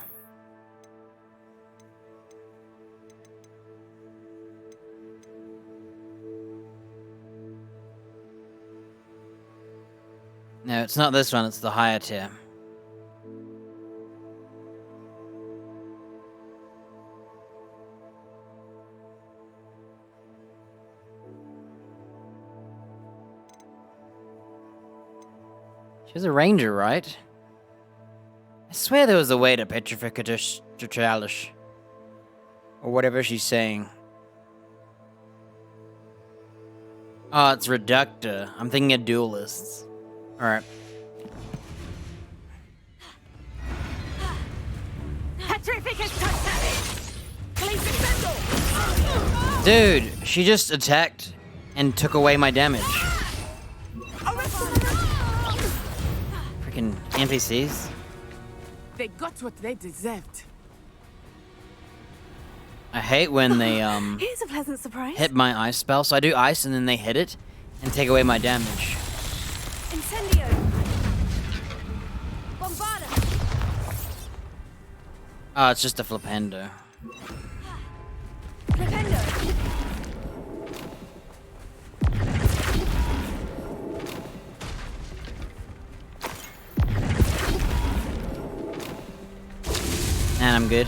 Speaker 1: No, it's not this one, it's the higher tier. She was a ranger, right? I swear there was a way to Petrificus Totalis. Or whatever she's saying. Oh, it's Reductor. I'm thinking of duelists. Alright.
Speaker 6: Petrificus totalis!
Speaker 1: Dude, she just attacked and took away my damage. Freaking NPCs.
Speaker 19: They got what they deserved.
Speaker 1: I hate when they
Speaker 3: Here's a pleasant surprise.
Speaker 1: hit my ice spell, so I do ice and then they hit it and take away my damage.
Speaker 6: Incendio! Bombarda!
Speaker 1: Oh, it's just a flipendo.
Speaker 6: Flipendo!
Speaker 1: And I'm good.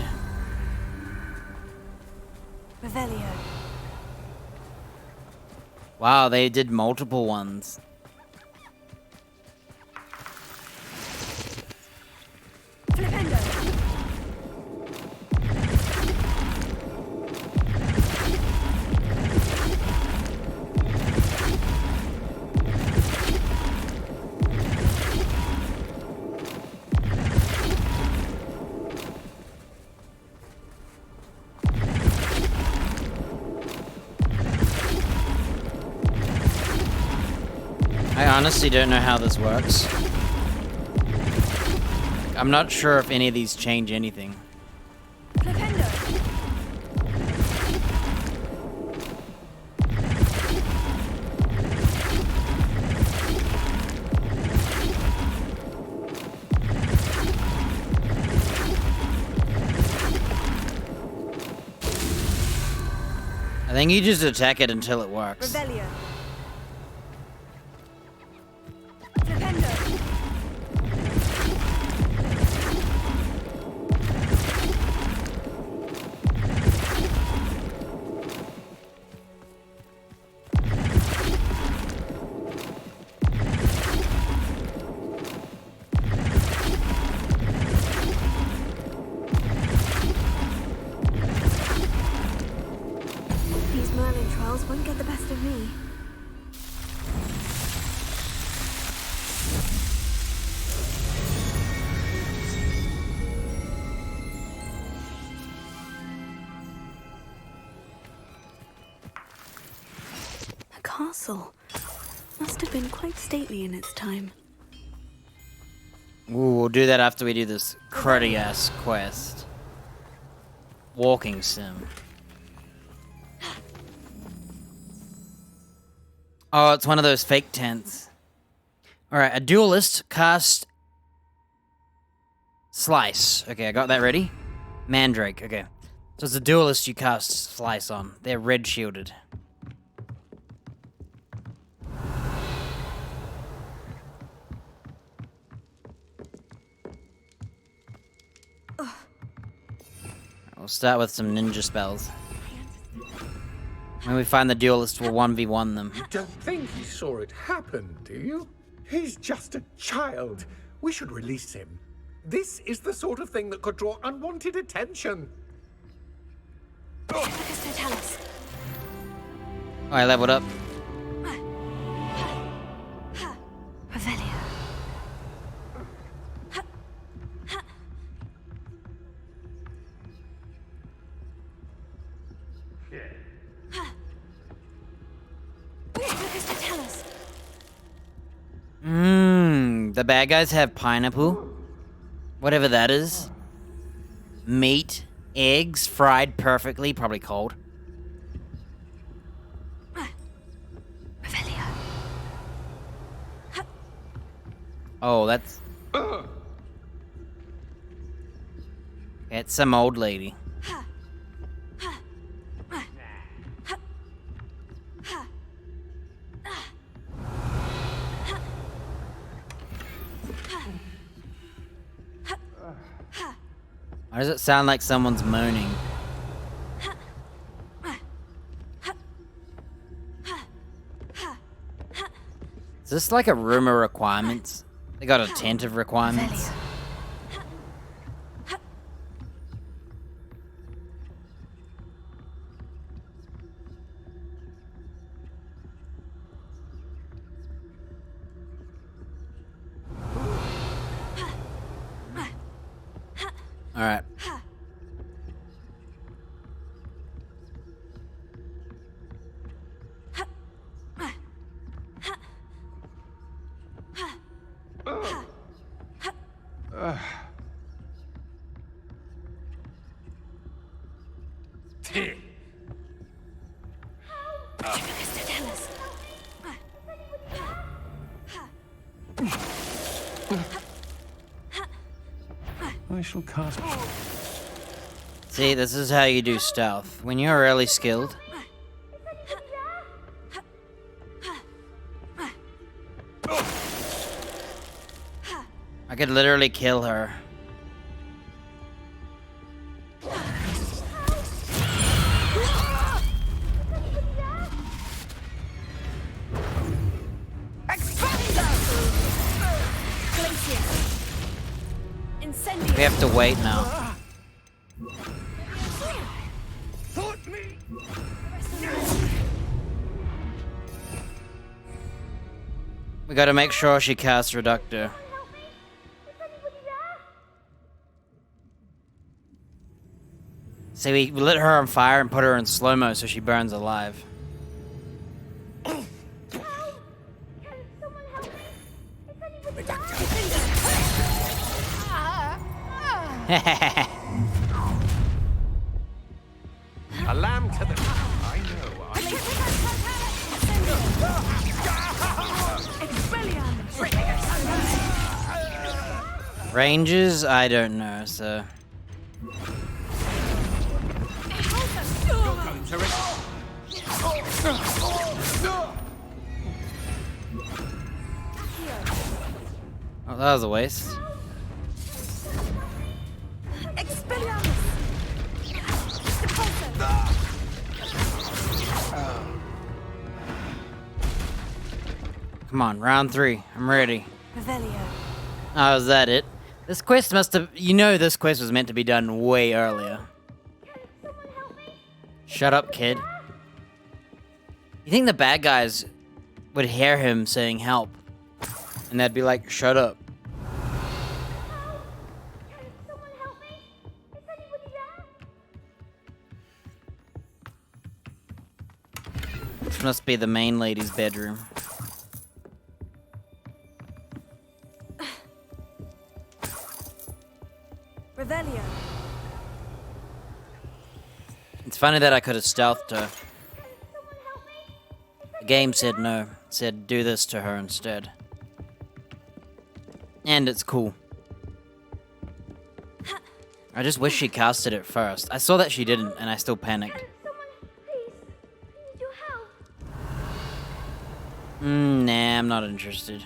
Speaker 3: Revelio.
Speaker 1: Wow, they did multiple ones. I honestly don't know how this works. I'm not sure if any of these change anything. I think you just attack it until it works.
Speaker 6: Revelio.
Speaker 3: These Merlin trials won't get the best of me. A castle. Must have been quite stately in its time.
Speaker 1: Ooh, we'll do that after we do this cruddy ass quest. Walking sim. Oh, it's one of those fake tents. Alright, a duelist cast Slice. Okay, I got that ready. Mandrake, okay. So it's a duelist you cast Slice on. They're red shielded. We'll start with some ninja spells. When we find the duelist, we'll 1v1 them.
Speaker 18: You don't think he saw it happen, do you? He's just a child. We should release him. This is the sort of thing that could draw unwanted attention.
Speaker 1: Oh, I leveled up.
Speaker 3: Revelio.
Speaker 1: bad guys have pineapple? Whatever that is. Meat, eggs, fried perfectly, probably cold. Oh, that's... It's some old lady. Why does it sound like someone's moaning? Is this like a room of requirements? They got a tent of requirements. All right.
Speaker 20: I shall cast.
Speaker 1: See, this is how you do stealth. When you're really skilled. I could literally kill her. We have to wait now. We gotta make sure she casts Reductor. See, we lit her on fire and put her in slow-mo so she burns alive.
Speaker 18: A lamb to the... I know.
Speaker 1: Ranges? I don't know, so... Oh, that was a waste. Come on, round 3. I'm ready. Oh, is that it? This quest must have... You know this quest was meant to be done way earlier. Shut up, kid. You think the bad guys would hear him saying help? And they'd be like, shut up. This must be the main lady's bedroom.
Speaker 14: Revelio.
Speaker 1: It's funny that I could have stealthed her. The game said no. It said do this to her instead. And it's cool. I just wish she casted it first. I saw that she didn't, and I still panicked. Nah, I'm not interested.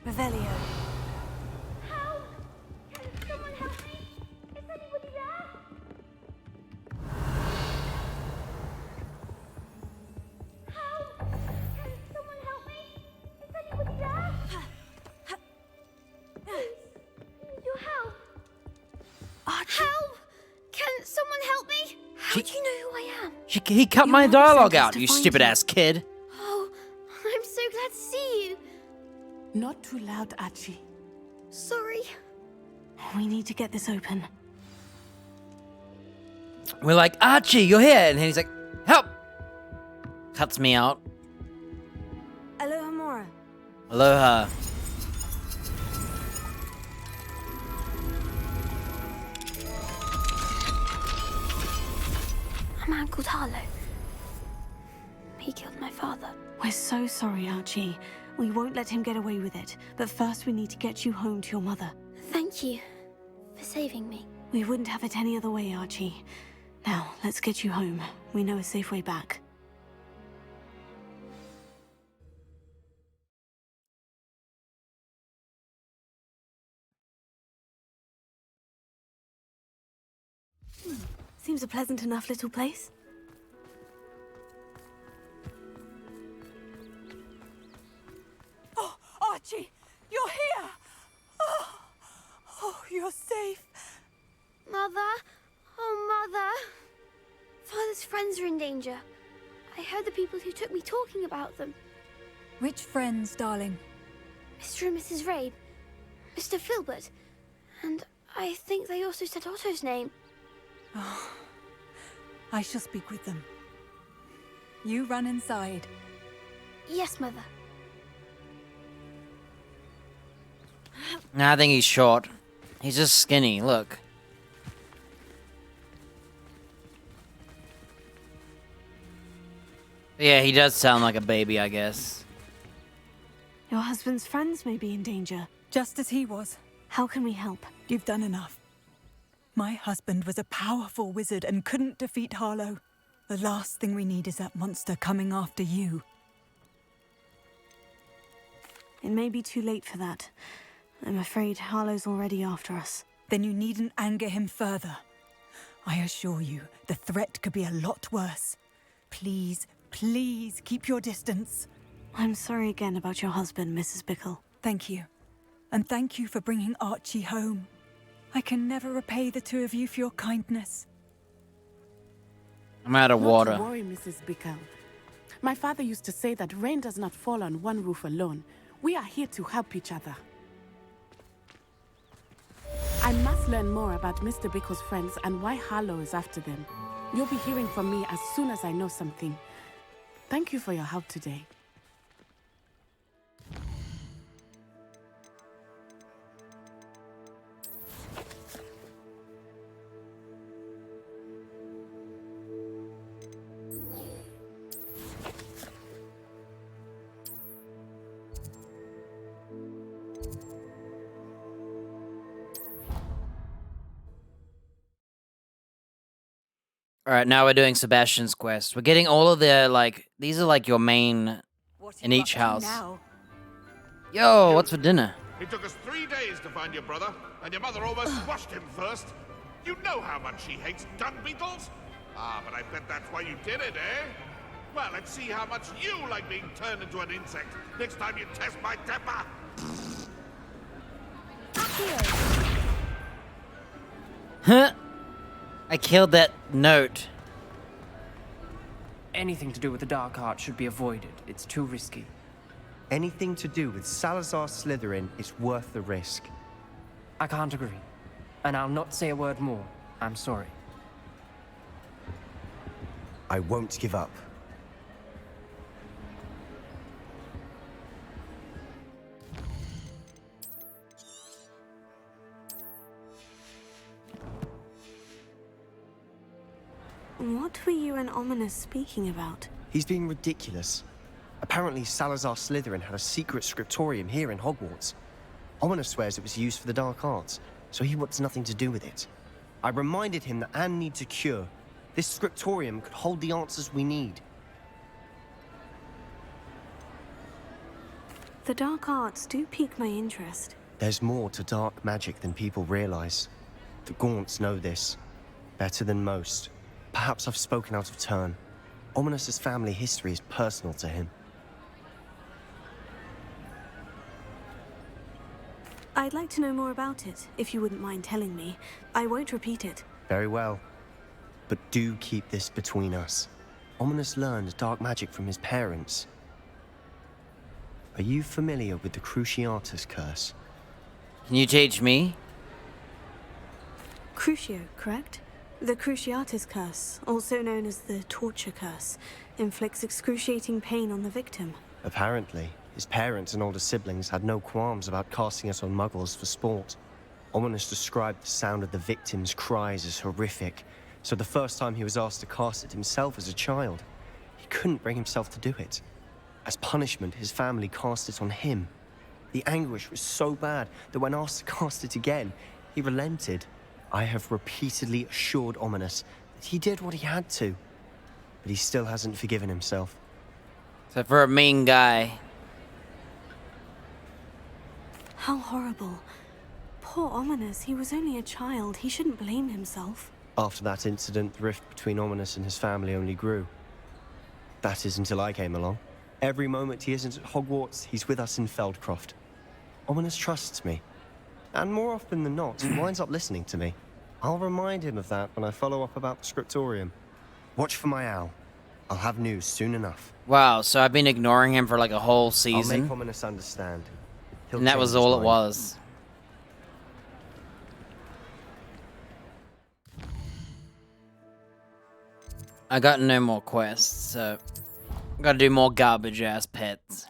Speaker 14: Revelio.
Speaker 11: Help! Can someone help me? How do you know who I am?
Speaker 1: He cut my dialogue out, you stupid ass kid.
Speaker 11: Oh, I'm so glad to see you.
Speaker 19: Not too loud, Archie.
Speaker 11: Sorry.
Speaker 3: We need to get this open.
Speaker 1: We're like, Archie, you're here. And he's like, help. Cuts me out.
Speaker 3: Aloha Mora.
Speaker 1: Aloha.
Speaker 4: A man called Harlow. He killed my father.
Speaker 3: We're so sorry, Archie. We won't let him get away with it. But first we need to get you home to your mother.
Speaker 4: Thank you for saving me.
Speaker 3: We wouldn't have it any other way, Archie. Now, let's get you home. We know a safe way back. Seems a pleasant enough little place.
Speaker 17: Oh, Archie, you're here! Oh, you're safe.
Speaker 4: Mother? Oh, Mother. Father's friends are in danger. I heard the people who took me talking about them.
Speaker 17: Which friends, darling?
Speaker 4: Mr. and Mrs. Rabe, Mr. Filbert, and I think they also said Otto's name.
Speaker 17: Oh, I shall speak with them. You run inside.
Speaker 4: Yes, Mother.
Speaker 1: Nah, I think he's short. He's just skinny, look. Yeah, he does sound like a baby, I guess.
Speaker 3: Your husband's friends may be in danger.
Speaker 17: Just as he was.
Speaker 3: How can we help?
Speaker 17: You've done enough. My husband was a powerful wizard and couldn't defeat Harlow. The last thing we need is that monster coming after you.
Speaker 3: It may be too late for that. I'm afraid Harlow's already after us.
Speaker 17: Then you needn't anger him further. I assure you, the threat could be a lot worse. Please, please keep your distance.
Speaker 3: I'm sorry again about your husband, Mrs. Bickle.
Speaker 17: Thank you. And thank you for bringing Archie home. I can never repay the two of you for your kindness.
Speaker 1: I'm out of water.
Speaker 19: Not to worry, Mrs. Bickle. My father used to say that rain does not fall on one roof alone. We are here to help each other. I must learn more about Mr. Bickle's friends and why Harlow is after them. You'll be hearing from me as soon as I know something. Thank you for your help today.
Speaker 1: Alright, now we're doing Sebastian's quest. We're getting all of their, like, these are like your main in each house. Yo, what's for dinner?
Speaker 5: It took us 3 days to find your brother, and your mother almost squashed him first. You know how much she hates dung beetles? Ah, but I bet that's why you did it, eh? Well, let's see how much you like being turned into an insect next time you test my temper.
Speaker 1: Huh? I killed that note.
Speaker 21: Anything to do with the dark art should be avoided. It's too risky.
Speaker 15: Anything to do with Salazar Slytherin is worth the risk.
Speaker 21: I can't agree. And I'll not say a word more. I'm sorry.
Speaker 15: I won't give up.
Speaker 3: What were you and Ominous speaking about?
Speaker 15: He's being ridiculous. Apparently Salazar Slytherin had a secret scriptorium here in Hogwarts. Ominous swears it was used for the dark arts, so he wants nothing to do with it. I reminded him that Anne needs a cure. This scriptorium could hold the answers we need.
Speaker 3: The dark arts do pique my interest.
Speaker 15: There's more to dark magic than people realize. The Gaunts know this, better than most. Perhaps I've spoken out of turn. Ominous's family history is personal to him.
Speaker 3: I'd like to know more about it, if you wouldn't mind telling me. I won't repeat it.
Speaker 15: Very well. But do keep this between us. Ominous learned dark magic from his parents. Are you familiar with the Cruciatus curse?
Speaker 1: Can you teach me?
Speaker 3: Crucio, correct? The Cruciatus Curse, also known as the Torture Curse, inflicts excruciating pain on the victim.
Speaker 15: Apparently, his parents and older siblings had no qualms about casting it on muggles for sport. Ominous described the sound of the victim's cries as horrific, so the first time he was asked to cast it himself as a child, he couldn't bring himself to do it. As punishment, his family cast it on him. The anguish was so bad that when asked to cast it again, he relented. I have repeatedly assured Ominous that he did what he had to, but he still hasn't forgiven himself.
Speaker 1: So for a mean guy.
Speaker 3: How horrible. Poor Ominous, he was only a child. He shouldn't blame himself.
Speaker 15: After that incident, the rift between Ominous and his family only grew. That is until I came along. Every moment he isn't at Hogwarts, he's with us in Feldcroft. Ominous trusts me. And more often than not, he winds up listening to me. I'll remind him of that when I follow up about the scriptorium. Watch for my owl. I'll have news soon enough.
Speaker 1: Wow, so I've been ignoring him for like a whole
Speaker 15: I'll
Speaker 1: season.
Speaker 15: make Ominous understand. He'll
Speaker 1: And that
Speaker 15: change
Speaker 1: was
Speaker 15: his
Speaker 1: all it
Speaker 15: mind.
Speaker 1: was. I got no more quests, so gotta do more garbage ass pets.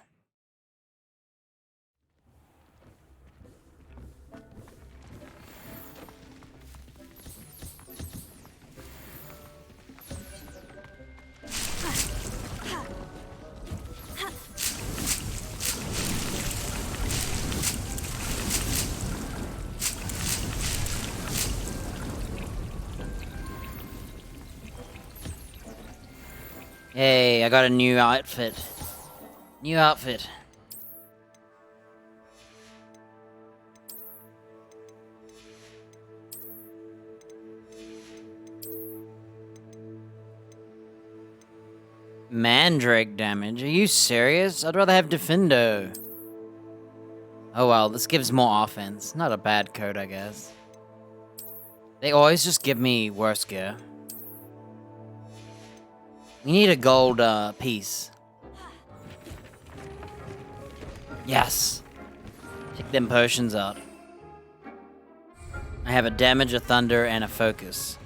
Speaker 1: Hey, I got a new outfit. New outfit. Mandrake damage? Are you serious? I'd rather have Defendo. Oh well, this gives more offense. Not a bad code, I guess. They always just give me worse gear. We need a gold piece. Yes. Take them potions out. I have a damage, a thunder, and a focus.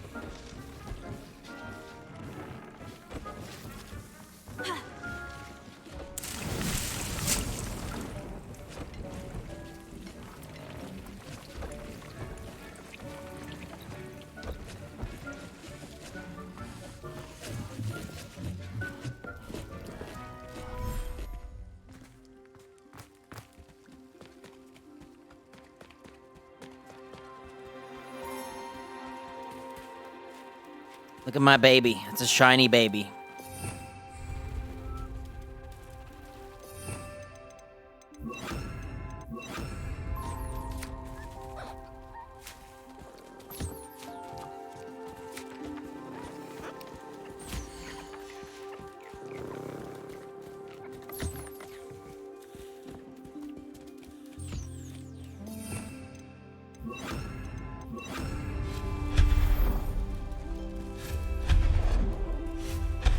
Speaker 1: Look at my baby. It's a shiny baby.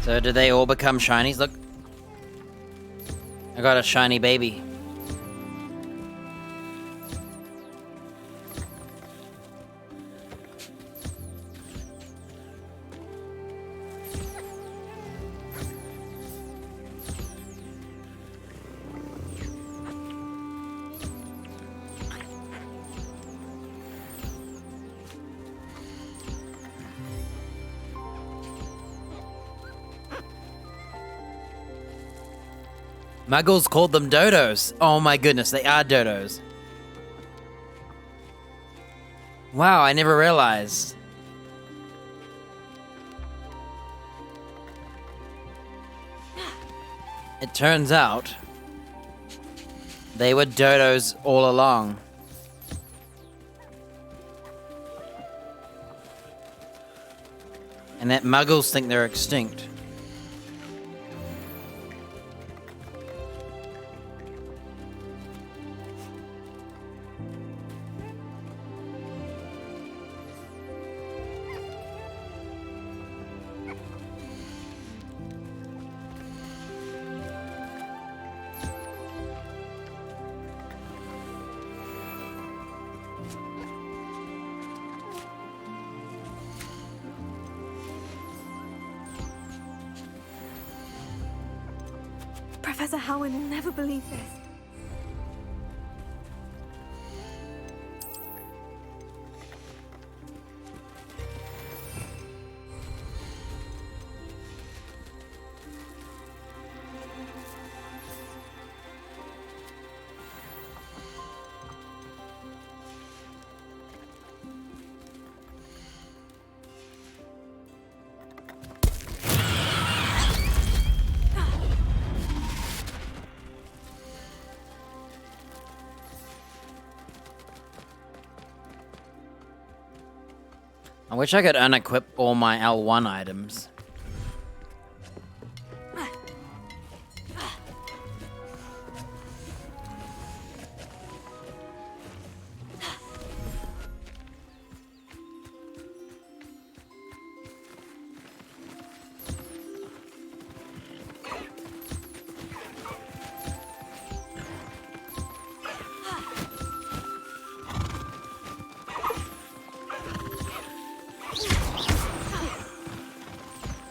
Speaker 1: So do they all become shinies? Look. I got a shiny baby. Muggles called them dodos. Oh my goodness, they are dodos. Wow, I never realized. It turns out they were dodos all along. And that muggles think they're extinct.
Speaker 3: Professor Howin will never believe this.
Speaker 1: I wish I could unequip all my L1 items.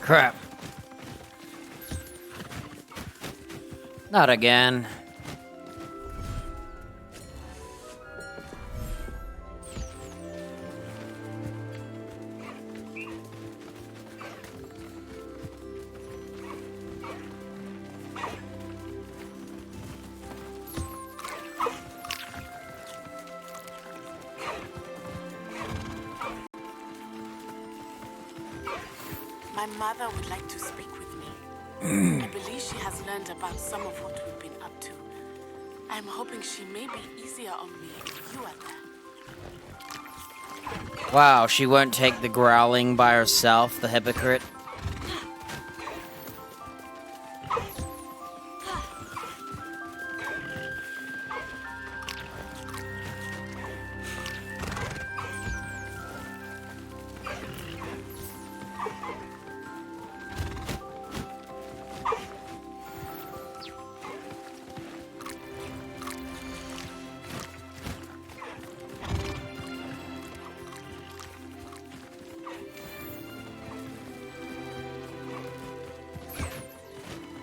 Speaker 1: Crap. Not again.
Speaker 19: My mother would like to speak with me. I believe she has learned about some of what we've been up to. I'm hoping she may be easier on me if you are there.
Speaker 1: Wow, she won't take the growling by herself, the hypocrite.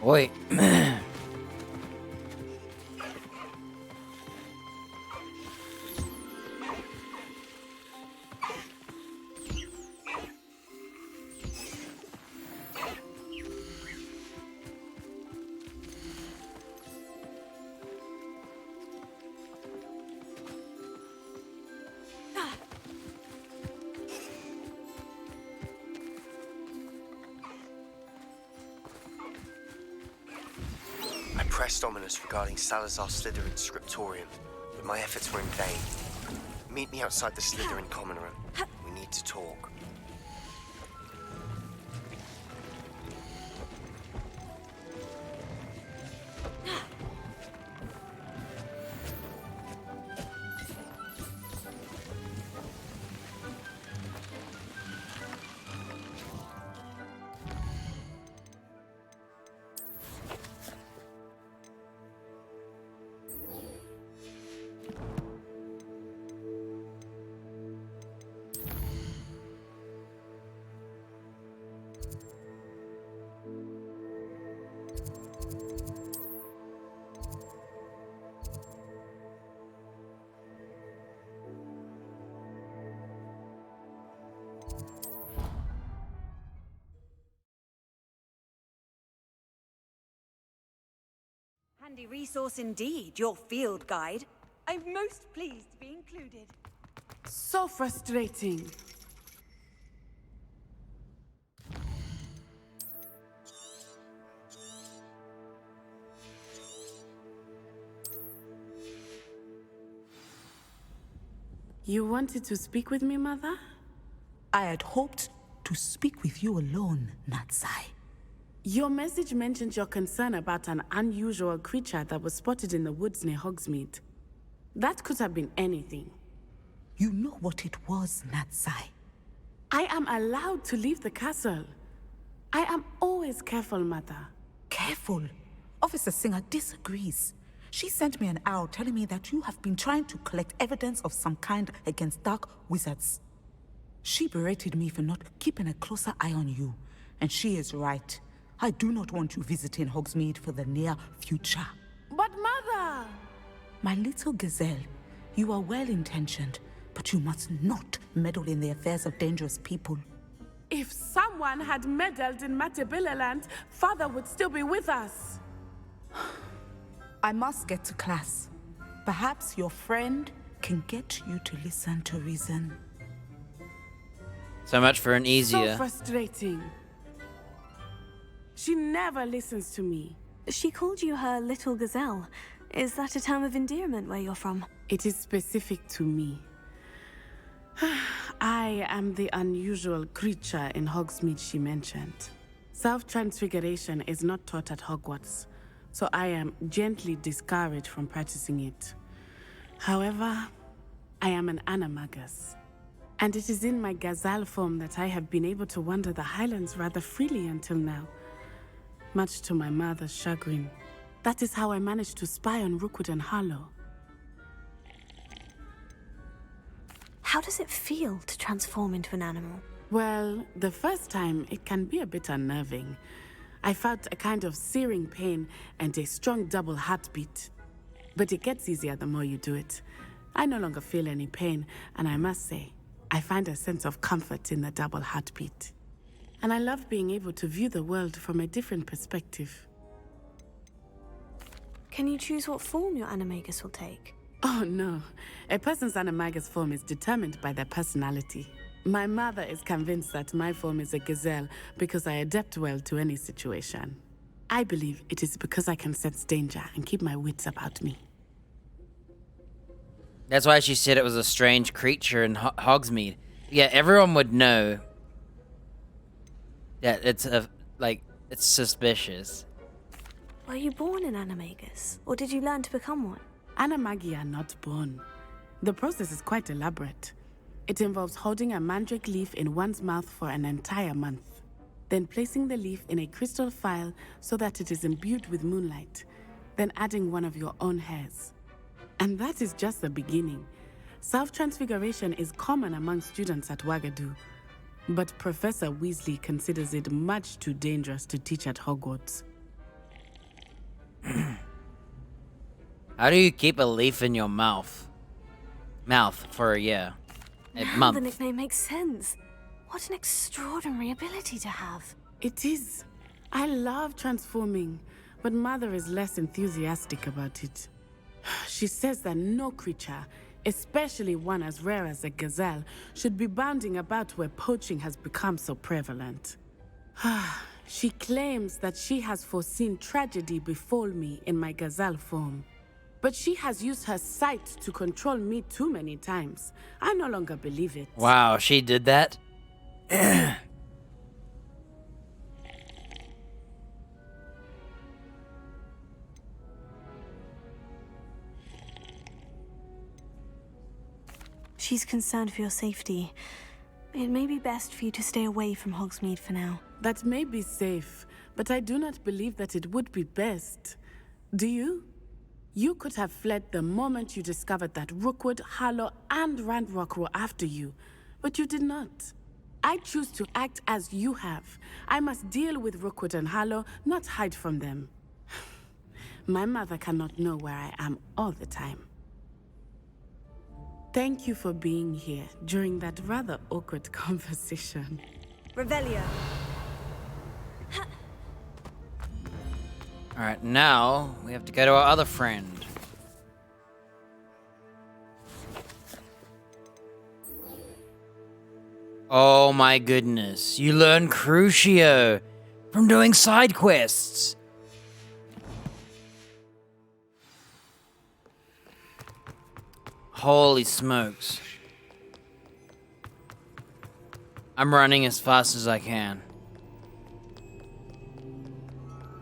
Speaker 1: Wait.
Speaker 15: I pressed Ominous regarding Salazar Slytherin's scriptorium, but my efforts were in vain. Meet me outside the Slytherin common room. We need to talk.
Speaker 7: Handy resource indeed, your field guide. I'm most pleased to be included.
Speaker 19: So frustrating. You wanted to speak with me, Mother?
Speaker 22: I had hoped to speak with you alone, Natsai.
Speaker 19: Your message mentioned your concern about an unusual creature that was spotted in the woods near Hogsmeade. That could have been anything.
Speaker 22: You know what it was, Natsai.
Speaker 19: I am allowed to leave the castle. I am always careful, Mother.
Speaker 22: Careful? Officer Singer disagrees. She sent me an owl telling me that you have been trying to collect evidence of some kind against dark wizards. She berated me for not keeping a closer eye on you, and she is right. I do not want you visiting Hogsmeade for the near future.
Speaker 19: But Mother!
Speaker 22: My little gazelle, you are well-intentioned, but you must not meddle in the affairs of dangerous people.
Speaker 19: If someone had meddled in Matabeleland, Father would still be with us.
Speaker 22: I must get to class. Perhaps your friend can get you to listen to reason.
Speaker 1: So much for an
Speaker 19: So
Speaker 1: easier.
Speaker 19: frustrating. She never listens to me.
Speaker 3: She called you her little gazelle. Is that a term of endearment where you're from?
Speaker 19: It is specific to me. I am the unusual creature in Hogsmeade she mentioned. Self-transfiguration is not taught at Hogwarts, so I am gently discouraged from practicing it. However, I am an animagus, and it is in my gazelle form that I have been able to wander the Highlands rather freely until now, much to my mother's chagrin. That is how I managed to spy on Rookwood and Harlow.
Speaker 3: How does it feel to transform into an animal?
Speaker 19: Well, the first time, it can be a bit unnerving. I felt a kind of searing pain and a strong double heartbeat. But it gets easier the more you do it. I no longer feel any pain, and I must say, I find a sense of comfort in the double heartbeat. And I love being able to view the world from a different perspective.
Speaker 3: Can you choose what form your animagus will take?
Speaker 19: Oh no, a person's animagus form is determined by their personality. My mother is convinced that my form is a gazelle because I adapt well to any situation. I believe it is because I can sense danger and keep my wits about me.
Speaker 1: That's why she said it was a strange creature in Hogsmeade. Yeah, everyone would know that it's it's suspicious.
Speaker 3: Were you born an animagus, or did you learn to become one?
Speaker 19: Animagi are not born. The process is quite elaborate. It involves holding a mandrake leaf in one's mouth for an entire month, then placing the leaf in a crystal phial so that it is imbued with moonlight, then adding one of your own hairs. And that is just the beginning. Self-transfiguration is common among students at Wagadu, but Professor Weasley considers it much too dangerous to teach at Hogwarts.
Speaker 1: How do you keep a leaf in your mouth? For a year. A
Speaker 3: Now
Speaker 1: month.
Speaker 3: the nickname makes sense. What an extraordinary ability to have.
Speaker 19: It is. I love transforming, but Mother is less enthusiastic about it. She says that no creature, especially one as rare as a gazelle, should be bounding about where poaching has become so prevalent. She claims that she has foreseen tragedy befall me in my gazelle form. But she has used her sight to control me too many times. I no longer believe it.
Speaker 1: Wow, she did that?
Speaker 3: She's concerned for your safety. It may be best for you to stay away from Hogsmeade for now.
Speaker 19: That may be safe, but I do not believe that it would be best. Do you? You could have fled the moment you discovered that Rookwood, Harlow, and Ranrock were after you, but you did not. I choose to act as you have. I must deal with Rookwood and Harlow, not hide from them. My mother cannot know where I am all the time. Thank you for being here during that rather awkward conversation.
Speaker 7: Revelio.
Speaker 1: Alright, now we have to go to our other friend. Oh my goodness, you learn Crucio from doing side quests. Holy smokes. I'm running as fast as I can.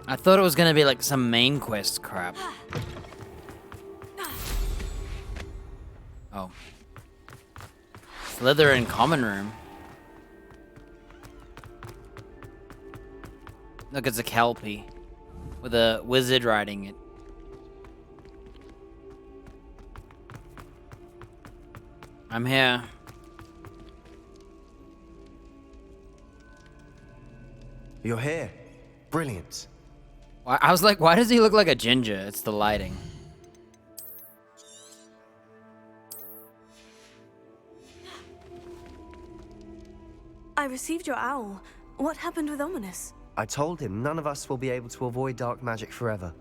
Speaker 1: I thought it was gonna be like some main quest crap. Oh. Slytherin common room. Look, it's a Kelpie with a wizard riding it. I'm here.
Speaker 15: You're here. Brilliant.
Speaker 1: I was like, why does he look like a ginger? It's the lighting.
Speaker 3: I received your owl. What happened with Ominous?
Speaker 15: I told him none of us will be able to avoid dark magic forever.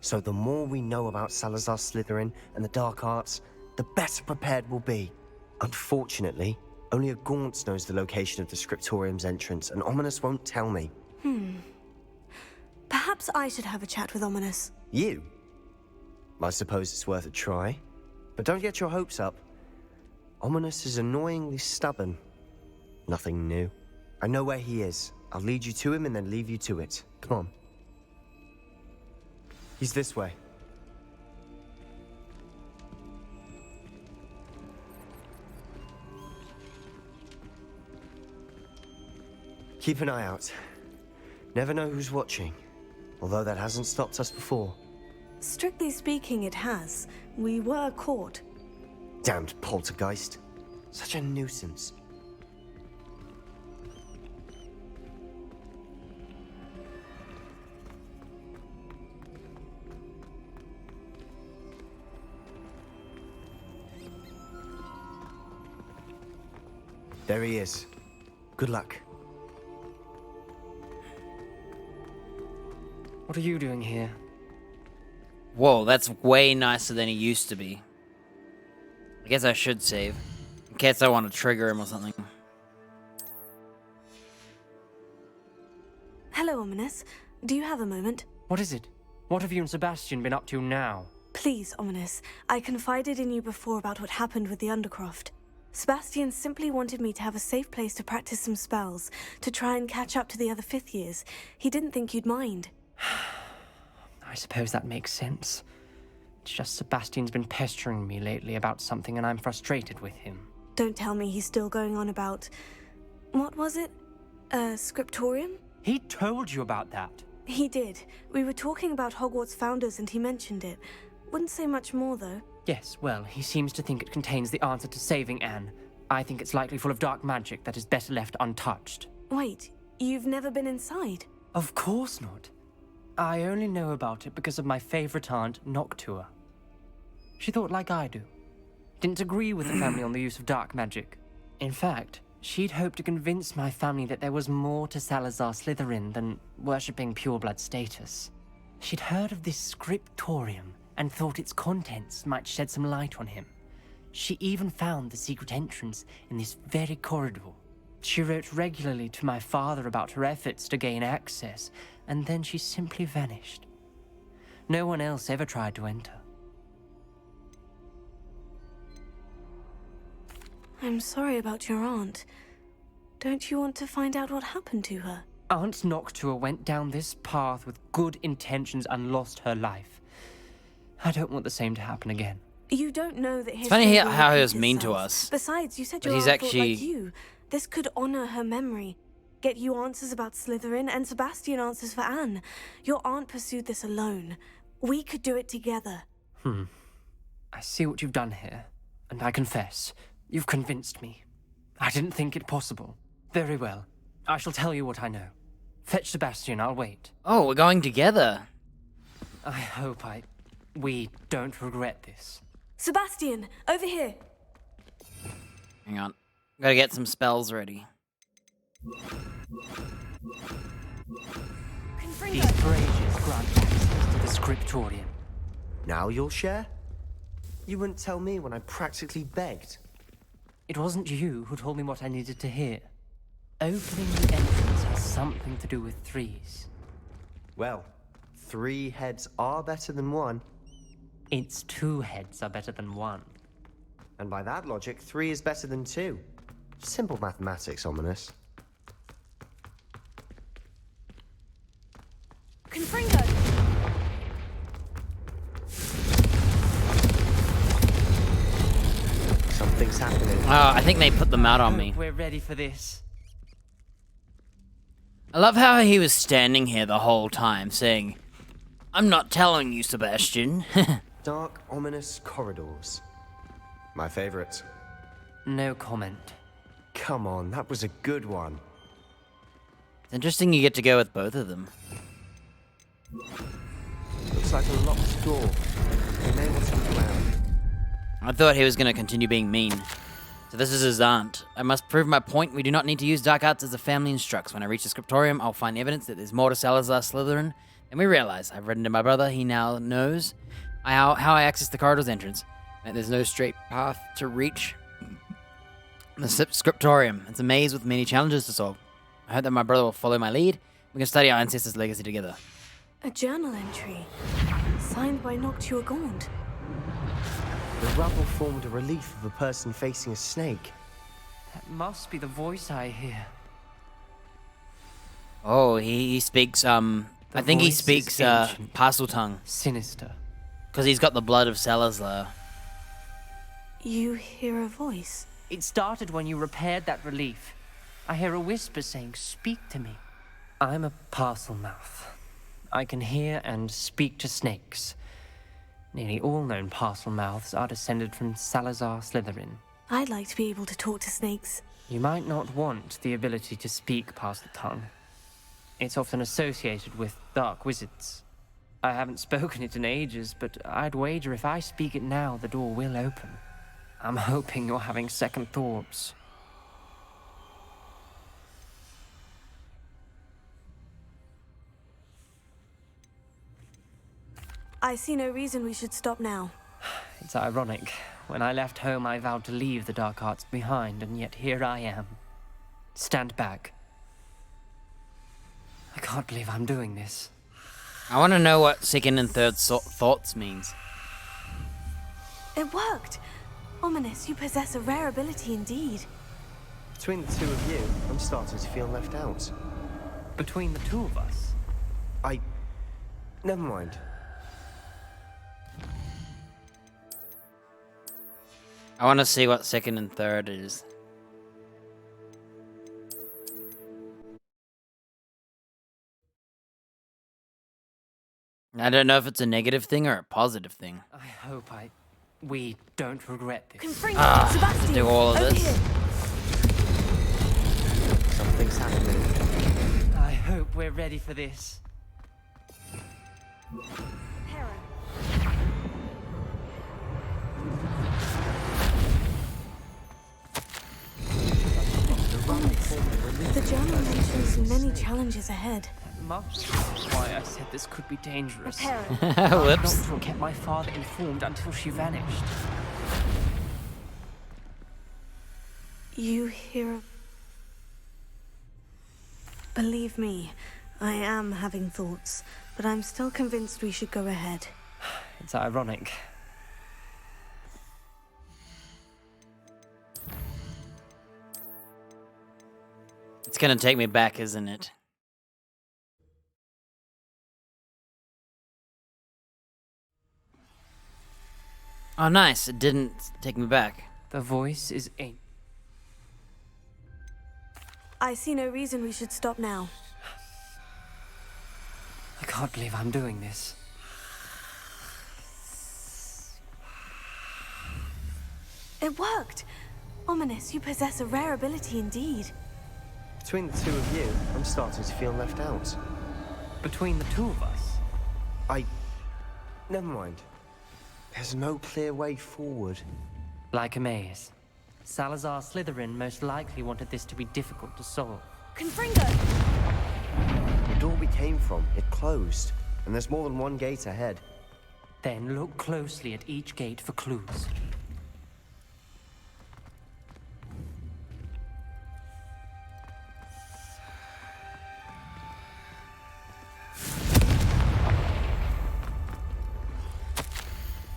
Speaker 15: So the more we know about Salazar Slytherin and the dark arts, the better prepared we'll be. Unfortunately, only a Gaunt knows the location of the Scriptorium's entrance, and Ominous won't tell me.
Speaker 3: Perhaps I should have a chat with Ominous.
Speaker 15: You? I suppose it's worth a try. But don't get your hopes up. Ominous is annoyingly stubborn. Nothing new. I know where he is. I'll lead you to him and then leave you to it. Come on. He's this way. Keep an eye out. Never know who's watching. Although that hasn't stopped us before.
Speaker 3: Strictly speaking, it has. We were caught.
Speaker 15: Damned poltergeist. Such a nuisance. There he is. Good luck.
Speaker 21: What are you doing here?
Speaker 1: Whoa, that's way nicer than he used to be. I guess I should save. In case I want to trigger him or something.
Speaker 3: Hello, Ominous. Do you have a moment?
Speaker 21: What is it? What have you and Sebastian been up to now?
Speaker 3: Please, Ominous. I confided in you before about what happened with the Undercroft. Sebastian simply wanted me to have a safe place to practice some spells, to try and catch up to the other fifth years. He didn't think you'd mind.
Speaker 21: I suppose that makes sense. It's just Sebastian's been pestering me lately about something and I'm frustrated with him.
Speaker 3: Don't tell me he's still going on about... What was it? Scriptorium?
Speaker 21: He told you about that?
Speaker 3: He did. We were talking about Hogwarts founders and he mentioned it. Wouldn't say much more, though.
Speaker 21: Yes, well, he seems to think it contains the answer to saving Anne. I think it's likely full of dark magic that is better left untouched.
Speaker 3: Wait, you've never been inside?
Speaker 21: Of course not. I only know about it because of my favorite aunt, Noctua. She thought like I do. Didn't agree with the family on the use of dark magic. In fact, she'd hoped to convince my family that there was more to Salazar Slytherin than worshipping pureblood status. She'd heard of this scriptorium and thought its contents might shed some light on him. She even found the secret entrance in this very corridor. She wrote regularly to my father about her efforts to gain access, and then she simply vanished. No one else ever tried to enter.
Speaker 3: I'm sorry about your aunt. Don't you want to find out what happened to her?
Speaker 21: Aunt Noctua went down this path with good intentions and lost her life. I don't want the same to happen again.
Speaker 3: You don't know that
Speaker 1: It's
Speaker 3: his...
Speaker 1: funny how he was mean to us.
Speaker 3: Besides, you said
Speaker 1: But
Speaker 3: your
Speaker 1: he's
Speaker 3: aunt thought
Speaker 1: actually...
Speaker 3: like you. This could honor her memory. Get you answers about Slytherin and Sebastian answers for Anne. Your aunt pursued this alone. We could do it together.
Speaker 21: I see what you've done here, and I confess, you've convinced me. I didn't think it possible. Very well. I shall tell you what I know. Fetch Sebastian, I'll wait.
Speaker 1: Oh, we're going together.
Speaker 21: I hope we don't regret this.
Speaker 3: Sebastian, over here.
Speaker 1: Hang on. Gotta get some spells ready.
Speaker 21: These braziers grant access to the scriptorium.
Speaker 15: Now you'll share? You wouldn't tell me when I practically begged.
Speaker 21: It wasn't you who told me what I needed to hear. Opening the entrance has something to do with threes.
Speaker 15: Well, 3 heads are better than 1.
Speaker 21: It's 2 heads are better than 1.
Speaker 15: And by that logic, 3 is better than 2. Simple mathematics, Ominous.
Speaker 3: Confringo!
Speaker 15: Something's happening.
Speaker 1: Oh, I think they put them out on me.
Speaker 21: We're ready for this.
Speaker 1: I love how he was standing here the whole time saying, I'm not telling you, Sebastian.
Speaker 15: Dark, ominous corridors. My favorite.
Speaker 21: No comment.
Speaker 15: Come on, that was a good one.
Speaker 1: It's interesting you get to go with both of them.
Speaker 15: looks like a locked door. We may want to look around.
Speaker 1: I thought he was going to continue being mean. So this is his aunt. I must prove my point. We do not need to use dark arts as the family instructs. When I reach the scriptorium, I'll find evidence that there's more to Salazar Slytherin. And we realize I've written to my brother. He now knows how I access the corridor's entrance. And there's no straight path to reach the scriptorium. It's a maze with many challenges to solve. I hope that my brother will follow my lead. We can study our ancestors' legacy together.
Speaker 3: A journal entry, signed by Noctua Gaunt.
Speaker 15: The rubble formed a relief of a person facing a snake.
Speaker 21: That must be the voice I hear.
Speaker 1: Oh, he speaks, I think he speaks, Parcel Tongue.
Speaker 21: Sinister.
Speaker 1: Because he's got the blood of Salazar.
Speaker 3: You hear a voice?
Speaker 21: It started when you repaired that relief. I hear a whisper saying, "Speak to me." I'm a parcel mouth. I can hear and speak to snakes. Nearly all known parcel mouths are descended from Salazar Slytherin.
Speaker 3: I'd like to be able to talk to snakes.
Speaker 21: You might not want the ability to speak Parcel Tongue. It's often associated with dark wizards. I haven't spoken it in ages, but I'd wager if I speak it now, the door will open. I'm hoping you're having second thoughts.
Speaker 3: I see no reason we should stop now.
Speaker 21: It's ironic. When I left home, I vowed to leave the dark arts behind, and yet here I am. Stand back. I can't believe I'm doing this.
Speaker 1: I want to know what second and third thoughts means.
Speaker 3: It worked! Ominous, you possess a rare ability indeed.
Speaker 15: Between the two of you, I'm starting to feel left out.
Speaker 21: Between the two of us?
Speaker 15: Never mind.
Speaker 1: I want to see what second and third is. I don't know if it's a negative thing or a positive thing.
Speaker 21: I hope we don't regret this.
Speaker 1: Sebastian, do all of this.
Speaker 15: Something's happening.
Speaker 21: I hope we're ready for this.
Speaker 3: The journal mentions many challenges ahead.
Speaker 21: That's why I said this could be dangerous.
Speaker 1: Whoops.
Speaker 21: Noctua kept my father informed until she vanished.
Speaker 3: You hear... Believe me, I am having thoughts, but I'm still convinced we should go ahead.
Speaker 21: It's ironic.
Speaker 1: It's gonna take me back, isn't it? Oh, nice. It didn't take me back.
Speaker 21: The voice is in.
Speaker 3: I see no reason we should stop now.
Speaker 21: I can't believe I'm doing this.
Speaker 3: It worked! Ominous, you possess a rare ability indeed.
Speaker 15: Between the two of you, I'm starting to feel left out.
Speaker 21: Between the two of us?
Speaker 15: Never mind. There's no clear way forward.
Speaker 21: Like a maze. Salazar Slytherin most likely wanted this to be difficult to solve.
Speaker 3: Confringo!
Speaker 15: The door we came from, it closed. And there's more than one gate ahead.
Speaker 21: Then look closely at each gate for clues.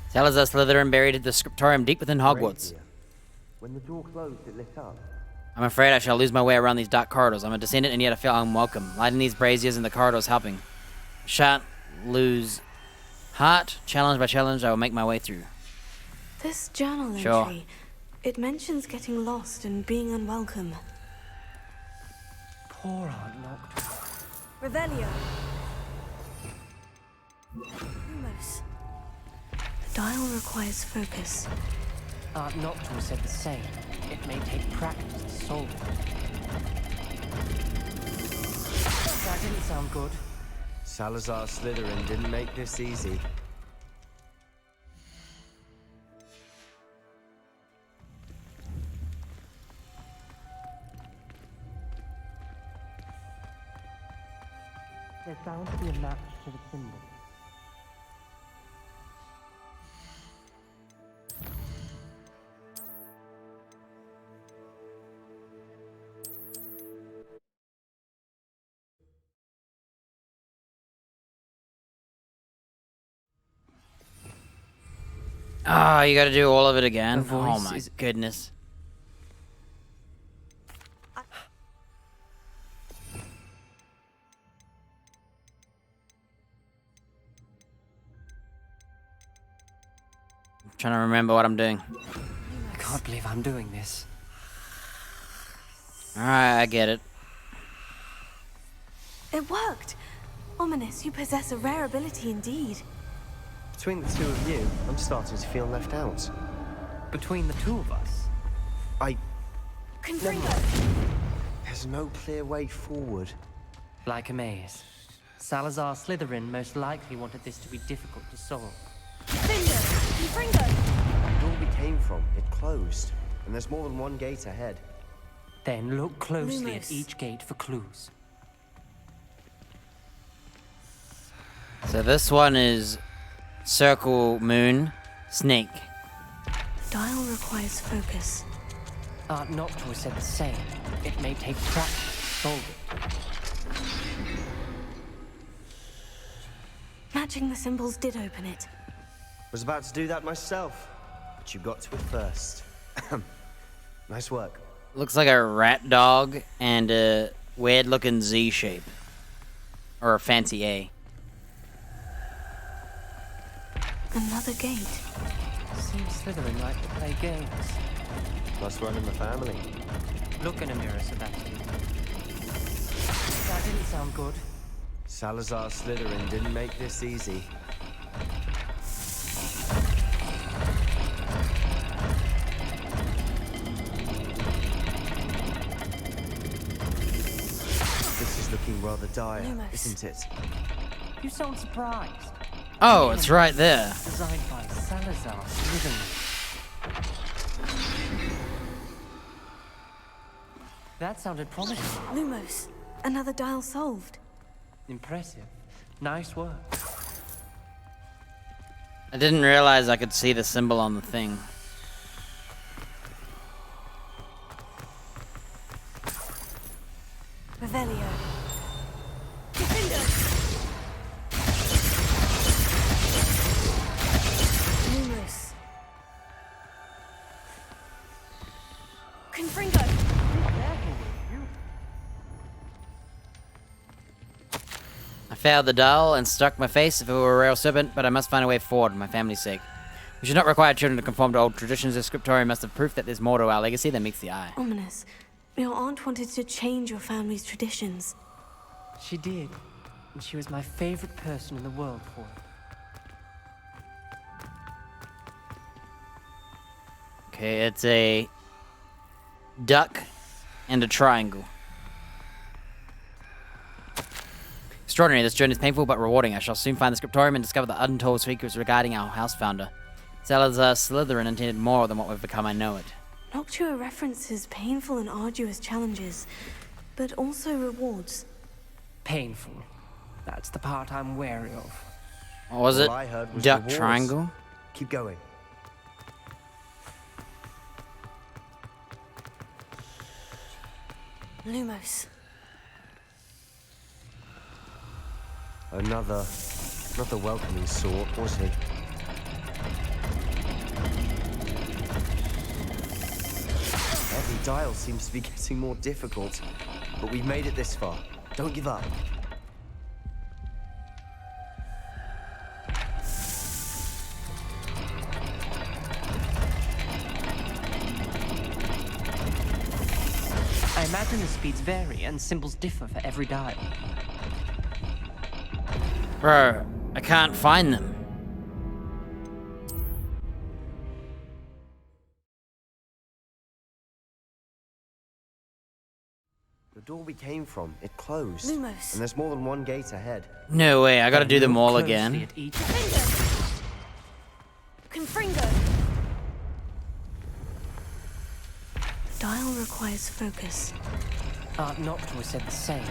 Speaker 1: Salazar Slytherin buried the scriptorium deep within Hogwarts.
Speaker 15: When the door closed, it lit up.
Speaker 1: I'm afraid I shall lose my way around these dark corridors. I'm a descendant and yet I feel unwelcome. Lighting these braziers in the corridors helping. Shan't lose heart. Challenge by challenge, I will make my way through.
Speaker 3: This journal entry, it mentions getting lost and being unwelcome.
Speaker 21: Poor Aunt Noctua.
Speaker 3: Revelio. Lumos. The dial requires focus.
Speaker 21: Aunt Noctua said the same. It may take practice to solve it. That didn't sound good.
Speaker 15: Salazar Slytherin didn't make this easy.
Speaker 21: There's bound to be a match to the symbol.
Speaker 1: Ah, you gotta do all of it again?
Speaker 21: The
Speaker 1: Oh
Speaker 21: voice
Speaker 1: my
Speaker 21: is-
Speaker 1: goodness. I'm trying to remember what I'm doing.
Speaker 21: I can't believe I'm doing this.
Speaker 1: Alright, I get it.
Speaker 3: It worked! Ominous, you possess a rare ability indeed.
Speaker 15: Between the two of you, I'm starting to feel left out.
Speaker 21: Between the two of us?
Speaker 3: Confringo!
Speaker 15: There's no clear way forward.
Speaker 21: Like a maze. Salazar Slytherin most likely wanted this to be difficult to solve.
Speaker 3: Confringo!
Speaker 15: The door we came from, it closed. And there's more than one gate ahead.
Speaker 21: Then look closely
Speaker 3: Lumos.
Speaker 21: at each gate for clues.
Speaker 1: So this one is circle, moon, snake.
Speaker 3: Dial requires focus.
Speaker 21: Noctua said the same. It may take practice to solve it.
Speaker 3: Matching the symbols did open it.
Speaker 15: Was about to do that myself, but you got to it first. Nice work.
Speaker 1: Looks like a rat dog and a weird looking Z shape. Or a fancy A.
Speaker 3: Another gate.
Speaker 21: Seems Slytherin like to play games.
Speaker 15: Must run in the family.
Speaker 21: Look in a mirror, Sebastian. That didn't sound good.
Speaker 15: Salazar Slytherin didn't make this easy. This is looking rather dire,
Speaker 3: Lumos.
Speaker 15: isn't it?
Speaker 21: You sound surprised.
Speaker 1: Oh, it's right there.
Speaker 21: Designed by Salazar Slytherin. That sounded promising.
Speaker 3: Lumos. Another dial solved.
Speaker 21: Impressive. Nice work.
Speaker 1: I didn't realize I could see the symbol on the thing.
Speaker 3: Revelio. Lumos. Confringo.
Speaker 1: I failed the dial and struck my face if it were a real serpent, but I must find a way forward for my family's sake. We should not require children to conform to old traditions. The scriptorium must have proof that there's more to our legacy than meets the eye.
Speaker 3: Ominous. Your aunt wanted to change your family's traditions.
Speaker 21: She did. And she was my favorite person in the world for it.
Speaker 1: Okay, it's a duck and a triangle. Extraordinary, this journey is painful but rewarding. I shall soon find the scriptorium and discover the untold secrets regarding our house founder. Salazar Slytherin intended more than what we've become, I know it.
Speaker 3: Noctua references painful and arduous challenges, but also rewards.
Speaker 21: Painful. That's the part I'm wary of.
Speaker 1: What was it?
Speaker 15: All I heard was
Speaker 1: Duck
Speaker 15: rewards.
Speaker 1: triangle?
Speaker 15: Keep going.
Speaker 3: Lumos.
Speaker 15: Another welcoming sort, was he? Every dial seems to be getting more difficult, but we've made it this far. Don't give up.
Speaker 21: I imagine the speeds vary and symbols differ for every dial.
Speaker 1: Bro, I can't find them.
Speaker 15: The door we came from, it closed.
Speaker 3: Lumos.
Speaker 15: And there's more than one gate ahead.
Speaker 1: No way, I gotta do them all
Speaker 21: Look
Speaker 1: again.
Speaker 21: closely at each-
Speaker 3: Confringo. Dial requires focus.
Speaker 21: Aunt Noctua said the same.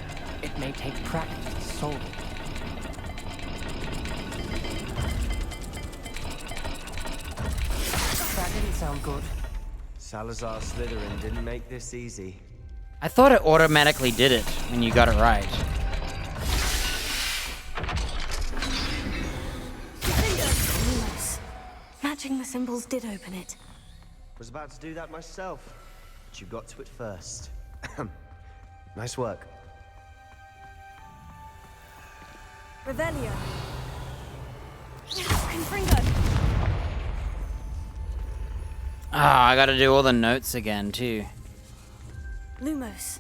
Speaker 21: It may take practice to solve it. That didn't sound good.
Speaker 15: Salazar Slytherin didn't make this easy.
Speaker 1: I thought it automatically did it when you got it right.
Speaker 3: Lumos. Matching the symbols did open it.
Speaker 15: Was about to do that myself, but you got to it first. Nice work.
Speaker 3: Revelio. Confringo.
Speaker 1: Ah, I gotta do all the notes again, too.
Speaker 3: Lumos.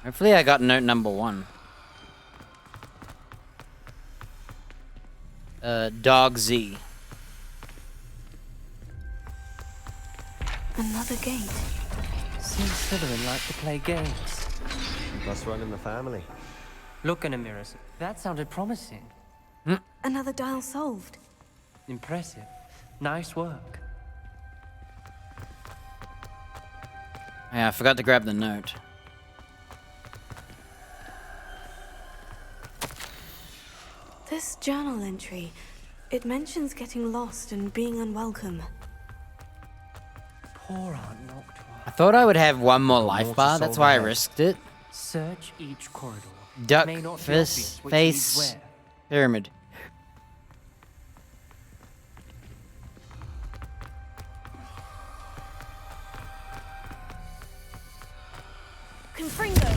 Speaker 1: Hopefully I got note number 1. Dog Z.
Speaker 3: Another gate.
Speaker 21: Seems Slytherin like to play games.
Speaker 15: Must run in the family.
Speaker 21: Look in a mirror. That sounded promising.
Speaker 3: Another dial solved.
Speaker 21: Impressive. Nice work.
Speaker 1: Yeah, I forgot to grab the note.
Speaker 3: This journal entry, it mentions getting lost and being unwelcome.
Speaker 21: Poor Aunt Noctua.
Speaker 1: I thought I would have one more life
Speaker 21: More to
Speaker 1: bar, that's
Speaker 21: solve
Speaker 1: why I
Speaker 21: ahead.
Speaker 1: risked it.
Speaker 21: Search each corridor.
Speaker 1: Duck,
Speaker 21: May not be
Speaker 1: fist,
Speaker 21: obvious which
Speaker 1: face,
Speaker 21: leads where.
Speaker 1: pyramid.
Speaker 3: Confringo.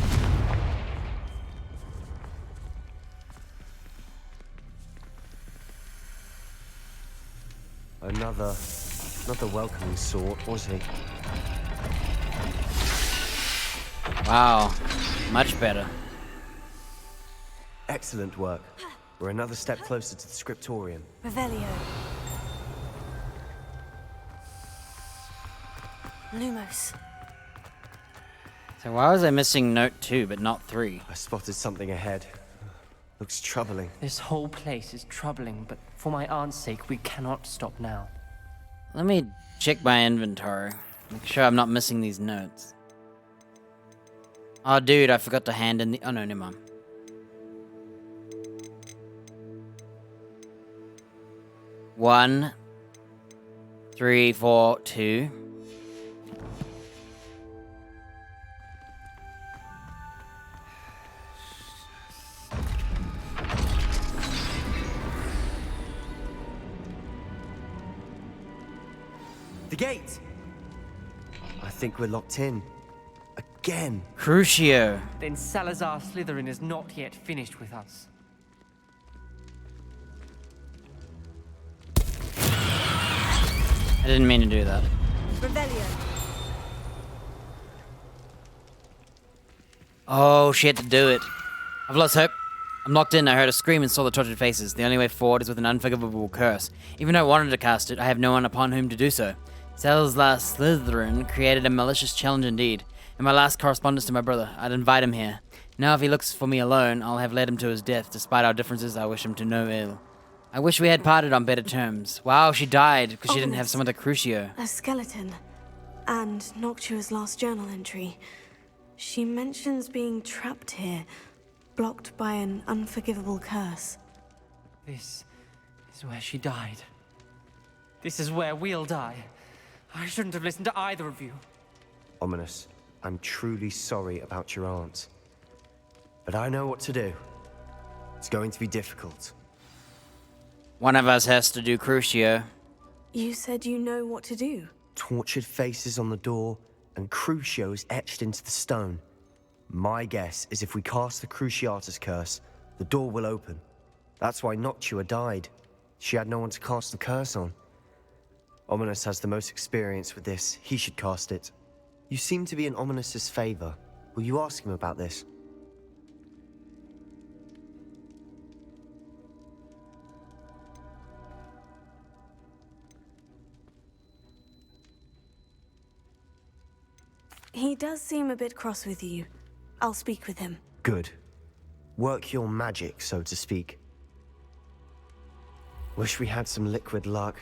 Speaker 15: Another welcoming sort, was he?
Speaker 1: Wow, much better.
Speaker 15: Excellent work. We're another step closer to the scriptorium.
Speaker 3: Revelio. Lumos.
Speaker 1: So why was I missing note 2 but not 3?
Speaker 15: I spotted something ahead. Looks troubling.
Speaker 21: This whole place is troubling, but for my aunt's sake, we cannot stop now.
Speaker 1: Let me check my inventory. Make sure I'm not missing these notes. Oh, dude, I forgot to hand in the... Oh, no, never mind. One, 3, 4, 2.
Speaker 15: The gate! I think we're locked in. Again.
Speaker 1: Crucio.
Speaker 21: Then Salazar Slytherin is not yet finished with us.
Speaker 1: I didn't mean to do that.
Speaker 3: Revelio.
Speaker 1: Oh, she had to do it. I've lost hope. I'm locked in. I heard a scream and saw the tortured faces. The only way forward is with an unforgivable curse. Even though I wanted to cast it, I have no one upon whom to do so. Salazar Slytherin created a malicious challenge indeed. In my last correspondence to my brother, I'd invite him here. Now if he looks for me alone, I'll have led him to his death. Despite our differences, I wish him to no ill. I wish we had parted on better terms. Wow, she died because she didn't have some of the Crucio.
Speaker 3: A skeleton. And Noctua's last journal entry. She mentions being trapped here, blocked by an unforgivable curse.
Speaker 21: This is where she died. This is where we'll die. I shouldn't have listened to either of you.
Speaker 15: Ominous. I'm truly sorry about your aunt. But I know what to do. It's going to be difficult.
Speaker 1: One of us has to do Crucio.
Speaker 3: You said you know what to do.
Speaker 15: Tortured faces on the door, and Crucios etched into the stone. My guess is if we cast the Cruciatus curse, the door will open. That's why Noctua died. She had no one to cast the curse on. Ominous has the most experience with this. He should cast it. You seem to be in Ominous's favor. Will you ask him about this?
Speaker 3: He does seem a bit cross with you. I'll speak with him.
Speaker 15: Good. Work your magic, so to speak. Wish we had some liquid luck.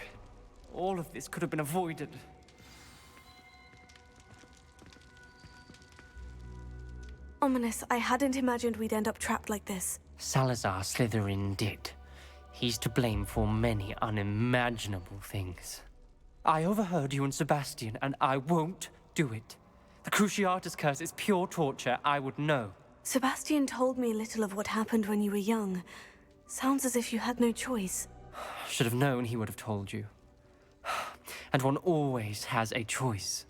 Speaker 21: All of this could have been avoided.
Speaker 3: Ominous, I hadn't imagined we'd end up trapped like this.
Speaker 21: Salazar Slytherin did. He's to blame for many unimaginable things. I overheard you and Sebastian, and I won't do it. The Cruciatus curse is pure torture. I would know.
Speaker 3: Sebastian told me little of what happened when you were young. Sounds as if you had no choice.
Speaker 21: Should have known he would have told you. And one always has a choice.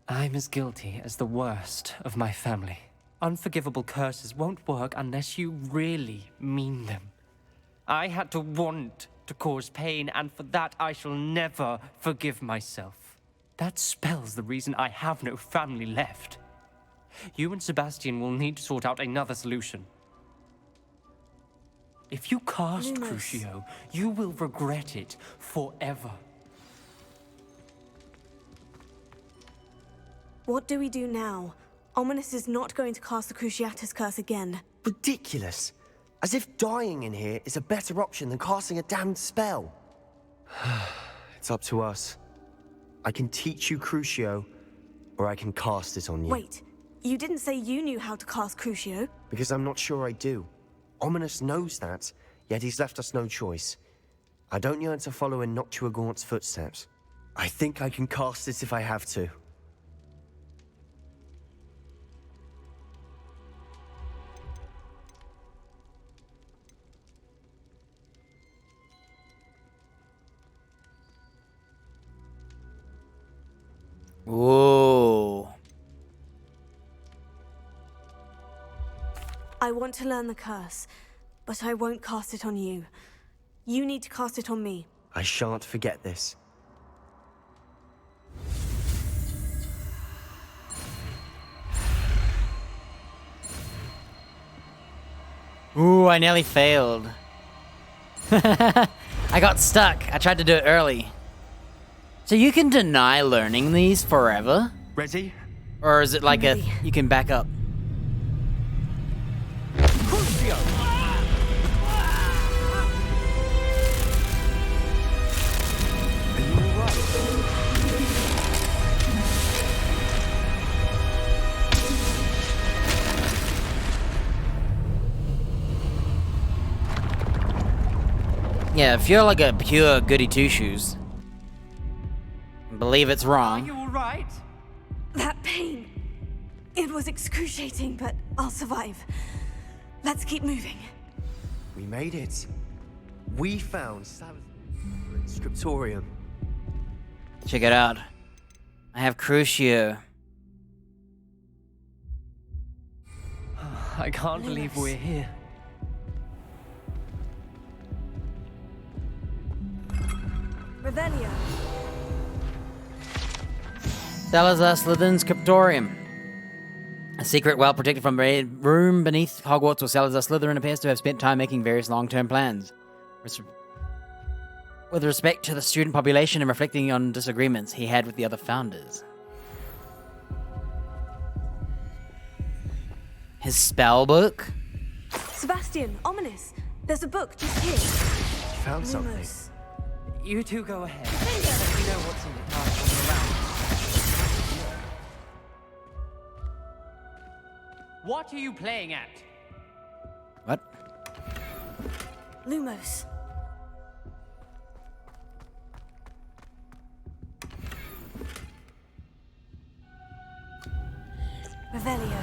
Speaker 21: I'm as guilty as the worst of my family. Unforgivable curses won't work unless you really mean them. I had to want to cause pain, and for that I shall never forgive myself. That spells the reason I have no family left. You and Sebastian will need to sort out another solution. If you cast Crucio, you will regret it forever.
Speaker 3: What do we do now? Ominous is not going to cast the Cruciatus curse again.
Speaker 15: Ridiculous. As if dying in here is a better option than casting a damned spell. It's up to us. I can teach you Crucio, or I can cast it on you.
Speaker 3: Wait, you didn't say you knew how to cast Crucio?
Speaker 15: Because I'm not sure I do. Ominous knows that, yet he's left us no choice. I don't yearn to follow in Noctua Gaunt's footsteps. I think I can cast it if I have to.
Speaker 1: Whoa.
Speaker 3: I want to learn the curse, but I won't cast it on you. You need to cast it on me.
Speaker 15: I shan't forget this.
Speaker 1: Ooh, I nearly failed. I got stuck. I tried to do it early. So you can deny learning these forever?
Speaker 15: Ready?
Speaker 1: Or is it like you can back up?
Speaker 15: Crucio! Are you alright?
Speaker 1: Yeah, if you're like a pure goody two-shoes, believe it's wrong.
Speaker 21: Are you all right?
Speaker 3: That pain. It was excruciating, but I'll survive. Let's keep moving.
Speaker 15: We made it. We found Salazar's Scriptorium.
Speaker 1: Check it out. I have Crucio.
Speaker 21: I can't believe we're here.
Speaker 3: Revelio.
Speaker 1: Salazar Slytherin's Scriptorium. A secret well protected from a room beneath Hogwarts where Salazar Slytherin appears to have spent time making various long-term plans. With respect to the student population and reflecting on disagreements he had with the other founders. His spell book?
Speaker 3: Sebastian, Ominous. There's a book just here.
Speaker 15: You found something.
Speaker 3: Lumos.
Speaker 21: You two go ahead. Let me know what's in it. I'll come around. What are you playing at?
Speaker 1: What?
Speaker 3: Lumos. Revelio.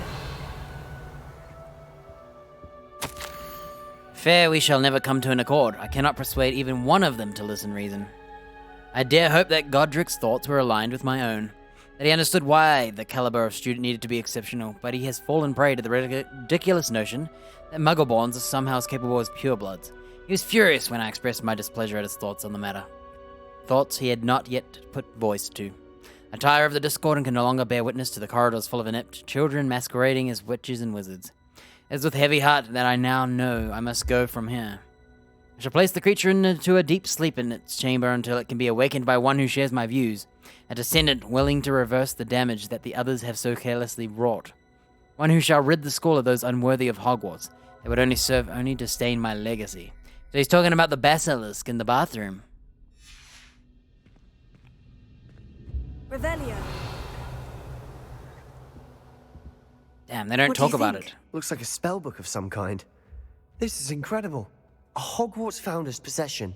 Speaker 1: Fair, we shall never come to an accord. I cannot persuade even one of them to listen reason. I dare hope that Godric's thoughts were aligned with my own, that he understood why the caliber of student needed to be exceptional, but he has fallen prey to the ridiculous notion that Muggleborns are somehow as capable as purebloods. He was furious when I expressed my displeasure at his thoughts on the matter. Thoughts he had not yet put voice to. I tire of the discord and can no longer bear witness to the corridors full of inept children masquerading as witches and wizards. It is with heavy heart that I now know I must go from here. I shall place the creature into a deep sleep in its chamber until it can be awakened by one who shares my views, a descendant willing to reverse the damage that the others have so carelessly wrought. One who shall rid the school of those unworthy of Hogwarts. They would only serve to stain my legacy. So he's talking about the basilisk in the bathroom.
Speaker 3: Revelio.
Speaker 1: Damn, they don't talk about it.
Speaker 15: Looks like a spellbook of some kind. This is incredible. A Hogwarts founder's possession.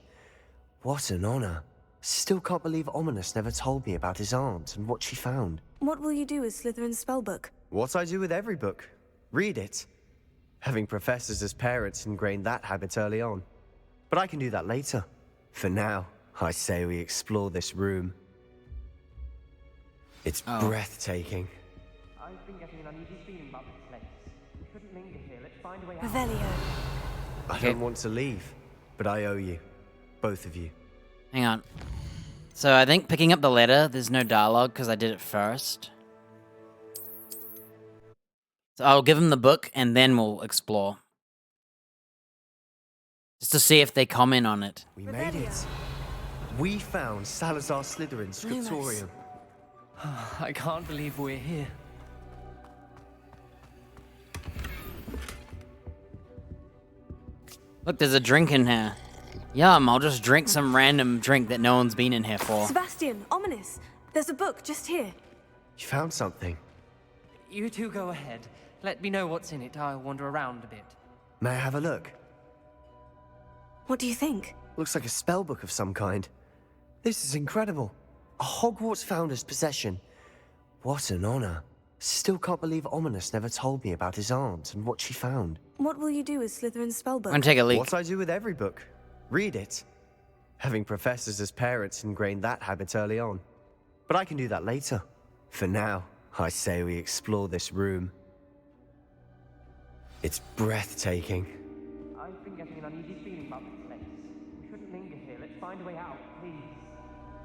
Speaker 15: What an honor. Still can't believe Ominous never told me about his aunt and what she found.
Speaker 3: What will you do with Slytherin's spellbook?
Speaker 15: What I do with every book. Read it. Having professors as parents ingrained that habit early on. But I can do that later. For now, I say we explore this room. It's breathtaking.
Speaker 21: I've been getting an uneasy feeling about this place. We shouldn't linger here. Let's find a way out.
Speaker 3: Revelio.
Speaker 15: I don't want to leave, but I owe you. Both of you.
Speaker 1: Hang on. So I think picking up the letter, there's no dialogue because I did it first. So I'll give him the book and then we'll explore. Just to see if they comment on it.
Speaker 15: We made it. We found Salazar Slytherin's scriptorium.
Speaker 21: I can't believe we're here.
Speaker 1: Look, there's a drink in here. Yum, I'll just drink some random drink that no one's been in here for.
Speaker 3: Sebastian, Ominous. There's a book just here.
Speaker 15: You found something.
Speaker 21: You two go ahead. Let me know what's in it. I'll wander around a bit.
Speaker 15: May I have a look?
Speaker 3: What do you think?
Speaker 15: Looks like a spellbook of some kind. This is incredible. A Hogwarts founder's possession. What an honor. Still can't believe Ominous never told me about his aunt and what she found.
Speaker 3: What will you do with Slytherin's spellbook?
Speaker 1: I'm gonna take a leak.
Speaker 15: What I do with every book. Read it. Having professors as parents ingrained that habit early on. But I can do that later. For now, I say we explore this room. It's breathtaking.
Speaker 21: I've been getting an uneasy feeling about this place. We shouldn't linger here. Let's find a way out, please.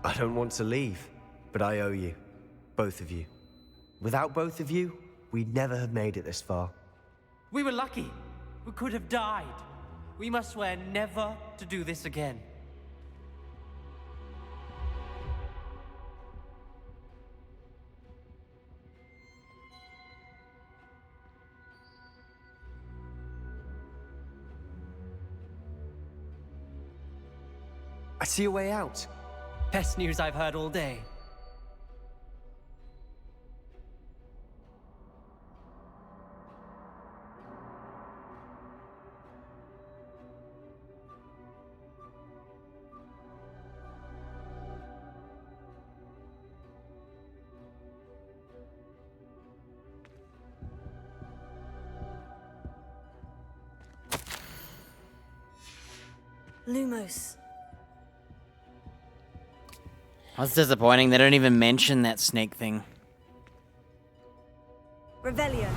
Speaker 15: I don't want to leave, but I owe you. Both of you. Without both of you, we'd never have made it this far.
Speaker 21: We were lucky. We could have died. We must swear never to do this again.
Speaker 15: I see a way out.
Speaker 21: Best news I've heard all day.
Speaker 3: Lumos.
Speaker 1: That's disappointing. They don't even mention that snake thing.
Speaker 3: Revelio.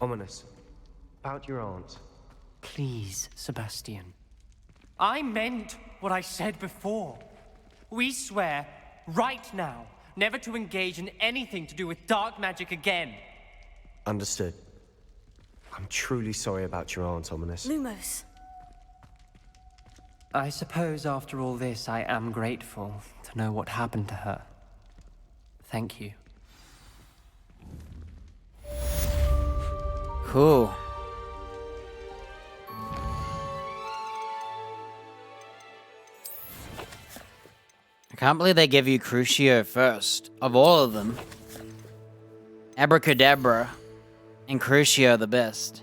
Speaker 15: Ominous. About your aunt.
Speaker 21: Please, Sebastian. I meant what I said before. We swear, right now, never to engage in anything to do with dark magic again.
Speaker 15: Understood. I'm truly sorry about your aunt, Ominous.
Speaker 3: Lumos.
Speaker 21: I suppose after all this, I am grateful to know what happened to her. Thank you.
Speaker 1: Cool. I can't believe they give you Crucio first. Of all of them, Abracadabra and Crucio are the best.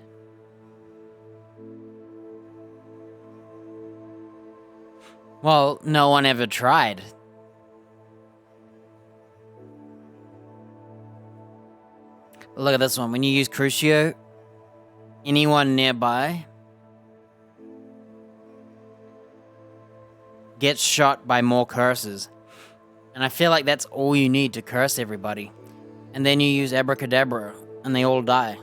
Speaker 1: Well, no one ever tried. Look at this one. When you use Crucio, anyone nearby gets shot by more curses. And I feel like that's all you need to curse everybody. And then you use Abracadabra, and they all die.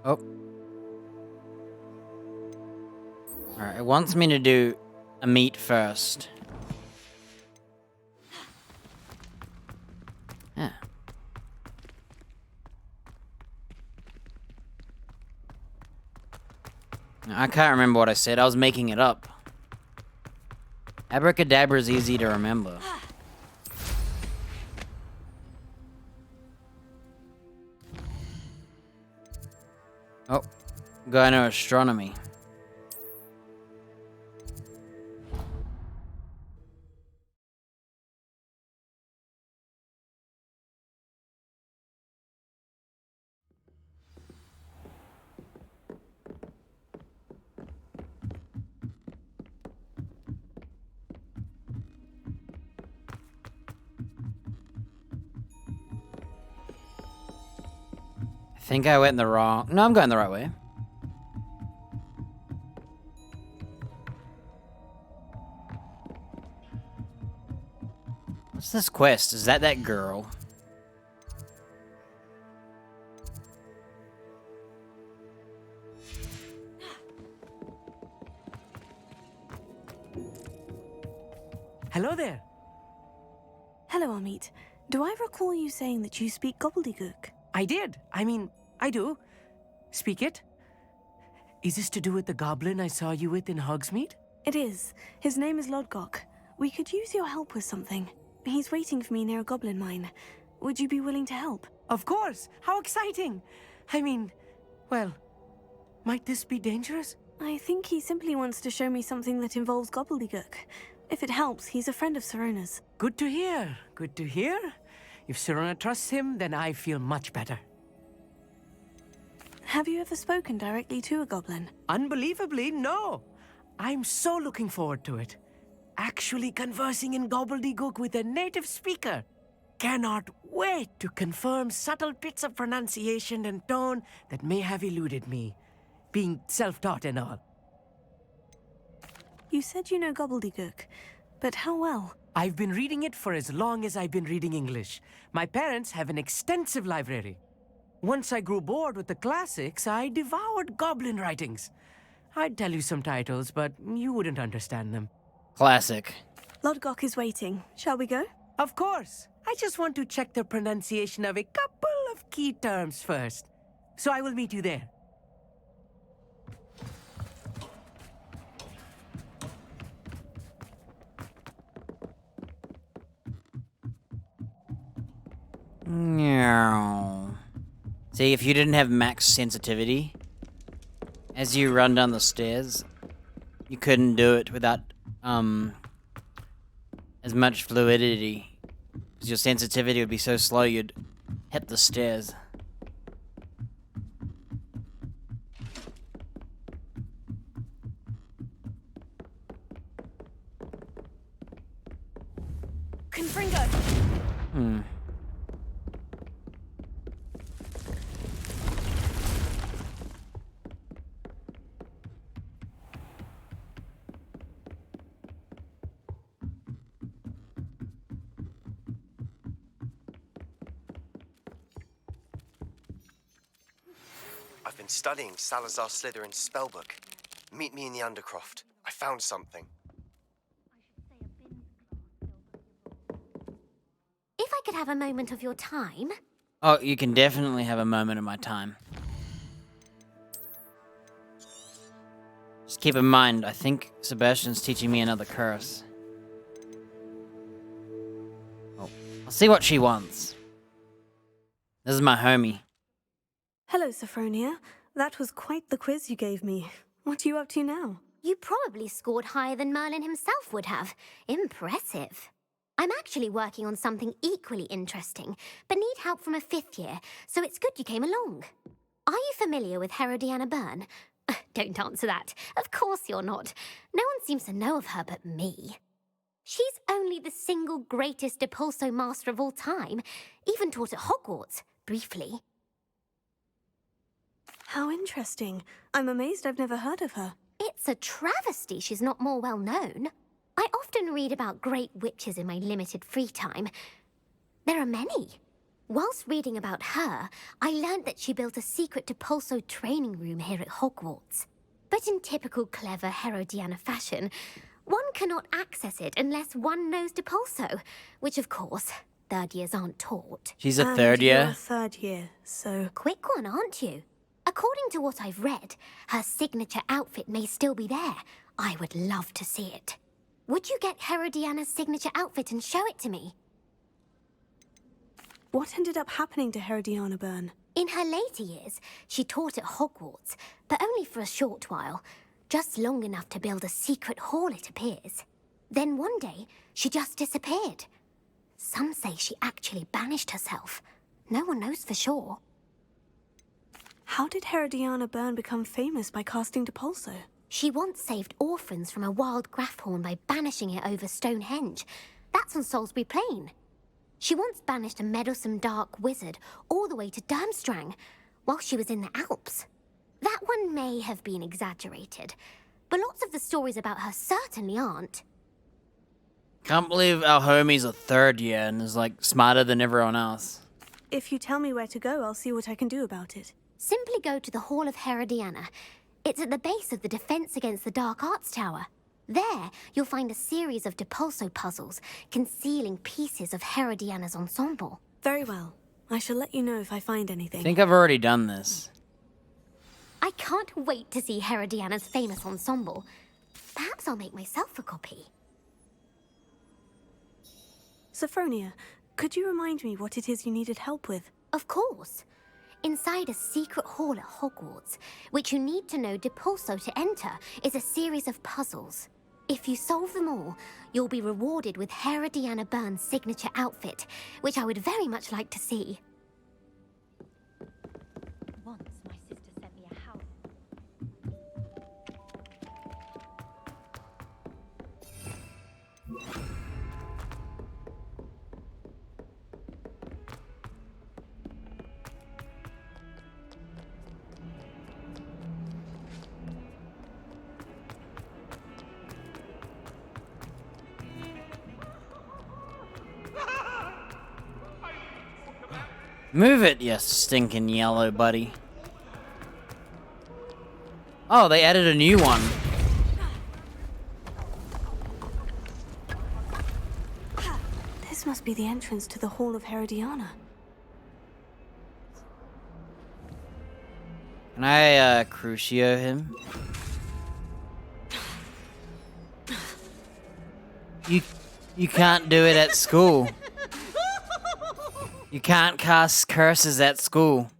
Speaker 1: Oh. Alright, it wants me to do a meat first. Yeah. I can't remember what I said. I was making it up. Abracadabra is easy to remember. Oh, gynoastronomy. I think I went the wrong... No, I'm going the right way. What's this quest? Is that girl?
Speaker 12: Hello there.
Speaker 3: Hello, Amit. Do I recall you saying that you speak gobbledygook?
Speaker 12: I did. I mean, I do. Speak it. Is this to do with the goblin I saw you with in Hogsmeade?
Speaker 3: It is. His name is Lodgok. We could use your help with something. He's waiting for me near a goblin mine. Would you be willing to help?
Speaker 12: Of course. How exciting. I mean, well, might this be dangerous?
Speaker 3: I think he simply wants to show me something that involves gobbledygook. If it helps, he's a friend of Sirona's.
Speaker 12: Good to hear. Good to hear. If Sirona trusts him, then I feel much better.
Speaker 3: Have you ever spoken directly to a goblin?
Speaker 12: Unbelievably, no. I'm so looking forward to it. Actually conversing in gobbledygook with a native speaker. Cannot wait to confirm subtle bits of pronunciation and tone that may have eluded me, being self-taught and all.
Speaker 3: You said you know gobbledygook, but how well?
Speaker 12: I've been reading it for as long as I've been reading English. My parents have an extensive library. Once I grew bored with the classics, I devoured goblin writings. I'd tell you some titles, but you wouldn't understand them.
Speaker 1: Classic.
Speaker 3: Lodgok is waiting. Shall we go?
Speaker 12: Of course. I just want to check the pronunciation of a couple of key terms first. So I will meet you there.
Speaker 1: Meow. See, if you didn't have max sensitivity, as you run down the stairs, you couldn't do it without, as much fluidity. Because your sensitivity would be so slow you'd hit the stairs.
Speaker 3: Confringo!
Speaker 15: I've been studying Salazar Slytherin's spellbook. Meet me in the Undercroft. I found something.
Speaker 11: If I could have a moment of your time...
Speaker 1: Oh, you can definitely have a moment of my time. Just keep in mind, I think Sebastian's teaching me another curse. Oh, I'll see what she wants. This is my homie.
Speaker 3: Hello, Sophronia. That was quite the quiz you gave me. What are you up to now?
Speaker 11: You probably scored higher than Merlin himself would have. Impressive. I'm actually working on something equally interesting, but need help from a 5th year, so it's good you came along. Are you familiar with Herodiana Byrne? Don't answer that. Of course you're not. No one seems to know of her but me. She's only the single greatest Depulso master of all time, even taught at Hogwarts, briefly.
Speaker 3: How interesting. I'm amazed I've never heard of her.
Speaker 11: It's a travesty she's not more well known. I often read about great witches in my limited free time. There are many. Whilst reading about her, I learned that she built a secret Depulso training room here at Hogwarts. But in typical clever Herodiana fashion, one cannot access it unless one knows Depulso, which of course, third years aren't taught.
Speaker 1: She's a third year?
Speaker 3: You're a third year, so...
Speaker 11: Quick one, aren't you? According to what I've read, her signature outfit may still be there. I would love to see it. Would you get Herodiana's signature outfit and show it to me?
Speaker 3: What ended up happening to Herodiana Byrne?
Speaker 11: In her later years, she taught at Hogwarts, but only for a short while. Just long enough to build a secret hall, it appears. Then one day, she just disappeared. Some say she actually banished herself. No one knows for sure.
Speaker 3: How did Herodiana Byrne become famous by casting Depulso?
Speaker 11: She once saved orphans from a wild Grafhorn by banishing it over Stonehenge. That's on Salisbury Plain. She once banished a meddlesome dark wizard all the way to Durmstrang while she was in the Alps. That one may have been exaggerated, but lots of the stories about her certainly aren't.
Speaker 1: Can't believe our homie's a third year and is like smarter than everyone else.
Speaker 3: If you tell me where to go, I'll see what I can do about it.
Speaker 11: Simply go to the Hall of Herodiana. It's at the base of the Defense Against the Dark Arts Tower. There, you'll find a series of Depulso puzzles concealing pieces of Herodiana's ensemble.
Speaker 3: Very well. I shall let you know if I find anything.
Speaker 1: I think I've already done this.
Speaker 11: I can't wait to see Herodiana's famous ensemble. Perhaps I'll make myself a copy.
Speaker 3: Sophronia, could you remind me what it is you needed help with?
Speaker 11: Of course. Inside a secret hall at Hogwarts, which you need to know Depulso to enter, is a series of puzzles. If you solve them all, you'll be rewarded with Herodiana Byrne's signature outfit, which I would very much like to see.
Speaker 8: Once my sister sent me a house.
Speaker 1: Move it, you stinking yellow buddy. Oh, they added a new one.
Speaker 3: This must be the entrance to the Hall of Herodiana.
Speaker 1: Can I, Crucio him? You can't do it at school. You can't cast curses at school.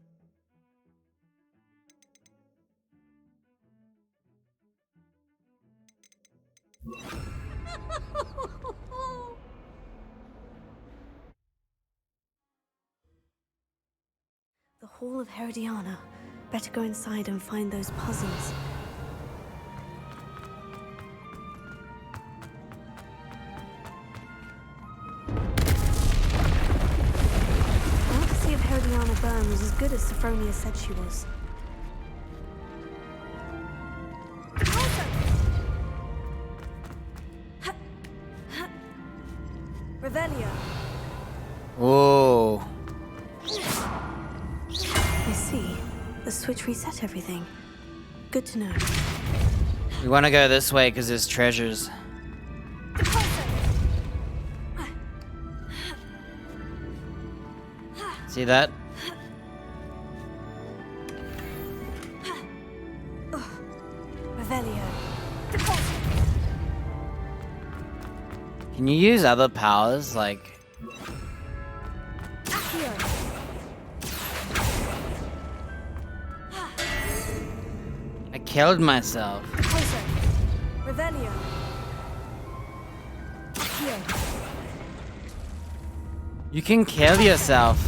Speaker 3: The Hall of Herodiana. Better go inside and find those puzzles. I want to see if Herodiana Byrne was as good as Sophronia said she was. Revelio.
Speaker 1: Whoa.
Speaker 3: I see. The switch reset everything. Good to know.
Speaker 1: We want to go this way because there's treasures. See that?
Speaker 3: Revelio.
Speaker 1: Can you use other powers, like... I killed myself.
Speaker 3: Revelio.
Speaker 1: You can kill yourself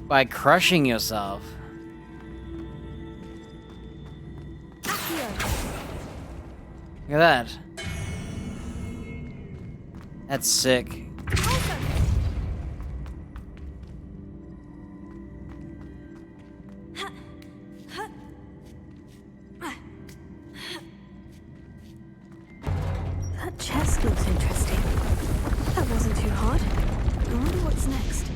Speaker 1: by crushing yourself. Look at that. That's sick.
Speaker 3: That chest looks interesting. That wasn't too hard. I wonder what's next.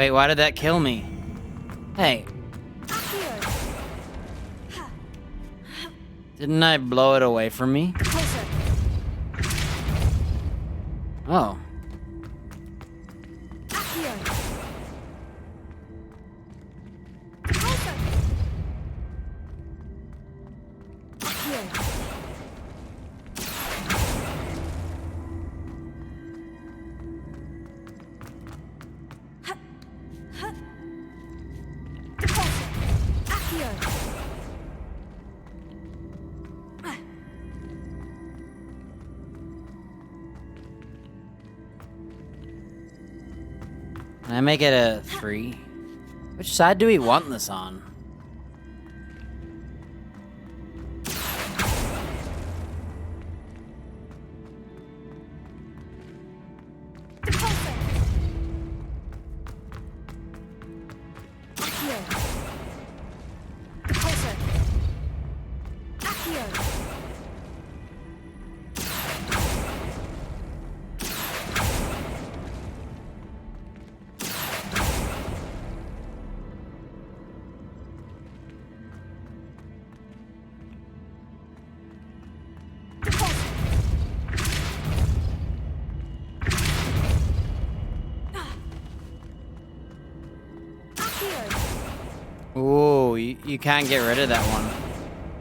Speaker 1: Wait, why did that kill me? Hey. Didn't I blow it away from me? Oh. Can I make it a 3? Which side do we want this on? Ooh, you can't get rid of that one.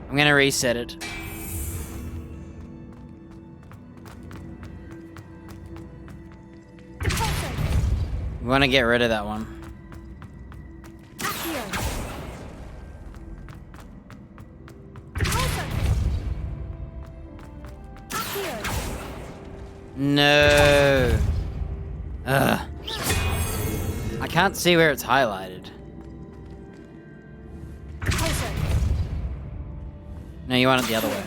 Speaker 1: I'm gonna reset it. We wanna get rid of that one. No. Ugh. I can't see where it's highlighted. No, you want it the other way.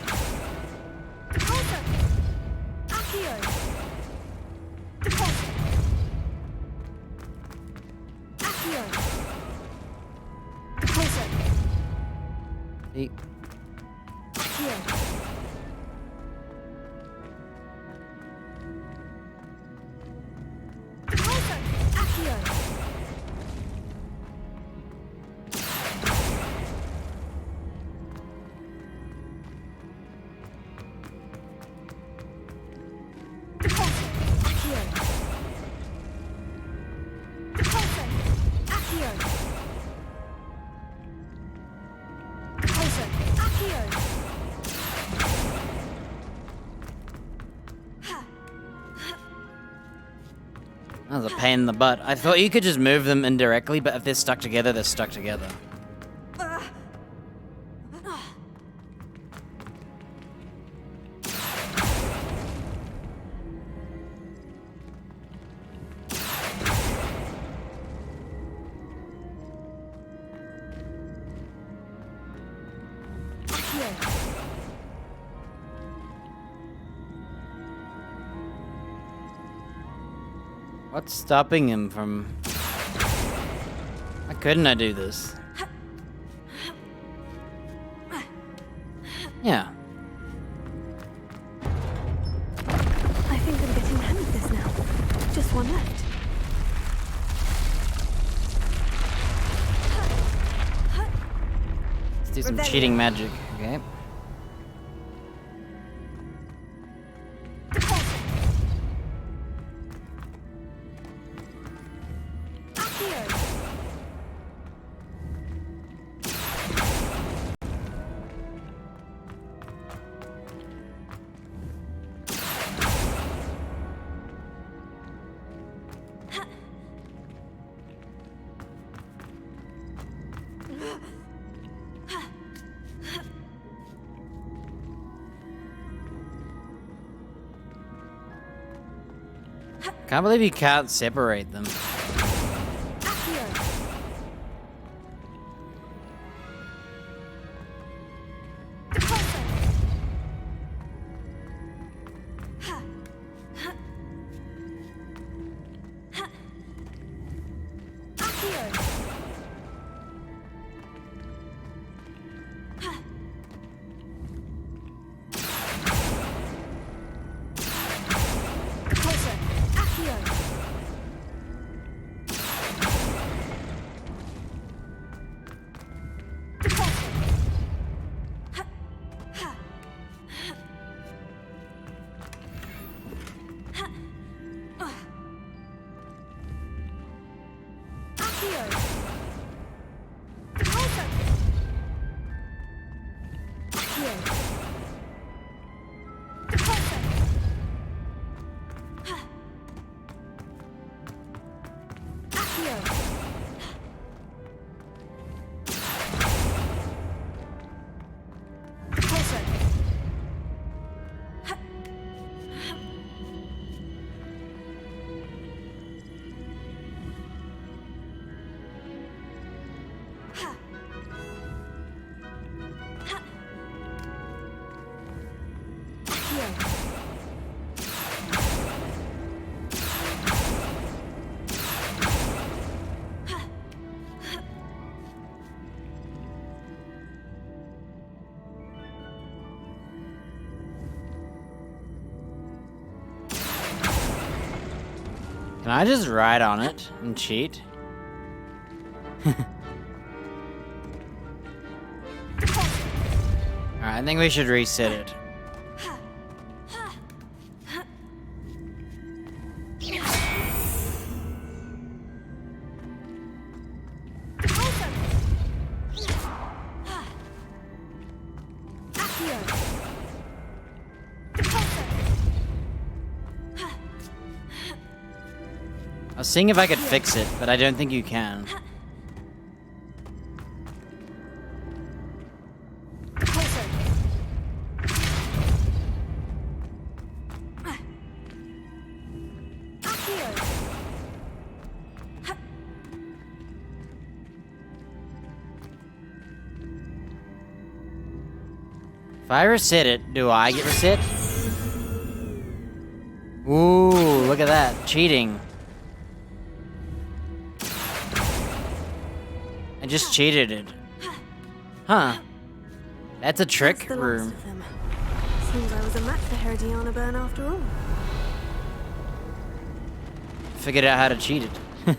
Speaker 1: See? That was a pain in the butt. I thought you could just move them indirectly, but if they're stuck together, they're stuck together. What's stopping him from... Why couldn't I do this? Yeah.
Speaker 3: I think I'm getting the hang of this now. Just one left.
Speaker 1: Let's do some cheating magic, okay? Can't believe you can't separate them. Can I just ride on it and cheat? Alright, I think we should reset it. I was seeing if I could fix it, but I don't think you can. If I reset it, do I get reset? Ooh, look at that. Cheating. I just cheated it. Huh. That's a trick room.
Speaker 3: Seems I was a match for Herodiana Burn after all.
Speaker 1: Figured out how to cheat it.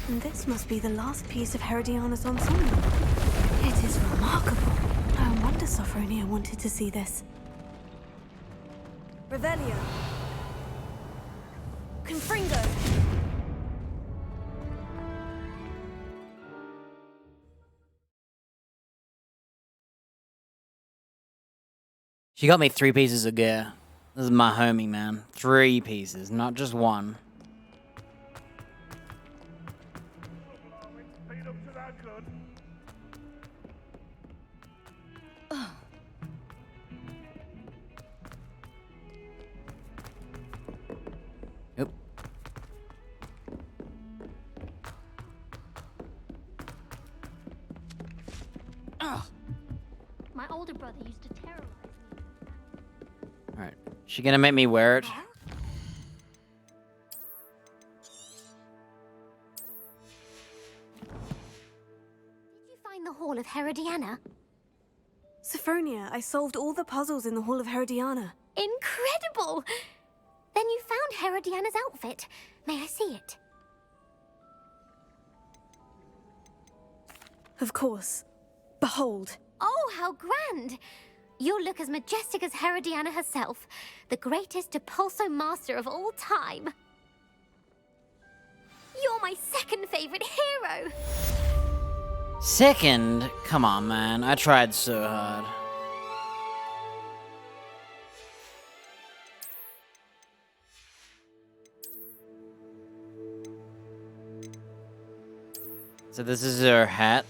Speaker 3: And this must be the last piece of Herodiana's ensemble. It is remarkable. No wonder Sophronia wanted to see this. Revelio. Confringo.
Speaker 1: She got me 3 pieces of gear. This is my homie, man. 3 pieces, not just 1. Yep.
Speaker 8: My older brother used to terrorize me.
Speaker 1: Alright. She gonna make me wear it?
Speaker 11: Did you find the Hall of Herodiana?
Speaker 3: Sophronia, I solved all the puzzles in the Hall of Herodiana.
Speaker 11: Incredible! Then you found Herodiana's outfit. May I see it?
Speaker 3: Of course. Behold.
Speaker 11: Oh, how grand! You'll look as majestic as Herodiana herself, the greatest Depulso master of all time. You're my second favorite hero!
Speaker 1: Second? Come on, man. I tried so hard. So this is her hat.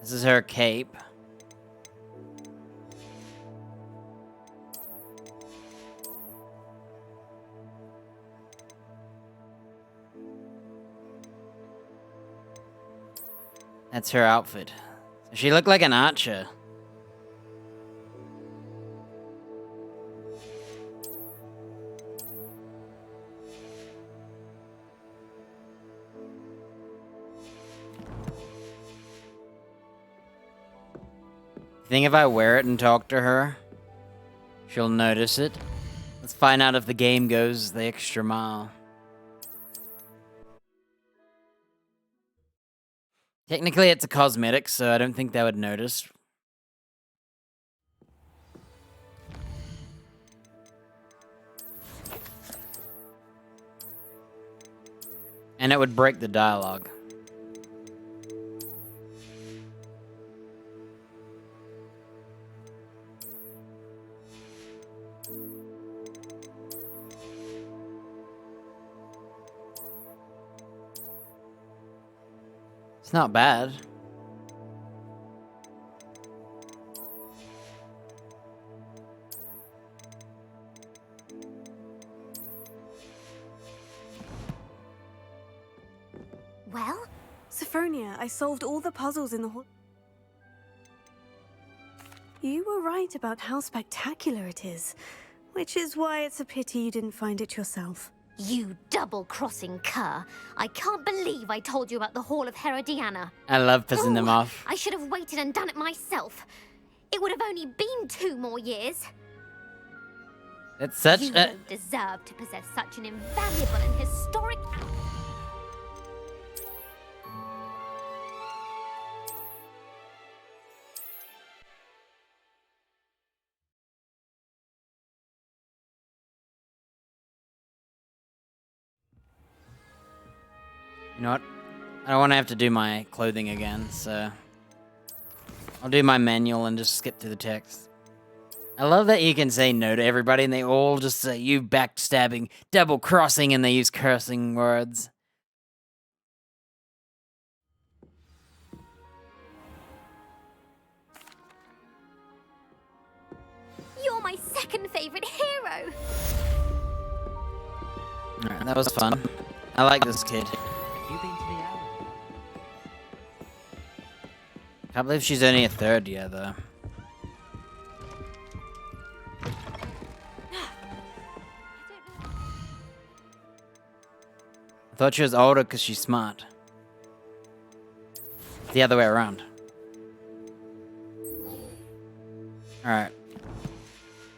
Speaker 1: This is her cape. That's her outfit. So she looked like an archer. Think if I wear it and talk to her, she'll notice it? Let's find out if the game goes the extra mile. Technically, it's a cosmetic, so I don't think they would notice. And it would break the dialogue. It's not bad.
Speaker 3: Well? Sophronia, I solved all the puzzles in the hall. You were right about how spectacular it is, which is why it's a pity you didn't find it yourself.
Speaker 11: You double-crossing cur. I can't believe I told you about the Hall of Herodiana.
Speaker 1: I love pissing them off.
Speaker 11: I should have waited and done it myself. It would have only been 2 more years.
Speaker 1: It's such
Speaker 11: You don't deserve to possess such an invaluable and historic...
Speaker 1: You know what? I don't want to have to do my clothing again, so I'll do my manual and just skip through the text. I love that you can say no to everybody and they all just say you backstabbing, double-crossing, and they use cursing words.
Speaker 11: You're my second favorite hero.
Speaker 1: Alright, that was fun. I like this kid.
Speaker 21: You been to the alley?
Speaker 1: Can't believe she's only a third year, though. I thought she was older because she's smart. The other way around. Alright.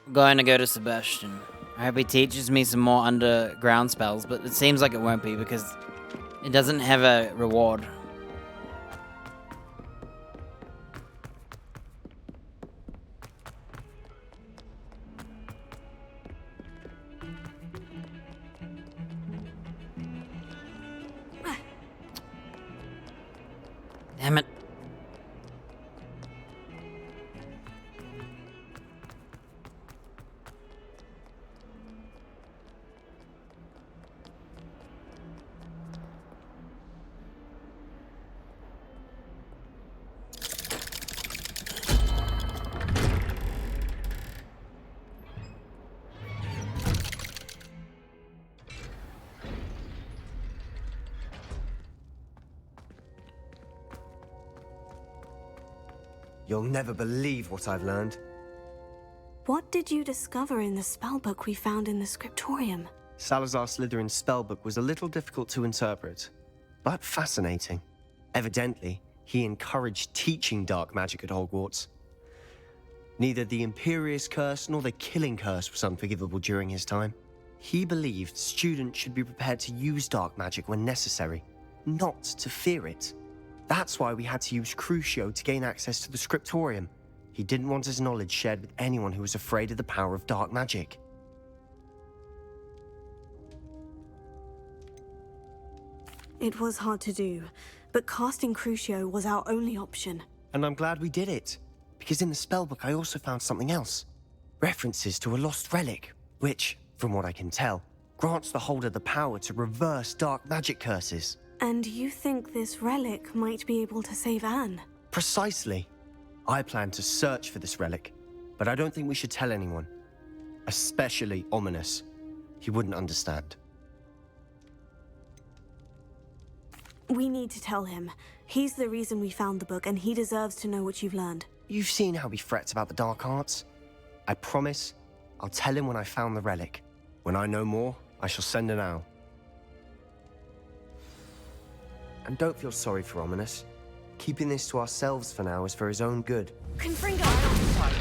Speaker 1: I'm going to go to Sebastian. I hope he teaches me some more underground spells, but it seems like it won't be because it doesn't have a reward. Damn it.
Speaker 15: You'll never believe what I've learned.
Speaker 3: What did you discover in the spellbook we found in the scriptorium?
Speaker 15: Salazar Slytherin's spellbook was a little difficult to interpret, but fascinating. Evidently, he encouraged teaching dark magic at Hogwarts. Neither the Imperious Curse nor the Killing Curse was unforgivable during his time. He believed students should be prepared to use dark magic when necessary, not to fear it. That's why we had to use Crucio to gain access to the scriptorium. He didn't want his knowledge shared with anyone who was afraid of the power of dark magic.
Speaker 3: It was hard to do, but casting Crucio was our only option.
Speaker 15: And I'm glad we did it, because in the spellbook I also found something else. References to a lost relic, which, from what I can tell, grants the holder the power to reverse dark magic curses.
Speaker 3: And you think this relic might be able to save Anne?
Speaker 15: Precisely. I plan to search for this relic, but I don't think we should tell anyone. Especially Ominous. He wouldn't understand.
Speaker 3: We need to tell him. He's the reason we found the book, and he deserves to know what you've learned.
Speaker 15: You've seen how he frets about the dark arts. I promise, I'll tell him when I found the relic. When I know more, I shall send an owl. And don't feel sorry for Ominous. Keeping this to ourselves for now is for his own good.
Speaker 11: Confringo!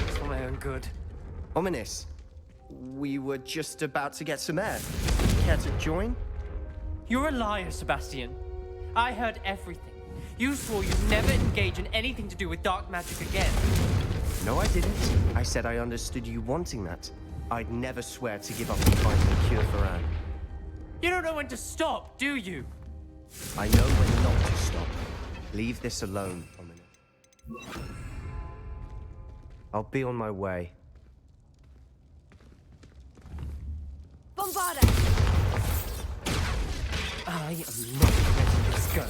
Speaker 21: It's for my own good.
Speaker 15: Ominous, we were just about to get some air. Care to join?
Speaker 21: You're a liar, Sebastian. I heard everything. You swore you'd never engage in anything to do with dark magic again.
Speaker 15: No, I didn't. I said I understood you wanting that. I'd never swear to give up and find a cure for Anne.
Speaker 21: You don't know when to stop, do you?
Speaker 15: I know when not to stop. Leave this alone, Ominous. I'll be on my way.
Speaker 7: Bombarda!
Speaker 21: I am not letting this go.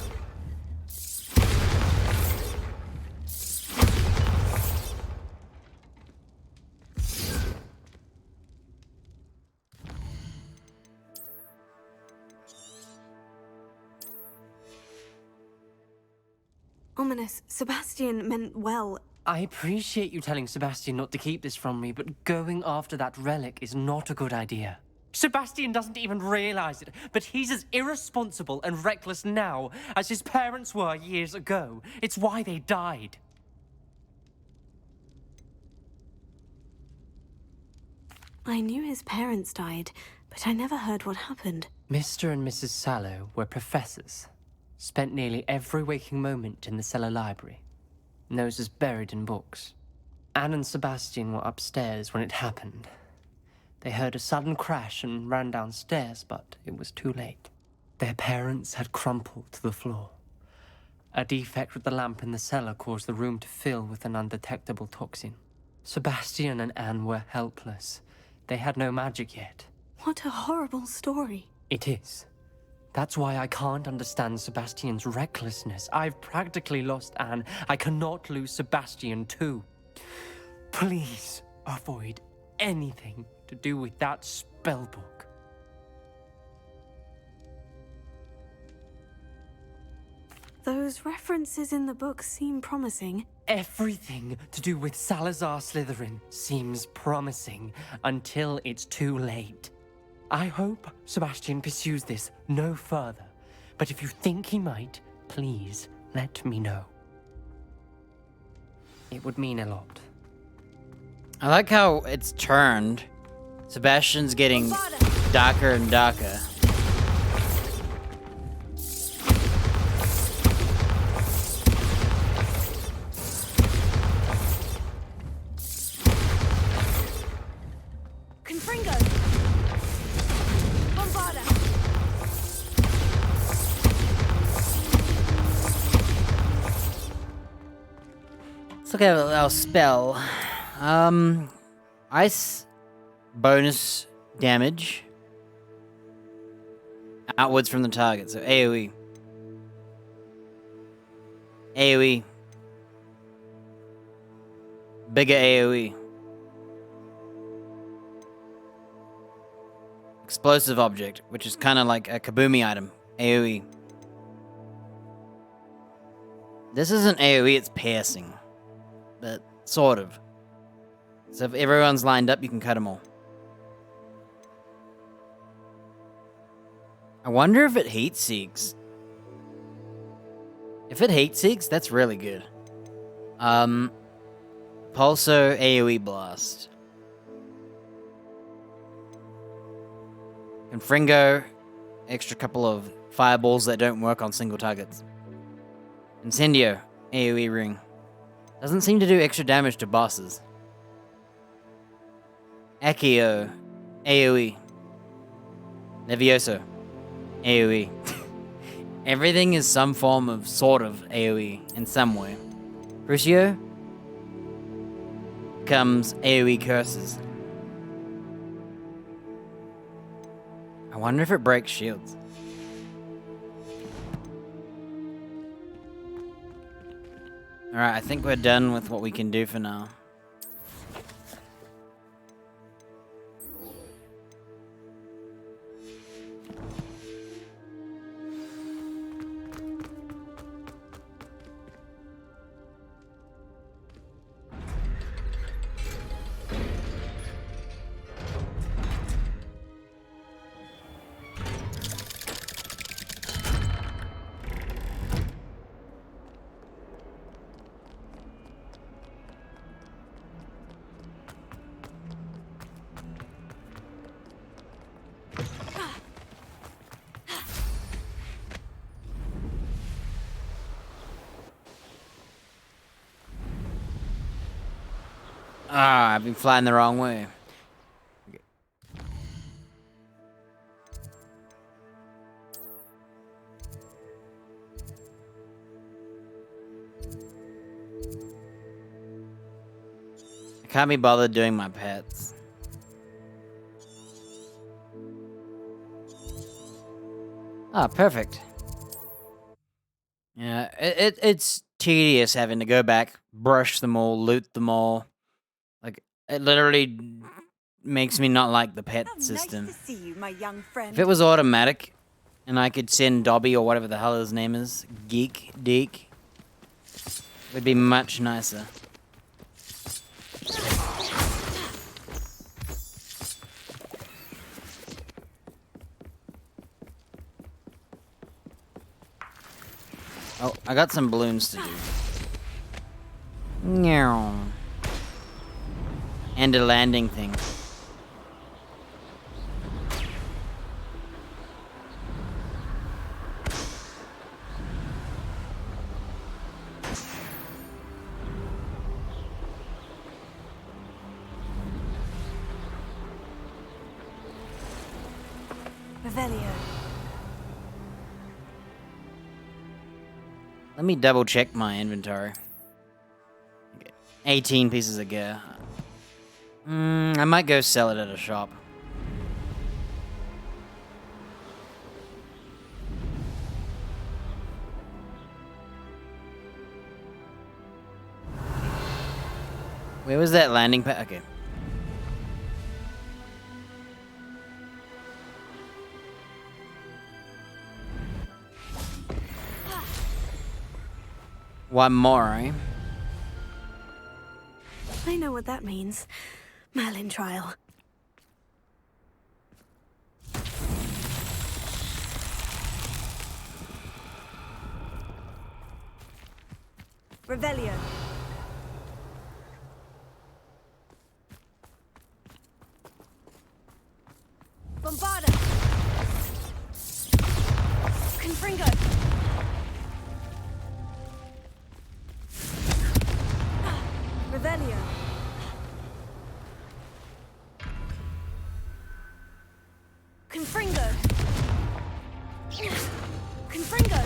Speaker 3: Ominous, Sebastian meant well.
Speaker 21: I appreciate you telling Sebastian not to keep this from me, but going after that relic is not a good idea. Sebastian doesn't even realize it, but he's as irresponsible and reckless now as his parents were years ago. It's why they died.
Speaker 3: I knew his parents died, but I never heard what happened.
Speaker 21: Mr. and Mrs. Sallow were professors. Spent nearly every waking moment in the cellar library. Noses buried in books. Anne and Sebastian were upstairs when it happened. They heard a sudden crash and ran downstairs, but it was too late. Their parents had crumpled to the floor. A defect with the lamp in the cellar caused the room to fill with an undetectable toxin. Sebastian and Anne were helpless. They had no magic yet.
Speaker 3: What a horrible story.
Speaker 21: It is. That's why I can't understand Sebastian's recklessness. I've practically lost Anne. I cannot lose Sebastian too. Please avoid anything to do with that spellbook.
Speaker 3: Those references in the book seem promising.
Speaker 21: Everything to do with Salazar Slytherin seems promising until it's too late. I hope Sebastian pursues this no further, but if you think he might, please let me know. It would mean a lot.
Speaker 1: I like how it's turned. Sebastian's getting darker and darker. Let's look at our spell. Ice bonus damage outwards from the target, so AoE. AoE. Bigger AoE. Explosive object, which is kind of like a kaboomy item. AoE. This isn't AoE, it's piercing. But sort of. So if everyone's lined up, you can cut them all. I wonder if it heat seeks. If it heat seeks, that's really good. Pulso AoE blast. Confringo, extra couple of fireballs that don't work on single targets. Incendio AoE ring. Doesn't seem to do extra damage to bosses. Accio AoE. Levioso AoE. Everything is some form of sort of AoE in some way. Crucio comes AoE curses. I wonder if it breaks shields. Alright, I think we're done with what we can do for now. Ah, I've been flying the wrong way. can't be bothered doing my pets. Ah, perfect. Yeah, it's tedious having to go back, brush them all, loot them all. Like, it literally makes me not like the pet system.
Speaker 7: Nice to see you, my young friend.
Speaker 1: If it was automatic, and I could send Dobby or whatever the hell his name is, Geek, Deek, it would be much nicer. Oh, I got some balloons to do. Meow. And a landing thing.
Speaker 7: Revelio.
Speaker 1: Let me double check my inventory. Okay. 18 pieces of gear. I might go sell it at a shop. Where was that landing pad? Okay. One more, eh?
Speaker 3: I know what that means. Merlin trial.
Speaker 7: Revelio. Bombarda. Confringo. Revelio. Confringo. Confringo.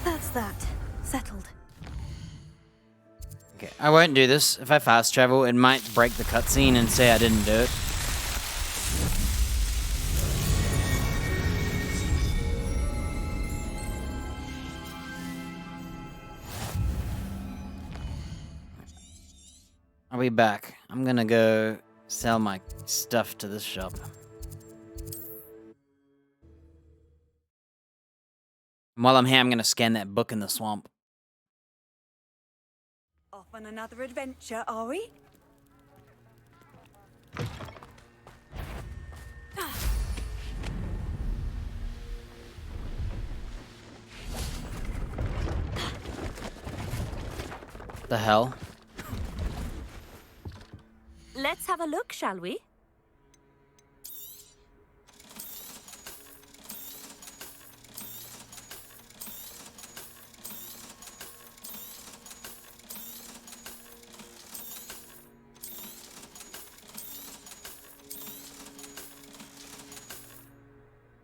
Speaker 3: That's that. Settled.
Speaker 1: Okay, I won't do this. If I fast travel, it might break the cutscene and say I didn't do it. I'll be back. I'm gonna go sell my stuff to this shop. And while I'm here, I'm gonna scan that book in the swamp.
Speaker 7: Off on another adventure, are we?
Speaker 1: The hell?
Speaker 6: Let's have a look, shall we?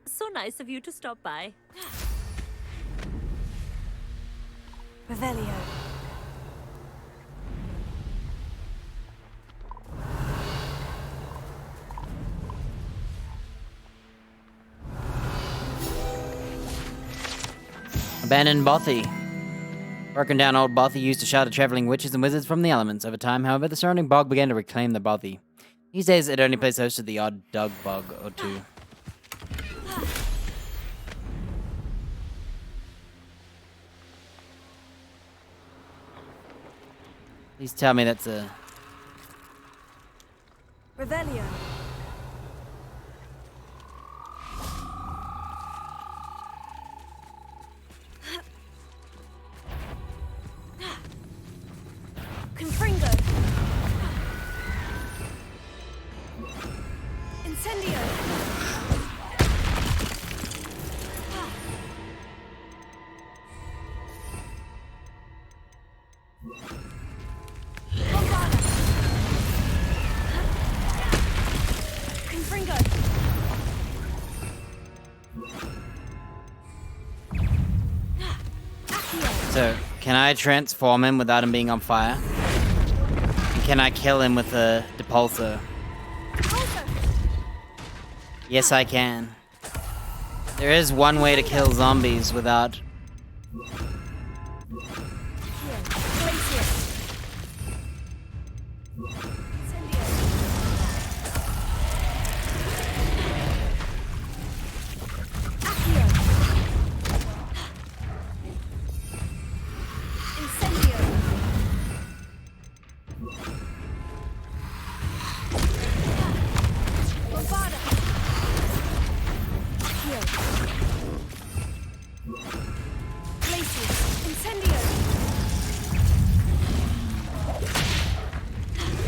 Speaker 6: So nice of you to stop by.
Speaker 7: Revelio.
Speaker 1: Abandoned Bothy. Broken down old Bothy used to shelter traveling witches and wizards from the elements. Over time, however, the surrounding bog began to reclaim the Bothy. These days, it only plays host to the odd dug bug or two. Please tell me that's a...
Speaker 7: Revelio. Confringo. Incendio. Bombarda. Confringo.
Speaker 1: So, Can I transform him without him being on fire? And can I kill him with a depulso? Yes, I can. There is one way to kill zombies without...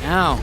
Speaker 1: Ow.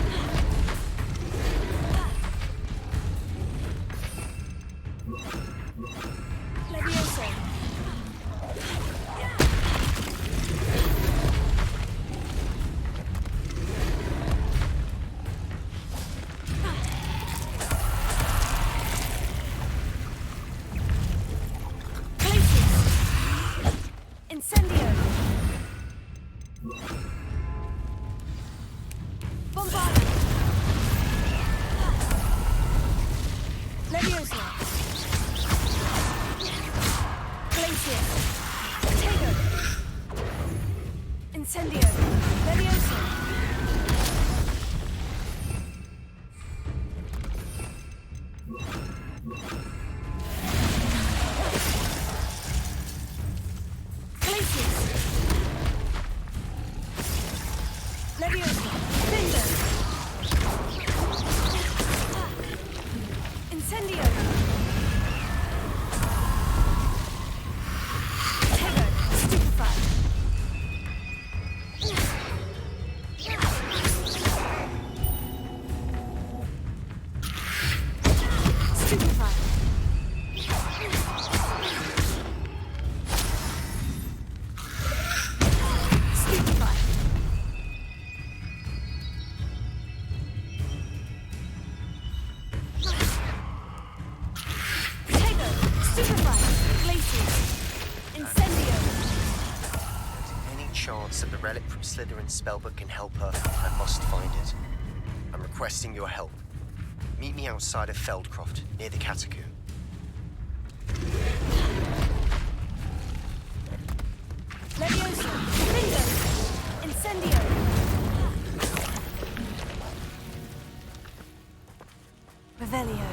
Speaker 15: That the relic from Slytherin's spellbook can help her, I must find it. I'm requesting your help. Meet me outside of Feldcroft, near the Catacomb.
Speaker 11: Leviosa! Bingo! Incendio!
Speaker 3: Revelio.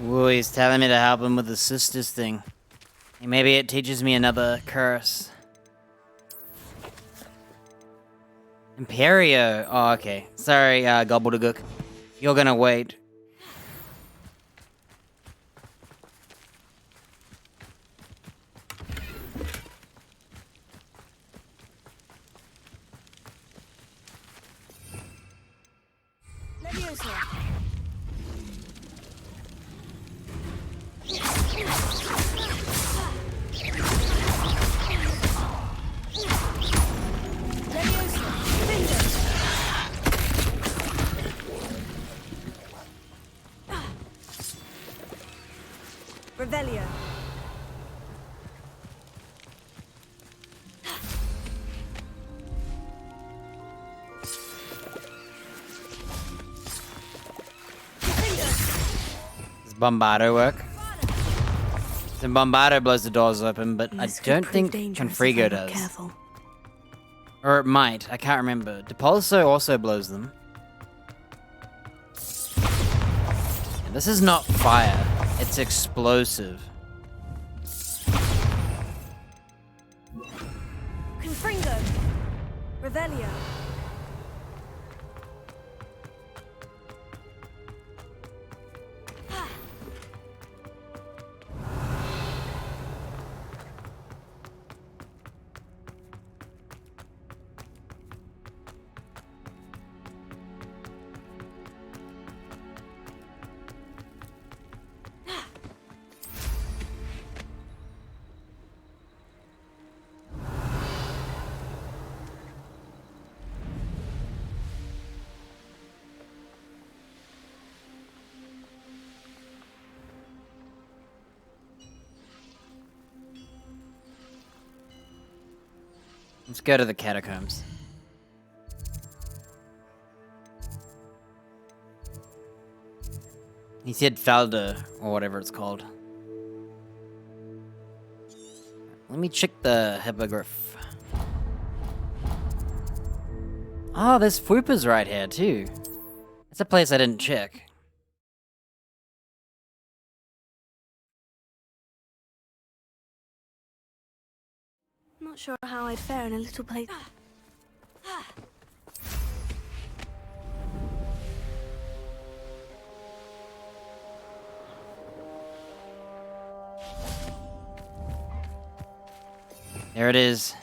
Speaker 1: Ooh, he's telling me to help him with the sisters thing. Hey, maybe it teaches me another curse. Imperio. Oh, okay. Sorry, Gobbledygook. You're gonna wait.
Speaker 3: Revelio.
Speaker 1: Does Bombardo work? So Bombardo blows the doors open, but I don't think Confrigo does.
Speaker 3: Careful.
Speaker 1: Or it might. I can't remember. Depulso also blows them. And this is not fire. It's explosive.
Speaker 3: Confringo. Revelio.
Speaker 1: Let's go to the catacombs. He said Falda, or whatever it's called. Let me check the hippogriff. Oh, there's Fupas right here, too. That's a place I didn't check.
Speaker 3: Not sure how I'd fare in a little place.
Speaker 1: There it is.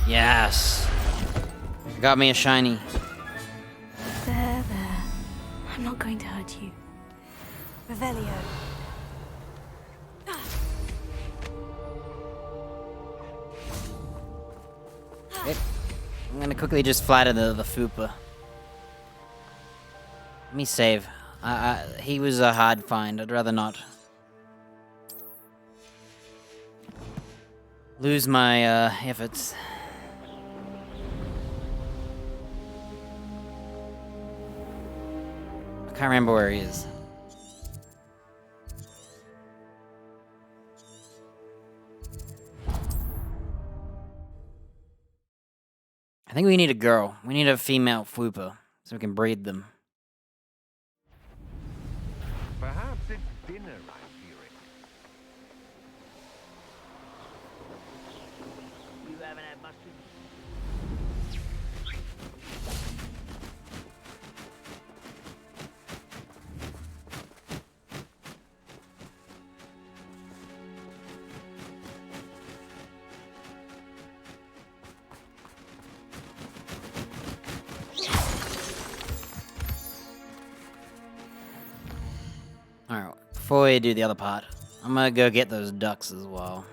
Speaker 1: Yes. Got me a shiny.
Speaker 3: There. I'm not going to hurt you. Revelio.
Speaker 1: Okay. I'm gonna quickly just fly to the Fupa. Let me save. He was a hard find. I'd rather not lose my efforts. I can't remember where he is. I think we need a girl. We need a female Fupa so we can breed them.
Speaker 10: Perhaps it's dinner I'm hearing. You haven't had mustard?
Speaker 1: Alright, before we do the other part, I'm gonna go get those ducks as well.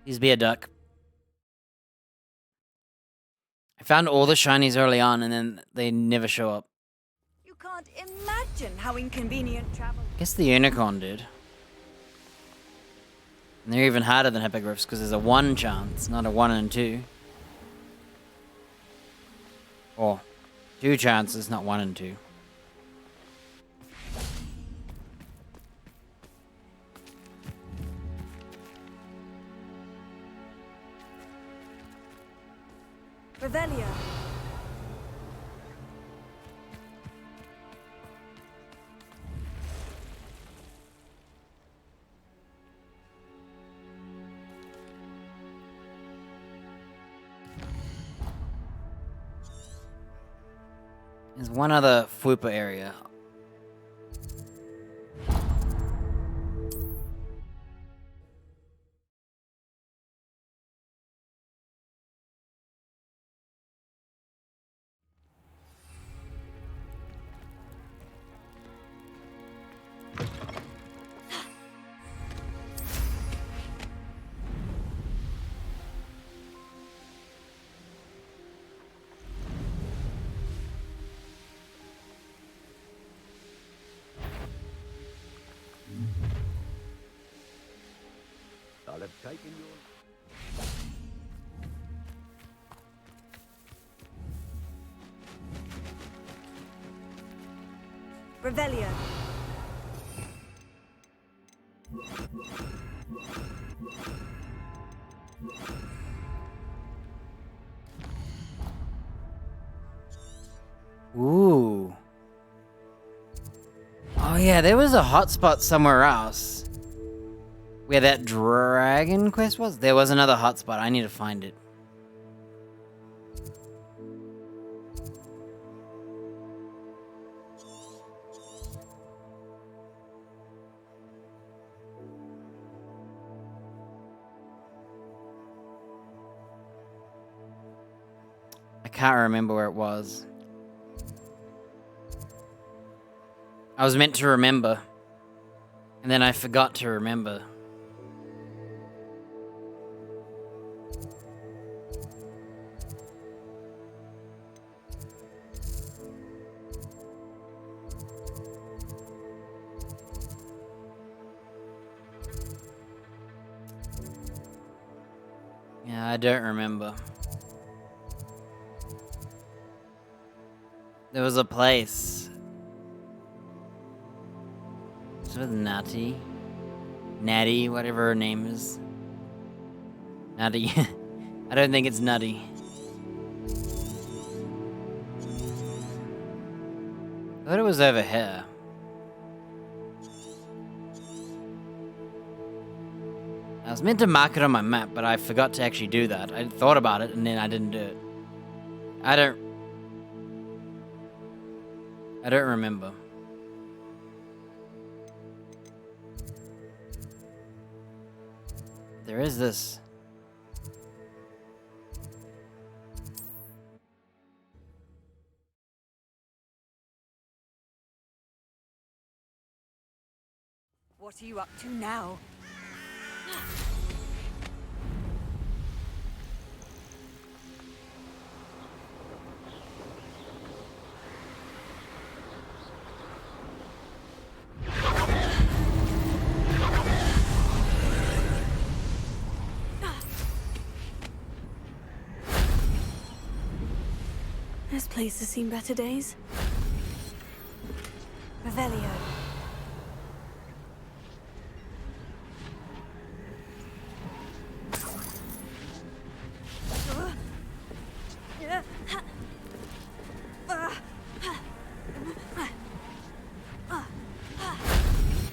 Speaker 1: Please be a duck. I found all the shinies early on and then they never show up.
Speaker 7: You can't imagine how inconvenient travel.
Speaker 1: I guess the unicorn did. And they're even harder than hippogriffs because there's a 1 chance, not a 1 and 2. Or 2 chances, not 1 and 2.
Speaker 7: Revelio.
Speaker 1: There's one other Fupa area.
Speaker 10: I'll have taken your...
Speaker 7: Revelio.
Speaker 1: Ooh. Oh yeah, there was a hotspot somewhere else. Where that dragon quest was? There was another hotspot. I need to find it. I can't remember where it was. I was meant to remember. And then I forgot to remember. Yeah, I don't remember. There was a place. It's with Natty. Natty, whatever her name is. Natty. I don't think it's Nutty. I thought it was over here. I was meant to mark it on my map, but I forgot to actually do that. I thought about it, and then I didn't do it. I don't remember. There is this.
Speaker 7: What are you up to now?
Speaker 3: This place has seen better days. Revelio.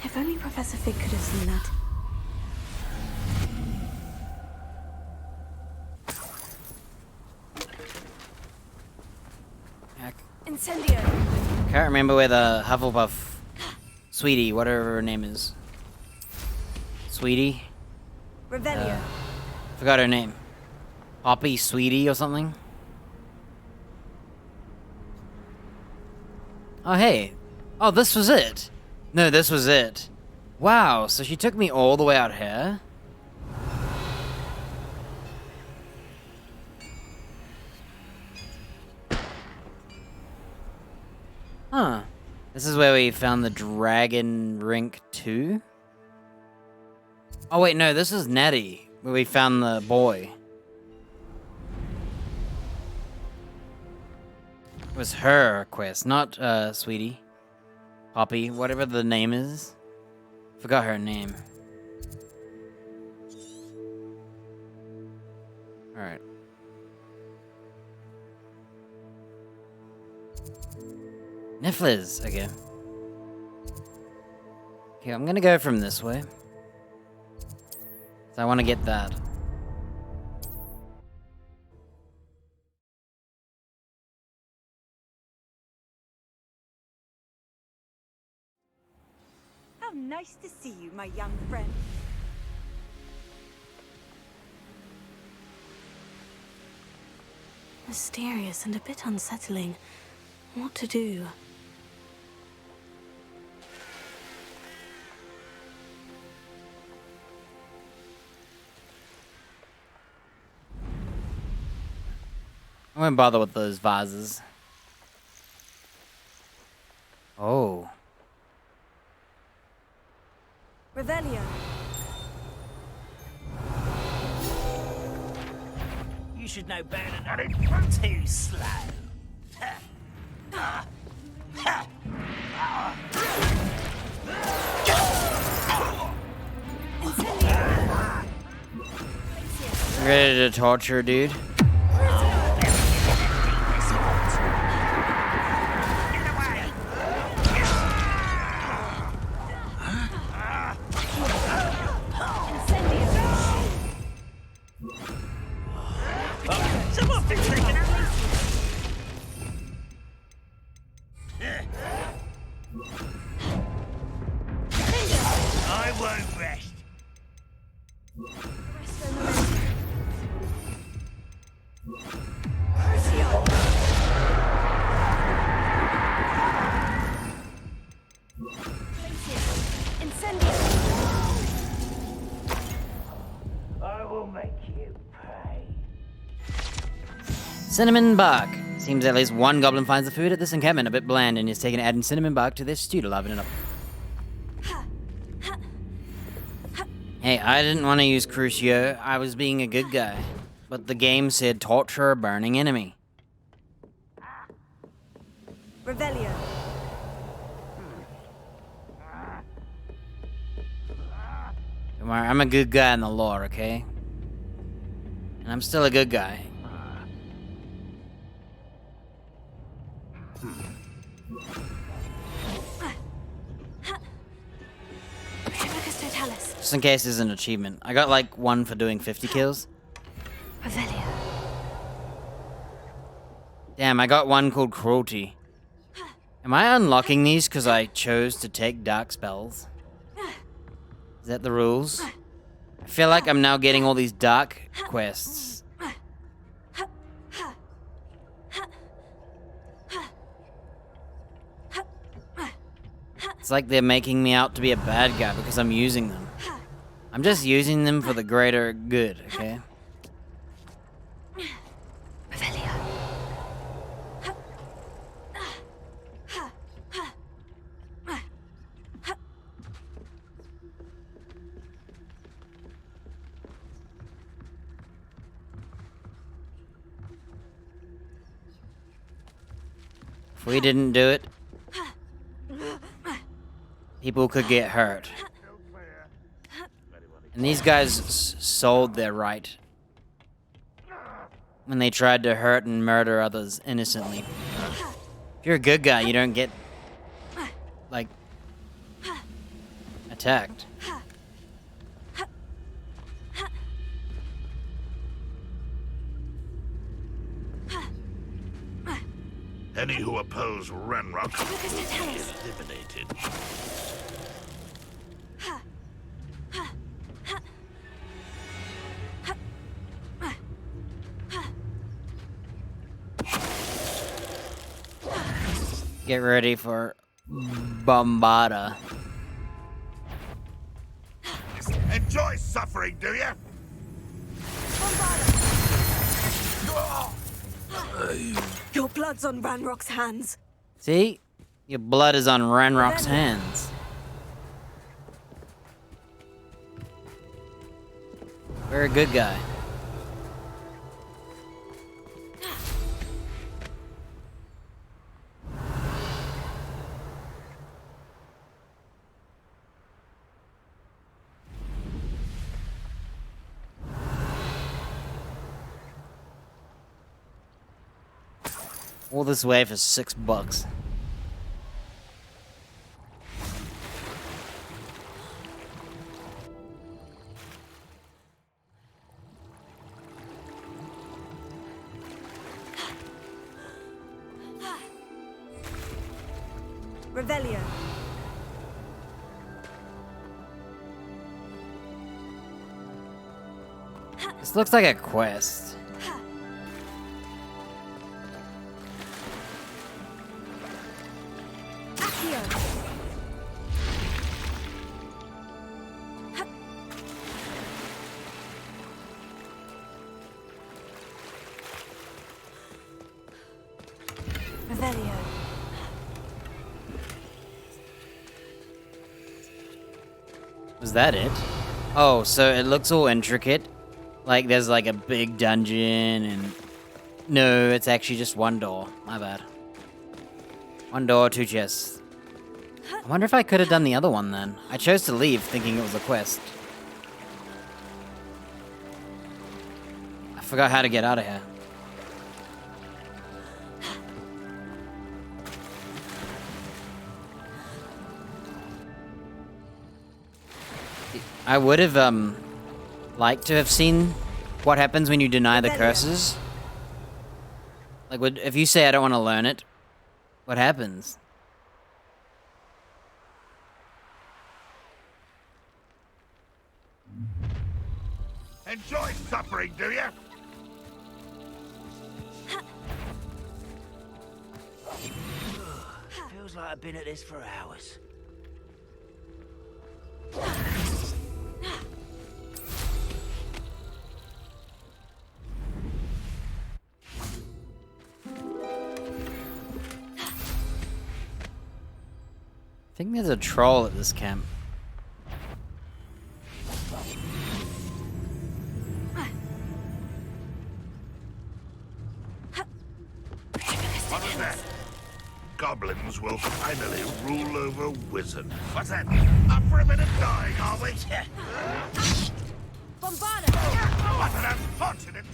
Speaker 3: If only Professor Fig could have seen that. Incendio.
Speaker 1: Can't remember where the Hufflepuff Sweetie, whatever her name is. Sweetie?
Speaker 7: Revelio.
Speaker 1: Forgot her name. Poppy Sweetie or something? Oh, hey. Oh, this was it. No, this was it. Wow, so she took me all the way out here? Huh. This is where we found the Dragon Rink 2? Oh wait, no, this is Nettie, where we found the boy. It was her quest, not, Sweetie. Poppy, whatever the name is. Forgot her name. Alright. Nifflers again. Okay, I'm gonna go from this way. So I want to get that.
Speaker 7: How nice to see you, my young friend.
Speaker 3: Mysterious and a bit unsettling. What to do?
Speaker 1: I won't bother with those vases. Oh.
Speaker 7: Revelio.
Speaker 2: You should know better than that. Too slow.
Speaker 1: Ready to torture, dude?
Speaker 2: I won't rest. I will make you pay.
Speaker 1: Cinnamon bark. Seems at least one goblin finds the food at this encampment a bit bland and is taken adding cinnamon bark to their stew to liven it up. Hey, I didn't want to use Crucio. I was being a good guy. but the game said torture a burning enemy.
Speaker 14: Revelio.
Speaker 1: Don't worry, I'm a good guy in the lore, okay? And I'm still a good guy. Just in case there's an achievement. I got like 1 for doing 50 kills.
Speaker 3: Revelio.
Speaker 1: Damn, I got 1 called Cruelty. Am I unlocking these because I chose to take dark spells? Is that the rules? I feel like I'm now getting all these dark quests. It's like they're making me out to be a bad guy because I'm using them. I'm just using them for the greater good, okay? If we didn't do it, people could get hurt. And these guys sold their right when they tried to hurt and murder others innocently. If you're a good guy, you don't get, like, attacked.
Speaker 5: Any who oppose Ranrock will be eliminated.
Speaker 1: Get ready for Bombada.
Speaker 5: Enjoy suffering, do you?
Speaker 14: Your blood's on Ranrock's hands.
Speaker 1: See? Your blood is on Ranrock's hands. We're a good guy. All this way for $6.
Speaker 14: Revelio.
Speaker 1: This looks like a quest.
Speaker 14: Revelio.
Speaker 1: Was that it? Oh, so it looks all intricate. Like there's like a big dungeon and... No, it's actually just one door. My bad. One door, 2 chests. I wonder if I could have done the other one then. I chose to leave thinking it was a quest. I forgot how to get out of here. I would have, liked to have seen what happens when you deny the curses. Like, if you say I don't want to learn it, what happens?
Speaker 5: Enjoy suffering, do you?
Speaker 2: Feels like I've been at this for hours.
Speaker 1: I think there's a troll at this camp.
Speaker 5: Goblins will finally rule over wizards. What's that? Up for a bit of dying, are we?
Speaker 6: Bombarda!
Speaker 5: What an unfortunate...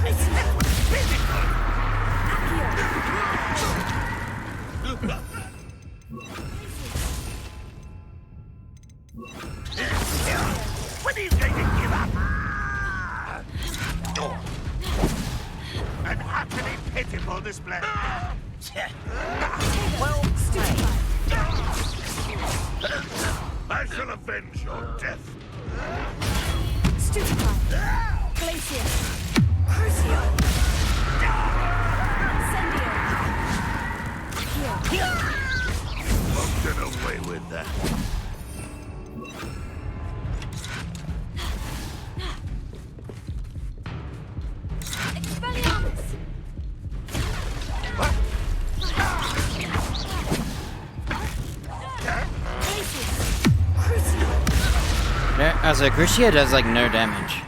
Speaker 5: That was pitiful! When are you going to give up? An utterly pitiful display.
Speaker 7: Well,
Speaker 5: I shall avenge your death.
Speaker 6: Stupefy! Glacier! Crucio! Incendio!
Speaker 5: Won't get away with that.
Speaker 6: Expelliarmus!
Speaker 1: So Crucio does like no damage.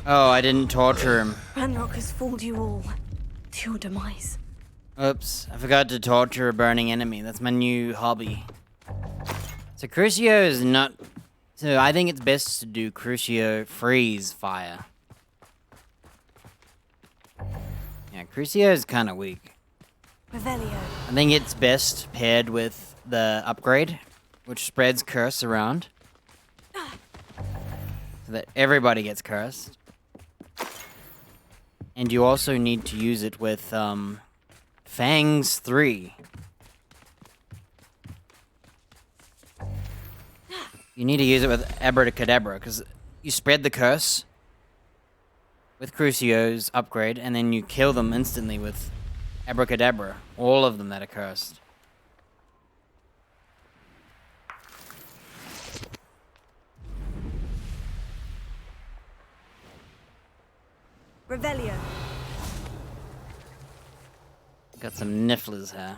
Speaker 1: Oh, I didn't torture him.
Speaker 3: Ranrock has fooled you all to your demise.
Speaker 1: Oops, I forgot to torture a burning enemy. That's my new hobby. So Crucio is not... So I think it's best to do Crucio freeze fire. Yeah, Crucio is kind of weak.
Speaker 3: Revelio.
Speaker 1: I think it's best paired with the upgrade, which spreads curse around. So that everybody gets cursed. And you also need to use it with, Fangs 3. You need to use it with Abracadabra, because you spread the curse with Crucio's upgrade, and then you kill them instantly with Abracadabra. All of them that are cursed.
Speaker 7: Revelio.
Speaker 1: Got some nifflers here.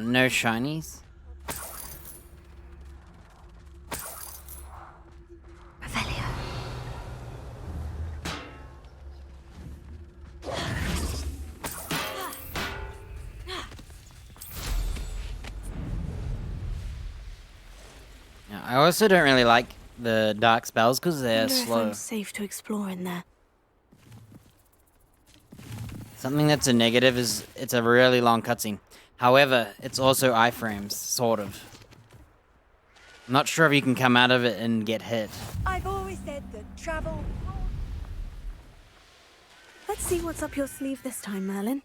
Speaker 1: No shinies. I also don't really like the dark spells because they're
Speaker 3: Wonder if
Speaker 1: slow.
Speaker 3: I'm safe to explore in there.
Speaker 1: Something that's a negative is it's a really long cutscene. However, it's also iframes, sort of. I'm not sure if you can come out of it and get hit.
Speaker 7: I've always said that travel...
Speaker 3: Let's see what's up your sleeve this time, Merlin.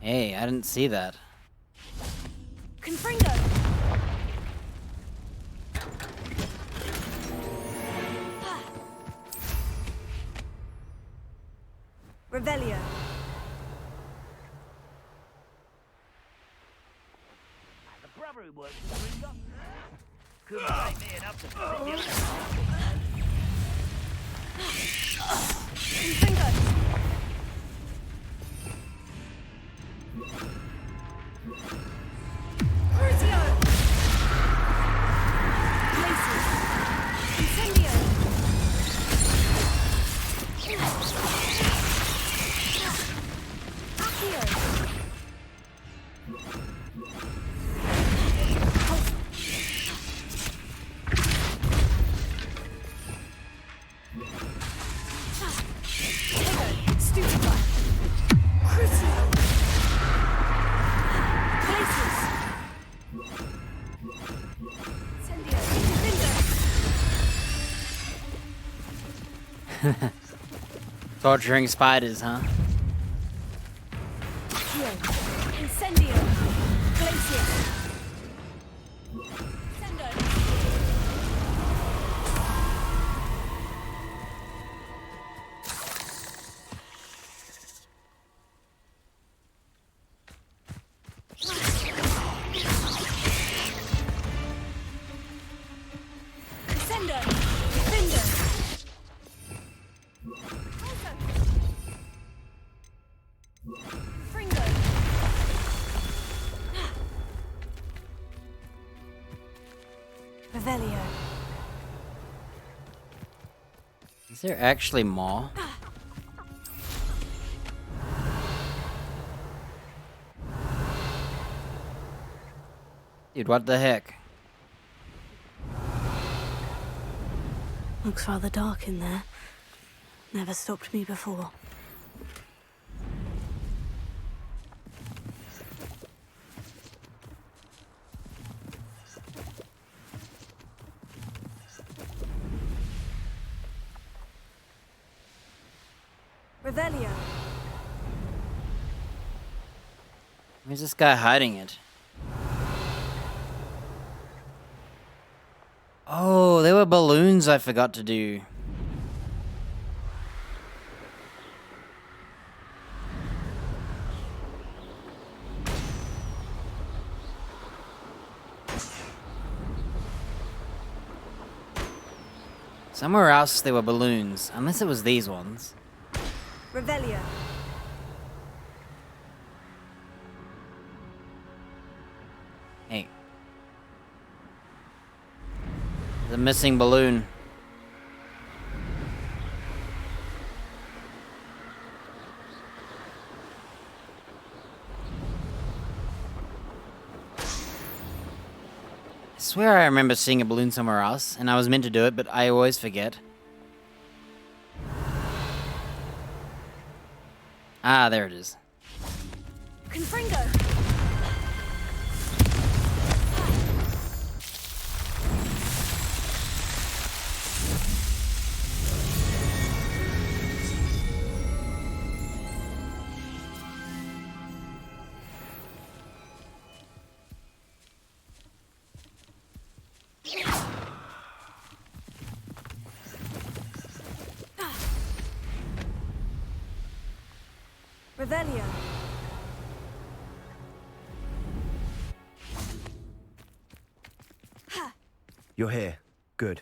Speaker 1: Hey, I didn't see that.
Speaker 6: Confringo!
Speaker 7: Revelio.
Speaker 2: The brother who works for Ringo. Couldn't take me enough to fit the
Speaker 6: Confringo! Crucio! Glacier! Incendio! Accio! Pulse
Speaker 1: Torturing spiders, huh?
Speaker 9: Incendio. Glacier.
Speaker 3: Revelio.
Speaker 1: Is there actually more? Dude, what the heck?
Speaker 3: Looks rather dark in there. Never stopped me before.
Speaker 14: Revelio.
Speaker 1: Where's this guy hiding it? Oh, there were balloons I forgot to do. Somewhere else there were balloons, unless it was these ones.
Speaker 14: Revelio.
Speaker 1: Hey. The missing balloon. I swear I remember seeing a balloon somewhere else, and I was meant to do it, but I always forget. Ah, there it is.
Speaker 9: Confringo.
Speaker 14: Revelio.
Speaker 15: You're here. Good.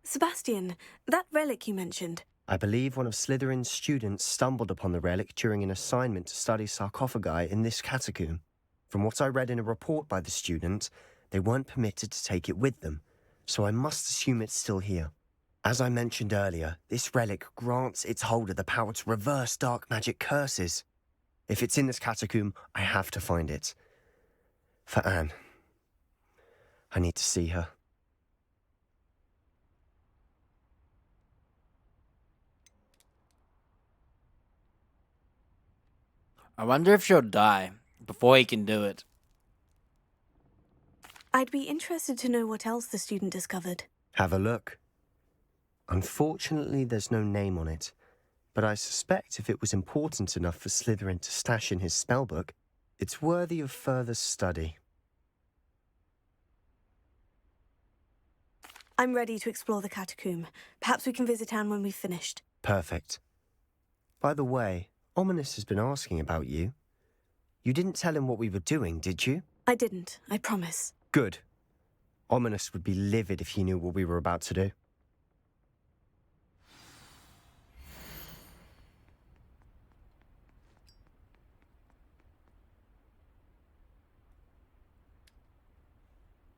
Speaker 3: Sebastian, that relic you mentioned.
Speaker 15: I believe one of Slytherin's students stumbled upon the relic during an assignment to study sarcophagi in this catacomb. From what I read in a report by the student, they weren't permitted to take it with them, so I must assume it's still here. As I mentioned earlier, this relic grants its holder the power to reverse dark magic curses. If it's in this catacomb, I have to find it. For Anne. I need to see her.
Speaker 1: I wonder if she'll die before he can do it.
Speaker 3: I'd be interested to know what else the student discovered.
Speaker 15: Have a look. Unfortunately, there's no name on it, but I suspect if it was important enough for Slytherin to stash in his spellbook, it's worthy of further study.
Speaker 3: I'm ready to explore the catacomb. Perhaps we can visit Anne when we've finished.
Speaker 15: Perfect. By the way, Ominous has been asking about you. You didn't tell him what we were doing, did you?
Speaker 3: I didn't, I promise.
Speaker 15: Good. Ominous would be livid if he knew what we were about to do.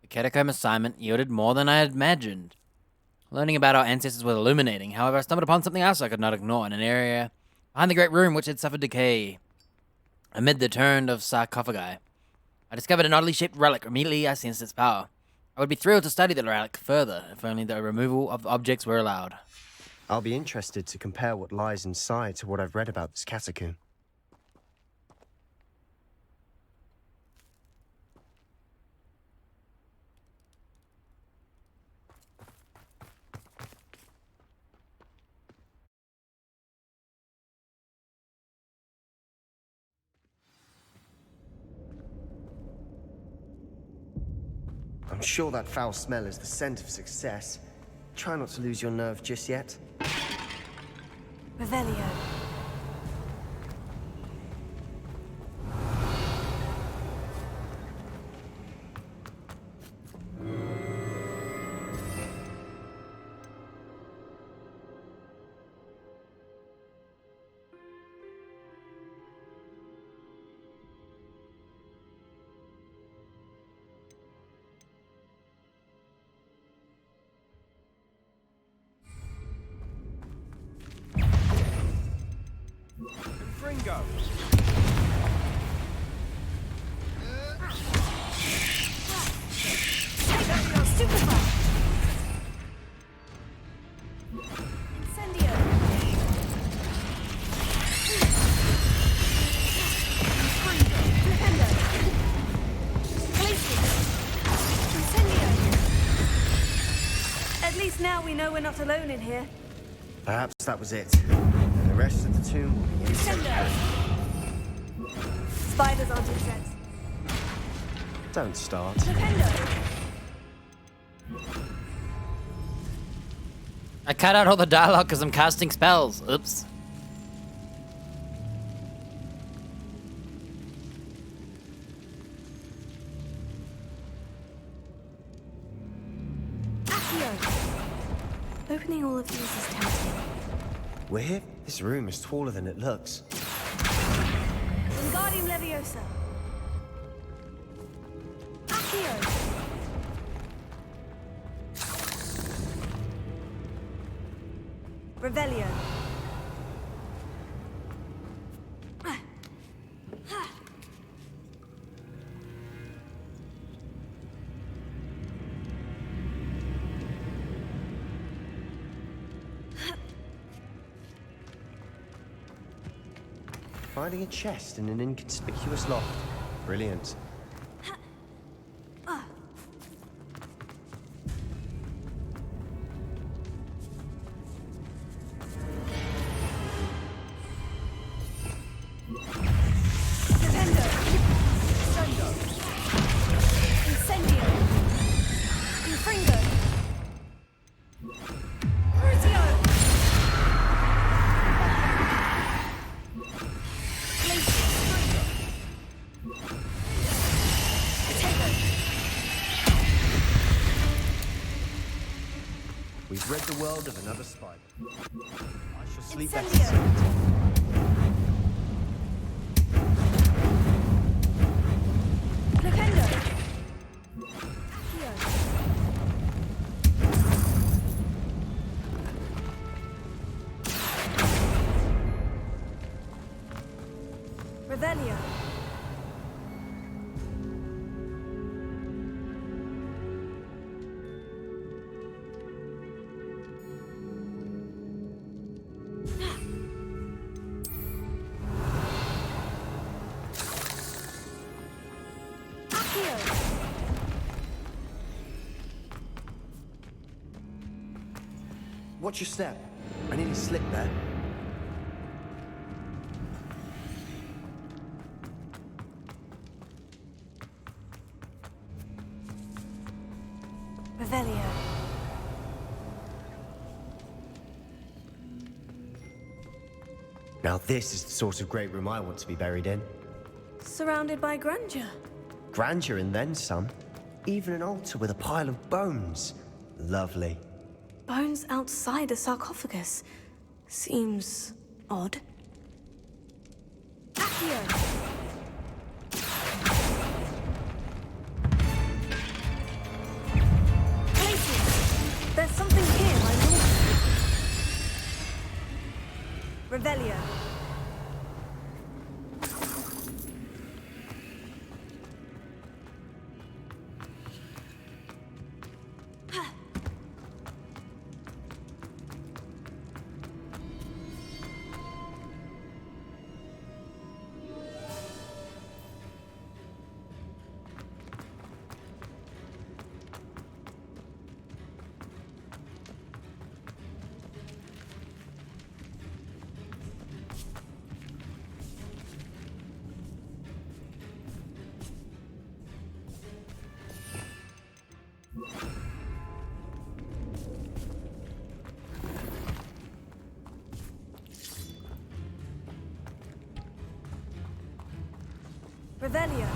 Speaker 1: The catacomb assignment yielded more than I had imagined. Learning about our ancestors was illuminating. However, I stumbled upon something else I could not ignore in an area behind the great room which had suffered decay. Amid the turn of sarcophagi, I discovered an oddly shaped relic. Immediately, I sensed its power. I would be thrilled to study the relic further, if only the removal of objects were allowed.
Speaker 15: I'll be interested to compare what lies inside to what I've read about this catacomb. I'm sure that foul smell is the scent of success. Try not to lose your nerve just yet.
Speaker 3: Revelio.
Speaker 15: Fringo!
Speaker 3: At least now we know we're not alone in here.
Speaker 15: Perhaps that was it. And the rest of the tomb will be inside.
Speaker 3: Spiders aren't insects.
Speaker 15: Don't start.
Speaker 1: I cut out all the dialogue because I'm casting spells. Oops.
Speaker 3: Opening all of these is tempting.
Speaker 15: We're here? This room is taller than it looks.
Speaker 3: Wingardium Leviosa. Accio. Revelio.
Speaker 15: Finding a chest in an inconspicuous loft. Brilliant. We've read the world of another spider. I shall sleep better tonight.
Speaker 3: Revelio.
Speaker 15: Watch your step. I nearly slipped there.
Speaker 3: Revelio.
Speaker 15: Now this is the sort of great room I want to be buried in.
Speaker 3: Surrounded by grandeur.
Speaker 15: Grandeur and then some. Even an altar with a pile of bones. Lovely.
Speaker 3: Bones outside a sarcophagus. Seems odd. Accio. There's something here, my lord. Revelio. Revelio.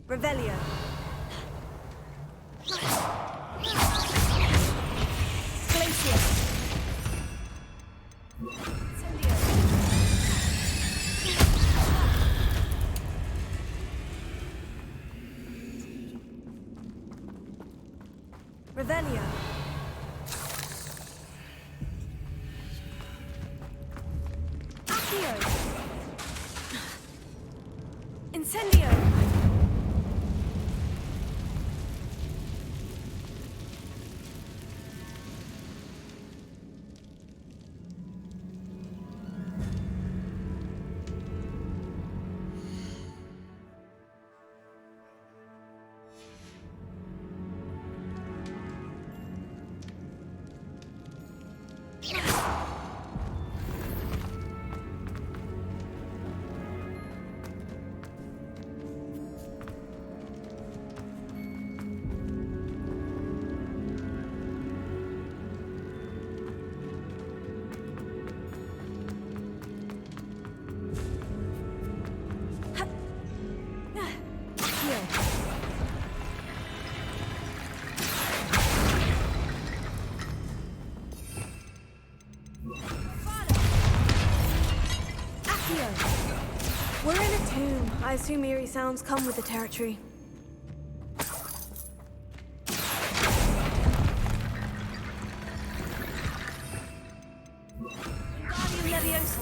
Speaker 3: Revelio. Glacius. Revelio. Accio. Incendio. We're in a tomb. I assume eerie sounds come with the territory. Wingardium Leviosa.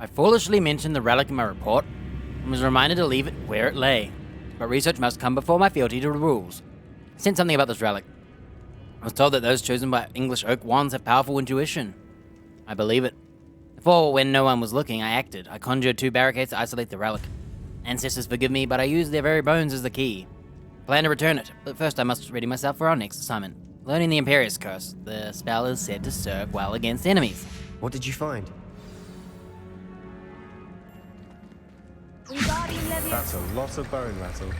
Speaker 1: I foolishly mentioned the relic in my report and was reminded to leave it where it lay. But research must come before my fealty to the rules. I sent something about this relic. I was told that those chosen by English oak wands have powerful intuition. I believe it. Before, when no one was looking, I acted. I conjured 2 barricades to isolate the relic. Ancestors forgive me, but I used their very bones as the key. I plan to return it, but first I must ready myself for our next assignment. Learning the Imperious Curse. The spell is said to serve well against enemies.
Speaker 15: What did you find?
Speaker 3: Wingardium Leviosa.
Speaker 15: That's a lot of bone rattle.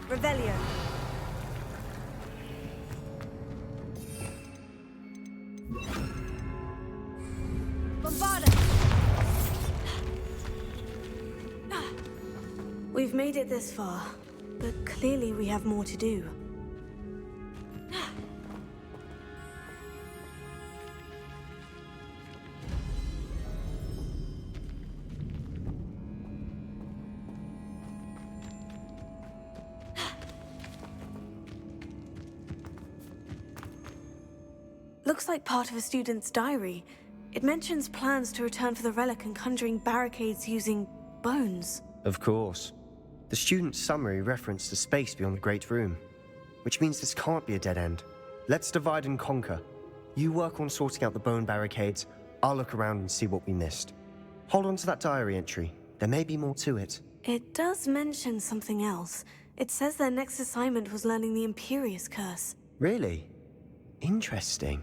Speaker 3: Revelio. Bombarda. We've made it this far, but clearly we have more to do. Looks like part of a student's diary. It mentions plans to return for the relic and conjuring barricades using bones.
Speaker 15: Of course. The student's summary referenced the space beyond the Great Room, which means this can't be a dead end. Let's divide and conquer. You work on sorting out the bone barricades, I'll look around and see what we missed. Hold on to that diary entry. There may be more to it.
Speaker 3: It does mention something else. It says their next assignment was learning the Imperious Curse.
Speaker 15: Really? Interesting.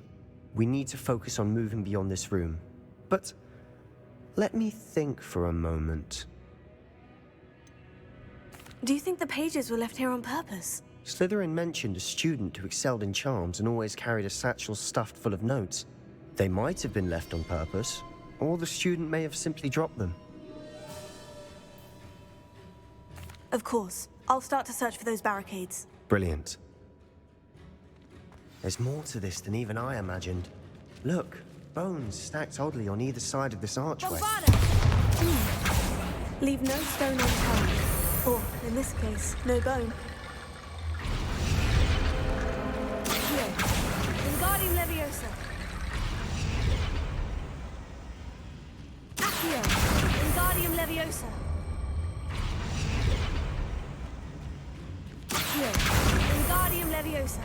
Speaker 15: We need to focus on moving beyond this room. But let me think for a moment.
Speaker 3: Do you think the pages were left here on purpose?
Speaker 15: Slytherin mentioned a student who excelled in charms and always carried a satchel stuffed full of notes. They might have been left on purpose, or the student may have simply dropped them.
Speaker 3: Of course. I'll start to search for those barricades.
Speaker 15: Brilliant. There's more to this than even I imagined. Look, bones stacked oddly on either side of this archway.
Speaker 3: Leave no stone unturned. Or, in this case, no bone. Here. Wingardium Leviosa. Accio. Wingardium Leviosa. Accio. Wingardium Leviosa.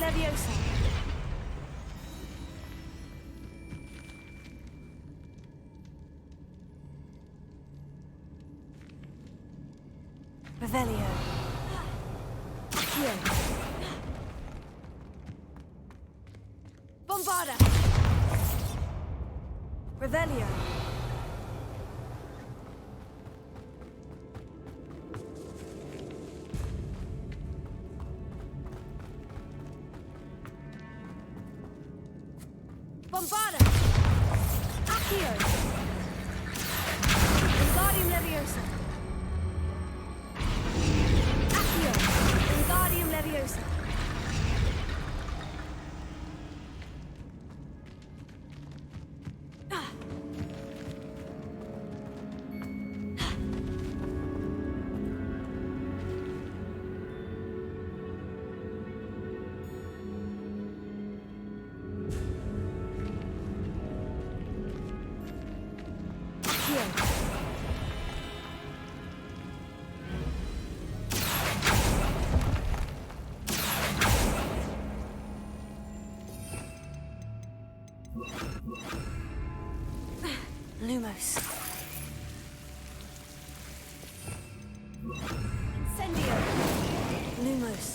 Speaker 7: Leviosa. Revelio. Accio. Bombarda. Revelio. Bombarda. Accio. Wingardium Leviosa. Accio. Wingardium Leviosa. Lumos. Incendio. Lumos.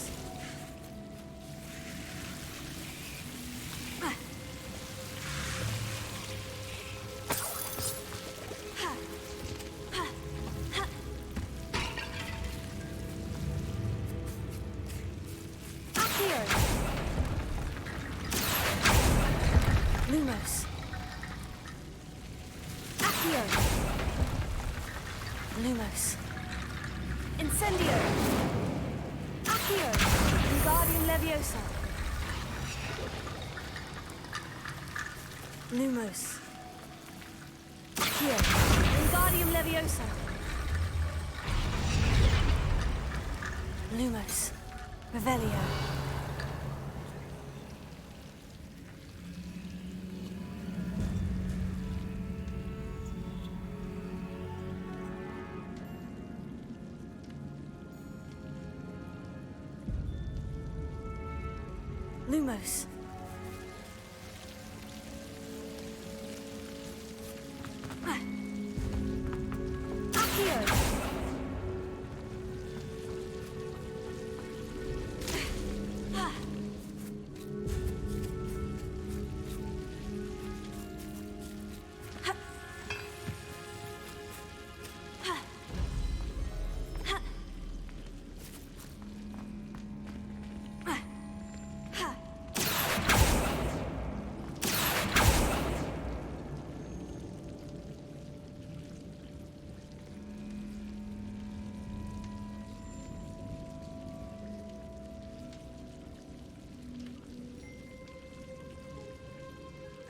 Speaker 7: Accio. Lumos. Accio. Lumos. Incendio. Accio. Wingardium Leviosa. Lumos. Accio. Wingardium Leviosa. Lumos. Revelio. Lumos. Accio.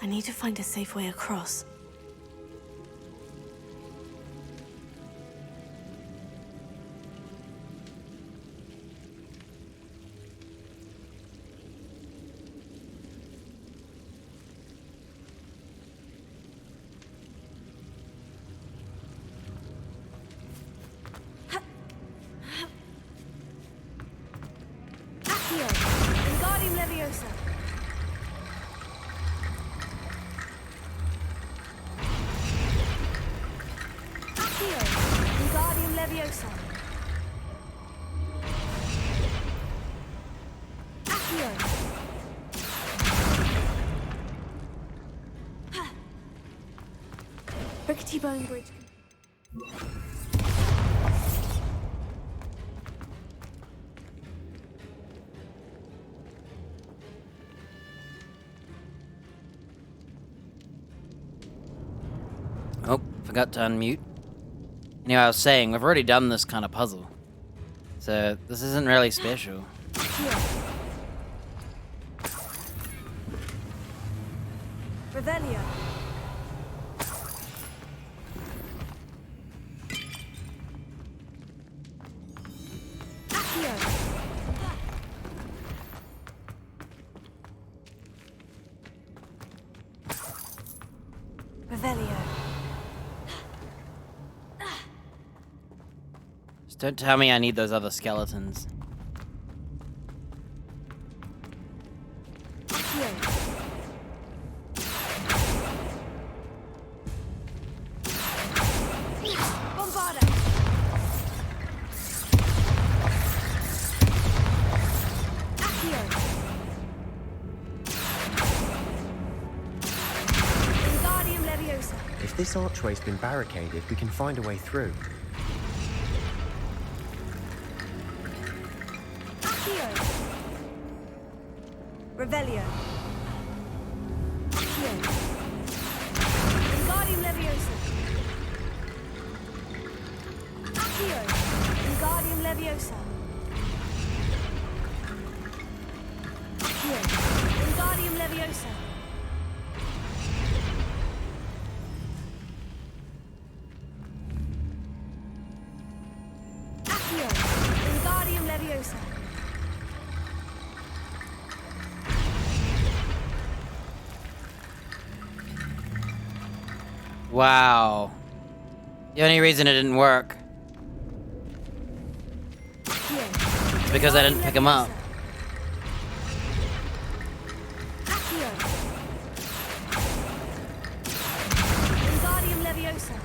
Speaker 3: I need to find a safe way across.
Speaker 7: Accio. Wingardium Leviosa. Accio. Wingardium Leviosa. Accio.
Speaker 4: Rickety Bone Bridge.
Speaker 1: Oh, forgot to unmute. Anyway, I was saying, we've already done this kind of puzzle. So, this isn't really special.
Speaker 7: Revelio. Accio. Revelio.
Speaker 1: Just don't tell me I need those other skeletons.
Speaker 15: this archway's been barricaded, we can find a way through.
Speaker 7: Accio. Revelio. Accio. Wingardium Leviosa. Accio. Wingardium Leviosa. Accio. Wingardium Leviosa. Accio. Wingardium Leviosa.
Speaker 1: Wow. The only reason it didn't work is because I didn't pick him up.
Speaker 7: Accio. Wingardium Leviosa.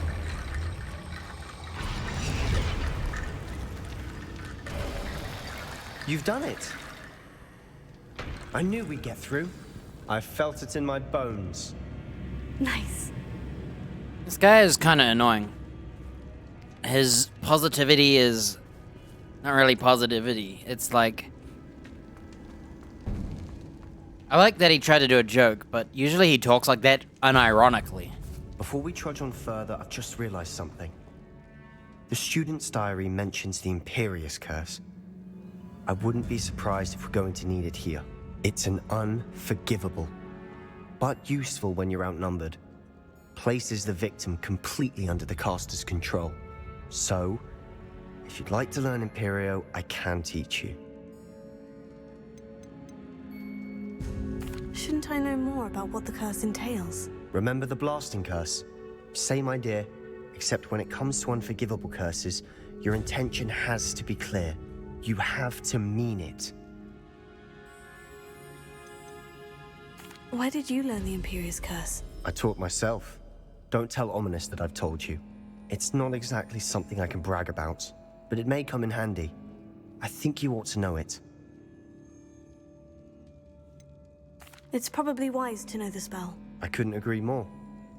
Speaker 15: You've done it. I knew we'd get through. I felt it in my bones.
Speaker 3: Nice.
Speaker 1: This guy is kind of annoying. His positivity is not really positivity. It's like... I like that he tried to do a joke, but usually he talks like that unironically.
Speaker 15: Before we trudge on further, I've just realized something. The student's diary mentions the Imperious Curse. I wouldn't be surprised if we're going to need it here. It's an unforgivable, but useful when you're outnumbered. Places the victim completely under the caster's control. So, if you'd like to learn Imperio, I can teach you.
Speaker 3: Shouldn't I know more about what the curse entails?
Speaker 15: Remember the blasting curse? Same idea, except when it comes to unforgivable curses, your intention has to be clear. You have to mean it.
Speaker 3: Why did you learn the Imperious Curse?
Speaker 15: I taught myself. Don't tell Ominous that I've told you. It's not exactly something I can brag about, but it may come in handy. I think you ought to know it.
Speaker 3: It's probably wise to know the spell.
Speaker 15: I couldn't agree more.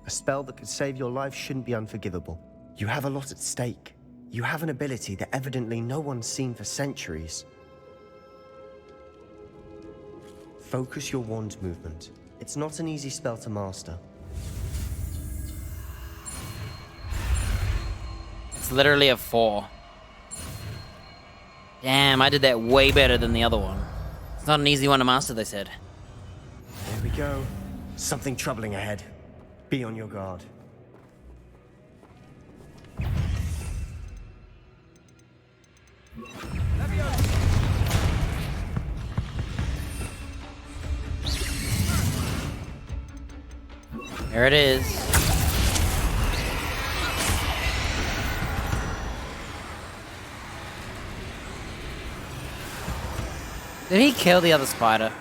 Speaker 15: A spell that could save your life shouldn't be unforgivable. You have a lot at stake. You have an ability that evidently no one's seen for centuries. Focus your wand movement. It's not an easy spell to master.
Speaker 1: It's literally a 4. Damn, I did that way better than the other one. It's not an easy one to master, they said.
Speaker 15: There we go. Something troubling ahead. Be on your guard.
Speaker 1: There it is. Did he kill the other spider?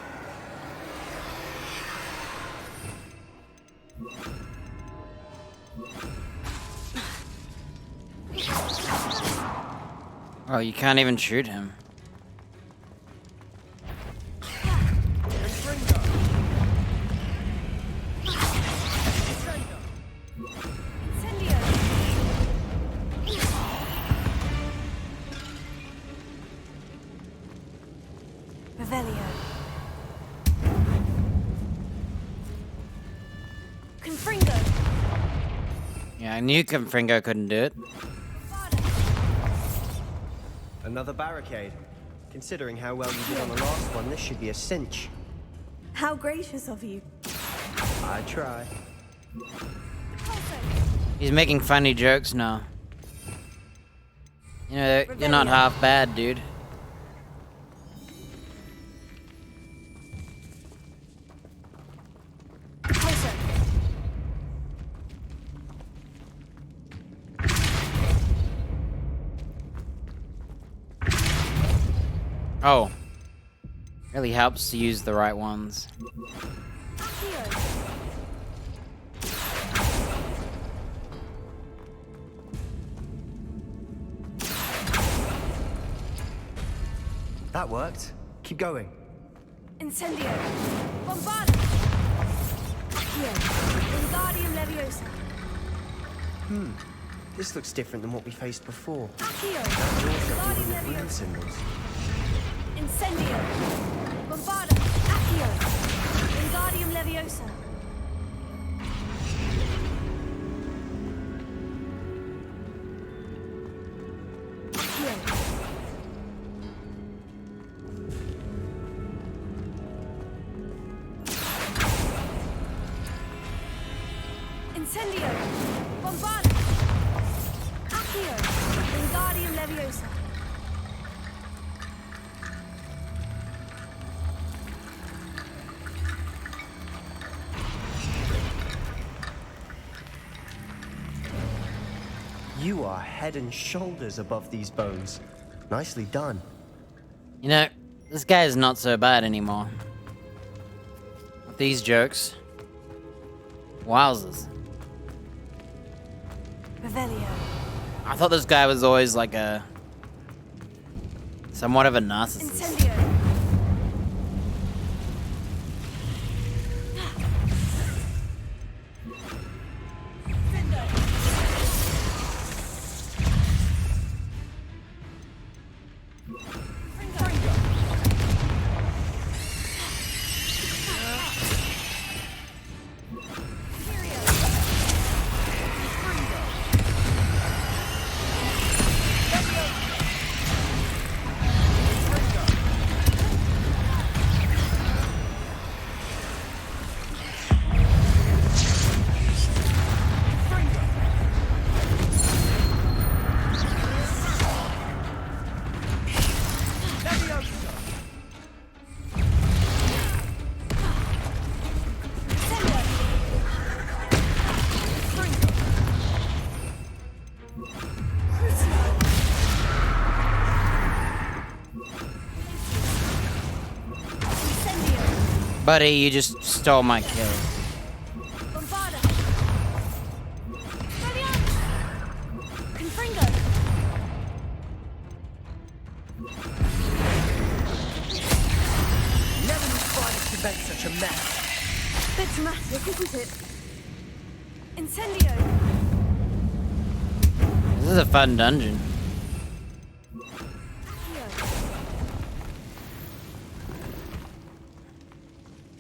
Speaker 1: Oh, you can't even shoot him.
Speaker 3: Revelio.
Speaker 7: Confringo.
Speaker 1: Yeah, I knew Confringo couldn't do it.
Speaker 15: Another barricade. Considering how well you did on the last one, this should be a cinch.
Speaker 7: How gracious of you.
Speaker 15: I try.
Speaker 1: He's making funny jokes now. You know, you're not half bad, dude. Oh. Really helps to use the right ones.
Speaker 15: That worked. Keep going.
Speaker 7: Incendio. Bombarda. Accio. Wingardium Leviosa.
Speaker 15: This looks different than what we faced before.
Speaker 9: Accio!
Speaker 15: That
Speaker 9: Wingardium
Speaker 15: also the rune
Speaker 9: Leviosa!
Speaker 15: symbols.
Speaker 9: Incendio! Bombarda! Accio! Wingardium Leviosa! Accio! Incendio! Bombarda! Accio! Wingardium Leviosa!
Speaker 15: You are head and shoulders above these bones. Nicely done.
Speaker 1: You know, this guy is not so bad anymore. With these jokes. Wowzers.
Speaker 14: Revelio.
Speaker 1: I thought this guy was always like a... somewhat of a narcissist.
Speaker 9: Incendio!
Speaker 1: Buddy, you just stole my kill.
Speaker 9: Bombarda! Confringo!
Speaker 12: Never knew spiders could make such a mess.
Speaker 9: Bit dramatic, isn't it? Incendio!
Speaker 1: This is a fun dungeon.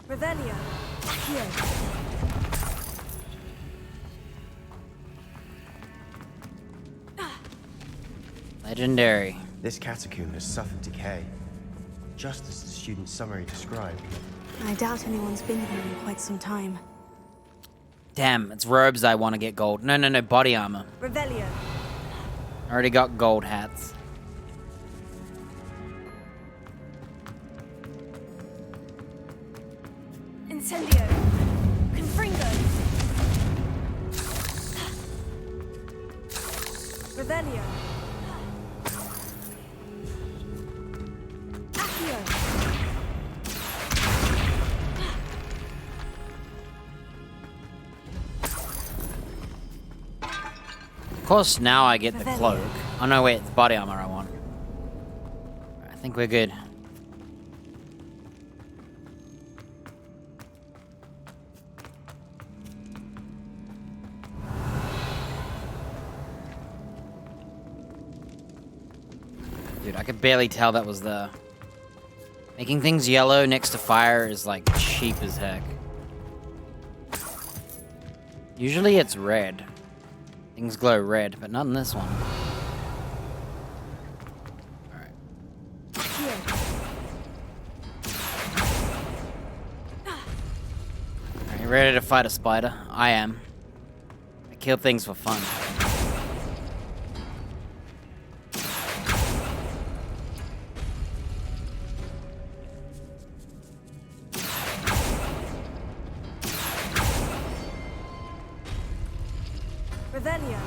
Speaker 9: Revelio! Accio!
Speaker 1: Legendary.
Speaker 15: This catacomb has suffered decay, just as the student's summary described.
Speaker 3: I doubt anyone's been here in quite some time.
Speaker 1: Damn, it's robes I want to get gold. No, body armor.
Speaker 9: Revelio!
Speaker 1: I already got gold hats.
Speaker 9: Incendio! Confringo! Revelio! Accio!
Speaker 1: Of course, now I get the cloak. Oh no, wait, it's body armor I want. I think we're good. Dude, I could barely tell that was there. Making things yellow next to fire is like cheap as heck. Usually it's red. Things glow red, but not in this one. Are you ready to fight a spider? I am. I kill things for fun.
Speaker 9: Revelio!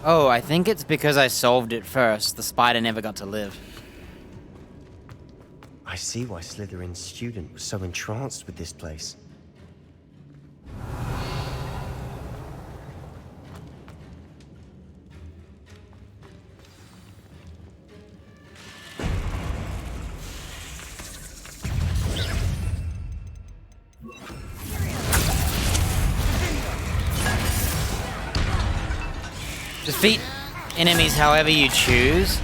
Speaker 1: Oh, I think it's because I solved it first. The spider never got to live.
Speaker 15: I see why Slytherin's student was so entranced with this place.
Speaker 1: Defeat enemies however you choose.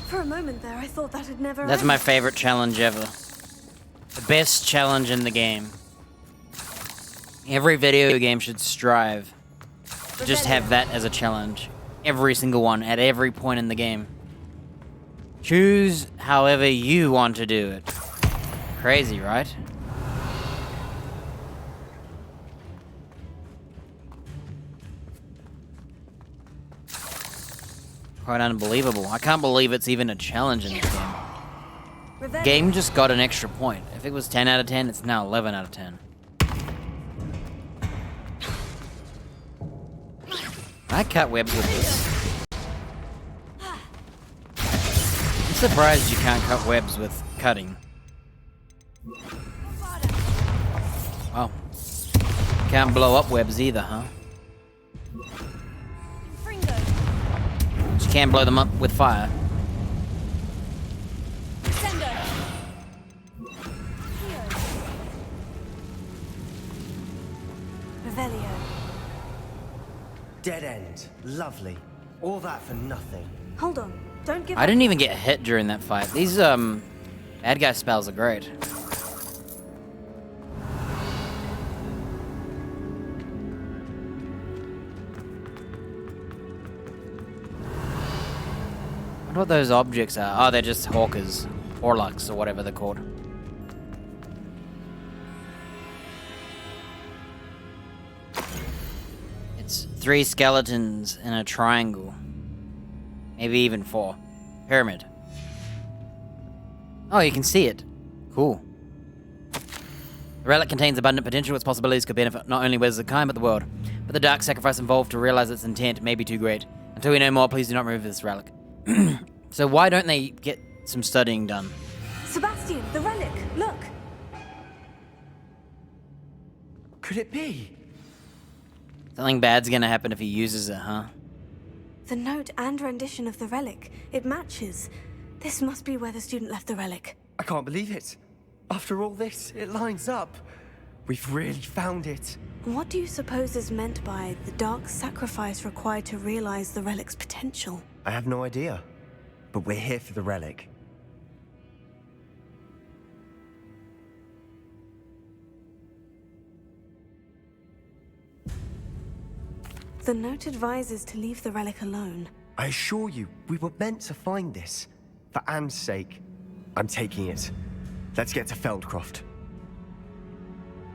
Speaker 3: For a moment there, I thought that had never
Speaker 1: That's
Speaker 3: ended.
Speaker 1: my favorite challenge ever. The best challenge in the game. Every video game should strive to just have that as a challenge. Every single one, at every point in the game. Choose however you want to do it. Crazy, right? Quite unbelievable. I can't believe it's even a challenge in this game. Game just got an extra point. If it was 10 out of 10, it's now 11 out of 10. I cut webs with this. I'm surprised you can't cut webs with cutting. Oh. Can't blow up webs either, huh? But you can blow them up with fire.
Speaker 14: Revelio.
Speaker 15: Dead end. Lovely. All that for nothing.
Speaker 3: Hold on. Don't give
Speaker 1: I didn't even get hit during that fight. These, bad guy spells are great. I wonder what those objects are. Oh, they're just hawkers. Orlux, or whatever they're called. It's 3 skeletons in a triangle. Maybe even 4. Pyramid. Oh, you can see it. Cool. The relic contains abundant potential. Its possibilities could benefit not only wizards of kind, but the world. But the dark sacrifice involved to realize its intent may be too great. Until we know more, please do not remove this relic. So why don't they get some studying done?
Speaker 3: Sebastian, the relic. Look.
Speaker 15: Could it be?
Speaker 1: Something bad's gonna happen if he uses it, huh?
Speaker 3: The note and rendition of the relic. It matches. This must be where the student left the relic.
Speaker 15: I can't believe it. After all this, it lines up. We've really found it.
Speaker 3: What do you suppose is meant by the dark sacrifice required to realize the relic's potential?
Speaker 15: I have no idea. But we're here for the relic.
Speaker 3: The note advises to leave the relic alone.
Speaker 15: I assure you, we were meant to find this. For Anne's sake, I'm taking it. Let's get to Feldcroft.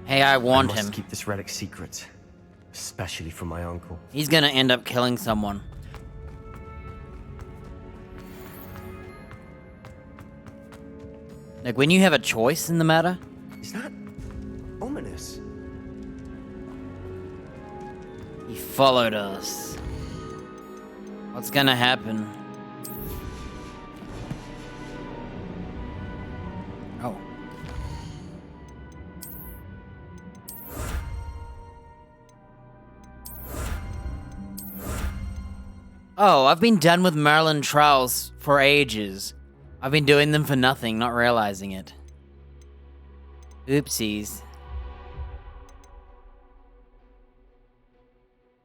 Speaker 1: Hey, I warned
Speaker 15: I must
Speaker 1: him.
Speaker 15: keep this relic secret. Especially from my uncle.
Speaker 1: He's gonna end up killing someone. Like, when you have a choice in the matter...
Speaker 15: Is that ominous?
Speaker 1: He followed us. What's gonna happen? Oh. Oh, I've been done with Merlin trials for ages. I've been doing them for nothing, not realizing it. Oopsies.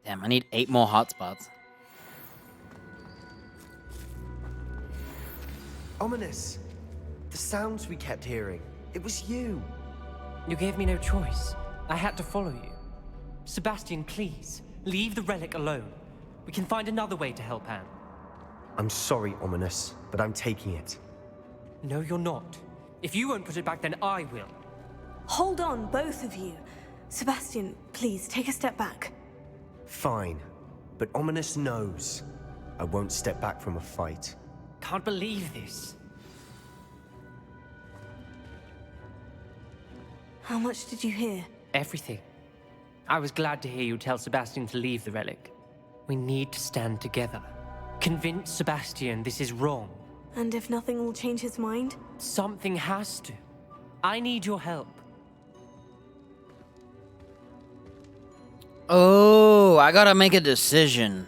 Speaker 1: Damn, I need 8 more hotspots.
Speaker 15: Ominous. The sounds we kept hearing. It was you.
Speaker 21: You gave me no choice. I had to follow you. Sebastian, please, leave the relic alone. We can find another way to help Anne.
Speaker 15: I'm sorry, Ominous, but I'm taking it.
Speaker 21: No, you're not. If you won't put it back, then I will.
Speaker 3: Hold on, both of you. Sebastian, please, take a step back.
Speaker 15: Fine, but Ominous knows. I won't step back from a fight.
Speaker 21: Can't believe this.
Speaker 3: How much did you hear?
Speaker 21: Everything. I was glad to hear you tell Sebastian to leave the relic. We need to stand together. Convince Sebastian this is wrong.
Speaker 3: And if nothing will change his mind?
Speaker 21: Something has to. I need your help.
Speaker 1: Oh, I gotta make a decision.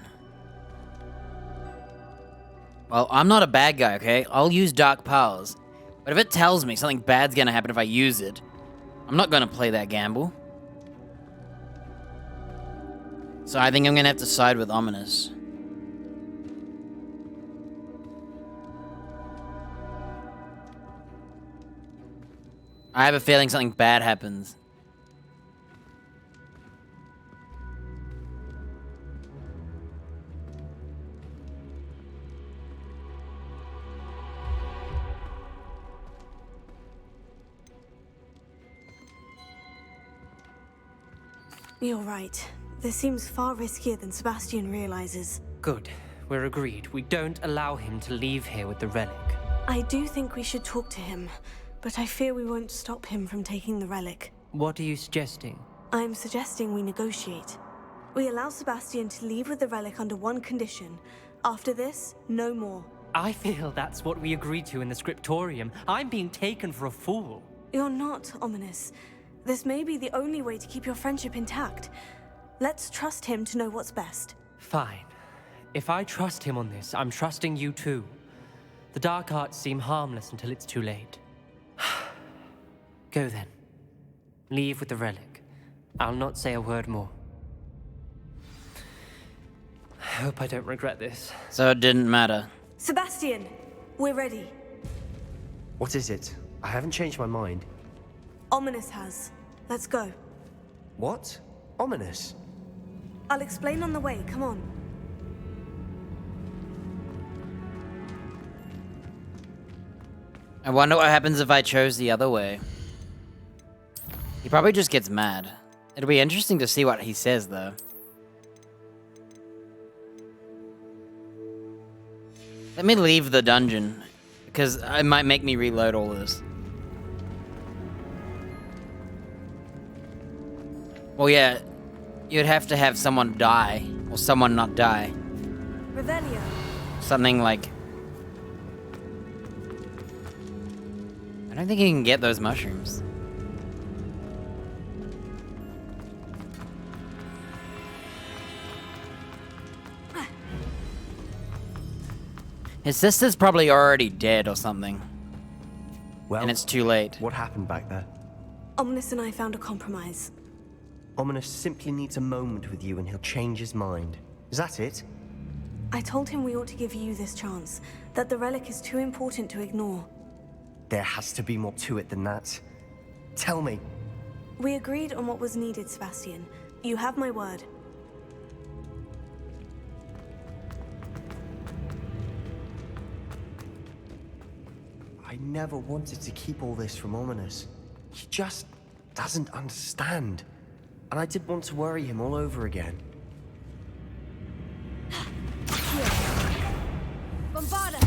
Speaker 1: Well, I'm not a bad guy, okay? I'll use dark powers. But if it tells me something bad's gonna happen if I use it, I'm not gonna play that gamble. So I think I'm gonna have to side with Ominous. I have a feeling something bad happens.
Speaker 3: You're right. This seems far riskier than Sebastian realizes.
Speaker 21: Good. We're agreed. We don't allow him to leave here with the relic.
Speaker 3: I do think we should talk to him, but I fear we won't stop him from taking the relic.
Speaker 21: What are you suggesting?
Speaker 3: I'm suggesting we negotiate. We allow Sebastian to leave with the relic under one condition. After this, no more.
Speaker 21: I feel that's what we agreed to in the scriptorium. I'm being taken for a fool.
Speaker 3: You're not, Ominous. This may be the only way to keep your friendship intact. Let's trust him to know what's best.
Speaker 21: Fine. If I trust him on this, I'm trusting you too. The dark arts seem harmless until it's too late. Go then. Leave with the relic. I'll not say a word more. I hope I don't regret this.
Speaker 1: So it didn't matter.
Speaker 3: Sebastian, we're ready.
Speaker 15: What is it? I haven't changed my mind.
Speaker 3: Ominous has. Let's go.
Speaker 15: What? Ominous?
Speaker 3: I'll explain on the way, come on.
Speaker 1: I wonder what happens if I chose the other way. He probably just gets mad. It'll be interesting to see what he says, though. Let me leave the dungeon, because it might make me reload all this. Well, yeah, you'd have to have someone die, or someone not die.
Speaker 3: Revelio.
Speaker 1: Something like... I don't think you can get those mushrooms. His sister's probably already dead or something.
Speaker 15: Well,
Speaker 1: and it's too late.
Speaker 15: What happened back there?
Speaker 3: Ominous and I found a compromise.
Speaker 15: Ominous simply needs a moment with you and he'll change his mind. Is that it?
Speaker 3: I told him we ought to give you this chance, that the relic is too important to ignore.
Speaker 15: There has to be more to it than that. Tell me.
Speaker 3: We agreed on what was needed, Sebastian. You have my word.
Speaker 15: I never wanted to keep all this from Ominous. He just doesn't understand. And I did want to worry him all over again.
Speaker 9: Bombarda!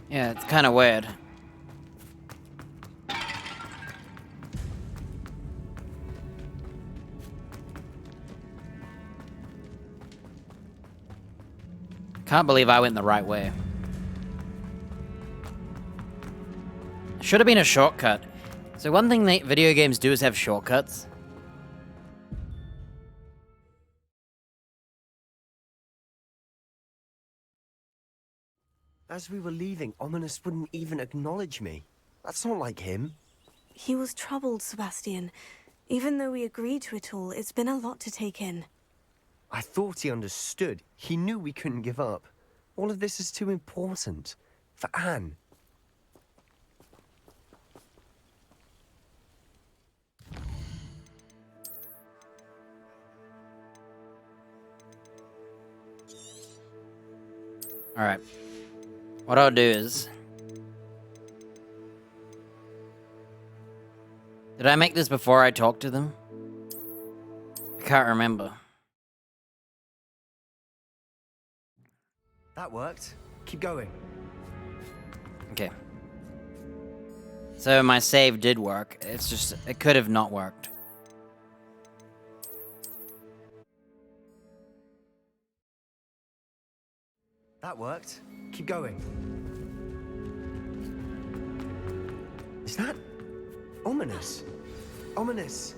Speaker 1: Yeah, it's kind of weird. Can't believe I went the right way. Should have been a shortcut. So one thing that video games do is have shortcuts.
Speaker 15: As we were leaving, Ominous wouldn't even acknowledge me. That's not like him.
Speaker 3: He was troubled, Sebastian. Even though we agreed to it all, it's been a lot to take in.
Speaker 15: I thought he understood. He knew we couldn't give up. All of this is too important. For Anne.
Speaker 1: Alright. What I'll do is... Did I make this before I talked to them? I can't remember.
Speaker 15: That worked. Keep going.
Speaker 1: Okay. So my save did work. It's just, it could have not worked.
Speaker 15: That worked. Keep going. Is that Ominous? Ominous.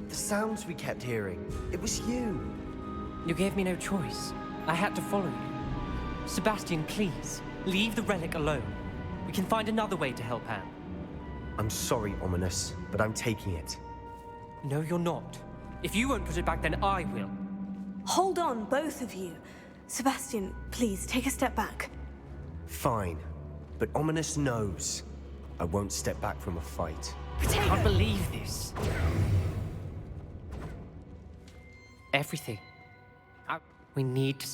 Speaker 15: The sounds we kept hearing. It was you.
Speaker 21: You gave me no choice. I had to follow you. Sebastian, please, leave the relic alone. We can find another way to help Anne.
Speaker 15: I'm sorry, Ominous, but I'm taking it.
Speaker 21: No, you're not. If you won't put it back, then I will.
Speaker 3: Hold on, both of you. Sebastian, please, take a step back.
Speaker 15: Fine, but Ominous knows. I won't step back from a fight.
Speaker 21: I can't believe this. Everything. We need to...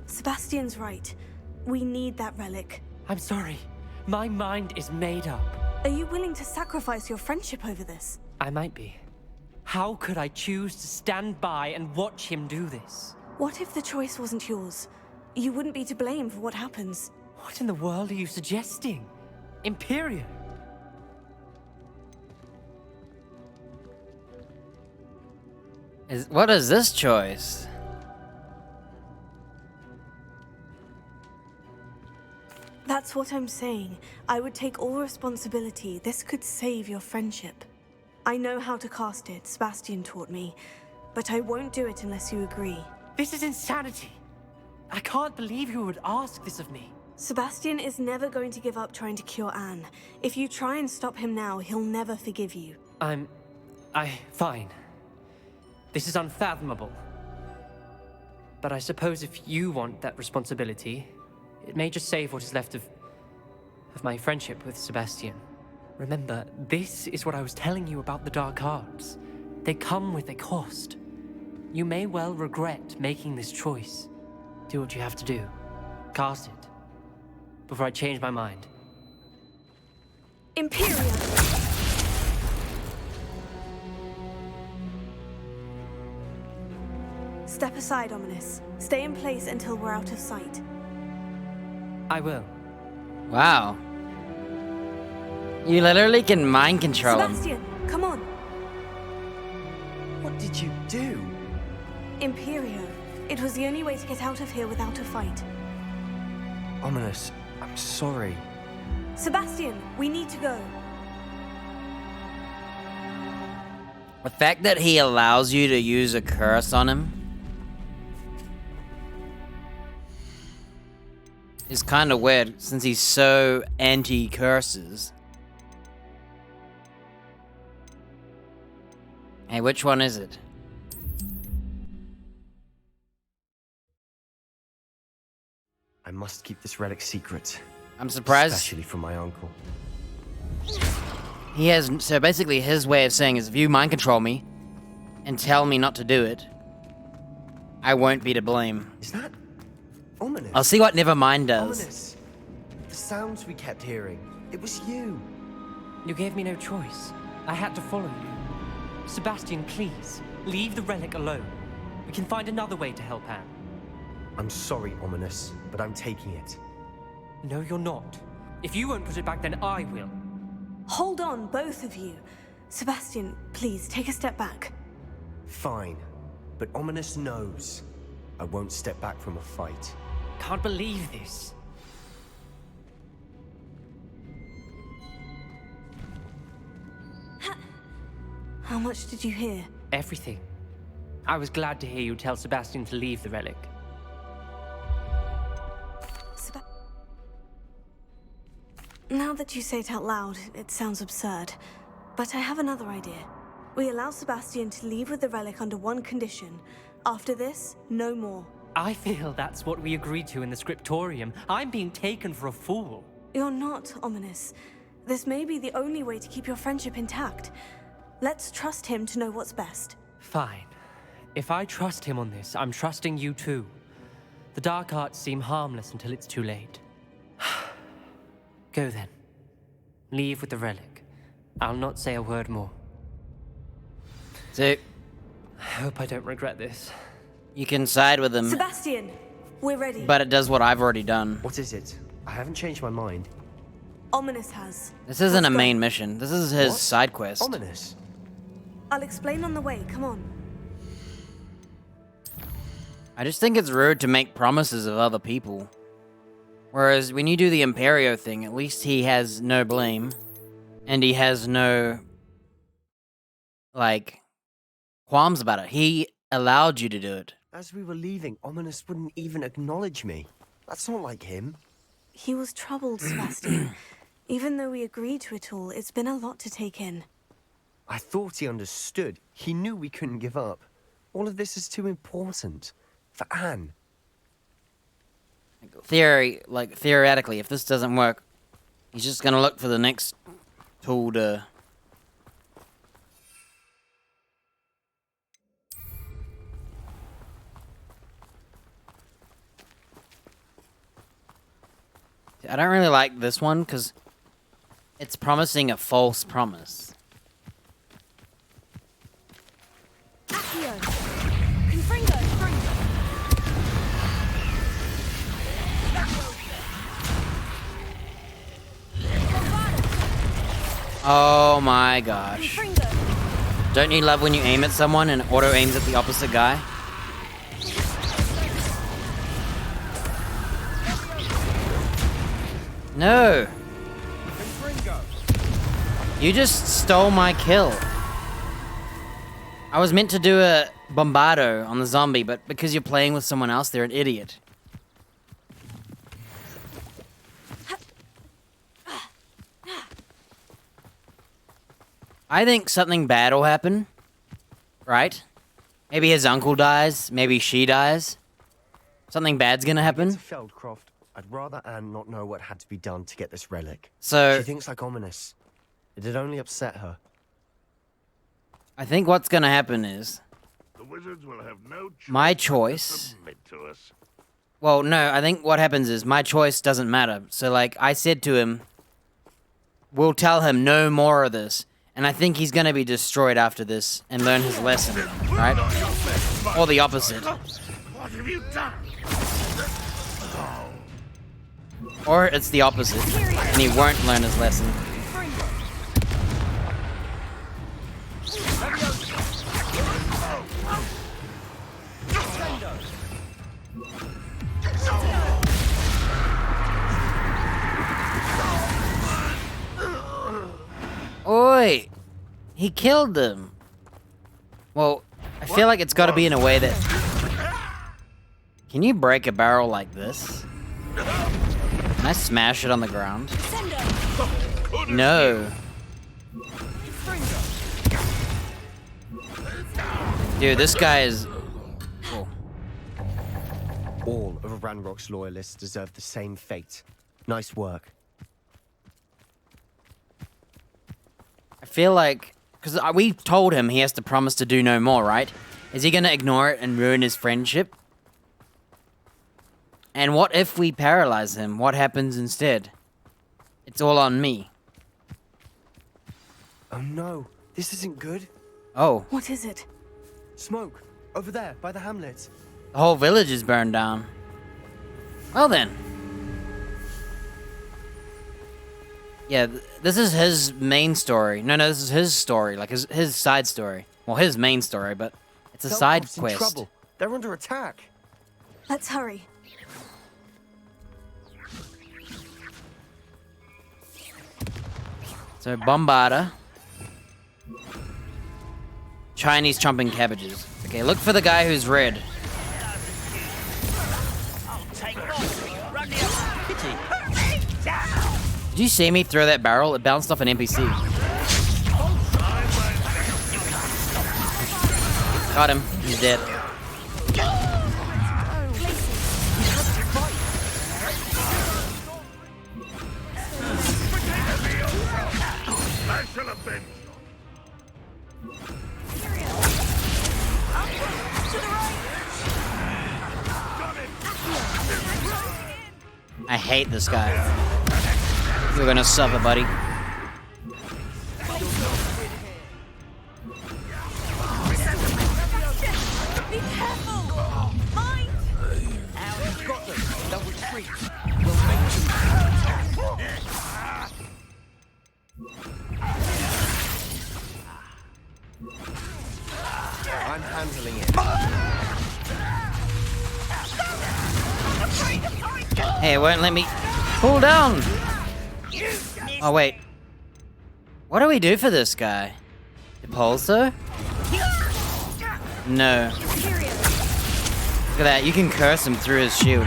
Speaker 3: Sebastian's right. We need that relic.
Speaker 21: I'm sorry. My mind is made up.
Speaker 3: Are you willing to sacrifice your friendship over this?
Speaker 21: I might be. How could I choose to stand by and watch him do this?
Speaker 3: What if the choice wasn't yours? You wouldn't be to blame for what happens.
Speaker 21: What in the world are you suggesting? Imperium?
Speaker 1: What is this choice?
Speaker 3: That's what I'm saying. I would take all responsibility. This could save your friendship. I know how to cast it, Sebastian taught me, but I won't do it unless you agree.
Speaker 21: This is insanity. I can't believe you would ask this of me.
Speaker 3: Sebastian is never going to give up trying to cure Anne. If you try and stop him now, he'll never forgive you.
Speaker 21: Fine. This is unfathomable. But I suppose if you want that responsibility, it may just save what is left of my friendship with Sebastian. Remember, this is what I was telling you about the dark arts. They come with a cost. You may well regret making this choice. Do what you have to do. Cast it. Before I change my mind.
Speaker 3: Imperium! Step aside, Ominous. Stay in place until we're out of sight.
Speaker 21: I will.
Speaker 1: Wow. You literally can mind control him.
Speaker 3: Sebastian, come on.
Speaker 15: What did you do?
Speaker 3: Imperio. It was the only way to get out of here without a fight.
Speaker 15: Ominous, I'm sorry.
Speaker 3: Sebastian, we need to go.
Speaker 1: The fact that he allows you to use a curse on him is kind of weird, since he's so anti-curses. Hey, which one is it?
Speaker 15: I must keep this relic secret.
Speaker 1: I'm surprised.
Speaker 15: Especially from my uncle.
Speaker 1: He has, so basically his way of saying is, if you mind control me and tell me not to do it, I won't be to blame.
Speaker 15: Is that Ominous?
Speaker 1: I'll see what Nevermind does.
Speaker 15: Ominous. The sounds we kept hearing. It was you.
Speaker 21: You gave me no choice. I had to follow you. Sebastian, please, leave the relic alone. We can find another way to help Anne.
Speaker 15: I'm sorry, Ominous, but I'm taking it.
Speaker 21: No, you're not. If you won't put it back, then I will.
Speaker 3: Hold on, both of you. Sebastian, please, take a step back.
Speaker 15: Fine, but Ominous knows. I won't step back from a fight.
Speaker 21: Can't believe this.
Speaker 3: How much did you hear?
Speaker 21: Everything. I was glad to hear you tell Sebastian to leave the relic.
Speaker 3: Now that you say it out loud, it sounds absurd. But I have another idea. We allow Sebastian to leave with the relic under one condition. After this, no more.
Speaker 21: I feel that's what we agreed to in the scriptorium. I'm being taken for a fool.
Speaker 3: You're not, Ominous. This may be the only way to keep your friendship intact. Let's trust him to know what's best.
Speaker 21: Fine. If I trust him on this, I'm trusting you too. The dark arts seem harmless until it's too late. Go then. Leave with the relic. I'll not say a word more.
Speaker 1: So,
Speaker 21: I hope I don't regret this.
Speaker 1: you can side with him,
Speaker 3: Sebastian, we're ready.
Speaker 1: but it does what I've already done.
Speaker 15: What is it? I haven't changed my mind.
Speaker 3: Ominous has.
Speaker 1: This isn't
Speaker 3: Let's
Speaker 1: a
Speaker 3: go.
Speaker 1: main mission. This is his
Speaker 15: What?
Speaker 1: side quest.
Speaker 15: Ominous?
Speaker 3: I'll explain on the way. Come on.
Speaker 1: I just think it's rude to make promises of other people. Whereas when you do the Imperio thing, at least he has no blame. And he has no, like, qualms about it. He allowed you to do it.
Speaker 15: As we were leaving, Ominous wouldn't even acknowledge me. That's not like him.
Speaker 3: He was troubled, Sebastian. Even though we agreed to it all, it's been a lot to take in.
Speaker 15: I thought he understood. He knew we couldn't give up. All of this is too important. For Anne.
Speaker 1: Theoretically, if this doesn't work, he's just gonna look for the next tool to... I don't really like this one, because it's promising a false promise.
Speaker 9: Accio. Confringo.
Speaker 1: Oh my gosh.
Speaker 9: Confringo.
Speaker 1: Don't you love when you aim at someone and it auto aims at the opposite guy? No! You just stole my kill. I was meant to do a bombardo on the zombie, but because you're playing with someone else, they're an idiot. I think something bad will happen, right? Maybe his uncle dies, maybe she dies. Something bad's gonna happen.
Speaker 15: To Feldcroft, I'd rather Anne not know what had to be done to get this relic.
Speaker 1: So
Speaker 15: she thinks like Ominous. It'd only upset her.
Speaker 1: I think what's gonna happen is
Speaker 5: The wizards will have no choice
Speaker 1: my
Speaker 5: but to
Speaker 1: choice.
Speaker 5: submit to us.
Speaker 1: Well, no, I think what happens is my choice doesn't matter. So, like, I said to him, we'll tell him no more of this. And I think he's gonna be destroyed after this and learn his lesson, right? Or the opposite.
Speaker 5: What have you done?
Speaker 1: Or it's the opposite, and he won't learn his lesson. Oi! He killed them. Well, I feel like it's gotta be in a way that... Can you break a barrel like this? Can I smash it on the ground? No. Dude, this guy is... Oh.
Speaker 15: All of Ranrock's loyalists deserve the same fate. Nice work.
Speaker 1: I feel like... Because we told him he has to promise to do no more, right? Is he gonna ignore it and ruin his friendship? And what if we paralyze him? What happens instead? It's all on me.
Speaker 15: Oh no, this isn't good.
Speaker 1: Oh.
Speaker 3: What is it?
Speaker 15: Smoke, over there, by the hamlet.
Speaker 1: The whole village is burned down. Well then. Yeah, this is his main story. No, this is his story. Like, his side story. Well, his main story, but it's a side
Speaker 15: Feldcroft's in
Speaker 1: quest.
Speaker 15: trouble. They're under attack.
Speaker 3: Let's hurry.
Speaker 1: So, Bombarda. Chinese chomping cabbages. Okay, look for the guy who's red. Did you see me throw that barrel? It bounced off an NPC. Got him. He's dead.
Speaker 5: I shall avenge.
Speaker 1: I hate this guy. You're gonna suffer, buddy.
Speaker 9: Be careful! Mine!
Speaker 12: Now you've got them. They'll retreat. We'll make them.
Speaker 15: I'm handling it.
Speaker 1: Hey, it won't let me pull down. Oh, wait. What do we do for this guy? Depulso? No. Look at that. You can curse him through his shield.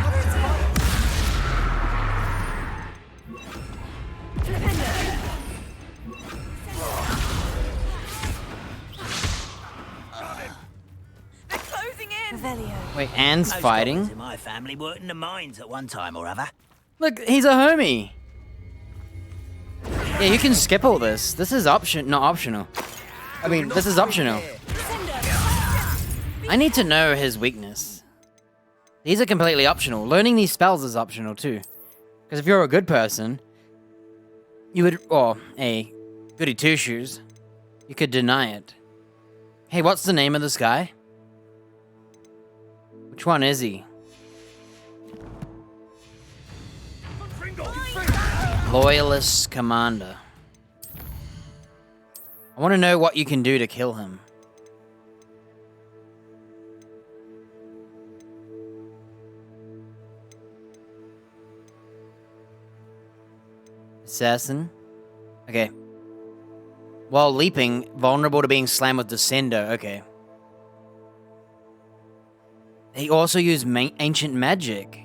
Speaker 9: They're closing in!
Speaker 1: Wait, Anne's fighting?
Speaker 2: Goblins in my family worked in the mines at one time or other.
Speaker 1: Look, he's a homie. Yeah, you can skip all this. This is not optional. I mean, this is optional. I need to know his weakness. These are completely optional. Learning these spells is optional too. Because if you're a good person, you would, or a goody two-shoes, you could deny it. Hey, what's the name of this guy? Which one is he? Loyalist Commander. I want to know what you can do to kill him. Assassin. Okay. While leaping, vulnerable to being slammed with Descendo. Okay. He also used ancient magic.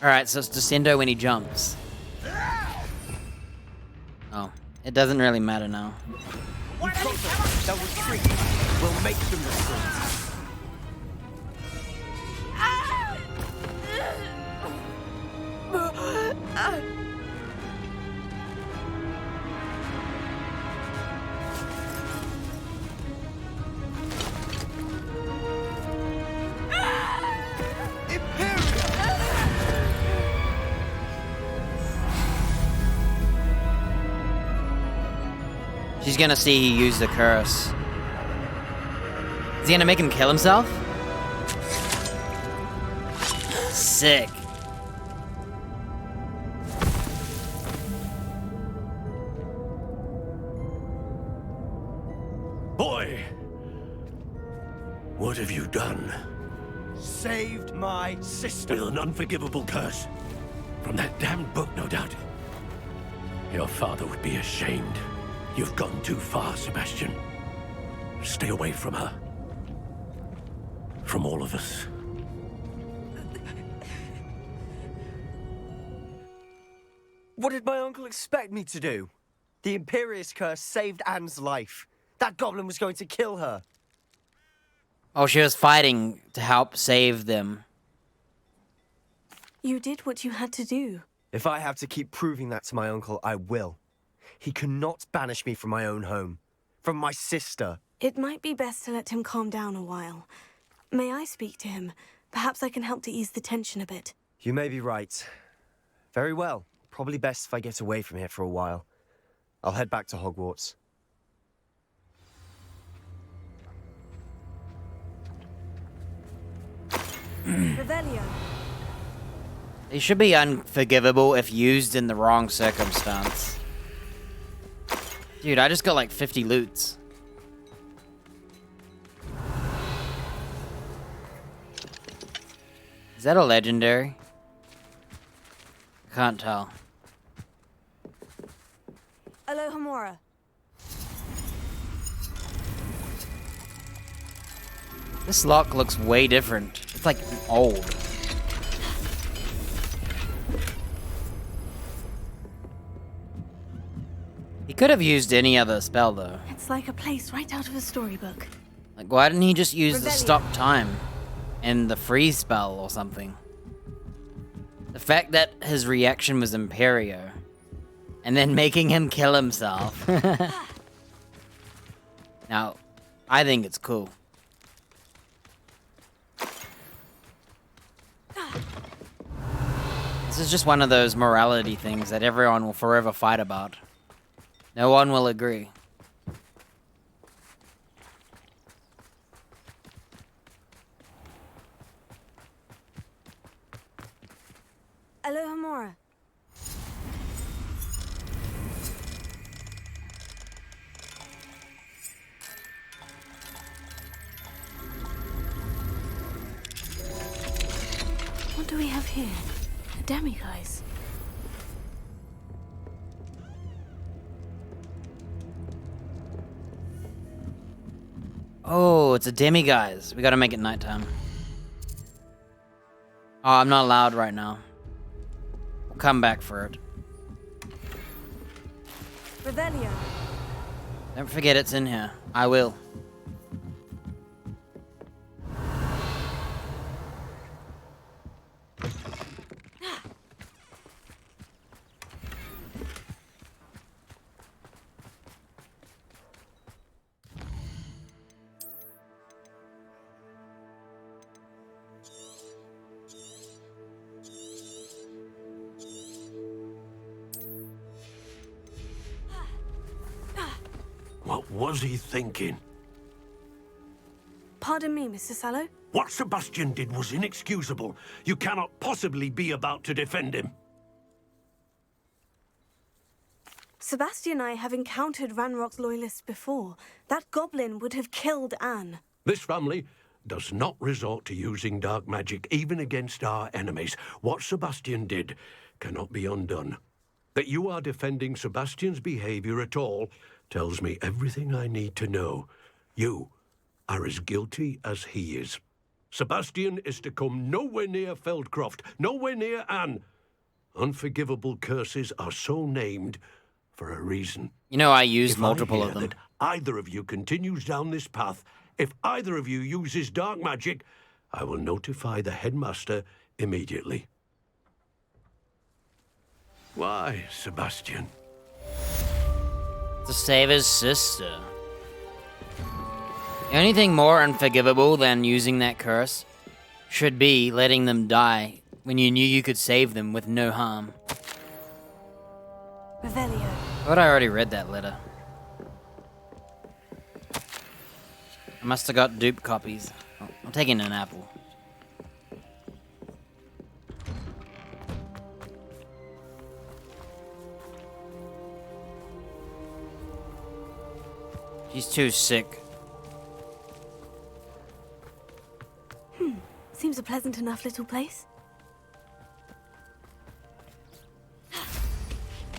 Speaker 1: Alright, so it's Descendo when he jumps. Oh, it doesn't really matter now.
Speaker 12: We've got them. They'll retreat. We'll make them retreat.
Speaker 1: She's gonna see he used the curse. Is he gonna make him kill himself? Sick.
Speaker 10: Boy! What have you done?
Speaker 15: Saved my sister.
Speaker 10: With an unforgivable curse. From that damned book, no doubt. Your father would be ashamed. You've gone too far, Sebastian. Stay away from her. From all of us.
Speaker 15: What did my uncle expect me to do? The Imperious curse saved Anne's life. That goblin was going to kill her.
Speaker 1: Oh, she was fighting to help save them.
Speaker 3: You did what you had to do.
Speaker 15: If I have to keep proving that to my uncle, I will. He cannot banish me from my own home. From my sister.
Speaker 3: It might be best to let him calm down a while. May I speak to him? Perhaps I can help to ease the tension a bit.
Speaker 15: You may be right. Very well. Probably best if I get away from here for a while. I'll head back to Hogwarts.
Speaker 9: Revelio.
Speaker 1: They should be unforgivable if used in the wrong circumstance. Dude, I just got like 50 loots. Is that a legendary? I can't tell.
Speaker 9: Alohomora.
Speaker 1: This lock looks way different. It's like old. He could have used any other spell, though.
Speaker 3: It's like a place right out of a storybook.
Speaker 1: Like, why didn't he just use the
Speaker 3: Revelio.
Speaker 1: stop time and the freeze spell or something? The fact that his reaction was Imperio and then making him kill himself. Now, I think it's cool. This is just one of those morality things that everyone will forever fight about. No one will agree.
Speaker 3: Alohomora. What do we have here? A demiguise.
Speaker 1: Oh, it's a demiguise. We gotta make it nighttime. Oh, I'm not allowed right now. We'll come back for it.
Speaker 3: Revelio.
Speaker 1: Don't forget it's in here. I will.
Speaker 10: What was he thinking?
Speaker 3: Pardon me, Mr. Sallow.
Speaker 10: What Sebastian did was inexcusable. You cannot possibly be about to defend him.
Speaker 3: Sebastian and I have encountered Ranrock's loyalists before. That goblin would have killed Anne.
Speaker 10: This family does not resort to using dark magic even against our enemies. What Sebastian did cannot be undone. That you are defending Sebastian's behavior at all tells me everything I need to know. You are as guilty as he is. Sebastian is to come nowhere near Feldcroft, nowhere near Anne. Unforgivable curses are so named for a reason.
Speaker 1: You know, I used
Speaker 10: If
Speaker 1: multiple
Speaker 10: I
Speaker 1: of
Speaker 10: hear
Speaker 1: them.
Speaker 10: that either of you continues down this path, if either of you uses dark magic, I will notify the headmaster immediately. Why, Sebastian?
Speaker 1: To save his sister. The only thing more unforgivable than using that curse should be letting them die when you knew you could save them with no harm.
Speaker 3: Revelio.
Speaker 1: I thought I already read that letter. I must have got dupe copies. Oh, I'm taking an apple. She's too sick.
Speaker 3: Seems a pleasant enough little place.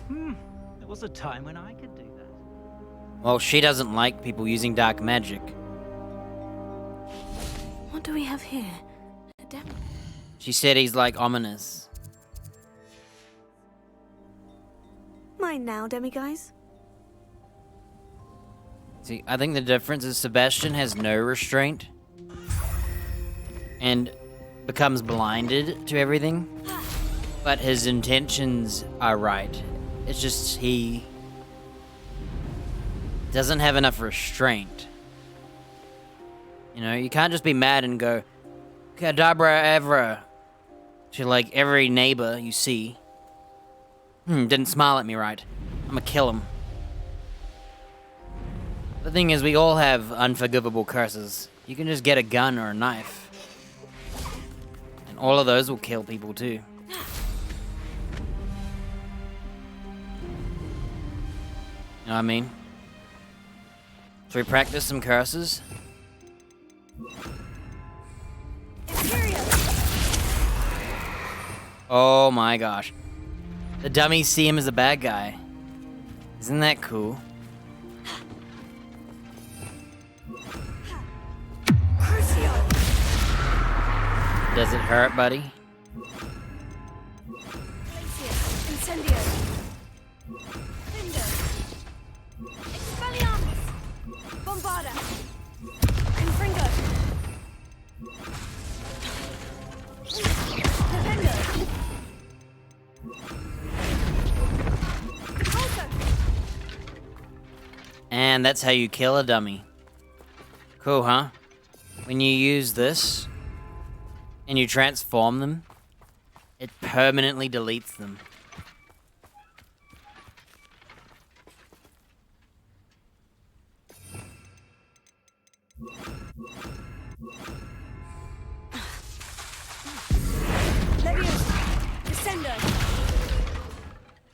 Speaker 2: There was a time when I could do that.
Speaker 1: Well, she doesn't like people using dark magic.
Speaker 3: What do we have here? A demo.
Speaker 1: She said he's like ominous.
Speaker 3: Mine now, demiguise.
Speaker 1: See, I think the difference is Sebastian has no restraint and becomes blinded to everything, but his intentions are right. It's just he doesn't have enough restraint. You know, you can't just be mad and go, Kadabra Evra, to like every neighbor you see. Didn't smile at me right. I'm gonna kill him. The thing is, we all have unforgivable curses. You can just get a gun or a knife. And all of those will kill people too. You know what I mean? Should we practice some curses? Oh my gosh. The dummies see him as a bad guy. Isn't that cool? Does it hurt, buddy? man, that's how you kill a dummy. Cool, huh? When you use this, and you transform them, it permanently deletes them.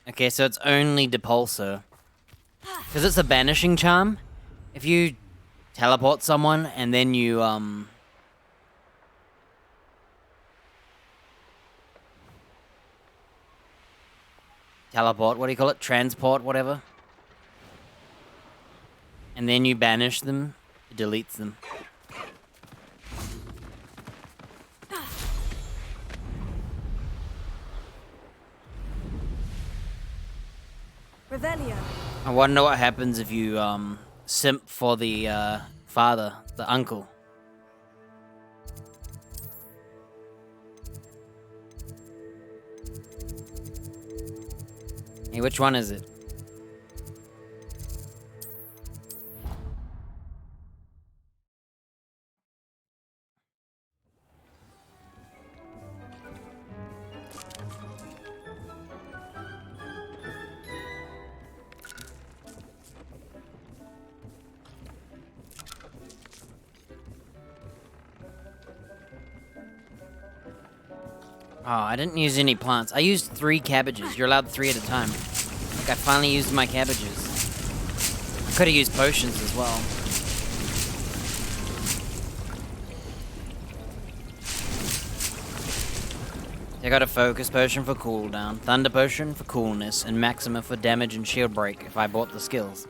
Speaker 1: Okay, so it's only Depulsor. Because it's a banishing charm. If you teleport someone and then you, teleport, what do you call it? Transport, whatever. And then you banish them, it deletes them.
Speaker 9: Revelio.
Speaker 1: I wonder what happens if you, simp for the, father, the uncle. Hey, which one is it? Oh, I didn't use any plants. I used 3 cabbages. You're allowed 3 at a time. Like, I finally used my cabbages. I could have used potions as well. I got a focus potion for cooldown, thunder potion for coolness, and maxima for damage and shield break if I bought the skills.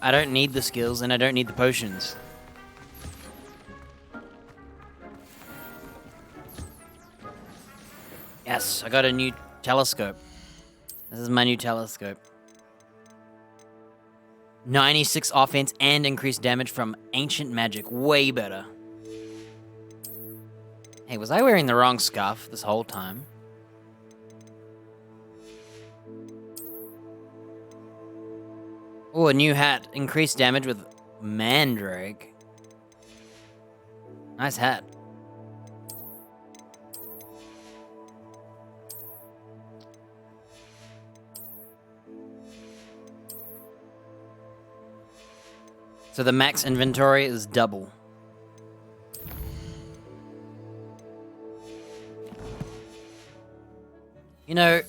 Speaker 1: I don't need the skills, and I don't need the potions. Yes, I got a new telescope. This is my new telescope. 96 offense and increased damage from ancient magic. Way better. Hey, was I wearing the wrong scarf this whole time? Oh, a new hat. Increased damage with Mandrake. Nice hat. So the max inventory is double. You know,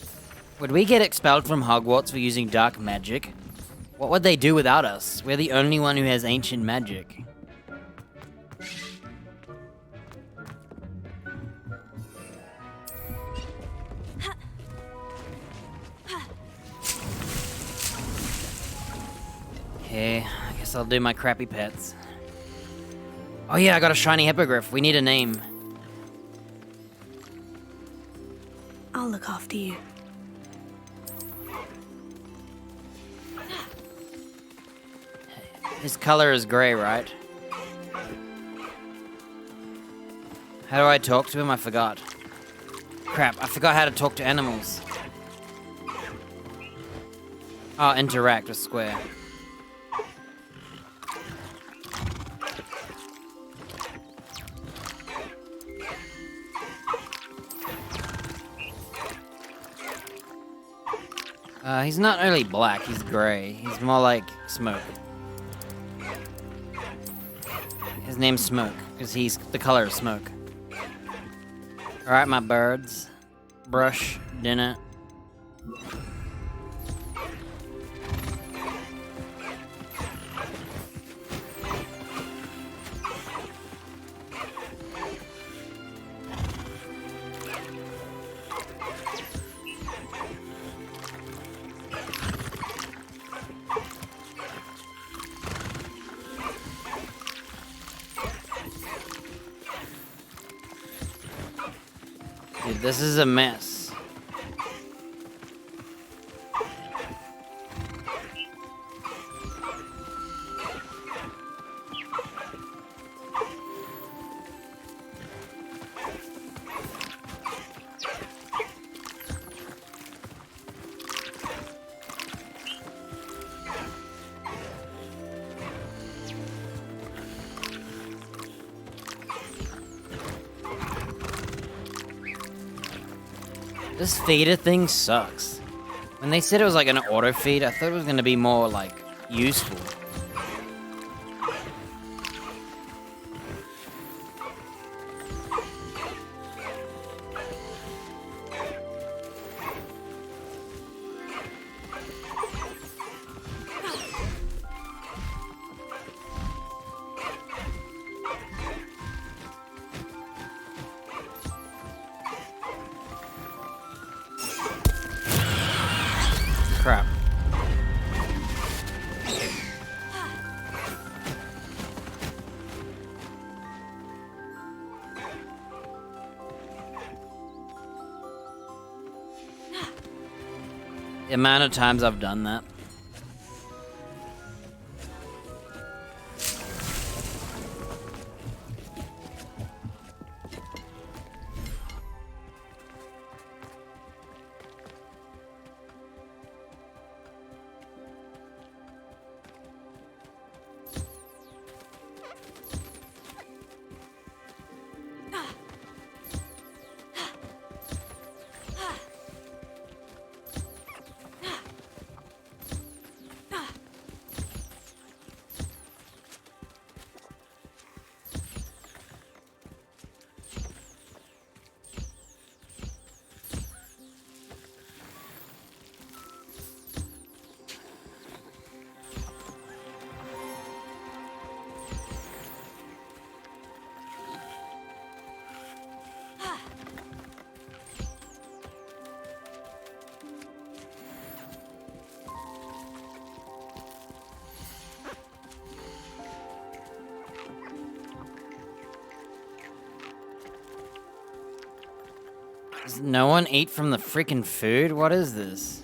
Speaker 1: would we get expelled from Hogwarts for using dark magic? What would they do without us? We're the only one who has ancient magic. Okay, I guess I'll do my crappy pets. Oh yeah, I got a shiny hippogriff. We need a name.
Speaker 3: I'll look after you.
Speaker 1: His color is gray, right? How do I talk to him? I forgot. Crap, I forgot how to talk to animals. Oh, interact with square. He's not really black, he's gray. He's more like smoke. His name's Smoke, because he's the color of smoke. Alright, my birds. Brush, dinner. Dude, this is a mess. This feeder thing sucks. When they said it was like an auto feed, I thought it was gonna be more like useful. Crap. The amount of times I've done that. Does no one eat from the freaking food? What is this?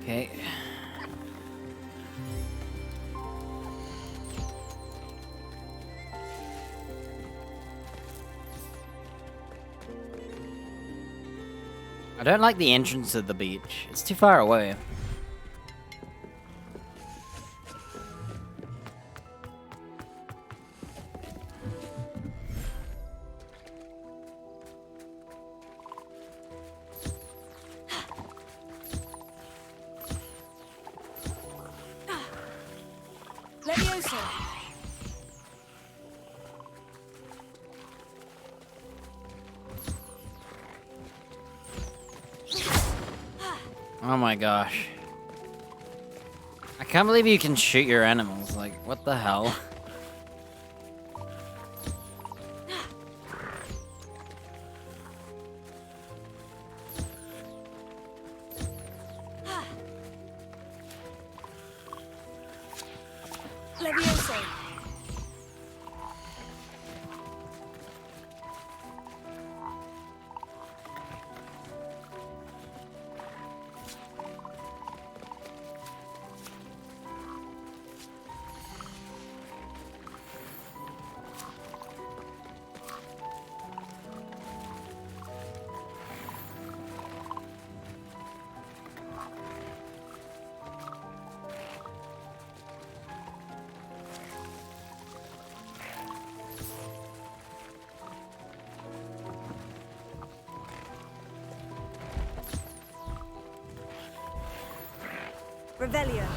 Speaker 1: Okay. I don't like the entrance of the beach. It's too far away.
Speaker 9: Levioso.
Speaker 1: Oh my gosh. I can't believe you can shoot your animals. Like, what the hell?
Speaker 9: Levioso. Revelio.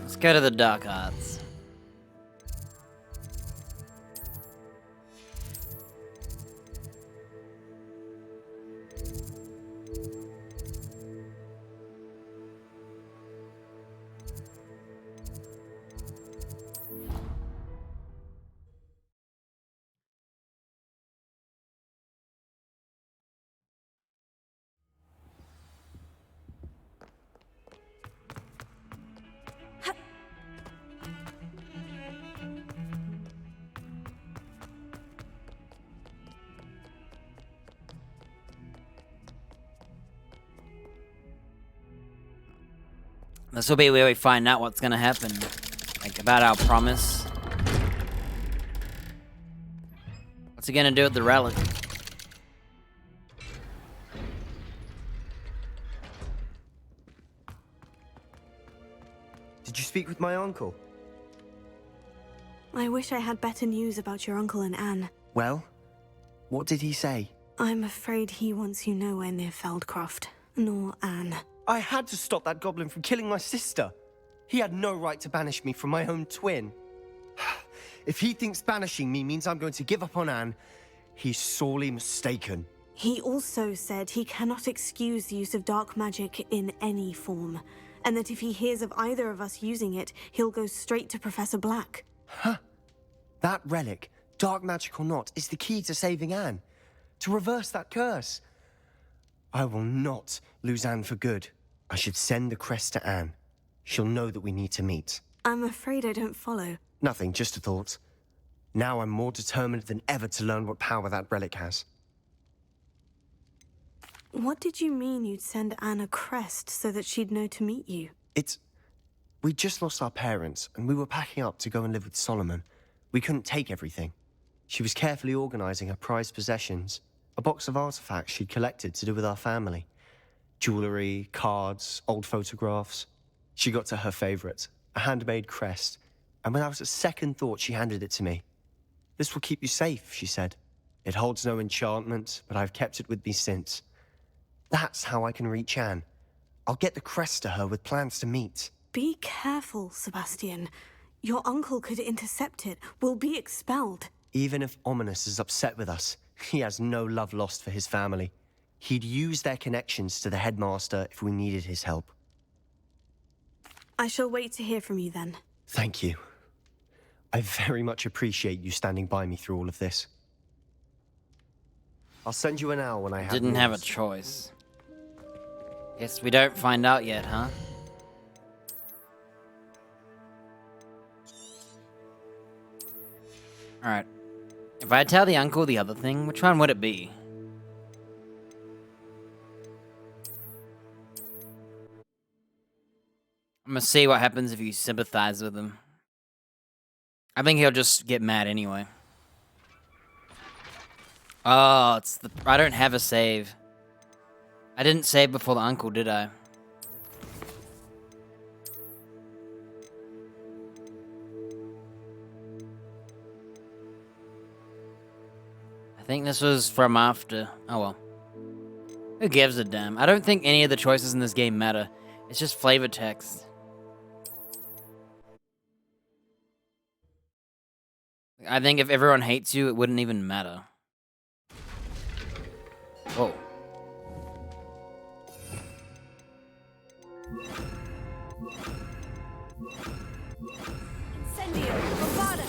Speaker 1: Let's go to the Dark Arts. This will be where we find out what's gonna happen. Like, about our promise. What's he gonna do with the relic?
Speaker 15: Did you speak with my uncle?
Speaker 3: I wish I had better news about your uncle and Anne.
Speaker 15: Well, what did he say?
Speaker 3: I'm afraid he wants you nowhere near Feldcroft, nor Anne.
Speaker 15: I had to stop that goblin from killing my sister. He had no right to banish me from my own twin. If he thinks banishing me means I'm going to give up on Anne, he's sorely mistaken.
Speaker 3: He also said he cannot excuse the use of dark magic in any form, and that if he hears of either of us using it, he'll go straight to Professor Black.
Speaker 15: Huh? That relic, dark magic or not, is the key to saving Anne. To reverse that curse. I will not lose Anne for good. I should send the crest to Anne. She'll know that we need to meet.
Speaker 3: I'm afraid I don't follow.
Speaker 15: Nothing, just a thought. Now I'm more determined than ever to learn what power that relic has.
Speaker 3: What did you mean you'd send Anne a crest so that she'd know to meet you?
Speaker 15: We just lost our parents, and we were packing up to go and live with Solomon. We couldn't take everything. She was carefully organizing her prized possessions, a box of artifacts she'd collected to do with our family. Jewelry, cards, old photographs. She got to her favorite, a handmade crest, and without a second thought, she handed it to me. This will keep you safe, she said. It holds no enchantment, but I've kept it with me since. That's how I can reach Anne. I'll get the crest to her with plans to meet.
Speaker 3: Be careful, Sebastian. Your uncle could intercept it. We'll be expelled.
Speaker 15: Even if Ominous is upset with us, he has no love lost for his family. He'd use their connections to the headmaster if we needed his help.
Speaker 3: I shall wait to hear from you then.
Speaker 15: Thank you. I very much appreciate you standing by me through all of this. I'll send you an owl when I have
Speaker 1: Didn't
Speaker 15: news.
Speaker 1: have a choice. Guess we don't find out yet, huh? Alright. If I tell the uncle the other thing, which one would it be? I'm gonna see what happens if you sympathize with him. I think he'll just get mad anyway. Oh, it's the... I don't have a save. I didn't save before the uncle, did I? I think this was from after. Oh well. Who gives a damn? I don't think any of the choices in this game matter. It's just flavor text. I think if everyone hates you, it wouldn't even matter. Whoa.
Speaker 9: Incendio, Bombada.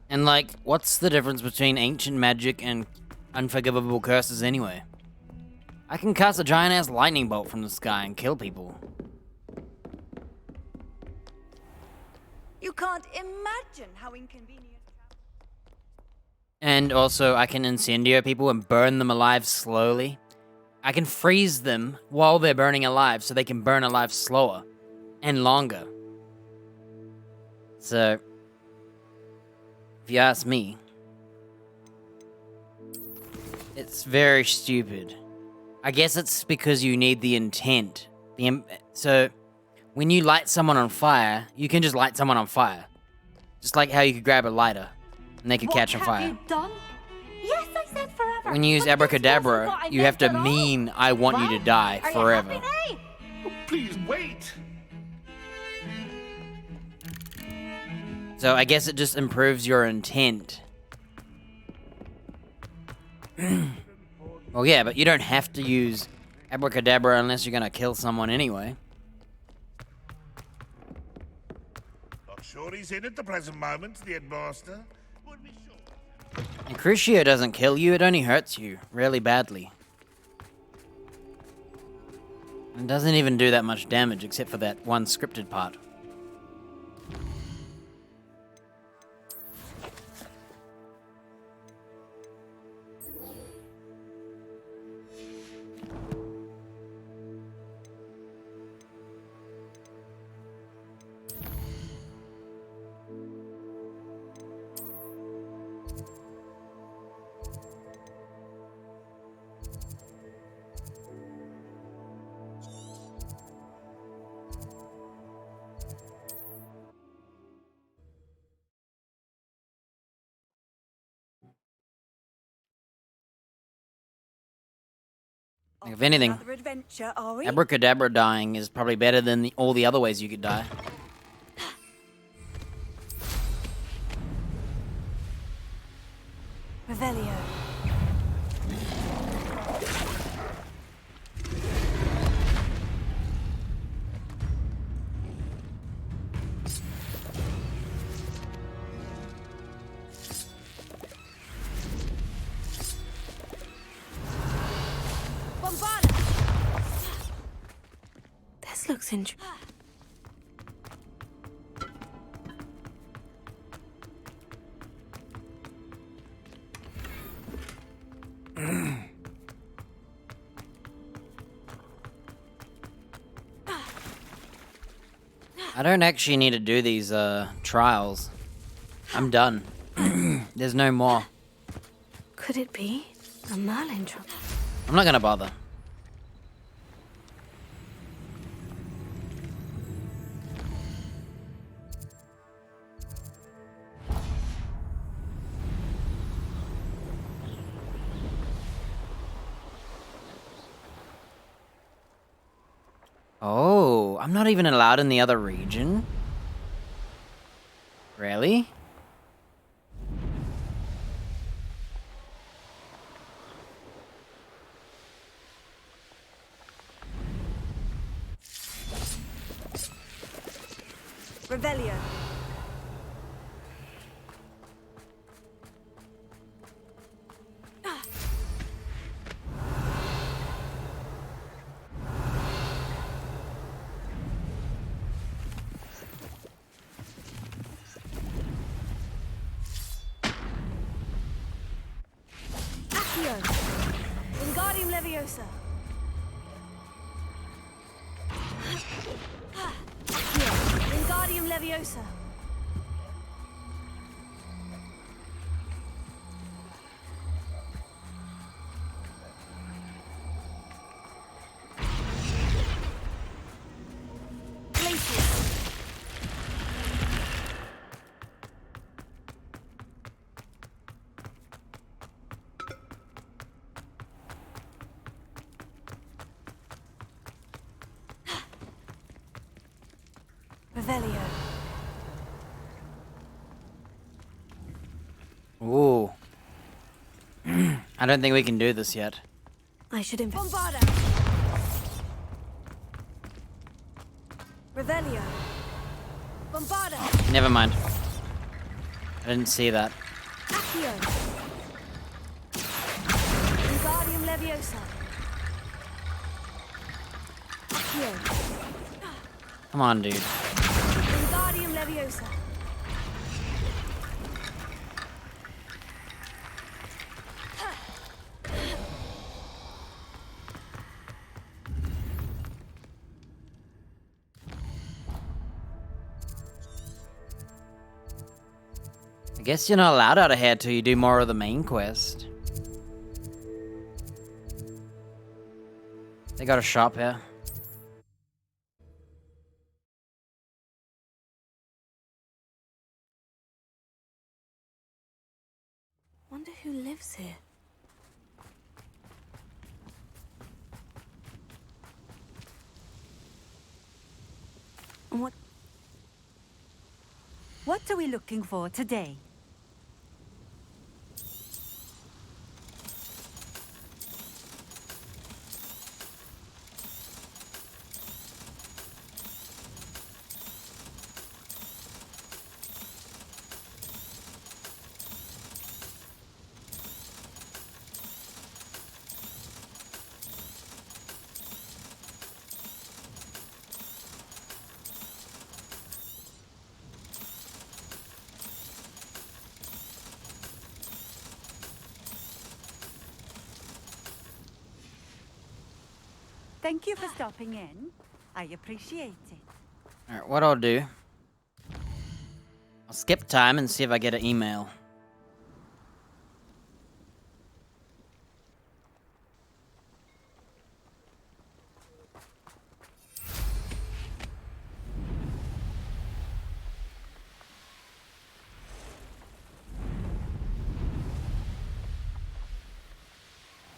Speaker 1: And like, what's the difference between ancient magic and unforgivable curses anyway? I can cast a giant-ass lightning bolt from the sky and kill people.
Speaker 7: You can't imagine how inconvenient.
Speaker 1: And also, I can incendio people and burn them alive slowly. I can freeze them while they're burning alive so they can burn alive slower and longer. So, if you ask me, it's very stupid. I guess it's because you need the intent. So, when you light someone on fire, you can just light someone on fire. Just like how you could grab a lighter and they could catch on fire.
Speaker 11: What have you done? Yes, I said forever.
Speaker 1: When you use
Speaker 11: but this
Speaker 1: abracadabra,
Speaker 11: wasn't what I
Speaker 1: you have
Speaker 11: meant
Speaker 1: to
Speaker 11: at all.
Speaker 1: mean, I want you to die
Speaker 11: Are you
Speaker 1: forever.
Speaker 11: happy now?
Speaker 5: Oh, please wait.
Speaker 1: So I guess it just improves your intent. Well, yeah, but you don't have to use abracadabra unless you're gonna kill someone anyway.
Speaker 5: Not sure he's in at the present moment, the headmaster. Would be sure.
Speaker 1: And Crucio doesn't kill you, it only hurts you really badly. It doesn't even do that much damage except for that one scripted part. Like, if anything,
Speaker 9: Another adventure, are we?
Speaker 1: abracadabra dying is probably better than all the other ways you could die.
Speaker 9: Revelio.
Speaker 3: This looks interesting.
Speaker 1: I don't actually need to do these trials. I'm done. There's no more.
Speaker 3: Could it be a Merlin trap?
Speaker 1: I'm not gonna bother. Oh, I'm not even allowed in the other region? Really?
Speaker 9: Revelio. Accio. Wingardium Leviosa. Accio. Wingardium Leviosa. Revelio.
Speaker 1: Ooh. I don't think we can do this yet.
Speaker 3: I should invest.
Speaker 9: Bombarda. Revelio. Bombarda.
Speaker 1: Never mind. I didn't see that.
Speaker 9: Accio. Wingardium Leviosa. Accio.
Speaker 1: Come on, dude.
Speaker 9: Wingardium Leviosa.
Speaker 1: I guess you're not allowed out of here till you do more of the main quest. They got a shop here.
Speaker 3: Wonder who lives here.
Speaker 13: What are we looking for today? Thank you for stopping in. I appreciate it.
Speaker 1: Alright, what I'll do... I'll skip time and see if I get an email.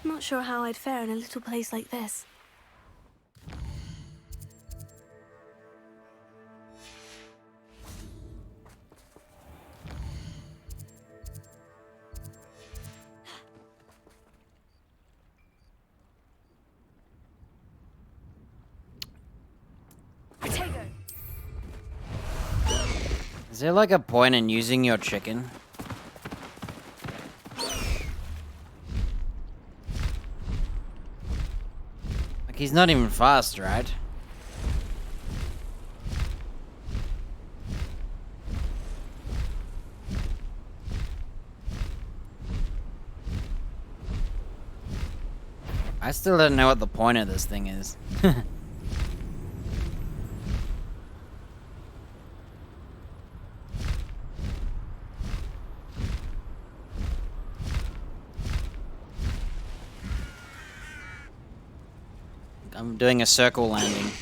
Speaker 3: Not sure how I'd fare in a little place like this.
Speaker 1: Is there like a point in using your chicken? Like he's not even fast, right? I still don't know what the point of this thing is. I'm doing a circle landing.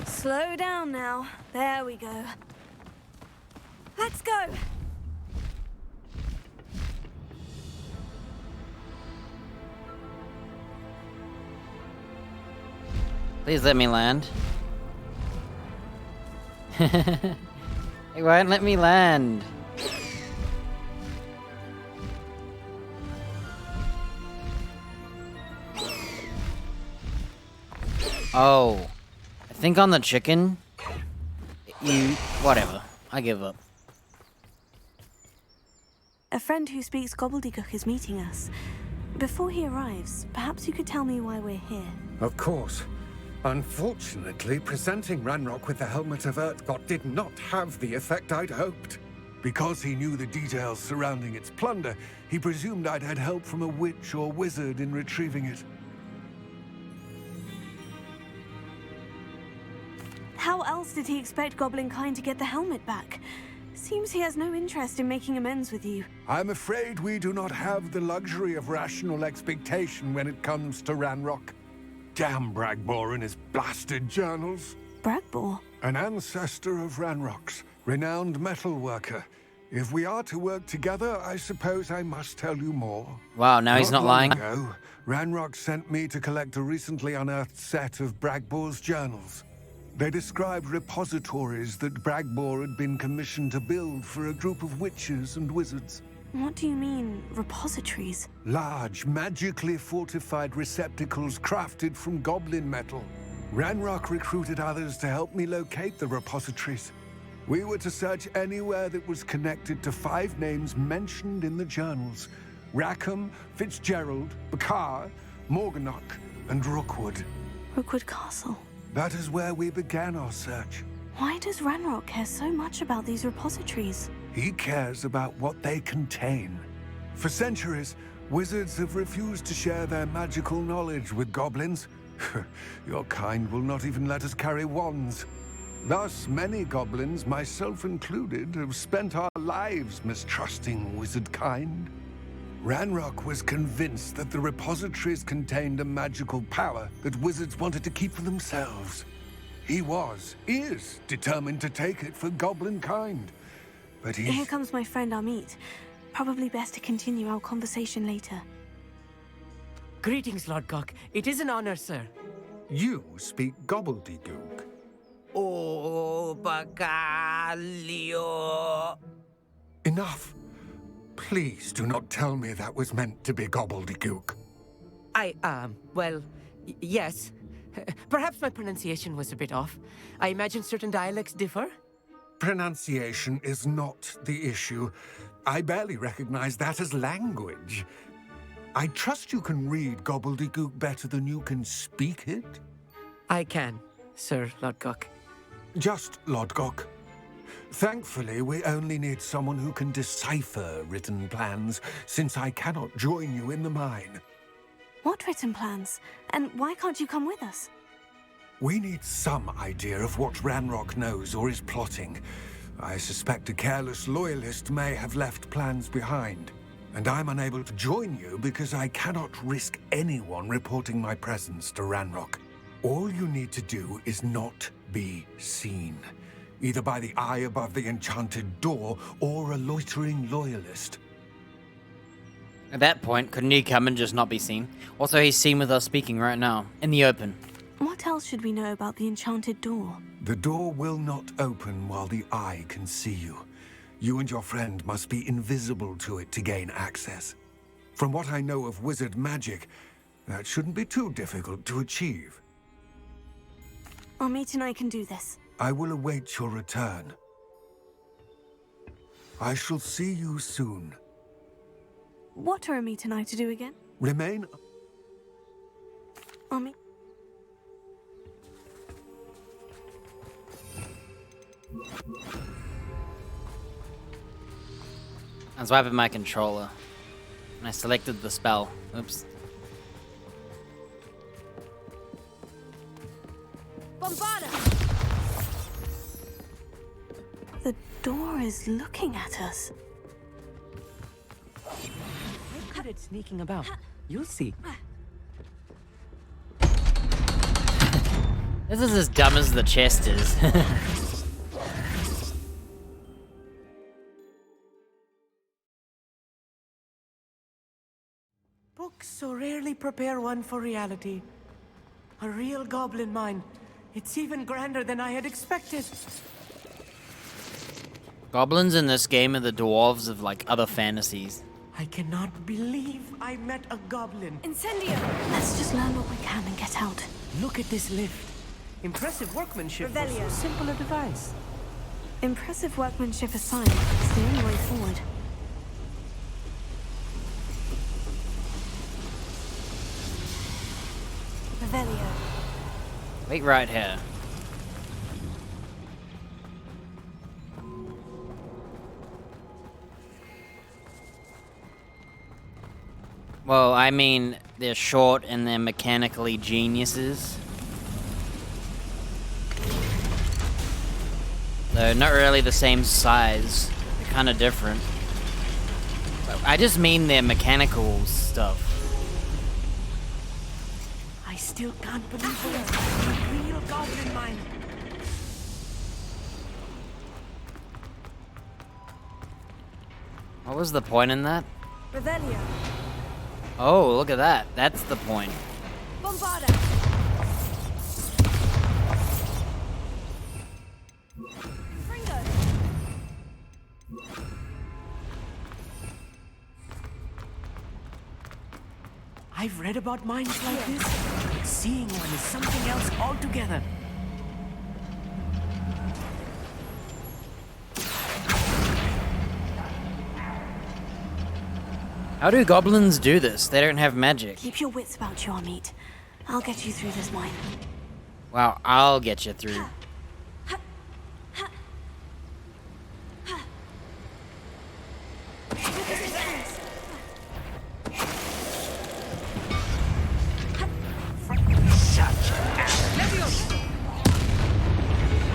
Speaker 3: Slow down now. There we go. Let's go.
Speaker 1: Please let me land. It won't let me land. Oh, I think on the chicken, whatever. I give up.
Speaker 3: A friend who speaks gobbledygook is meeting us. Before he arrives, perhaps you could tell me why we're here.
Speaker 18: Of course. Unfortunately, presenting Ranrock with the Helmet of Urtkot did not have the effect I'd hoped. Because he knew the details surrounding its plunder, he presumed I'd had help from a witch or wizard in retrieving it.
Speaker 3: How else did he expect Goblinkind to get the helmet back? Seems he has no interest in making amends with you.
Speaker 18: I'm afraid we do not have the luxury of rational expectation when it comes to Ranrock. Damn Bragbor and his blasted journals.
Speaker 3: Bragbor?
Speaker 18: An ancestor of Ranrock's, renowned metal worker. If we are to work together, I suppose I must tell you more.
Speaker 1: Wow, now he's not lying.
Speaker 18: Not long ago, Ranrock sent me to collect a recently unearthed set of Bragbor's journals. They described repositories that Bragbor had been commissioned to build for a group of witches and wizards.
Speaker 3: What do you mean, repositories?
Speaker 18: Large, magically fortified receptacles crafted from goblin metal. Ranrock recruited others to help me locate the repositories. We were to search anywhere that was connected to 5 names mentioned in the journals. Rackham, Fitzgerald, Bakar, Morganach, and Rookwood.
Speaker 3: Rookwood Castle.
Speaker 18: That is where we began our search.
Speaker 3: Why does Ranrock care so much about these repositories?
Speaker 18: He cares about what they contain. For centuries, wizards have refused to share their magical knowledge with goblins. Your kind will not even let us carry wands. Thus, many goblins, myself included, have spent our lives mistrusting wizard kind. Ranrock was convinced that the repositories contained a magical power that wizards wanted to keep for themselves. He is determined to take it for goblin kind. But
Speaker 3: Here comes my friend Amit. Probably best to continue our conversation later.
Speaker 12: Greetings, Lord Cock. It is an honor, sir.
Speaker 18: You speak gobbledygook.
Speaker 12: Oh, Bagalio.
Speaker 18: Enough. Please do not tell me that was meant to be gobbledygook.
Speaker 12: Well, yes. Perhaps my pronunciation was a bit off. I imagine certain dialects differ?
Speaker 18: Pronunciation is not the issue. I barely recognize that as language. I trust you can read gobbledygook better than you can speak it?
Speaker 12: I can, Sir Lodgok.
Speaker 18: Just Lodgok. Thankfully, we only need someone who can decipher written plans, since I cannot join you in the mine.
Speaker 3: What written plans? And why can't you come with us?
Speaker 18: We need some idea of what Ranrock knows or is plotting. I suspect a careless loyalist may have left plans behind. And I'm unable to join you because I cannot risk anyone reporting my presence to Ranrock. All you need to do is not be seen, either by the eye above the enchanted door or a loitering loyalist.
Speaker 1: At that point, couldn't he come and just not be seen? Also, he's seen with us speaking right now, in the open.
Speaker 3: What else should we know about the enchanted door?
Speaker 18: The door will not open while the eye can see you. You and your friend must be invisible to it to gain access. From what I know of wizard magic, that shouldn't be too difficult to achieve.
Speaker 3: Amit and I can do this.
Speaker 18: I will await your return. I shall see you soon.
Speaker 3: What are Amit and I to do again?
Speaker 18: Remain...
Speaker 3: Amit?
Speaker 1: I was wiping my controller, and I selected the spell. Oops.
Speaker 9: Bombarda!
Speaker 3: The door is looking at us.
Speaker 12: We're good at sneaking about. You'll see.
Speaker 1: This is as dumb as the chest is.
Speaker 12: Books so rarely prepare one for reality. A real goblin mine. It's even grander than I had expected.
Speaker 1: Goblins in this game are the dwarves of, like, other fantasies.
Speaker 12: I cannot believe I met a goblin.
Speaker 9: Incendio!
Speaker 3: Let's just learn what we can and get out.
Speaker 12: Look at this lift. Impressive workmanship for
Speaker 9: Revelio.
Speaker 12: so simple a device.
Speaker 3: Impressive workmanship aside, it's the only way forward. Revelio.
Speaker 1: Wait right here. Well, I mean, they're short and they're mechanically geniuses. They're not really the same size. They're kind of different. I just mean their mechanical stuff.
Speaker 12: I still can't believe we're a real goblin mine.
Speaker 1: What was the point in that?
Speaker 9: Revelio.
Speaker 1: Oh, look at that. That's the point.
Speaker 9: Bombarda. Fringo.
Speaker 12: I've read about mines like this. Seeing one is something else altogether.
Speaker 1: How do goblins do this? They don't have magic.
Speaker 3: Keep your wits about you, Amit. I'll get you through this mine.
Speaker 1: Wow, I'll get you through.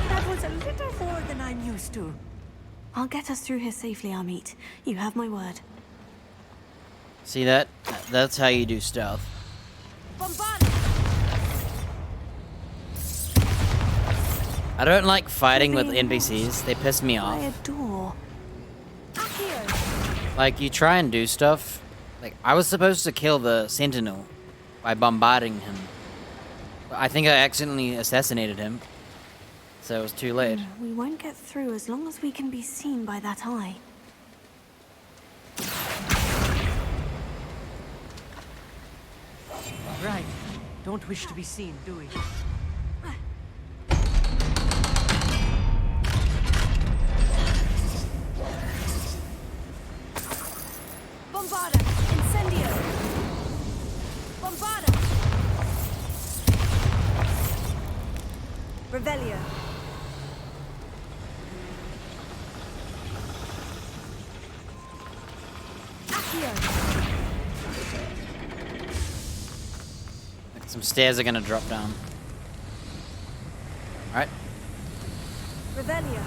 Speaker 12: That was a little more than I'm used to.
Speaker 3: I'll get us through here safely, Amit. You have my word.
Speaker 1: See that? That's how you do stealth. I don't like fighting with NPCs. They piss me
Speaker 3: By a
Speaker 1: off.
Speaker 3: door.
Speaker 1: Like, you try and do stuff. Like, I was supposed to kill the Sentinel by bombarding him. But I think I accidentally assassinated him. So it was too late.
Speaker 3: We won't get through as long as we can be seen by that eye.
Speaker 12: Right. Don't wish to be seen, do we?
Speaker 9: Bombarda. Incendio. Bombarda. Revelio.
Speaker 1: Some stairs are gonna drop down.
Speaker 9: Revelio.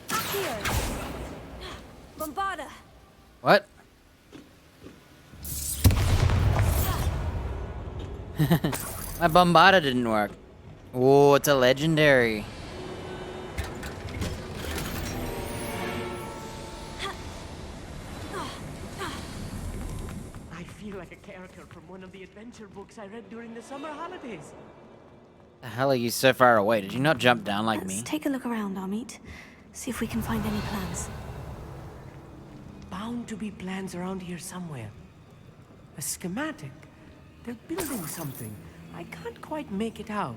Speaker 9: Accio. Bombarda.
Speaker 1: What? My Bombarda didn't work. Oh, it's a legendary.
Speaker 12: I feel like a character from one of the adventure books I read during the summer holidays.
Speaker 1: The hell are you so far away? Did you not jump down like
Speaker 3: Let's
Speaker 1: me?
Speaker 3: take a look around, Amit. See if we can find any plans.
Speaker 12: Bound to be plans around here somewhere. A schematic. They're building something. I can't quite make it out.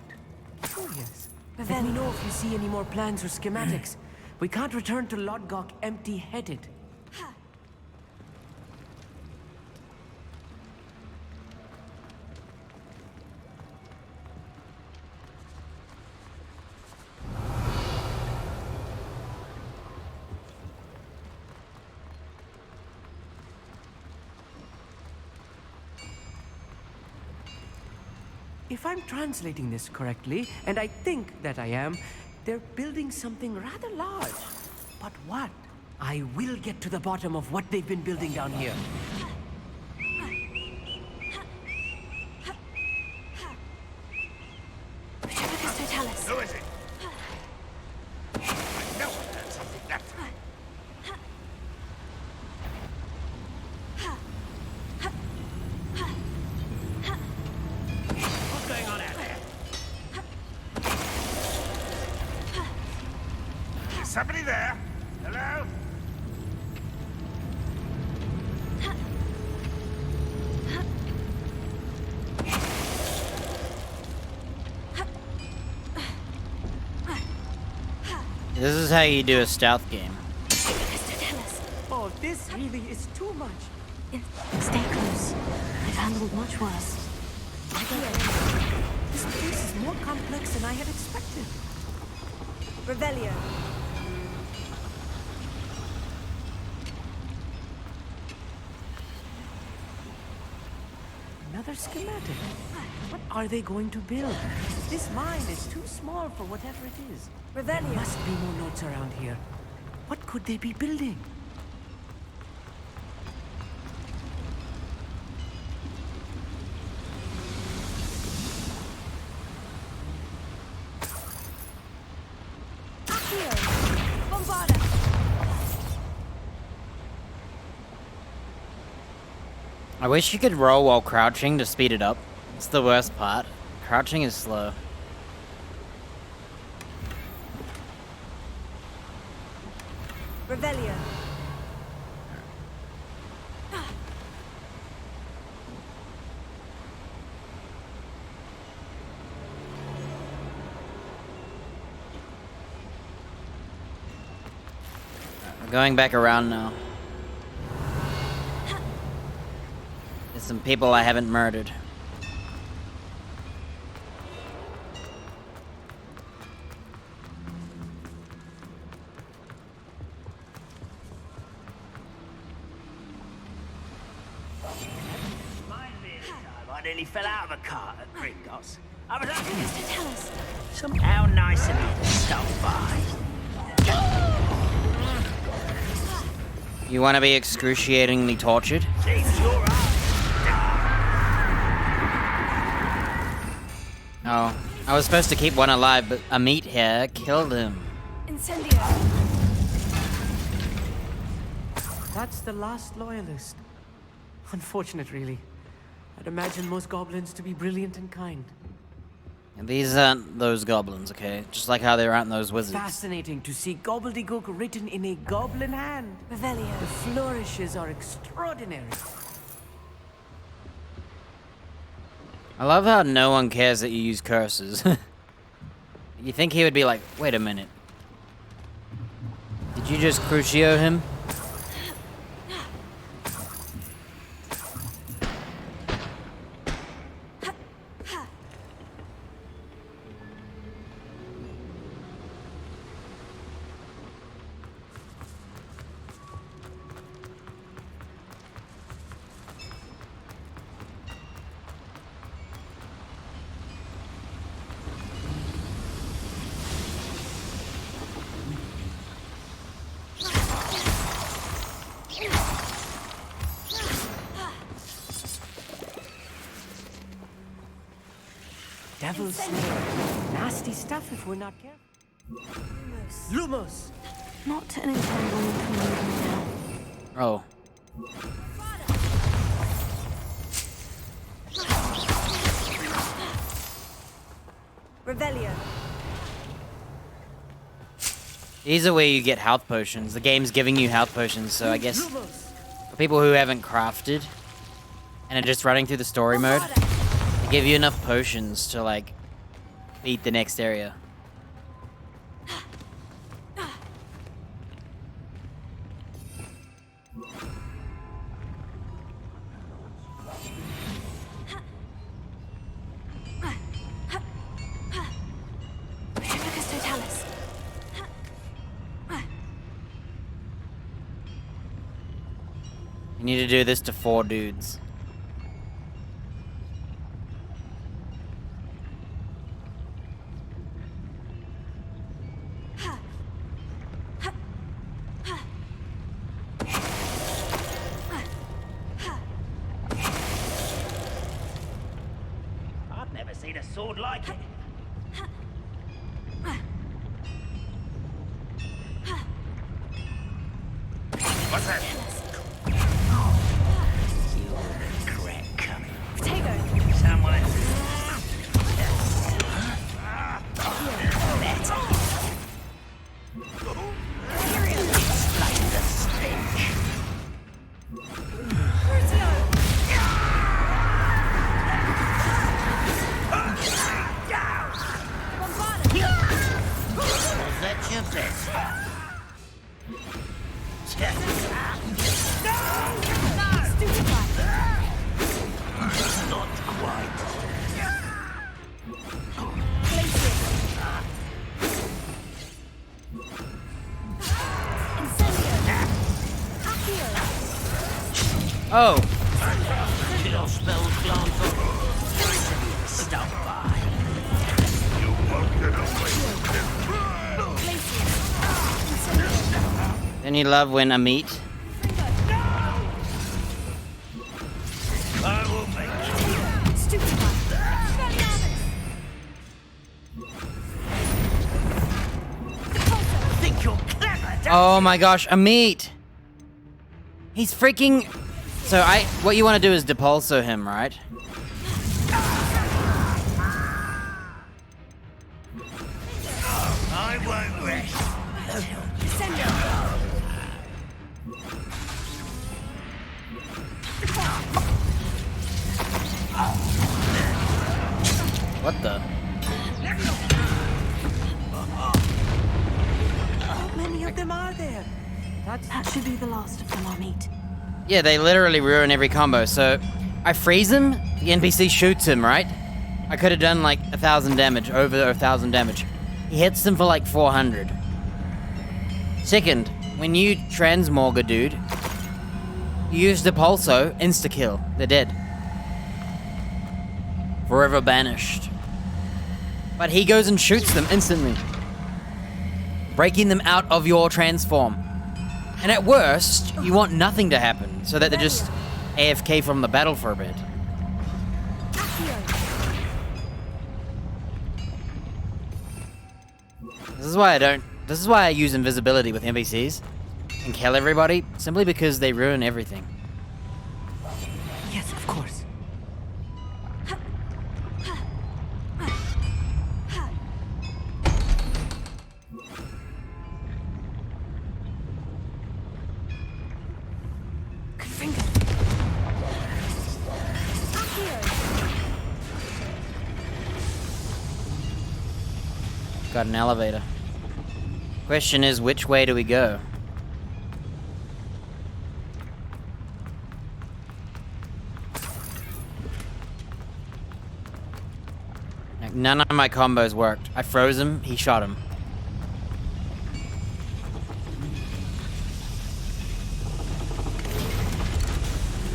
Speaker 12: Curious. Let me know if you see any more plans or schematics. We can't return to Lodgok empty-headed. If I'm translating this correctly, and I think that I am, they're building something rather large. But what? I will get to the bottom of what they've been building down here.
Speaker 5: Who is it? I know I heard something left.
Speaker 12: What's going on out there?
Speaker 5: Is somebody there? Hello?
Speaker 1: This is how you do a stealth game.
Speaker 12: Oh, this really is too much.
Speaker 3: Stay close. I've handled much worse.
Speaker 12: This place is more complex than I had expected.
Speaker 9: Revelio.
Speaker 12: Another schematic. What are they going to build? This mine is too small for whatever it is. There must be more notes around here. What could they be building?
Speaker 9: Bombarda.
Speaker 1: I wish you could roll while crouching to speed it up. It's the worst part. Crouching is slow.
Speaker 9: Revelio.
Speaker 1: We're going back around now. There's some people I haven't murdered.
Speaker 2: I nearly fell out of a cart at Gringotts. I was up to tell us. Somehow nice of you to stop by.
Speaker 1: You want to be excruciatingly tortured?
Speaker 2: Seems you're right.
Speaker 1: Oh, I was supposed to keep one alive, but Amit here killed him.
Speaker 9: Incendio.
Speaker 12: That's the last loyalist. Unfortunate, really. I'd imagine most goblins to be brilliant and kind.
Speaker 1: And these aren't those goblins, okay? Just like how there aren't those wizards.
Speaker 12: Fascinating to see gobbledygook written in a goblin hand.
Speaker 9: Revelio.
Speaker 12: The flourishes are extraordinary.
Speaker 1: I love how no one cares that you use curses. You think he would be like, wait a minute. Did you just Crucio him?
Speaker 12: Devil's snare. Nasty stuff if we're not careful. Lumos!
Speaker 3: Not an entanglement right now.
Speaker 1: Oh.
Speaker 7: Revelio.
Speaker 1: These are where you get health potions. The game's giving you health potions, so I guess for people who haven't crafted and are just running through the story mode, they give you enough potions to, like, beat the next area. You need to do this to 4 dudes.
Speaker 2: I've never seen a sword like it. What's that? Someone. That's your best. Not quite.
Speaker 1: Oh.
Speaker 2: Kill spells glance on. Stop by. You won't get away with this.
Speaker 1: Then you love when a meat.
Speaker 2: I will make think you're clever, don't
Speaker 1: Oh my gosh, a meat! He's freaking... So what you want to do is depulso him, right?
Speaker 2: I won't rest.
Speaker 1: What the?
Speaker 12: How many of them are there?
Speaker 3: That should be the last of them, Amit.
Speaker 1: Yeah, they literally ruin every combo. So I freeze him, the NPC shoots him, right? I could have done like 1,000 damage, over 1,000 damage. He hits them for like 400. Second, when you transmorg a dude, you use depulso, insta-kill. They're dead. Forever banished. But he goes and shoots them instantly, breaking them out of your transform. And at worst, you want nothing to happen, so that they're just AFK from the battle for a bit. This is why I use invisibility with NPCs and kill everybody, simply because they ruin everything.
Speaker 12: Yes, of course.
Speaker 1: Got an elevator. Question is, which way do we go? Like, none of my combos worked. I froze him, he shot him.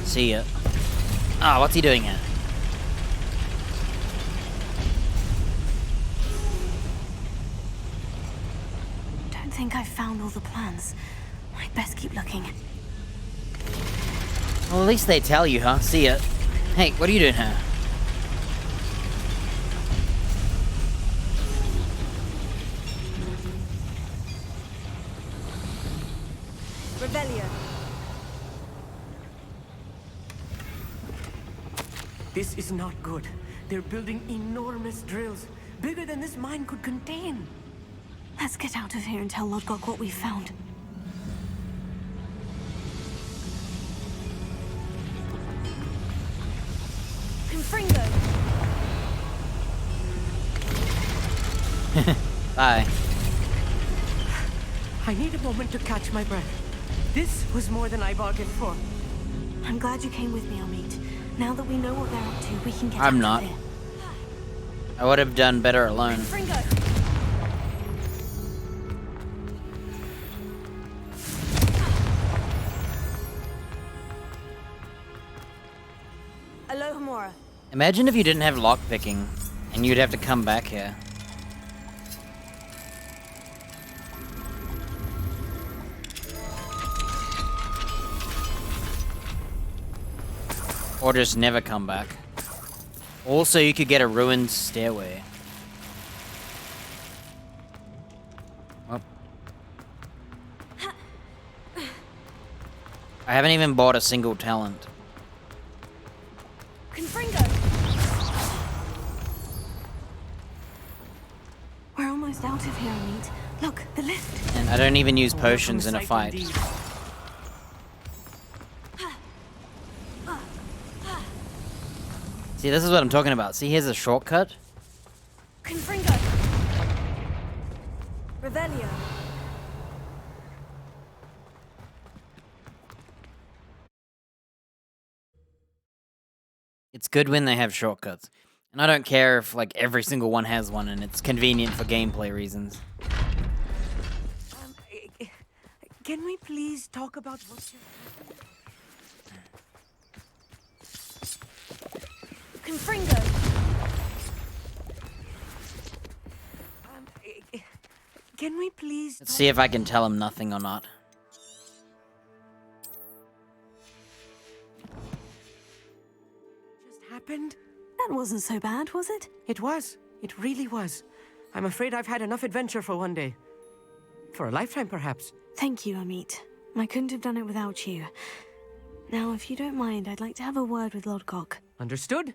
Speaker 1: See ya. Ah, what's he doing here?
Speaker 3: Don't think I've found all the plans. I'd best keep looking.
Speaker 1: Well, at least they tell you, huh? See ya. Hey, what are you doing here?
Speaker 12: This is not good. They're building enormous drills, bigger than this mine could contain.
Speaker 3: Let's get out of here and tell Lodgok what we found.
Speaker 9: Confringo!
Speaker 1: Bye.
Speaker 12: I need a moment to catch my breath. This was more than I bargained for.
Speaker 3: I'm glad you came with me, Amit. Now that we know what they're up to, we can get
Speaker 1: I'm
Speaker 3: out
Speaker 1: not.
Speaker 3: of here.
Speaker 1: I would have done better alone.
Speaker 9: Confringo! Alohomora.
Speaker 1: Imagine if you didn't have lockpicking, and you'd have to come back here. Or just never come back. Also, you could get a ruined stairway. Well. I haven't even bought a single talent.
Speaker 9: Confringo!
Speaker 3: We're almost out of here, Amit. Look, the lift.
Speaker 1: And I don't even use potions in a fight. See, this is what I'm talking about. See, here's a shortcut.
Speaker 9: Confringo! Revelio!
Speaker 1: It's good when they have shortcuts. And I don't care if, like, every single one has one and it's convenient for gameplay reasons.
Speaker 12: Can we please talk about what you're...
Speaker 9: Confringo!
Speaker 12: Can we please...
Speaker 1: Let's see if I can tell him nothing or not.
Speaker 12: Just happened?
Speaker 3: That wasn't so bad, was it?
Speaker 12: It was. It really was. I'm afraid I've had enough adventure for one day. For a lifetime, perhaps.
Speaker 3: Thank you, Amit. I couldn't have done it without you. Now, if you don't mind, I'd like to have a word with Lodgok.
Speaker 12: Understood?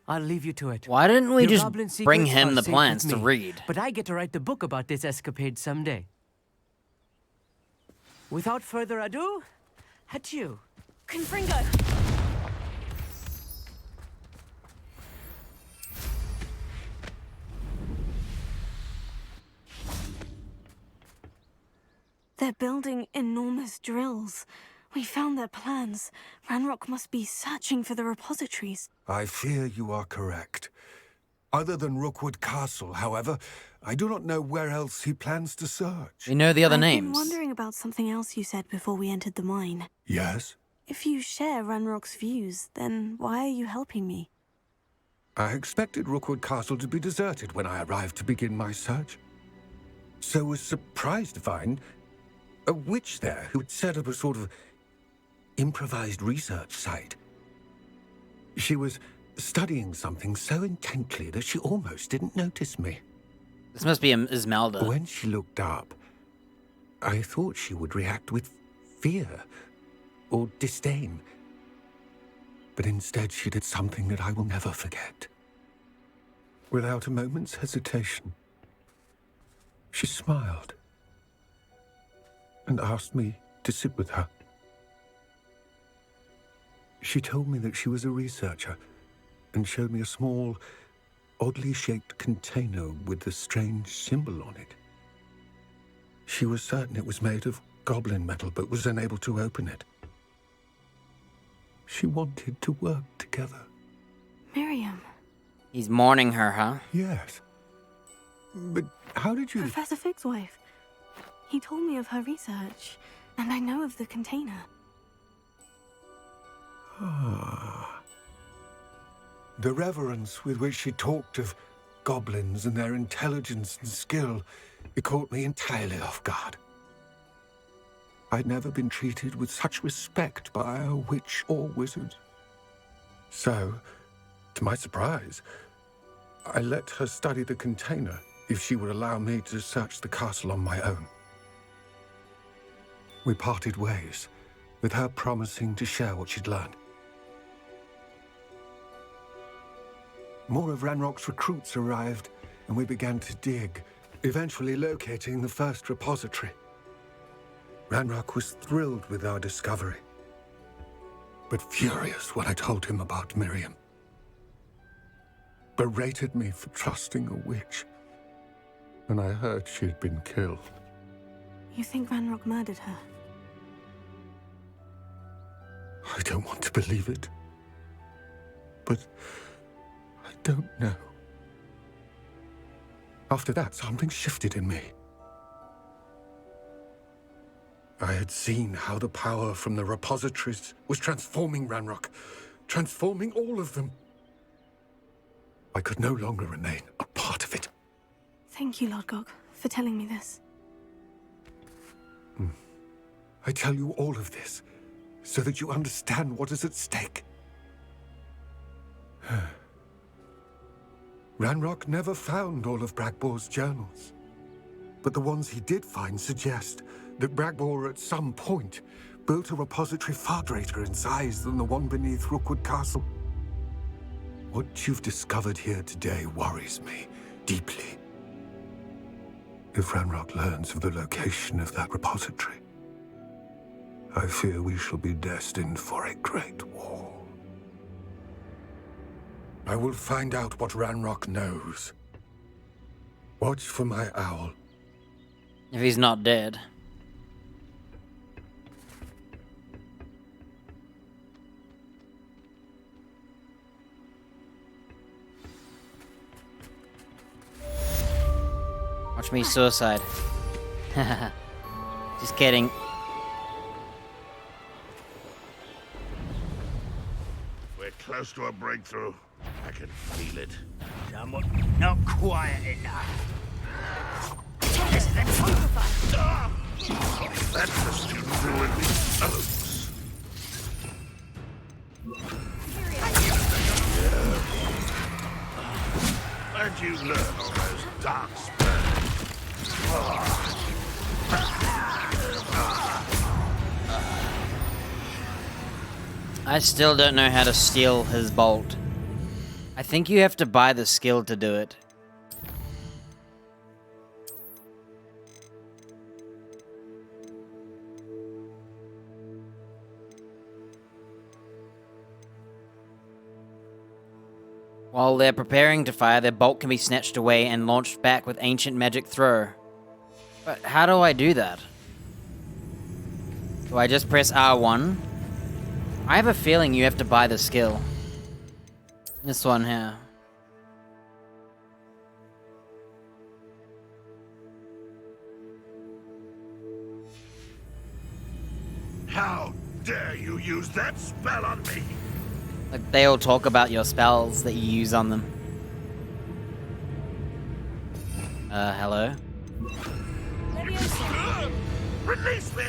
Speaker 12: I'll leave you to it.
Speaker 1: Why didn't we
Speaker 12: Your
Speaker 1: just
Speaker 12: goblin
Speaker 1: bring
Speaker 12: secrets
Speaker 1: him
Speaker 12: are
Speaker 1: the
Speaker 12: safe
Speaker 1: plans
Speaker 12: with
Speaker 1: to
Speaker 12: me,
Speaker 1: read?
Speaker 12: But I get to write the book about this escapade someday. Without further ado, adieu.
Speaker 9: Confringo!
Speaker 3: They're building enormous drills. We found their plans. Ranrock must be searching for the repositories.
Speaker 18: I fear you are correct. Other than Rookwood Castle, however, I do not know where else he plans to search.
Speaker 1: We know the other
Speaker 3: I've been
Speaker 1: names.
Speaker 3: wondering about something else you said before we entered the mine.
Speaker 18: Yes?
Speaker 3: If you share Ranrock's views, then why are you helping me?
Speaker 18: I expected Rookwood Castle to be deserted when I arrived to begin my search. So was surprised to find a witch there who had set up a sort of improvised research site. She was studying something so intently that she almost didn't notice me.
Speaker 1: This must be Esmeralda.
Speaker 18: When she looked up, I thought she would react with fear or disdain. But instead she did something that I will never forget. Without a moment's hesitation, she smiled and asked me to sit with her. She told me that she was a researcher and showed me a small, oddly shaped container with a strange symbol on it. She was certain it was made of goblin metal, but was unable to open it. She wanted to work together.
Speaker 3: Miriam.
Speaker 1: He's mourning her, huh?
Speaker 18: Yes. But how did you...
Speaker 3: Professor Fig's wife. He told me of her research, and I know of the container.
Speaker 18: Ah. The reverence with which she talked of goblins and their intelligence and skill, it caught me entirely off guard. I'd never been treated with such respect by a witch or wizard. So, to my surprise, I let her study the container if she would allow me to search the castle on my own. We parted ways, with her promising to share what she'd learned. more of Ranrock's recruits arrived, and we began to dig, eventually locating the first repository. Ranrock was thrilled with our discovery, but furious when I told him about Miriam. Berated me for trusting a witch when I heard she'd been killed.
Speaker 3: You think Ranrock murdered her?
Speaker 18: I don't want to believe it, but I don't know. After that, something shifted in me. I had seen how the power from the repositories was transforming Ranrock, transforming all of them. I could no longer remain a part of it.
Speaker 3: Thank you, Lord Gog, for telling me this.
Speaker 18: I tell you all of this so that you understand what is at stake. Ranrock never found all of Bragbor's journals, but the ones he did find suggest that Bragbor at some point built a repository far greater in size than the one beneath Rookwood Castle. What you've discovered here today worries me deeply. If Ranrock learns of the location of that repository, I fear we shall be destined for a great war. I will find out what Ranrock knows. Watch for my owl.
Speaker 1: If he's not dead. Watch me suicide. Just kidding.
Speaker 5: We're close to a breakthrough. I can feel it.
Speaker 2: Somewhat not quiet enough.
Speaker 5: That's the student who in the oaks. Where'd you learn all those dark spells?
Speaker 1: I still don't know how to steal his bolt. I think you have to buy the skill to do it. While they're preparing to fire, their bolt can be snatched away and launched back with ancient magic throw. But how do I do that? Do I just press R1? I have a feeling you have to buy the skill. This one here.
Speaker 5: How dare you use that spell on me?
Speaker 1: Like, they all talk about your spells that you use on them. Hello?
Speaker 5: Release me!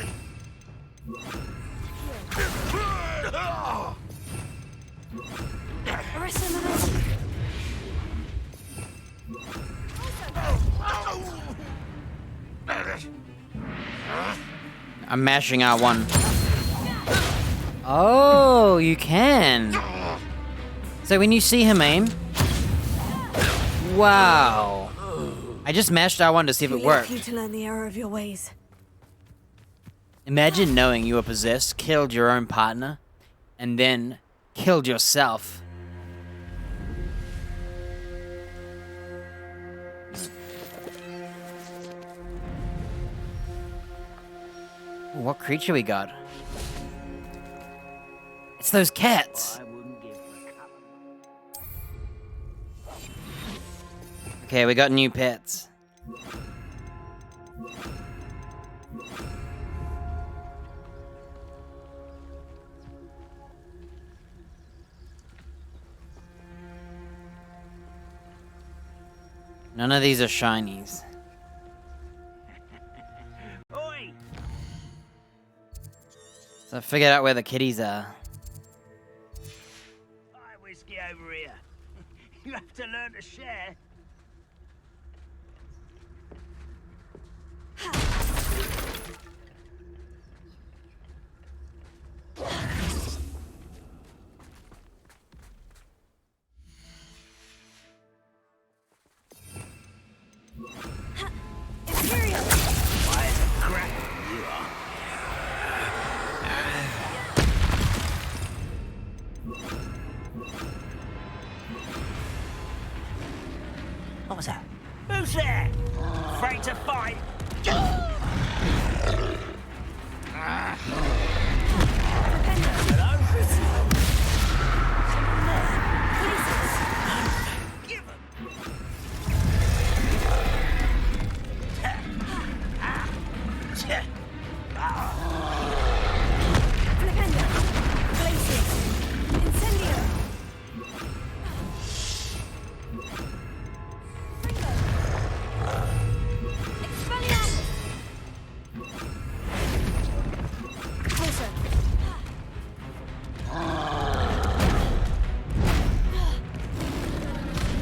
Speaker 1: I'm mashing R1. Oh, you can. So when you see him aim... Wow. I just mashed R1 to see if it worked.
Speaker 3: You to learn the error of your ways.
Speaker 1: Imagine knowing you were possessed, killed your own partner, and then killed yourself. What creature we got? It's those cats. Okay, we got new pets. None of these are shinies.
Speaker 2: Oi!
Speaker 1: So I figured out where the kitties are.
Speaker 2: Hi, whiskey over here. You have to learn to share. What was that? Who's there? Afraid to fight?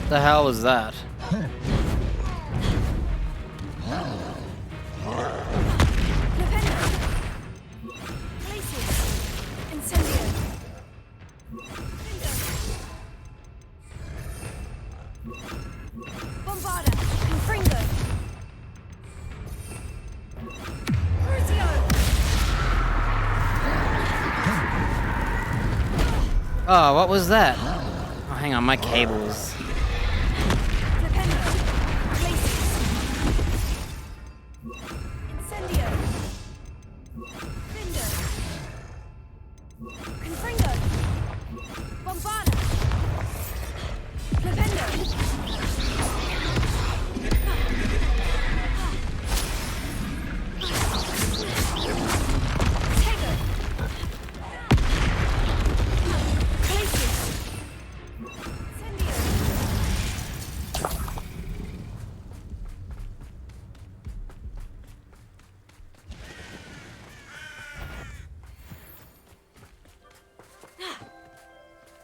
Speaker 1: The hell was that? Oh, what was that? Oh, hang on, my cables.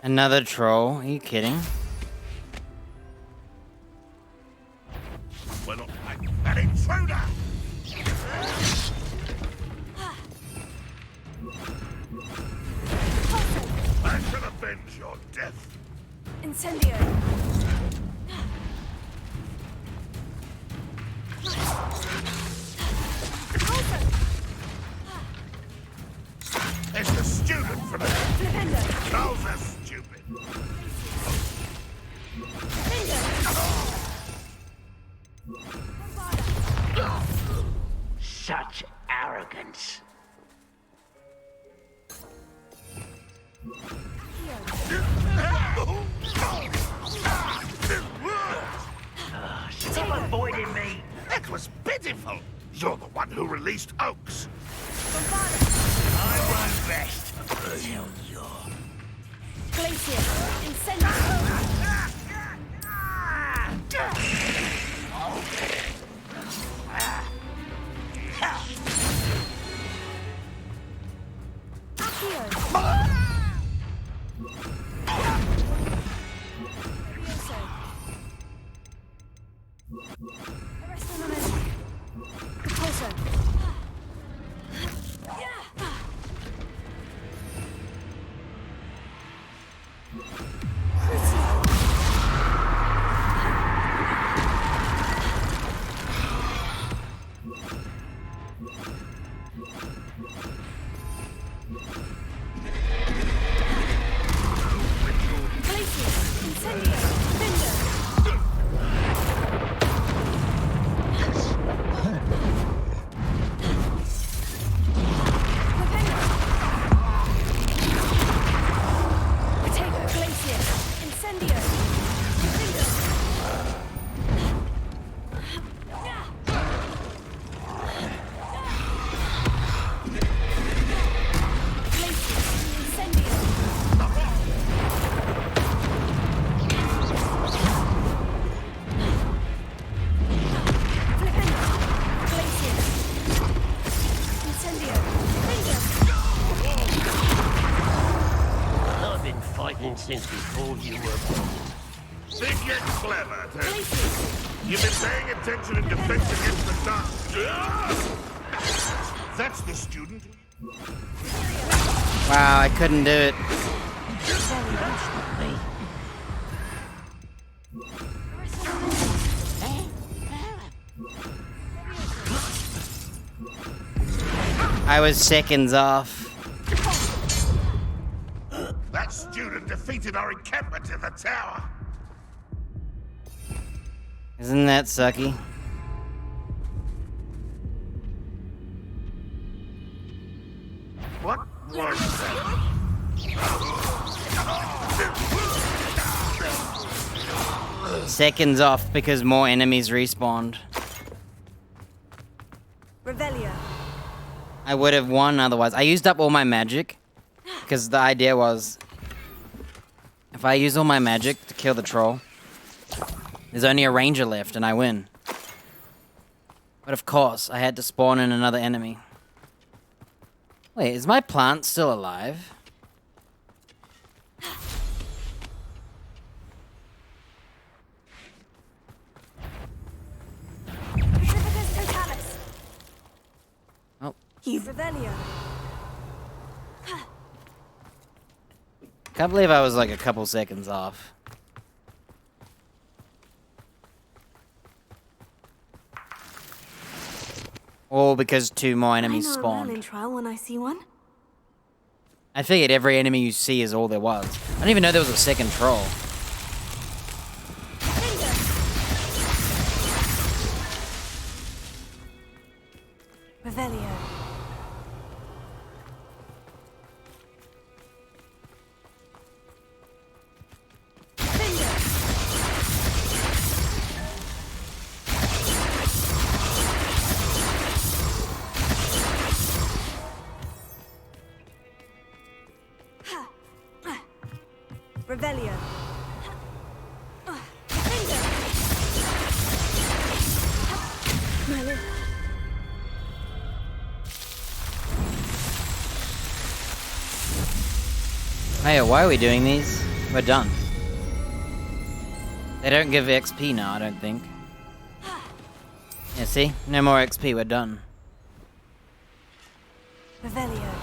Speaker 1: Another troll? Are you kidding?
Speaker 5: Well, an intruder! I shall avenge your death.
Speaker 9: Incendio.
Speaker 5: It's the student from it. Trolls are stupid.
Speaker 2: Such arrogance. Stop avoiding me.
Speaker 5: That was pitiful. You're the one who released Oaks.
Speaker 2: I won't rest until you're...
Speaker 9: Glacier. Incendio.
Speaker 2: Since before you were born.
Speaker 5: Think you're clever, Ted. You've been paying attention in defense against the dark. That's the student.
Speaker 1: Wow, I couldn't do it. I was seconds off.
Speaker 5: That student defeated completed our encampment in the tower.
Speaker 1: Isn't that sucky?
Speaker 5: What was that?
Speaker 1: Seconds off because more enemies respawned.
Speaker 7: Revelio.
Speaker 1: I would have won otherwise. I used up all my magic because the idea was if I use all my magic to kill the troll, there's only a ranger left and I win. But of course, I had to spawn in another enemy. Wait, is my plant still alive? Oh.
Speaker 7: Revelio.
Speaker 1: Can't believe I was like a couple seconds off. All because 2 more enemies
Speaker 3: I know
Speaker 1: spawned.
Speaker 3: a Merlin trial when I see one.
Speaker 1: I figured every enemy you see is all there was. I didn't even know there was a second troll.
Speaker 7: Revelio. Revelio.
Speaker 3: Merlin.
Speaker 1: Hey, why are we doing these? We're done. They don't give XP now, I don't think. Yeah, see? No more XP, we're done.
Speaker 7: Revelio.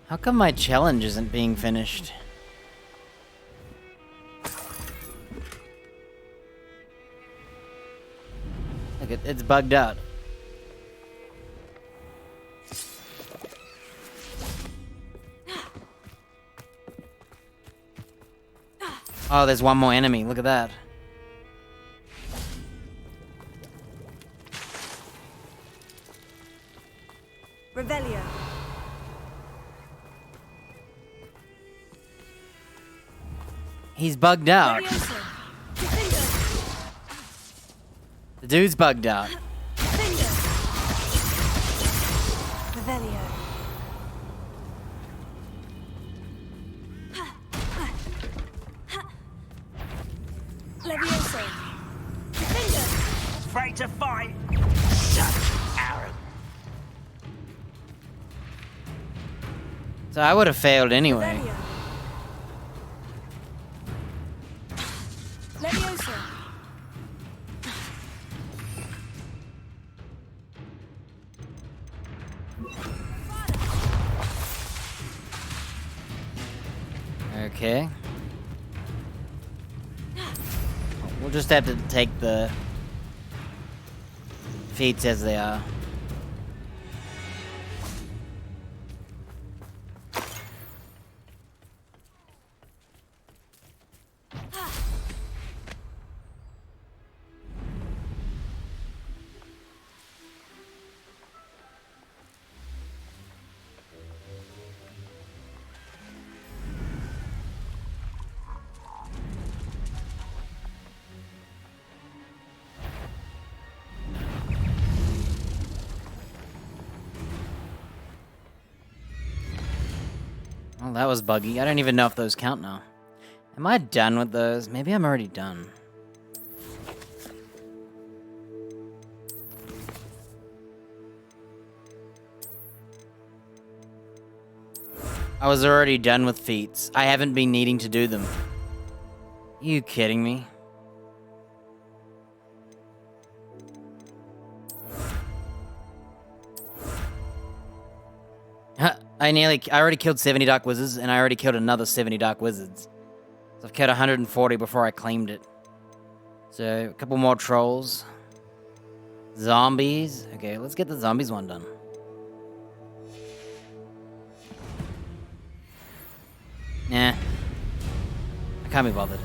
Speaker 1: How come my challenge isn't being finished? Look, it's bugged out. Oh, there's one more enemy. Look at that.
Speaker 7: Revelio.
Speaker 1: He's bugged out. The dude's bugged out.
Speaker 7: Revelio. Levioso.
Speaker 2: Afraid to fight? Such arrogance.
Speaker 1: So I would have failed anyway.
Speaker 7: Levioso.
Speaker 1: Okay. We'll just have to take the feats as they are. Well, that was buggy. I don't even know if those count now. Am I done with those? Maybe I'm already done. I was already done with feats. I haven't been needing to do them. You kidding me? I already killed 70 Dark Wizards, and I already killed another 70 Dark Wizards. So I've killed 140 before I claimed it. So, a couple more trolls. Zombies. Okay, let's get the zombies one done. Nah. I can't be bothered.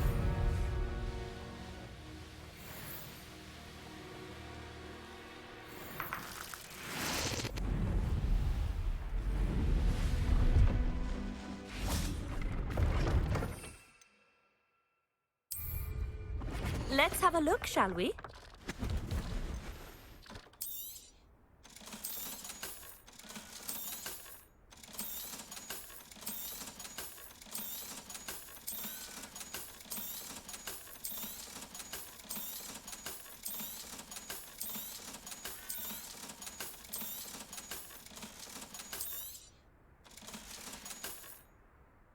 Speaker 7: Let's have a look, shall we?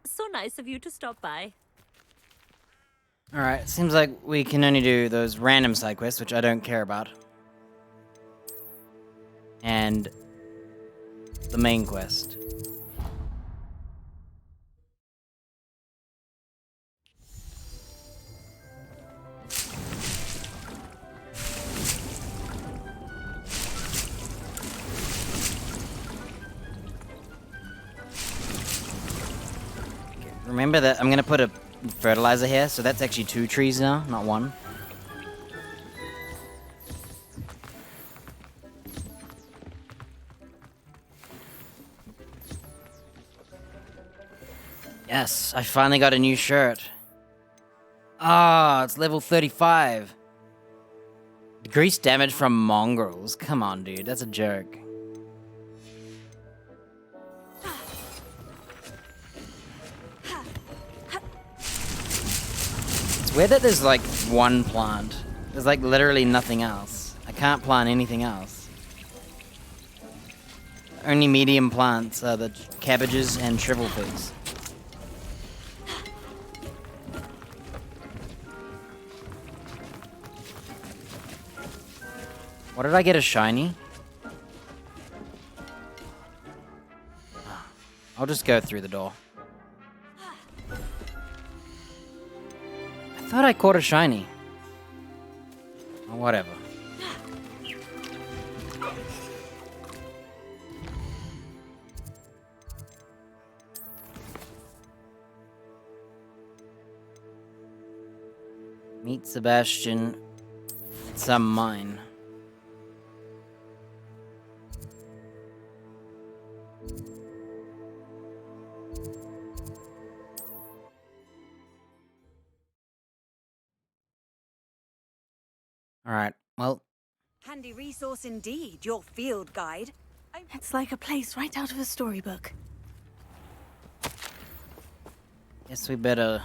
Speaker 7: So nice of you to stop by.
Speaker 1: Alright, seems like we can only do those random side quests, which I don't care about. And the main quest. Remember that I'm gonna put a fertilizer here, so that's actually 2 trees now, not 1. Yes, I finally got a new shirt. Ah, it's level 35. Decreased damage from mongrels. Come on, dude, that's a joke. It's weird that there's like 1 plant. There's like literally nothing else. I can't plant anything else. Only medium plants are the cabbages and shrivel figs. What did I get a shiny? I'll just go through the door. I thought I caught a shiny. Oh, whatever. Meet Sebastian. Some mine. Alright, well.
Speaker 7: Handy resource indeed, your field guide.
Speaker 3: It's like a place right out of a storybook.
Speaker 1: Guess we better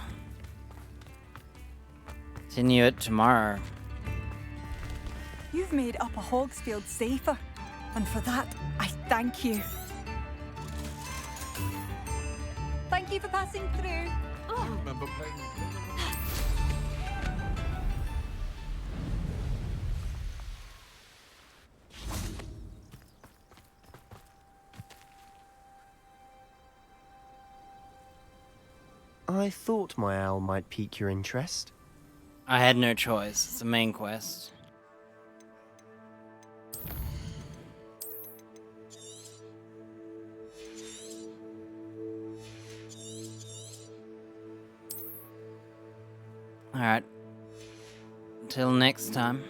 Speaker 1: continue it tomorrow.
Speaker 17: You've made Upper Hogsfield safer, and for that, I thank you. Thank you for passing through.
Speaker 5: I remember playing.
Speaker 15: I thought my owl might pique your interest.
Speaker 1: I had no choice. It's the main quest. Alright. Until next time.